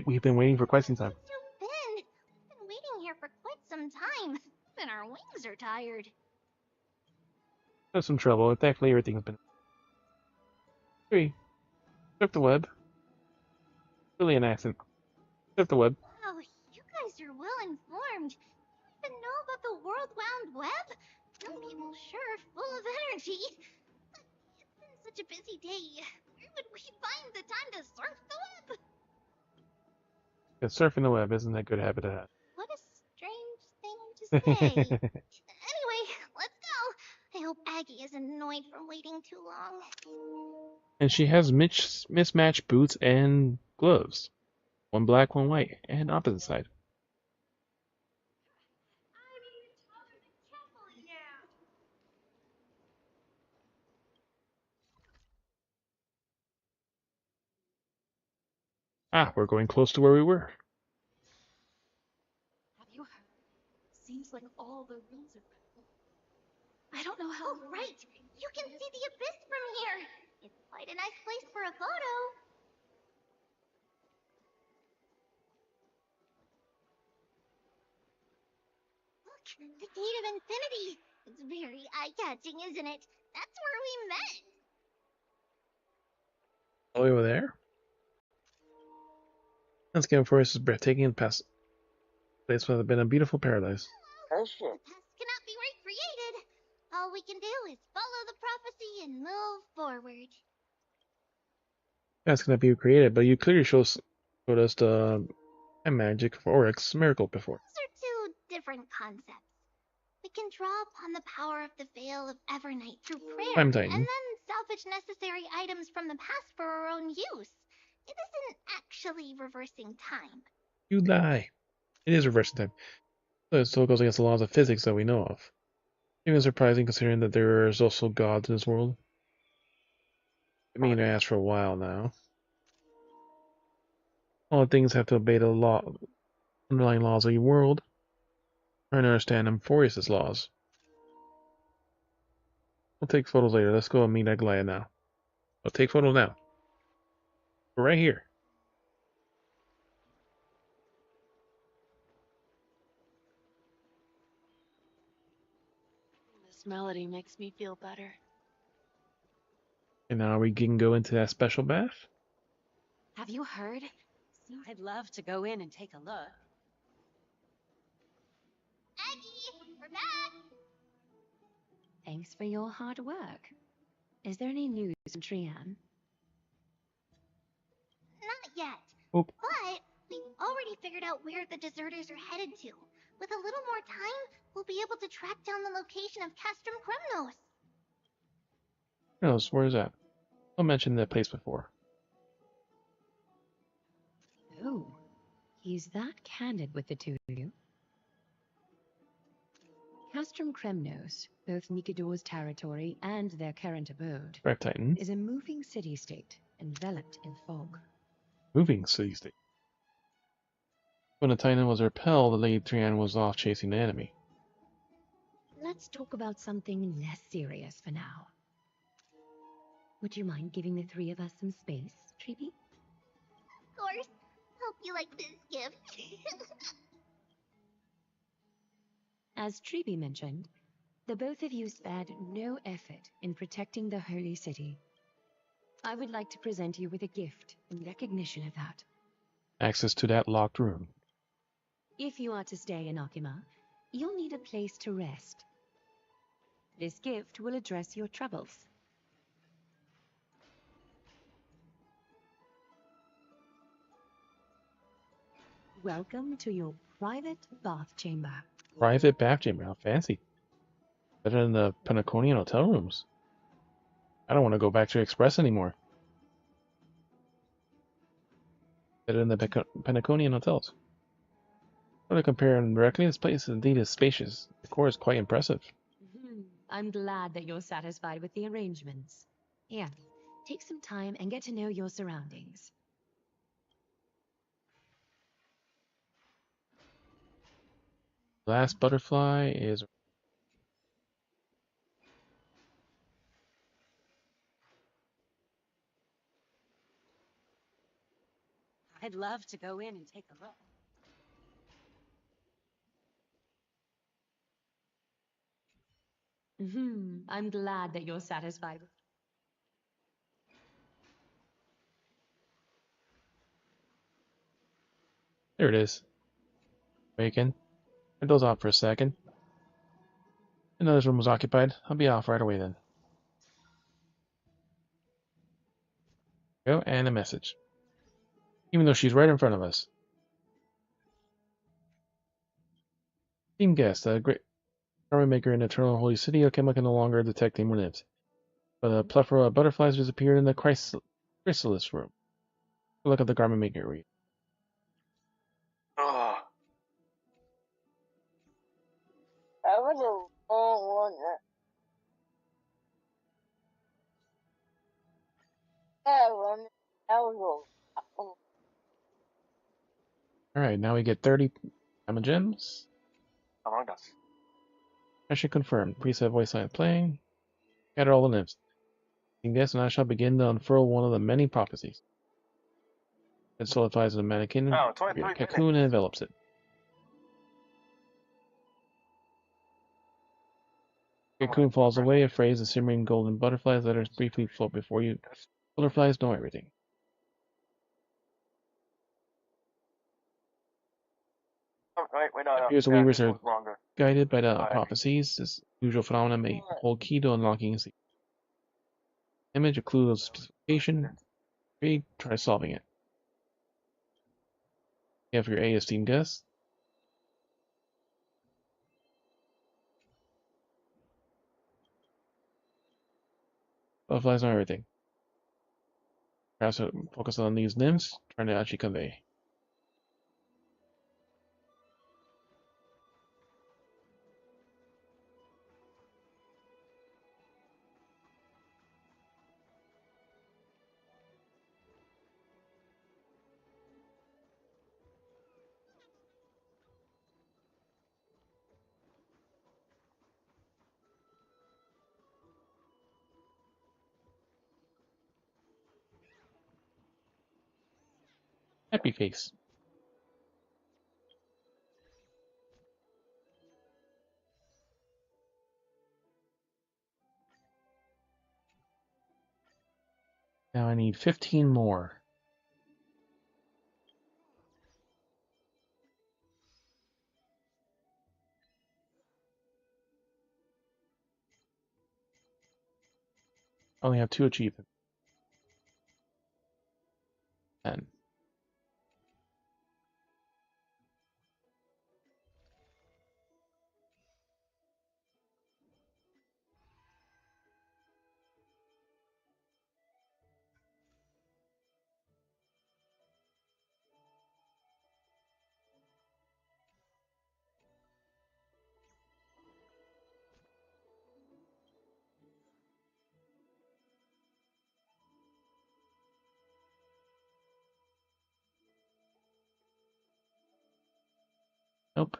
Speaker 6: We've been waiting for quite some time.
Speaker 12: We've been waiting here for quite some time, and our wings are tired.
Speaker 6: There's some trouble. Thankfully, everything's been. Hey, surf the web. Really an accident. Surf the web.
Speaker 12: Wow, you guys are well informed. You even know about the World Wound Web? Some people sure are full of energy. But it's been such a busy day. Where would we find the time to surf the web?
Speaker 6: Because surfing the web isn't a good habit to have.
Speaker 12: What a strange thing to say. Anyway, let's go. I hope Aggie isn't annoyed from waiting too long.
Speaker 6: And she has mismatched boots and gloves. One black, one white, and opposite side. Ah, we're going close to where we were.
Speaker 5: Have you heard? Seems like all the rooms are full. I don't know how.
Speaker 12: Oh, right. You can see the abyss from here. It's quite a nice place for a photo. Look, the Gate of Infinity. It's very eye-catching, isn't it? That's where we met.
Speaker 6: All the way over there? Landscape forest is breathtaking and past. Place would have been a beautiful paradise.
Speaker 12: The past cannot be recreated. All we can do is follow the prophecy and move forward.
Speaker 6: That's gonna be created, but you clearly showed us the magic of Oryx miracle before.
Speaker 12: Those are two different concepts. We can draw upon the power of the Veil of Evernight through prayer,
Speaker 6: I'm
Speaker 12: and
Speaker 6: Titan.
Speaker 12: then salvage necessary items from the past for our own use. It isn't actually reversing time.
Speaker 6: You lie. It is reversing time. But it still goes against the laws of physics that we know of. Even surprising considering that there is also gods in this world. I've been meaning to ask for a while now. All things have to obey the underlying laws of your world. Trying to understand Amphorius' laws. We'll take photos later. Let's go and meet Aglaia now. We'll take photos now. We're right here.
Speaker 5: This melody makes me feel better.
Speaker 6: And now we can go into that special bath.
Speaker 5: Have you heard?
Speaker 15: I'd love to go in and take a look.
Speaker 12: Aggie, we're back!
Speaker 5: Thanks for your hard work. Is there any news from Trian?
Speaker 12: Not yet.
Speaker 6: Oop.
Speaker 12: But we've already figured out where the deserters are headed to. With a little more time, we'll be able to track down the location of Castrum Kremnos.
Speaker 6: Kremnos, where is that? I mentioned that place before.
Speaker 5: Oh, he's that candid with the two of you. Castrum Kremnos, both Nikador's territory and their current abode,
Speaker 6: Right, Titan.
Speaker 5: is a moving city-state enveloped in fog.
Speaker 6: Moving city-state. When the Titan was repelled, Lady Trian was off chasing the enemy.
Speaker 5: Let's talk about something less serious for now. Would you mind giving the three of us some space, Treeby?
Speaker 12: Of course. Hope you like this gift.
Speaker 5: As Treeby mentioned, the both of you spared no effort in protecting the holy city. I would like to present you with a gift in recognition of that.
Speaker 6: Access to that locked room.
Speaker 5: If you are to stay in Akima, you'll need a place to rest. This gift will address your troubles. Welcome to your private bath chamber.
Speaker 6: Private bath chamber, how fancy. Better than the Penaconian hotel rooms. I don't want to go back to Express anymore. Better than the Penaconian hotels. When I compare them directly, this place indeed is spacious. The decor is quite impressive.
Speaker 5: I'm glad that you're satisfied with the arrangements. Here, take some time and get to know your surroundings.
Speaker 6: Last butterfly is.
Speaker 15: I'd love to go in and take a look. I'm glad that you're satisfied.
Speaker 6: There it is. Bacon. I doze off for a second. Another room was occupied. I'll be off right away then. Go and a message. Even though she's right in front of us. Team guest, a great army maker in Eternal Holy City, Okema can no longer detect any more nymphs. But a plethora of butterflies disappeared in the chrysalis room. Look at the garment maker read.
Speaker 9: Ugh.
Speaker 4: That was a long one. That was a
Speaker 6: Alright, now we get 30 diamond gems.
Speaker 9: Among Us.
Speaker 6: Mission confirmed. Preset voice line playing. Gather all the nymphs. Team guest and I shall begin to unfurl one of the many prophecies. It solidifies the mannequin,
Speaker 9: Oh, 23
Speaker 6: cocoon, and envelops it. Cocoon falls away, a phrase of simmering golden butterflies letters briefly float before you. Butterflies know everything.
Speaker 9: Oh, wait, no.
Speaker 6: It appears the weavers are guided by the prophecies. This usual phenomenon may hold key to unlocking a secret. Image, a clue of specification. Try solving it. You have your A esteemed guess. Butterflies know everything. Perhaps focus on these nymphs, trying to actually convey. Happy face. Now I need 15 more. I only have 2 achievements. 10. Nope.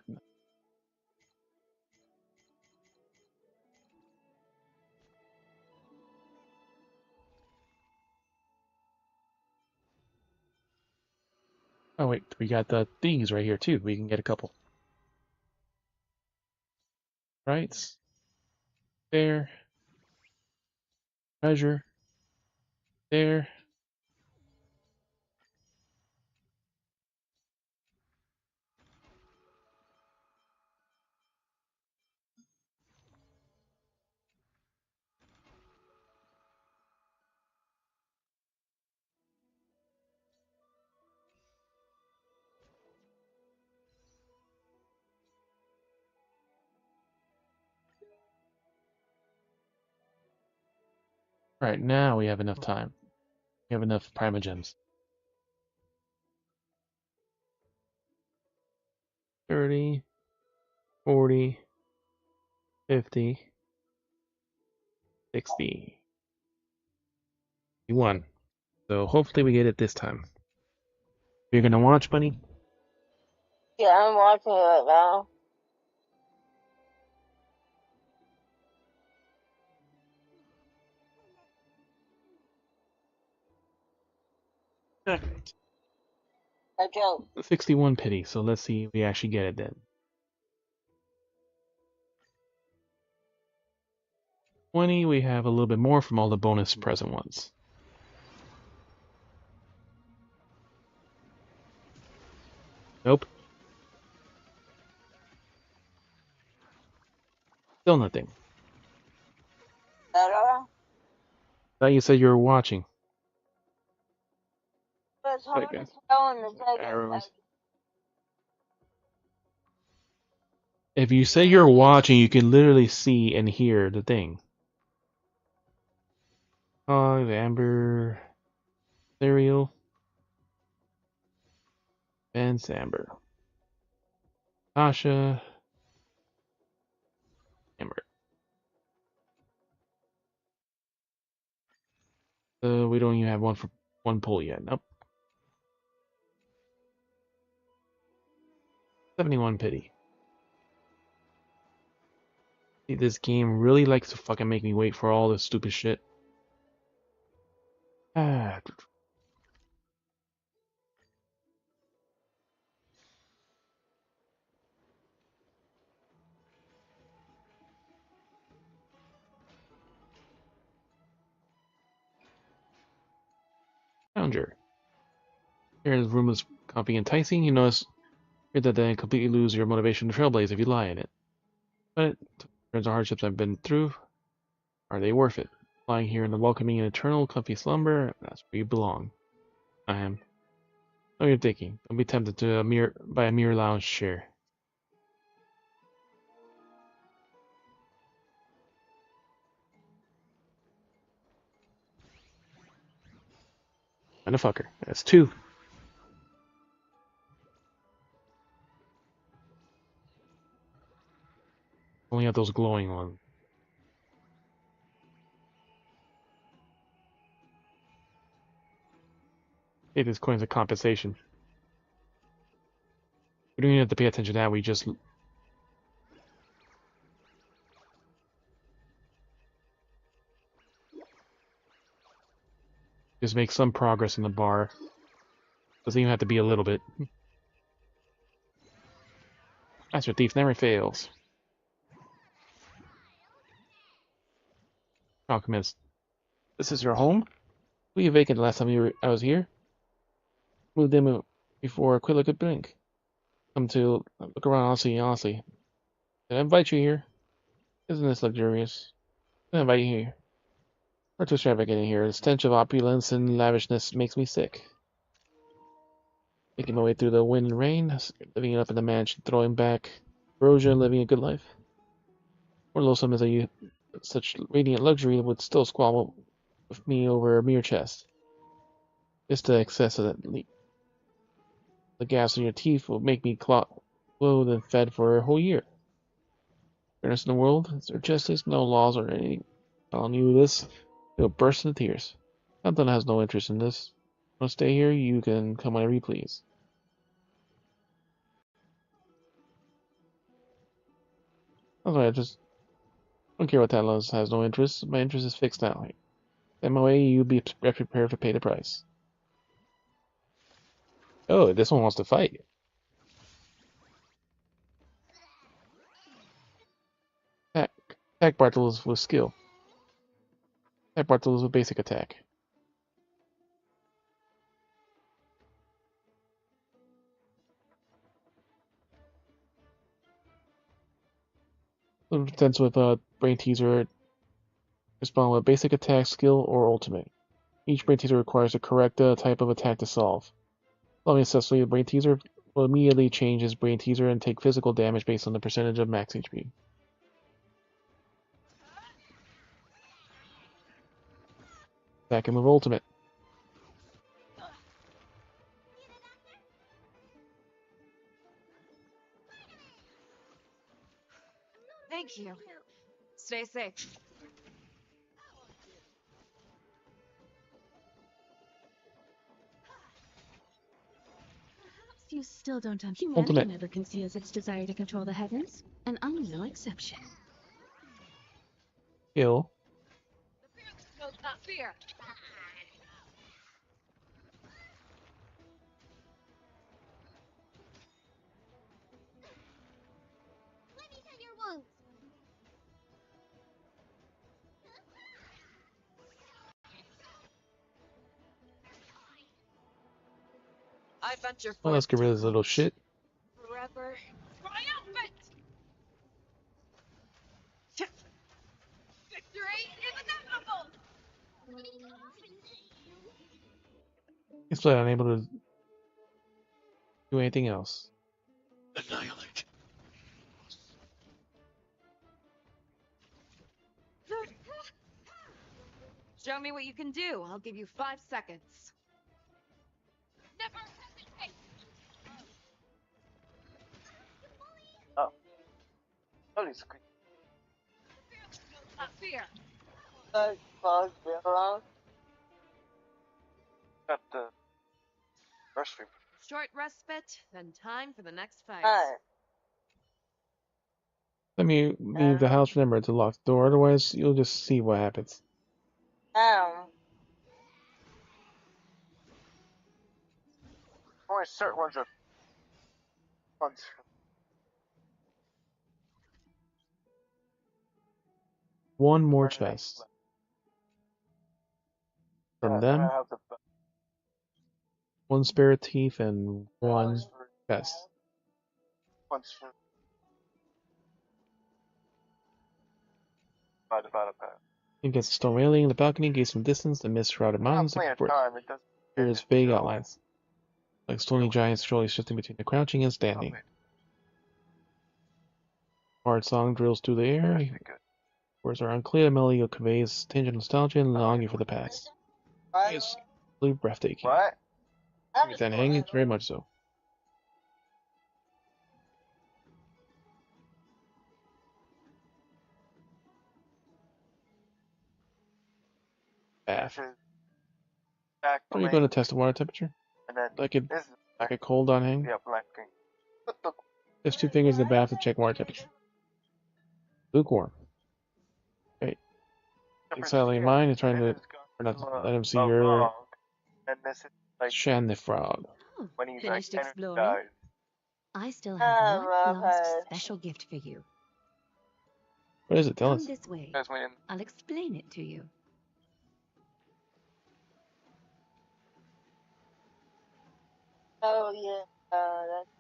Speaker 6: Oh wait, we got these right here too. We can get a couple. Right? There. Treasure. There. Alright, now we have enough time. We have enough primogems. 30, 40, 50, 60. 61. So hopefully we get it this time. You're gonna watch, buddy?
Speaker 4: Yeah, I'm watching it right now.
Speaker 1: Alright.
Speaker 4: A joke.
Speaker 1: 61 pity, so let's see if we actually get it then. 20, we have a little bit more from all the bonus present ones. Nope. Still nothing. Thought you said you were watching.
Speaker 4: But it's hard
Speaker 1: Okay.
Speaker 4: to tell in the second.
Speaker 1: Arrows. If you say you're watching, you can literally see and hear the thing. Oh, the Amber Cereal. Vance Amber. Tasha. Amber. We don't even have one for one pull yet. Nope. 71 pity. See, this game really likes to fucking make me wait for all this stupid shit. Ah. Challenger. Here, the room is comfy and enticing. You notice here that then completely lose your motivation to trailblaze if you lie in it. But turns the hardships I've been through, are they worth it? Lying here in the welcoming and eternal comfy slumber, that's where you belong. I am. Know you're thinking. Don't be tempted to by a mere lounge chair. And a fucker. That's 2. Only have those glowing ones. Hey, this coin's a compensation. We don't even have to pay attention to that, we just make some progress in the bar. Doesn't even have to be a little bit. Master Thief never fails. Alchemist. This is your home? Were you vacant the last time I was here? Moved in before Aquila could blink. Come to look around honestly. Did I invite you here? Isn't this luxurious? I invite you here. We're too extravagant in here. The stench of opulence and lavishness makes me sick. Making my way through the wind and rain, living it up in the mansion, throwing back ambrosia and living a good life. More loathsome as such radiant luxury would still squabble with me over a mere chest. Just the excess of the gas in your teeth will make me clothed and fed for a whole year. Fairness in the world, is there justice? No laws or anything. Telling you this, you'll burst into tears. Anton has no interest in this. Want to stay here? You can come whenever you please. Okay, I just don't care what Talos has no interest. My interest is fixed now. In my way, you be prepared to pay the price. Oh, this one wants to fight. Attack Bartels with skill. Attack Bartels with basic attack. Defense with Brain Teaser. Respond with basic attack, skill, or ultimate. Each Brain Teaser requires a correct type of attack to solve. Following successfully, the Brain Teaser will immediately change his Brain Teaser and take physical damage based on the percentage of max HP. Attack him with ultimate.
Speaker 15: Thank you. Stay safe.
Speaker 19: You still don't understand.
Speaker 1: Ultimate.
Speaker 19: Humanity never conceals its desire to control the heavens, and I'm no exception.
Speaker 1: Kill.
Speaker 15: No, not fear. I venture
Speaker 6: Well, let's get rid of this little shit.
Speaker 15: forever triumphant. Victory is inevitable.
Speaker 6: It's like unable to do anything else.
Speaker 13: Annihilate.
Speaker 15: Show me what you can do. I'll give you 5 seconds. Never hesitate.
Speaker 9: Oh. Holy screen.
Speaker 15: Not fear.
Speaker 9: Got the first free.
Speaker 15: Short respite, then time for the next fight.
Speaker 6: Let me leave the house. Remember to lock the door, otherwise you'll just see what happens.
Speaker 9: Only certain ones are ones.
Speaker 6: One more chest. From them, one spirit teeth and one chest. It gets the stone railing in the balcony, gains some distance, the mist shrouded mountains appears vague outlines, like stony giants slowly shifting between the crouching and standing. Hard song drills through the air. Words are unclear. The melody conveys a tinge of nostalgia and longing for the past. It's absolutely breathtaking. With that hanging, very much so. Bath. Are you going to test the water temperature? Like a cold on hang? There's 2 fingers in the bath to check water temperature. Lukewarm. Great. Exactly mine is trying to not to let him see your Shan the frog.
Speaker 5: Oh, finished exploring? I still have one last special gift for you.
Speaker 6: What is it? Tell
Speaker 5: Come
Speaker 6: us.
Speaker 5: this way. I'll explain it to you.
Speaker 4: Oh yeah, that's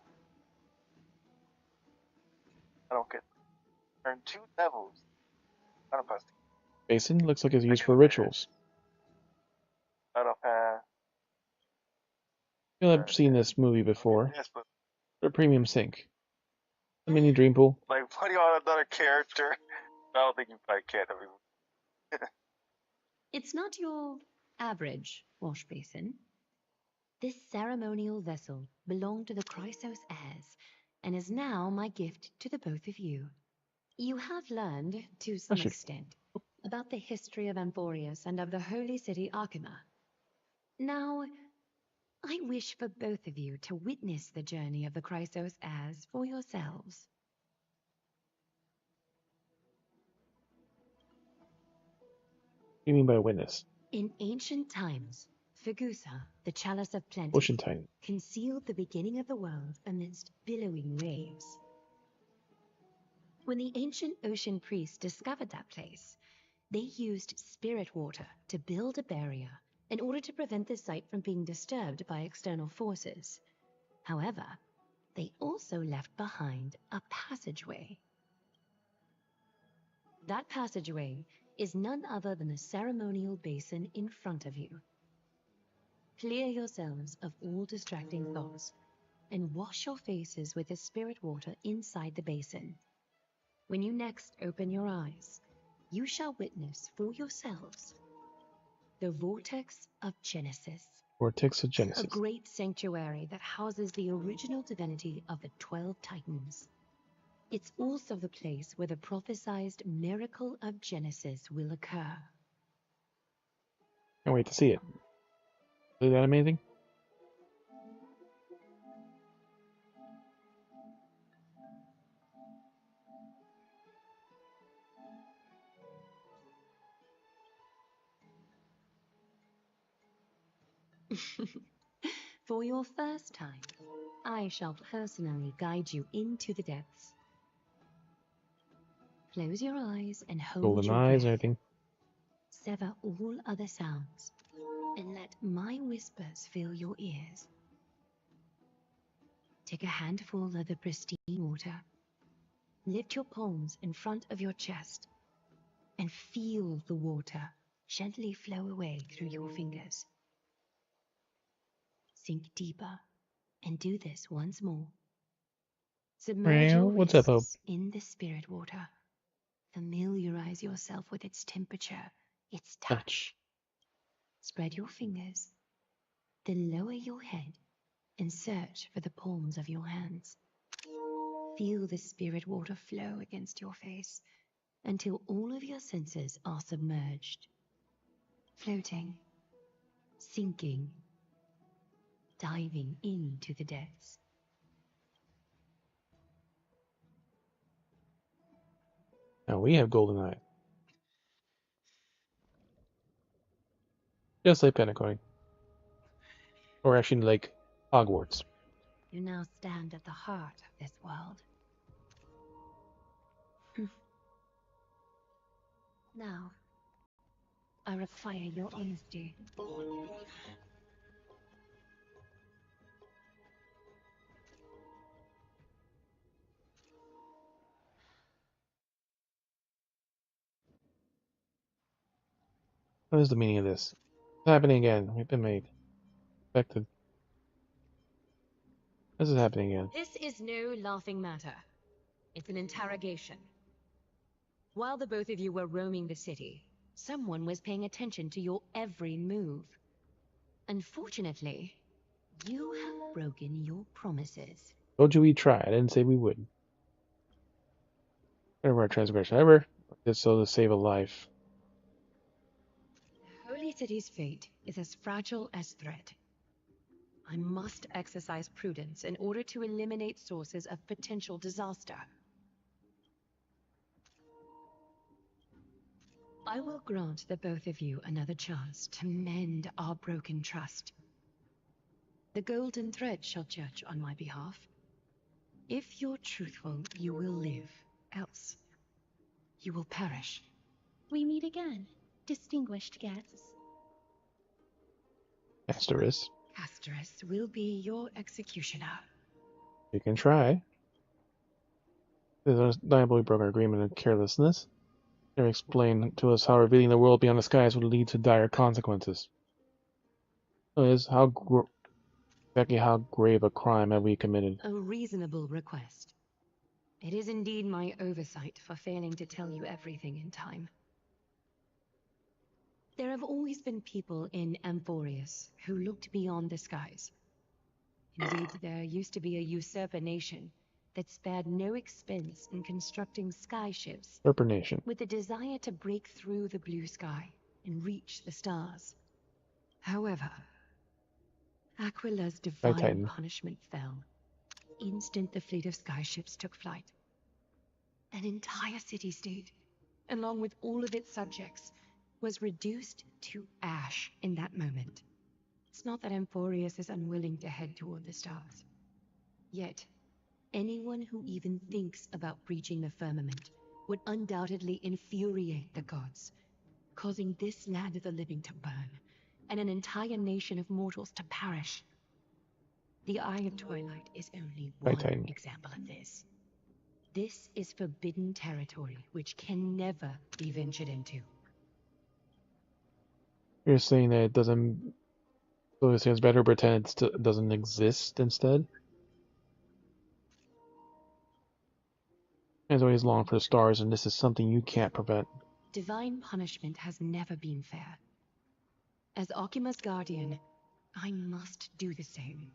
Speaker 9: I don't get. Turn 2 levels.
Speaker 6: Basin looks like it's used for rituals. I feel I've seen this movie before. A premium sink. A mini dream pool.
Speaker 9: Like putting on another character. I don't think you probably can.
Speaker 5: It's not your average wash basin. This ceremonial vessel belonged to the Chrysos heirs and is now my gift to the both of you. You have learned, to some extent, about the history of Amphorius and of the holy city Arkema. Now, I wish for both of you to witness the journey of the Chrysos heirs for yourselves.
Speaker 6: What do you mean by witness?
Speaker 5: In ancient times, Fegusa, the chalice of plenty,
Speaker 6: Ocean Titan.
Speaker 5: concealed the beginning of the world amidst billowing waves. When the ancient ocean priests discovered that place, they used spirit water to build a barrier in order to prevent the site from being disturbed by external forces. However, they also left behind a passageway. That passageway is none other than the ceremonial basin in front of you. Clear yourselves of all distracting thoughts and wash your faces with the spirit water inside the basin. When you next open your eyes, you shall witness for yourselves the Vortex of Genesis.
Speaker 6: Vortex of Genesis.
Speaker 5: A great sanctuary that houses the original divinity of the 12 Titans. It's also the place where the prophesized miracle of Genesis will occur.
Speaker 6: Can't wait to see it. Is that amazing?
Speaker 5: For your first time, I shall personally guide you into the depths. Close your eyes and hold
Speaker 6: Golden
Speaker 5: your
Speaker 6: eyes,
Speaker 5: breath.
Speaker 6: everything.
Speaker 5: Sever all other sounds, and let my whispers fill your ears. Take a handful of the pristine water. Lift your palms in front of your chest and feel the water gently flow away through your fingers. Sink deeper and do this once more. Submerge your
Speaker 6: What's up, Hope?
Speaker 5: wrists in the spirit water. Familiarize yourself with its temperature, its touch. Spread your fingers, then lower your head and search for the palms of your hands. Feel the spirit water flow against your face until all of your senses are submerged. Floating, sinking, diving into the depths.
Speaker 6: Now we have GoldenEye. Just like Pentacoin. Or actually like Hogwarts.
Speaker 5: You now stand at the heart of this world. Now, I require your honesty.
Speaker 6: What is the meaning of this? It's happening again. We've been made. Affected. This is happening again.
Speaker 5: This is no laughing matter. It's an interrogation. While the both of you were roaming the city, someone was paying attention to your every move. Unfortunately, you have broken your promises.
Speaker 6: Told you we'd try. I didn't say we would. Never a transgression ever. Just so to save a life.
Speaker 5: Holy City's fate is as fragile as thread. I must exercise prudence in order to eliminate sources of potential disaster. I will grant the both of you another chance to mend our broken trust. The golden thread shall judge on my behalf. If you're truthful, you will live. Else, you will perish.
Speaker 19: We meet again, distinguished guests.
Speaker 6: Asterisk.
Speaker 5: Asterisk will be your executioner.
Speaker 6: You can try. There's undeniably broken agreement and carelessness. They explain to us how revealing the world beyond the skies would lead to dire consequences. Is exactly how grave a crime have we committed?
Speaker 5: A reasonable request. It is indeed my oversight for failing to tell you everything in time. There have always been people in Amphorius who looked beyond the skies. Indeed, there used to be a usurper nation that spared no expense in constructing sky ships
Speaker 6: Usurper Nation.
Speaker 5: with the desire to break through the blue sky and reach the stars. However, Aquila's divine
Speaker 6: Titan.
Speaker 5: punishment fell. Instant the fleet of skyships took flight. An entire city-state, along with all of its subjects, was reduced to ash in that moment. It's not that Amphorius is unwilling to head toward the stars. Yet, anyone who even thinks about breaching the firmament would undoubtedly infuriate the gods, causing this land of the living to burn, and an entire nation of mortals to perish. The Eye of Twilight is only one example of this. This is forbidden territory which can never be ventured into.
Speaker 6: You're saying that it doesn't... So it seems better to pretend it doesn't exist instead? It's always long for the stars, and this is something you can't prevent.
Speaker 5: Divine punishment has never been fair. As Akima's guardian, I must do the same.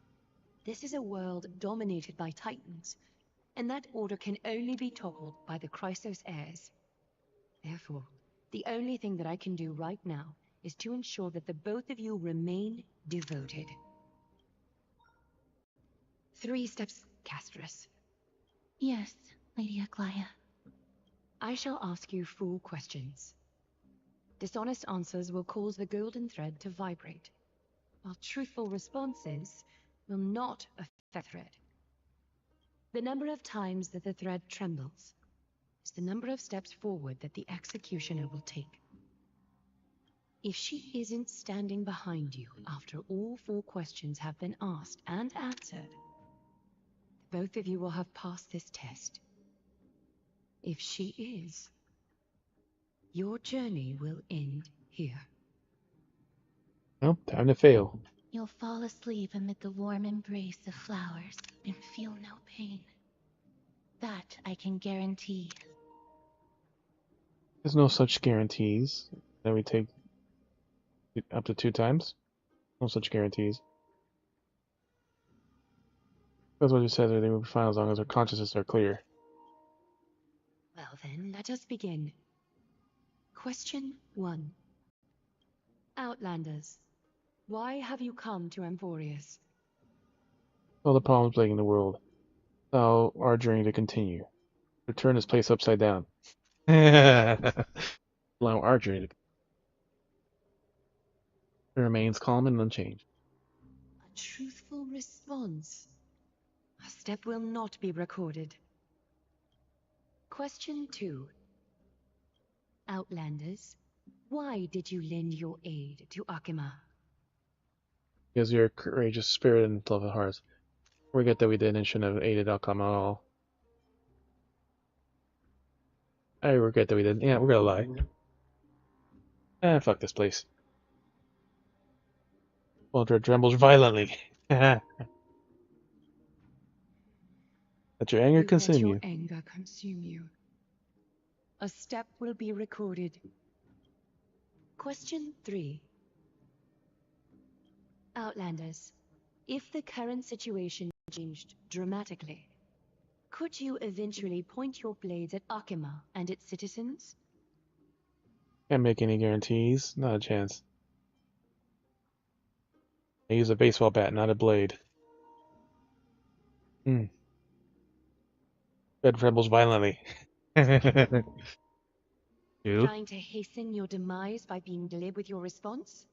Speaker 5: This is a world dominated by titans, and that order can only be toppled by the Chrysos heirs. Therefore, the only thing that I can do right now is to ensure that the both of you remain devoted. 3 steps, Castris.
Speaker 19: Yes, Lady Aglaia.
Speaker 5: I shall ask you 4 questions. Dishonest answers will cause the golden thread to vibrate, while truthful responses will not affect the thread. The number of times that the thread trembles is the number of steps forward that the executioner will take. If she isn't standing behind you after all 4 questions have been asked and answered, both of you will have passed this test. If she is, your journey will end here.
Speaker 6: Well, time to fail.
Speaker 19: You'll fall asleep amid the warm embrace of flowers and feel no pain. That I can guarantee.
Speaker 6: There's no such guarantees. That we take up to 2 times. No such guarantees. That's what you said. They will be fine as long as our consciences are clear.
Speaker 5: Well then, let us begin. Question 1. Outlanders, why have you come to Emporius?
Speaker 6: All the problems plaguing the world. Now our journey to continue. To turn this place upside down. Allow our journey to remains calm and unchanged.
Speaker 5: A truthful response. A step will not be recorded. Question 2. Outlanders, why did you lend your aid to Akima?
Speaker 6: Because you're a courageous spirit and love of hearts. Forget that we did and shouldn't have aided Akama at all. I regret that we didn't. Yeah, we're gonna lie. Fuck this place. Walter trembles violently. Let your anger consume you.
Speaker 5: Let your anger consume you. A step will be recorded. Question 3. Outlanders, if the current situation changed dramatically, could you eventually point your blades at Akima and its citizens?
Speaker 6: Can't make any guarantees. Not a chance. I use a baseball bat, not a blade. Bed trembles violently. You?
Speaker 5: Trying to hasten your demise by being glib with your response?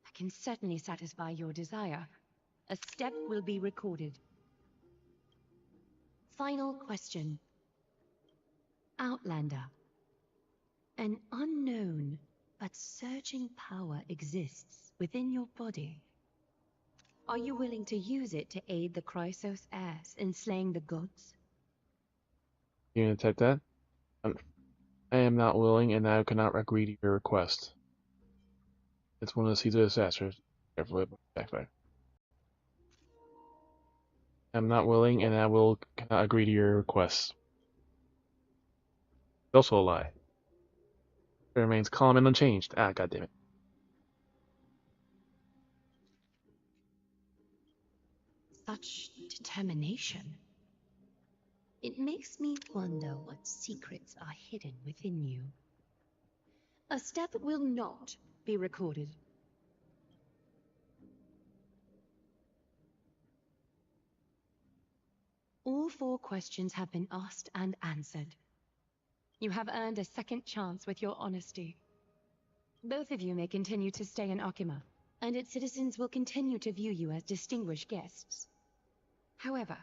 Speaker 5: I can certainly satisfy your desire. A step will be recorded. Final question. Outlander. An unknown but surging power exists within your body. Are you willing to use it to aid the Chrysos heirs in slaying the gods?
Speaker 6: You gonna type that? I am not willing, and I cannot agree to your request. It's one of the seeds of disasters. Carefully, backfire. I'm not willing, and I cannot agree to your request. It's also a lie. It remains calm and unchanged. Ah, goddammit.
Speaker 5: Such determination. It makes me wonder what secrets are hidden within you. A step will not be recorded. All 4 questions have been asked and answered. You have earned a second chance with your honesty. Both of you may continue to stay in Akima, and its citizens will continue to view you as distinguished guests. However,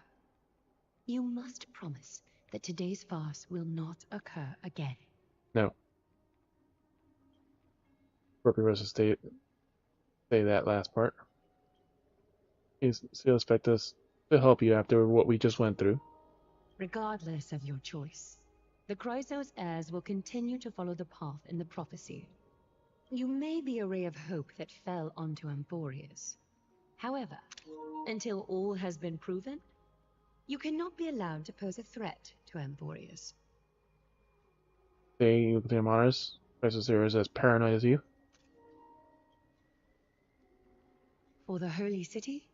Speaker 5: you must promise that today's farce will not occur again.
Speaker 6: No. Appropriate was to say that last part. You still expect us to help you after what we just went through.
Speaker 5: Regardless of your choice, the Chrysos heirs will continue to follow the path in the prophecy. You may be a ray of hope that fell onto Emporius. However, until all has been proven, you cannot be allowed to pose a threat to Emporius.
Speaker 6: Say you look at their Mars. Chrysos is as paranoid as you.
Speaker 5: For the Holy City,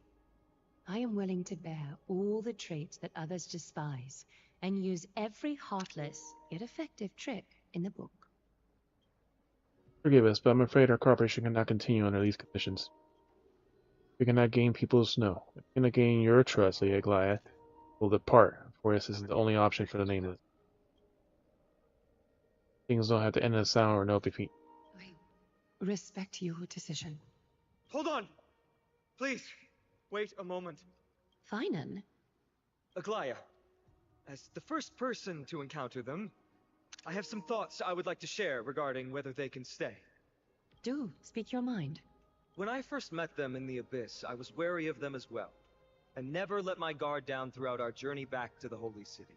Speaker 5: I am willing to bear all the traits that others despise and use every heartless yet effective trick in the book.
Speaker 6: Forgive us, but I'm afraid our cooperation cannot continue under these conditions. We cannot gain people's no. If we cannot gain your trust, Lady Aglaia, we'll depart, for this is the only option for the nameless. Things don't have to end in a sound or no defeat.
Speaker 5: I respect your decision.
Speaker 14: Hold on! Please, wait a moment.
Speaker 5: Finan?
Speaker 14: Aglaia, as the first person to encounter them, I have some thoughts I would like to share regarding whether they can stay.
Speaker 5: Do speak your mind.
Speaker 14: When I first met them in the Abyss, I was wary of them as well. and never let my guard down throughout our journey back to the Holy City.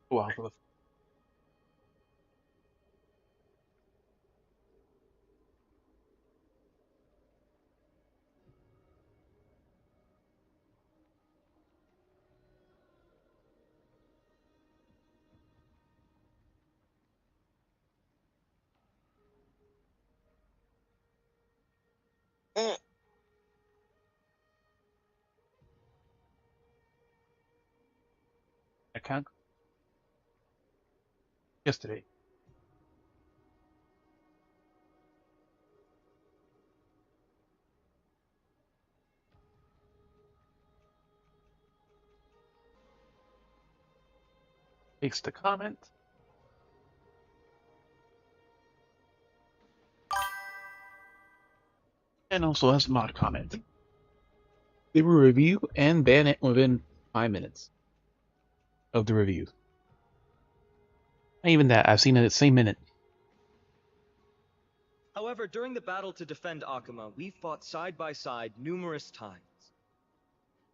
Speaker 6: Wow, for the account yesterday. Takes the comment. And also has mod comment. They will review and ban it within 5 minutes of the review. Not even that, I've seen it the same minute.
Speaker 14: However, during the battle to defend Akuma, we fought side by side numerous times.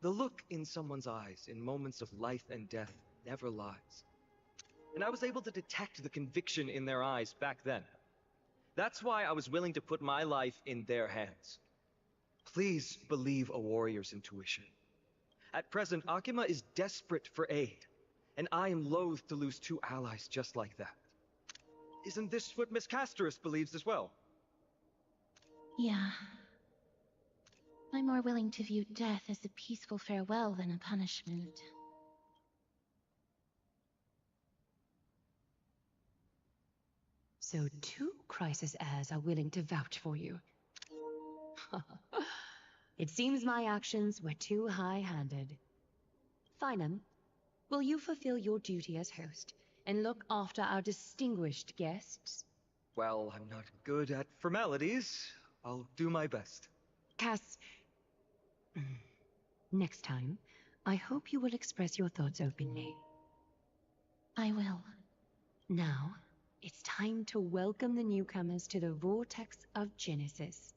Speaker 14: The look in someone's eyes in moments of life and death never lies. And I was able to detect the conviction in their eyes back then. That's why I was willing to put my life in their hands. Please believe a warrior's intuition. At present, Akuma is desperate for aid, and I am loath to lose two allies just like that. Isn't this what Miss Casterus believes as well?
Speaker 19: Yeah. I'm more willing to view death as a peaceful farewell than a punishment.
Speaker 5: So 2 crisis heirs are willing to vouch for you. It seems my actions were too high-handed. Finum, will you fulfill your duty as host and look after our distinguished guests?
Speaker 14: Well, I'm not good at formalities. I'll do my best.
Speaker 5: Cass, next time, I hope you will express your thoughts openly.
Speaker 19: I will.
Speaker 5: Now, it's time to welcome the newcomers to the Vortex of Genesis.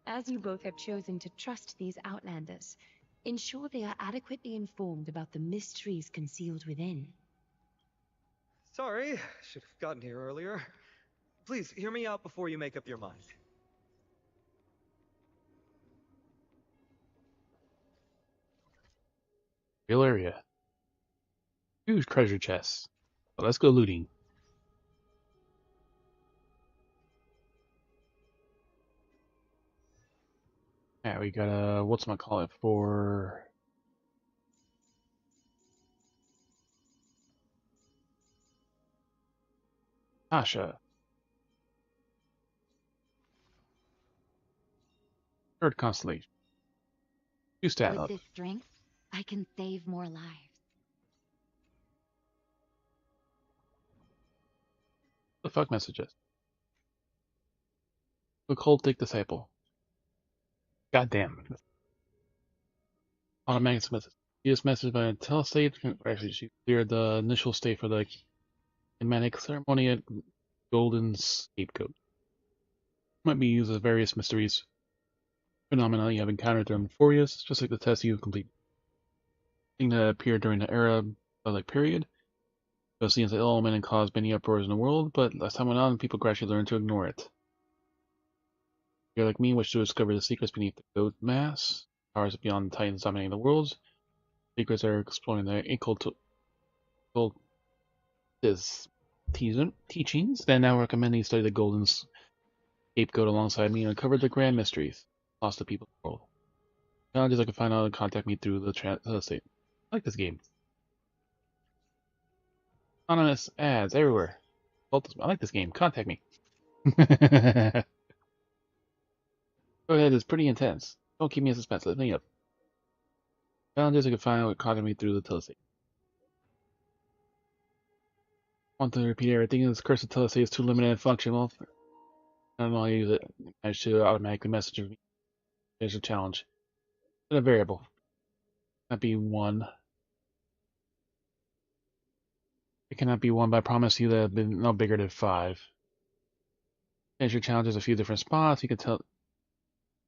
Speaker 5: As you both have chosen to trust these Outlanders, ensure they are adequately informed about the mysteries concealed within.
Speaker 14: Sorry, should have gotten here earlier. Please, hear me out before you make up your mind.
Speaker 6: Real area. Huge treasure chests. So let's go looting. Yeah, we got a whatchamacallit for Asha. Third constellation. 2 stat
Speaker 10: With
Speaker 6: up.
Speaker 10: this strength, I can save more lives.
Speaker 6: The fuck messages? The cultic disciple. Goddamn. Automatic message. This message by a telestate. Actually, she cleared the initial state for the Manic ceremony at Golden Scapegoat. Might be used as various mysteries phenomena you have encountered during Euphorius, just like the test you complete. Thing that appeared during the era period. It seems that element and caused many uproars in the world, but as time went on, people gradually learned to ignore it. If you're like me, wish to discover the secrets beneath the goat mass, powers beyond the titans dominating the worlds. Secrets are exploring the occult teachings. Then now recommend you study the Golden Scapegoat alongside me and uncover the grand mysteries lost to people in the world. Challenges I can find out and contact me through the state. I like this game. Anonymous ads everywhere. I like this game. Contact me. Go ahead, it's pretty intense. Don't keep me in suspense. Let me up. Challenges I can find out and contact me through the telestate. Want to repeat everything? This cursed telestate is too limited in function. Well, I don't know how to use it. I should automatically message me. There's a challenge. Set a variable. Not be 1. It cannot be 1, but I promise you that it'll be no bigger than 5. Change your challenges a few different spots. You can tell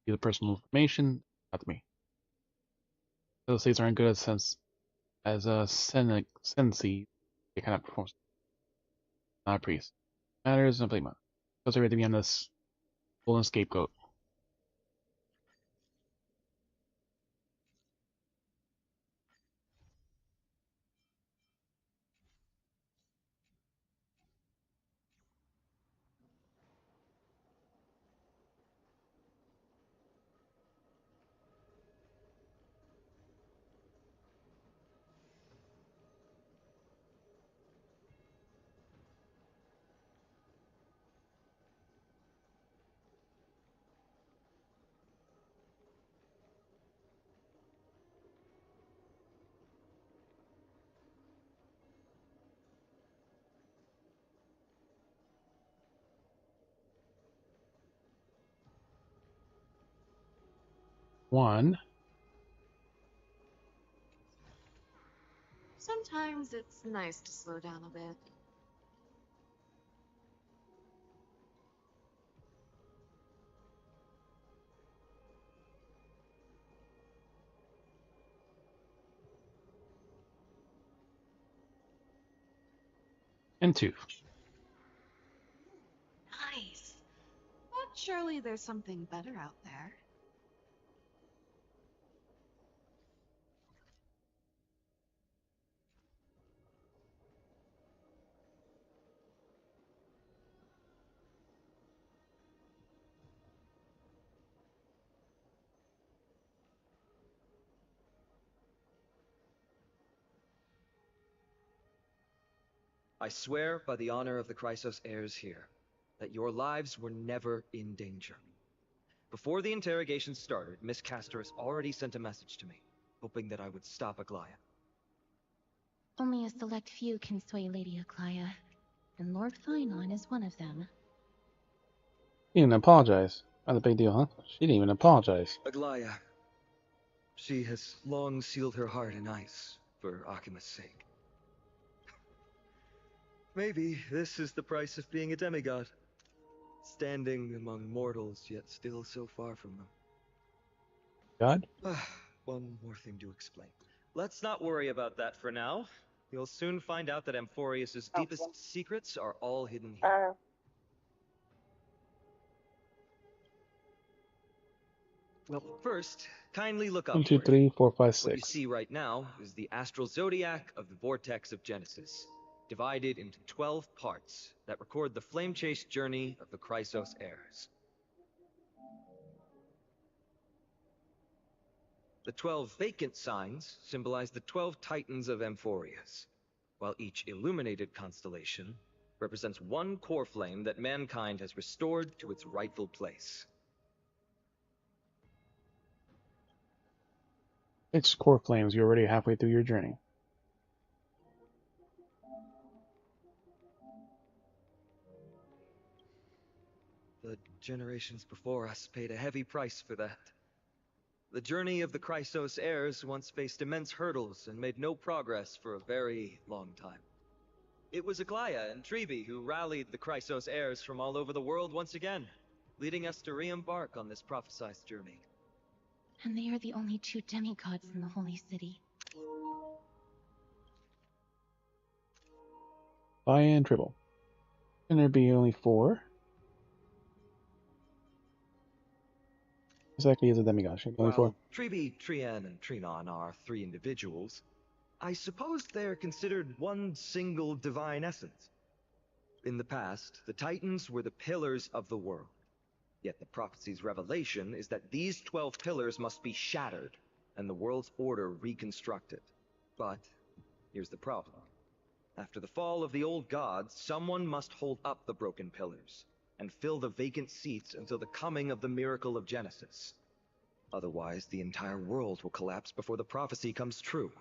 Speaker 6: you the personal information. Not to me. Those states aren't good as a sensi. They cannot perform. Not a priest. Matters no blame. Those are ready to be on this golden scapegoat. One.
Speaker 15: Sometimes it's nice to slow down a bit.
Speaker 6: And 2.
Speaker 15: Nice. But surely there's something better out there.
Speaker 14: I swear by the honor of the Chrysos heirs here, that your lives were never in danger. Before the interrogation started, Miss Castor has already sent a message to me, hoping that I would stop Aglaya.
Speaker 19: Only a select few can sway Lady Aglaya, and Lord Finon is one of them.
Speaker 6: She didn't apologize. Not a big deal, huh? She didn't even apologize.
Speaker 14: Aglaya. She has long sealed her heart in ice for Akima's sake. Maybe this is the price of being a demigod. Standing among mortals, yet still so far from them.
Speaker 6: God?
Speaker 14: One more thing to explain. Let's not worry about that for now. You'll soon find out that Amphorius' deepest secrets are all hidden here. Well, first, kindly look
Speaker 6: 1,
Speaker 14: upward.
Speaker 6: 2, 3, 4, 5,
Speaker 14: What you
Speaker 6: 6.
Speaker 14: see right now is the astral zodiac of the vortex of Genesis, divided into 12 parts that record the flame-chased journey of the Chrysos heirs. The 12 vacant signs symbolize the 12 titans of Amphorius, while each illuminated constellation represents one core flame that mankind has restored to its rightful place.
Speaker 6: It's core flames. You're already halfway through your journey.
Speaker 14: The generations before us paid a heavy price for that. The journey of the Chrysos heirs once faced immense hurdles and made no progress for a very long time. It was Aglaya and Trevi who rallied the Chrysos heirs from all over the world once again, leading us to re-embark on this prophesized journey.
Speaker 19: And they are the only 2 demigods in the Holy City.
Speaker 6: Fire and Tribble. Can there be only 4? Exactly as a demigod. Only 4.
Speaker 14: While Trevi, Trian, and Trinon are 3 individuals, I suppose they're considered one single divine essence. In the past, the Titans were the pillars of the world. Yet the prophecy's revelation is that these 12 pillars must be shattered, and the world's order reconstructed. But here's the problem. After the fall of the old gods, someone must hold up the broken pillars, and fill the vacant seats until the coming of the miracle of Genesis. Otherwise, the entire world will collapse before the prophecy comes true.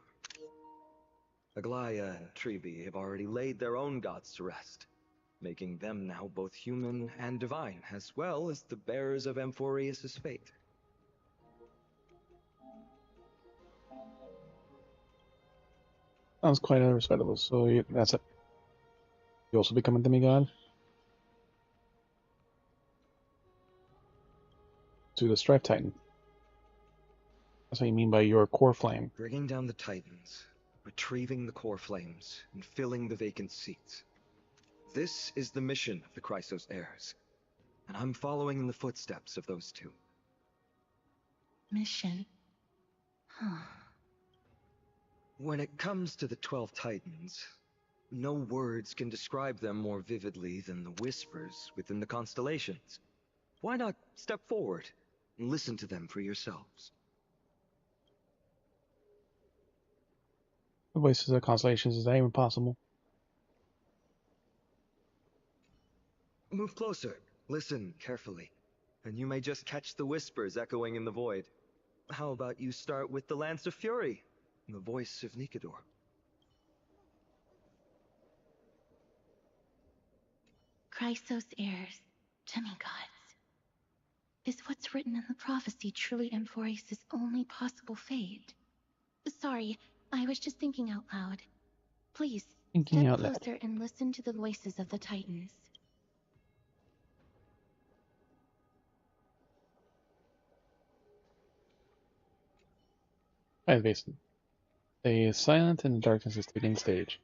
Speaker 14: Aglaya and Trevi have already laid their own gods to rest, making them now both human and divine, as well as the bearers of Amphorius' fate.
Speaker 6: Sounds quite respectable. So that's it. You also become a demigod? To the Strife Titan. That's what you mean by your core flame.
Speaker 14: Bringing down the Titans, retrieving the core flames, and filling the vacant seats. This is the mission of the Chrysos heirs, and I'm following in the footsteps of those 2.
Speaker 19: Mission? Huh.
Speaker 14: When it comes to the 12 Titans, no words can describe them more vividly than the whispers within the constellations. Why not step forward and listen to them for yourselves?
Speaker 6: The voices of constellations, is that even possible?
Speaker 14: Move closer, listen carefully, and you may just catch the whispers echoing in the void. How about you start with the Lance of Fury, and the voice of Nikador?
Speaker 19: Chrysos heirs, demigods. Is what's written in the prophecy truly Amphorius' only possible fate? Sorry, I was just thinking out loud. Please, step closer and listen to the voices of the Titans.
Speaker 6: Fire Basin. They is silent and the darkness is taking stage.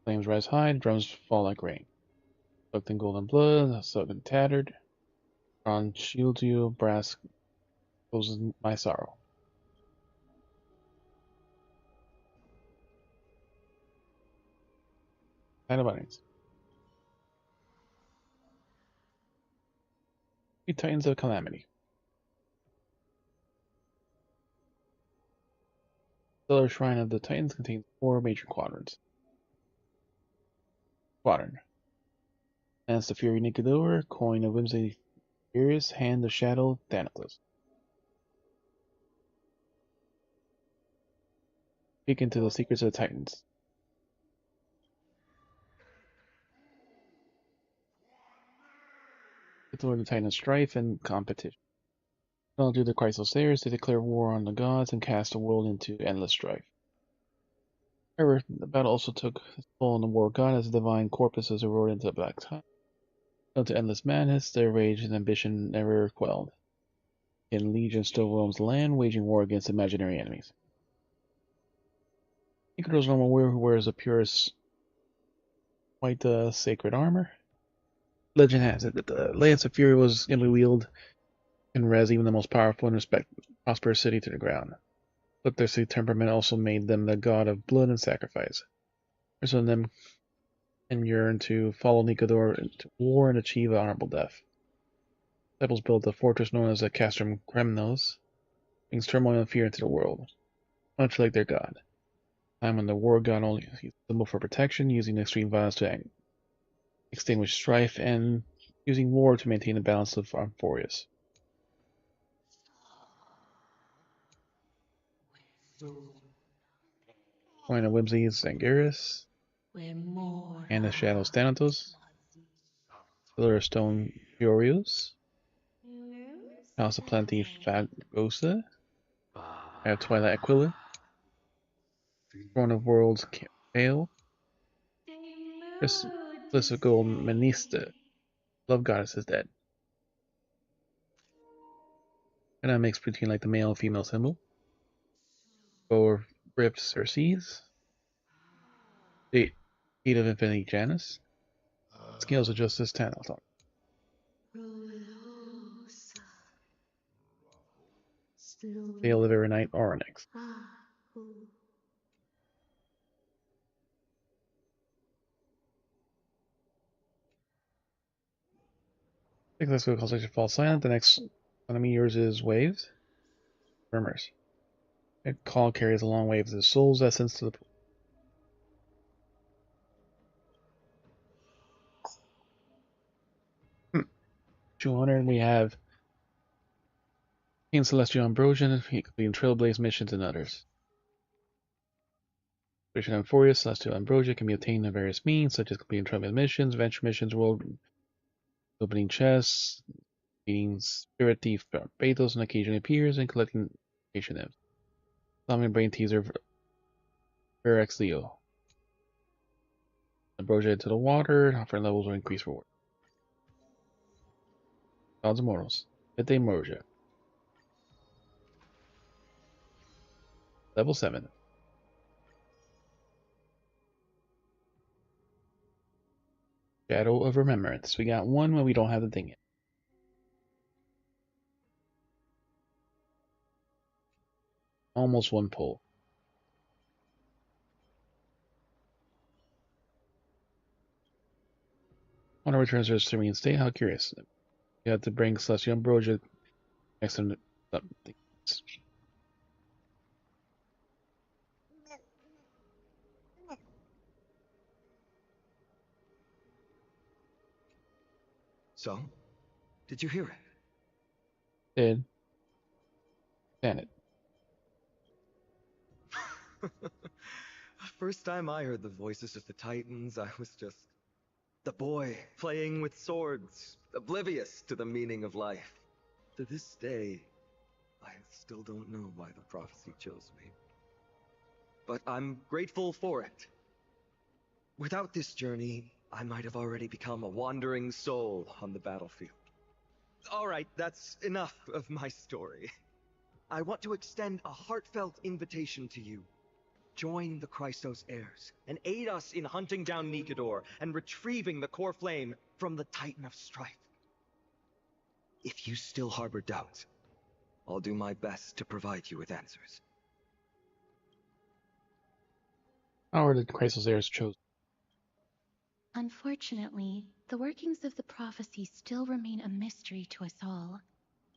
Speaker 6: Flames rise high, drums fall like rain. Soaked in golden blood, soaked and tattered. Bronze shields you, brass closes my sorrow. Kind of audience. 3 Titans of Calamity. The Stellar Shrine of the Titans contains 4 major quadrants. Quadrant. Lance the Fury Nikador, Coin of Whimsy Furious, Hand of Shadow Thanatos. Peek into the secrets of the Titans. It's where the Titans strife and competition. Fell to the Chrysos heirs to declare war on the gods and cast the world into endless strife. However, the battle also took its toll on the war god as the divine corpses roared into the black time. Fell to endless madness, their rage and ambition never quelled. In Legion still roams the land, waging war against imaginary enemies. Nikador's normal warrior who wears a purest white sacred armor. Legend has it that the Lance of Fury was illy wielded and razed even the most powerful and prosperous city to the ground. But their temperament also made them the god of blood and sacrifice. Some of them and yearn to follow Nikador into war and achieve an honorable death. Disciples built a fortress known as the Castrum Kremnos, brings turmoil and fear into the world, much like their god. Time when the war god only used a symbol for protection, using extreme violence to extinguish strife, and using war to maintain the balance of armed forces. Point of Whimsy is Zanguris, and the Shadows Thanatos, Pillar of Stone Furios, House of Plenty Fagosa, I have Twilight Aquila, Throne of Worlds Pale, Mystical Menista, Love Goddess is dead. And that makes between like the male and female symbol. Or Rift Circes, the Heat of Infinity Janus, Scales of Justice Tanaton. Veil of Every Night Oryx. Let's go Constellation Falls Silent. The next enemy yours is Waves. Murmurs. A call carries along waves of soul's essence to the pool. 200, we have King Celestial Ambrosian, completing Trailblaze missions and others. Vision Euphoria, Celestial Ambrosia can be obtained in various means, such as completing Trailblaze missions, venture missions, world opening chests, beating Spirit Thief Betos and occasionally appears, and collecting location items. Summoning Brain Teaser Verax Leo. Ambrosia into the water, offering levels will increase reward. Gods and Mortals. Midday Ambrosia. Level 7. Shadow of Remembrance. We got one when we don't have the thing yet. Almost one pull. Honor returns to a serene state. How curious. You have to bring Celestial Ambrosia next to something.
Speaker 14: So, did you hear it?
Speaker 6: Did. Stand it.
Speaker 14: First time I heard the voices of the Titans, I was just the boy playing with swords, oblivious to the meaning of life. To this day, I still don't know why the prophecy chose me. But I'm grateful for it. Without this journey, I might have already become a wandering soul on the battlefield. Alright, that's enough of my story. I want to extend a heartfelt invitation to you. Join the Chrysos heirs, and aid us in hunting down Nikador and retrieving the core flame from the Titan of Strife. If you still harbor doubts, I'll do my best to provide you with answers.
Speaker 6: How are the Chrysos heirs chosen?
Speaker 19: Unfortunately, the workings of the prophecy still remain a mystery to us all.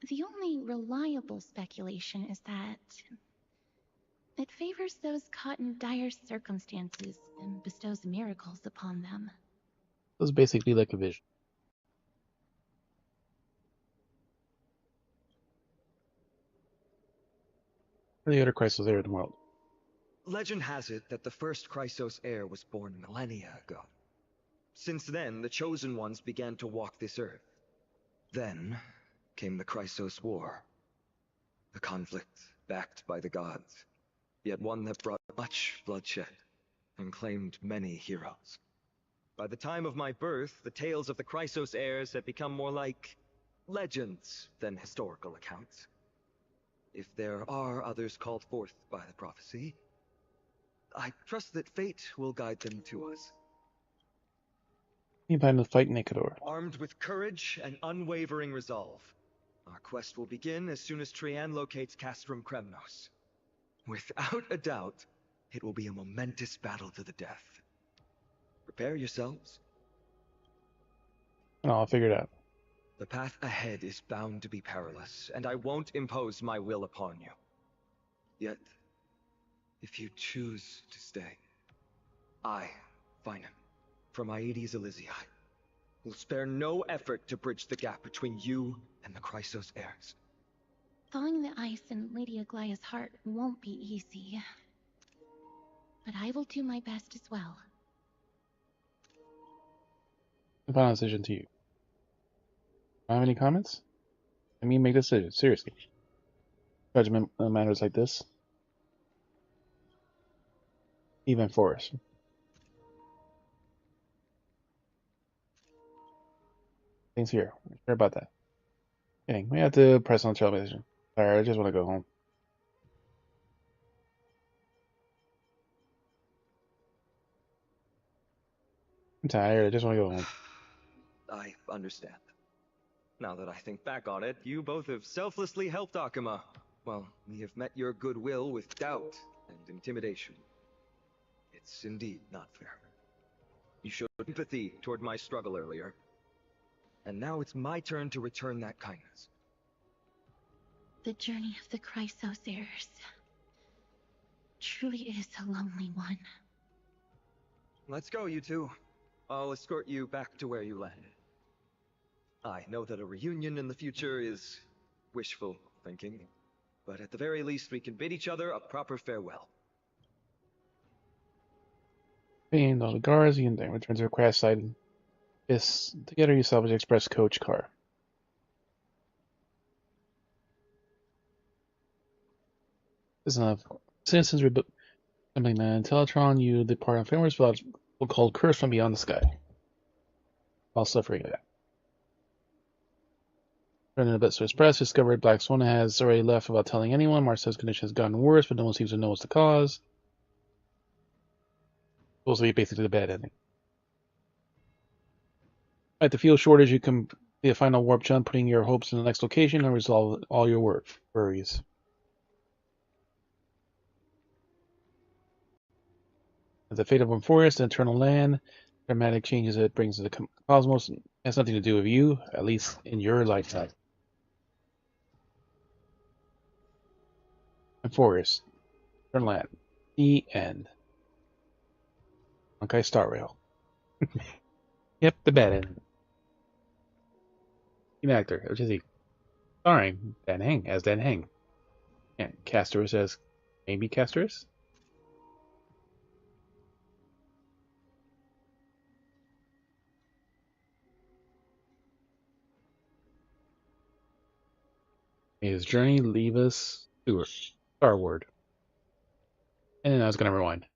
Speaker 19: The only reliable speculation is that it favors those caught in dire circumstances and bestows miracles upon them.
Speaker 6: It was basically like a vision. What are the other Chrysos heirs in the world?
Speaker 14: Legend has it that the first Chrysos heir was born millennia ago. Since then, the Chosen Ones began to walk this earth. Then came the Chrysos War. A conflict backed by the gods, yet one that brought much bloodshed and claimed many heroes. By the time of my birth, the tales of the Chrysos heirs had become more like legends than historical accounts. If there are others called forth by the prophecy, I trust that fate will guide them to us.
Speaker 6: You plan to fight Nikador.
Speaker 14: Armed with courage and unwavering resolve, our quest will begin as soon as Trian locates Castrum Kremnos. Without a doubt, it will be a momentous battle to the death. Prepare yourselves.
Speaker 6: Oh, I'll figure it out.
Speaker 14: The path ahead is bound to be perilous, and I won't impose my will upon you. Yet, if you choose to stay, I, Finan, from Aedes Elysiae, will spare no effort to bridge the gap between you and the Chrysos heirs.
Speaker 19: Thawing the ice in Lady Aglaya's heart won't be easy. But I will do my best as well.
Speaker 6: The final decision to you. Do I have any comments? I mean, make decisions, seriously. Judgment on matters like this. Even Forrest. Things here. Sure about that. Dang, we have to press on television. Sorry, I just want to go home. I'm tired, I just want to go home.
Speaker 14: I understand. Now that I think back on it, you both have selflessly helped Akuma. Well, we have met your goodwill with doubt and intimidation. It's indeed not fair. You showed empathy toward my struggle earlier. And now it's my turn to return that kindness.
Speaker 19: The journey of the Chrysos heirs truly is a lonely one.
Speaker 14: Let's go, you two. I'll escort you back to where you landed. I know that a reunion in the future is wishful thinking, but at the very least we can bid each other a proper farewell.
Speaker 6: Paying all the guards, you can return to the crash site. Yes, together you salvage express coach car. This is enough. Citizens rebuild something that Teletron, you depart on famous village called Curse from Beyond the Sky. While suffering that. Turning a bit to express, discovered Black Swan has already left without telling anyone. Marcel's condition has gotten worse, but no one seems to know what's the cause. Supposed to be basically the bad ending. At the fuel shortage, you complete a final warp jump, putting your hopes in the next location and resolve all your worries. The fate of one forest, the eternal land, dramatic changes it brings to the cosmos has nothing to do with you, at least in your lifetime. And forest, eternal land, the end. Honkai Star Rail. Yep, the bad end. Team actor, which is he? Starring Dan Heng as Dan Heng. And Castorus as maybe Castorus? May his journey leave us to Starward. And then I was going to rewind.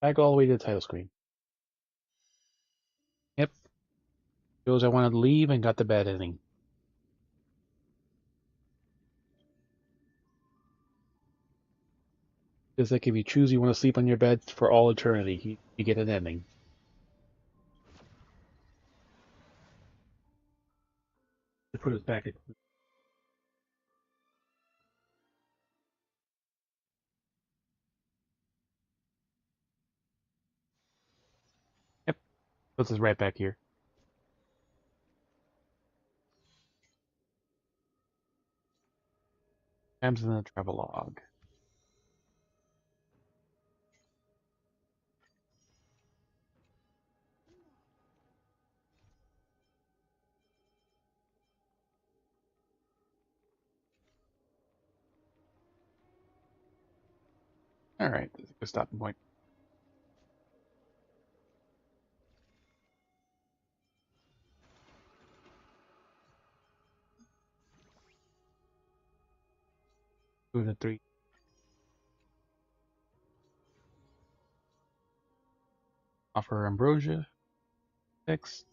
Speaker 6: Back all the way to the title screen. Yep. Shows I wanted to leave and got the bad ending. Just like if you choose you want to sleep on your bed for all eternity, you get an ending. Let's put it back in. Yep. Puts us right back here. Times in the travelogue. Alright, that's a good stopping point. Two to three. Offer ambrosia. 6.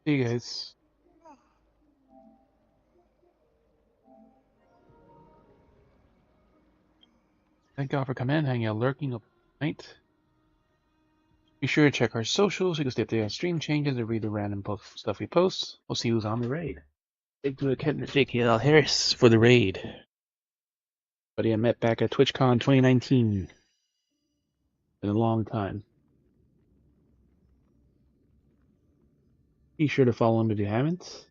Speaker 6: See you guys. Thank God for command hanging out lurking up night. Be sure to check our socials so you can stay updated on stream changes and read the random stuff we post. We'll see who's on the raid. Thank you to J.K.L. Harris for the raid. Buddy I met back at TwitchCon 2019. Been a long time. Be sure to follow him if you haven't.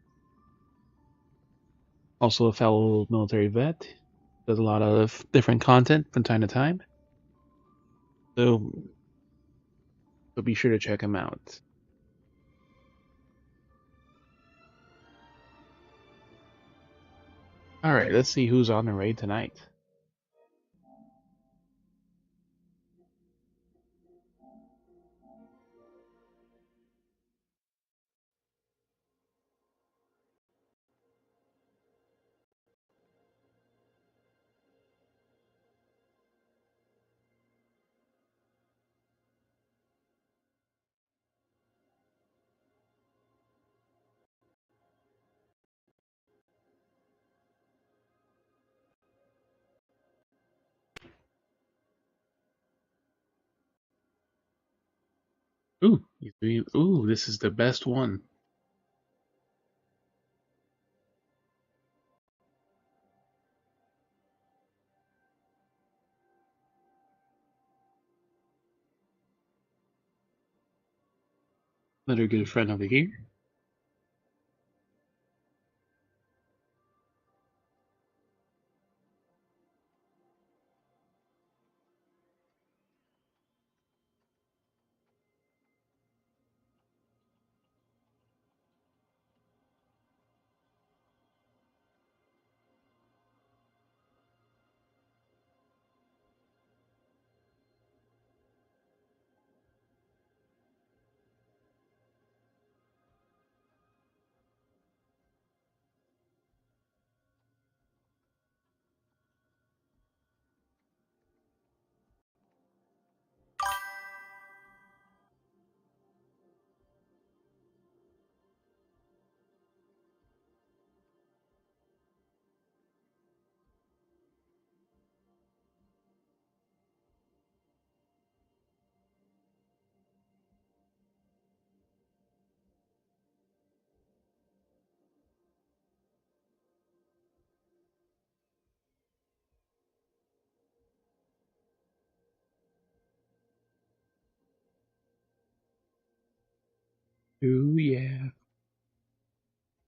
Speaker 6: Also a fellow military vet. Does a lot of different content from time to time. So be sure to check him out. Alright, let's see who's on the raid tonight. Ooh, this is the best one. Another good friend over here. Ooh, yeah.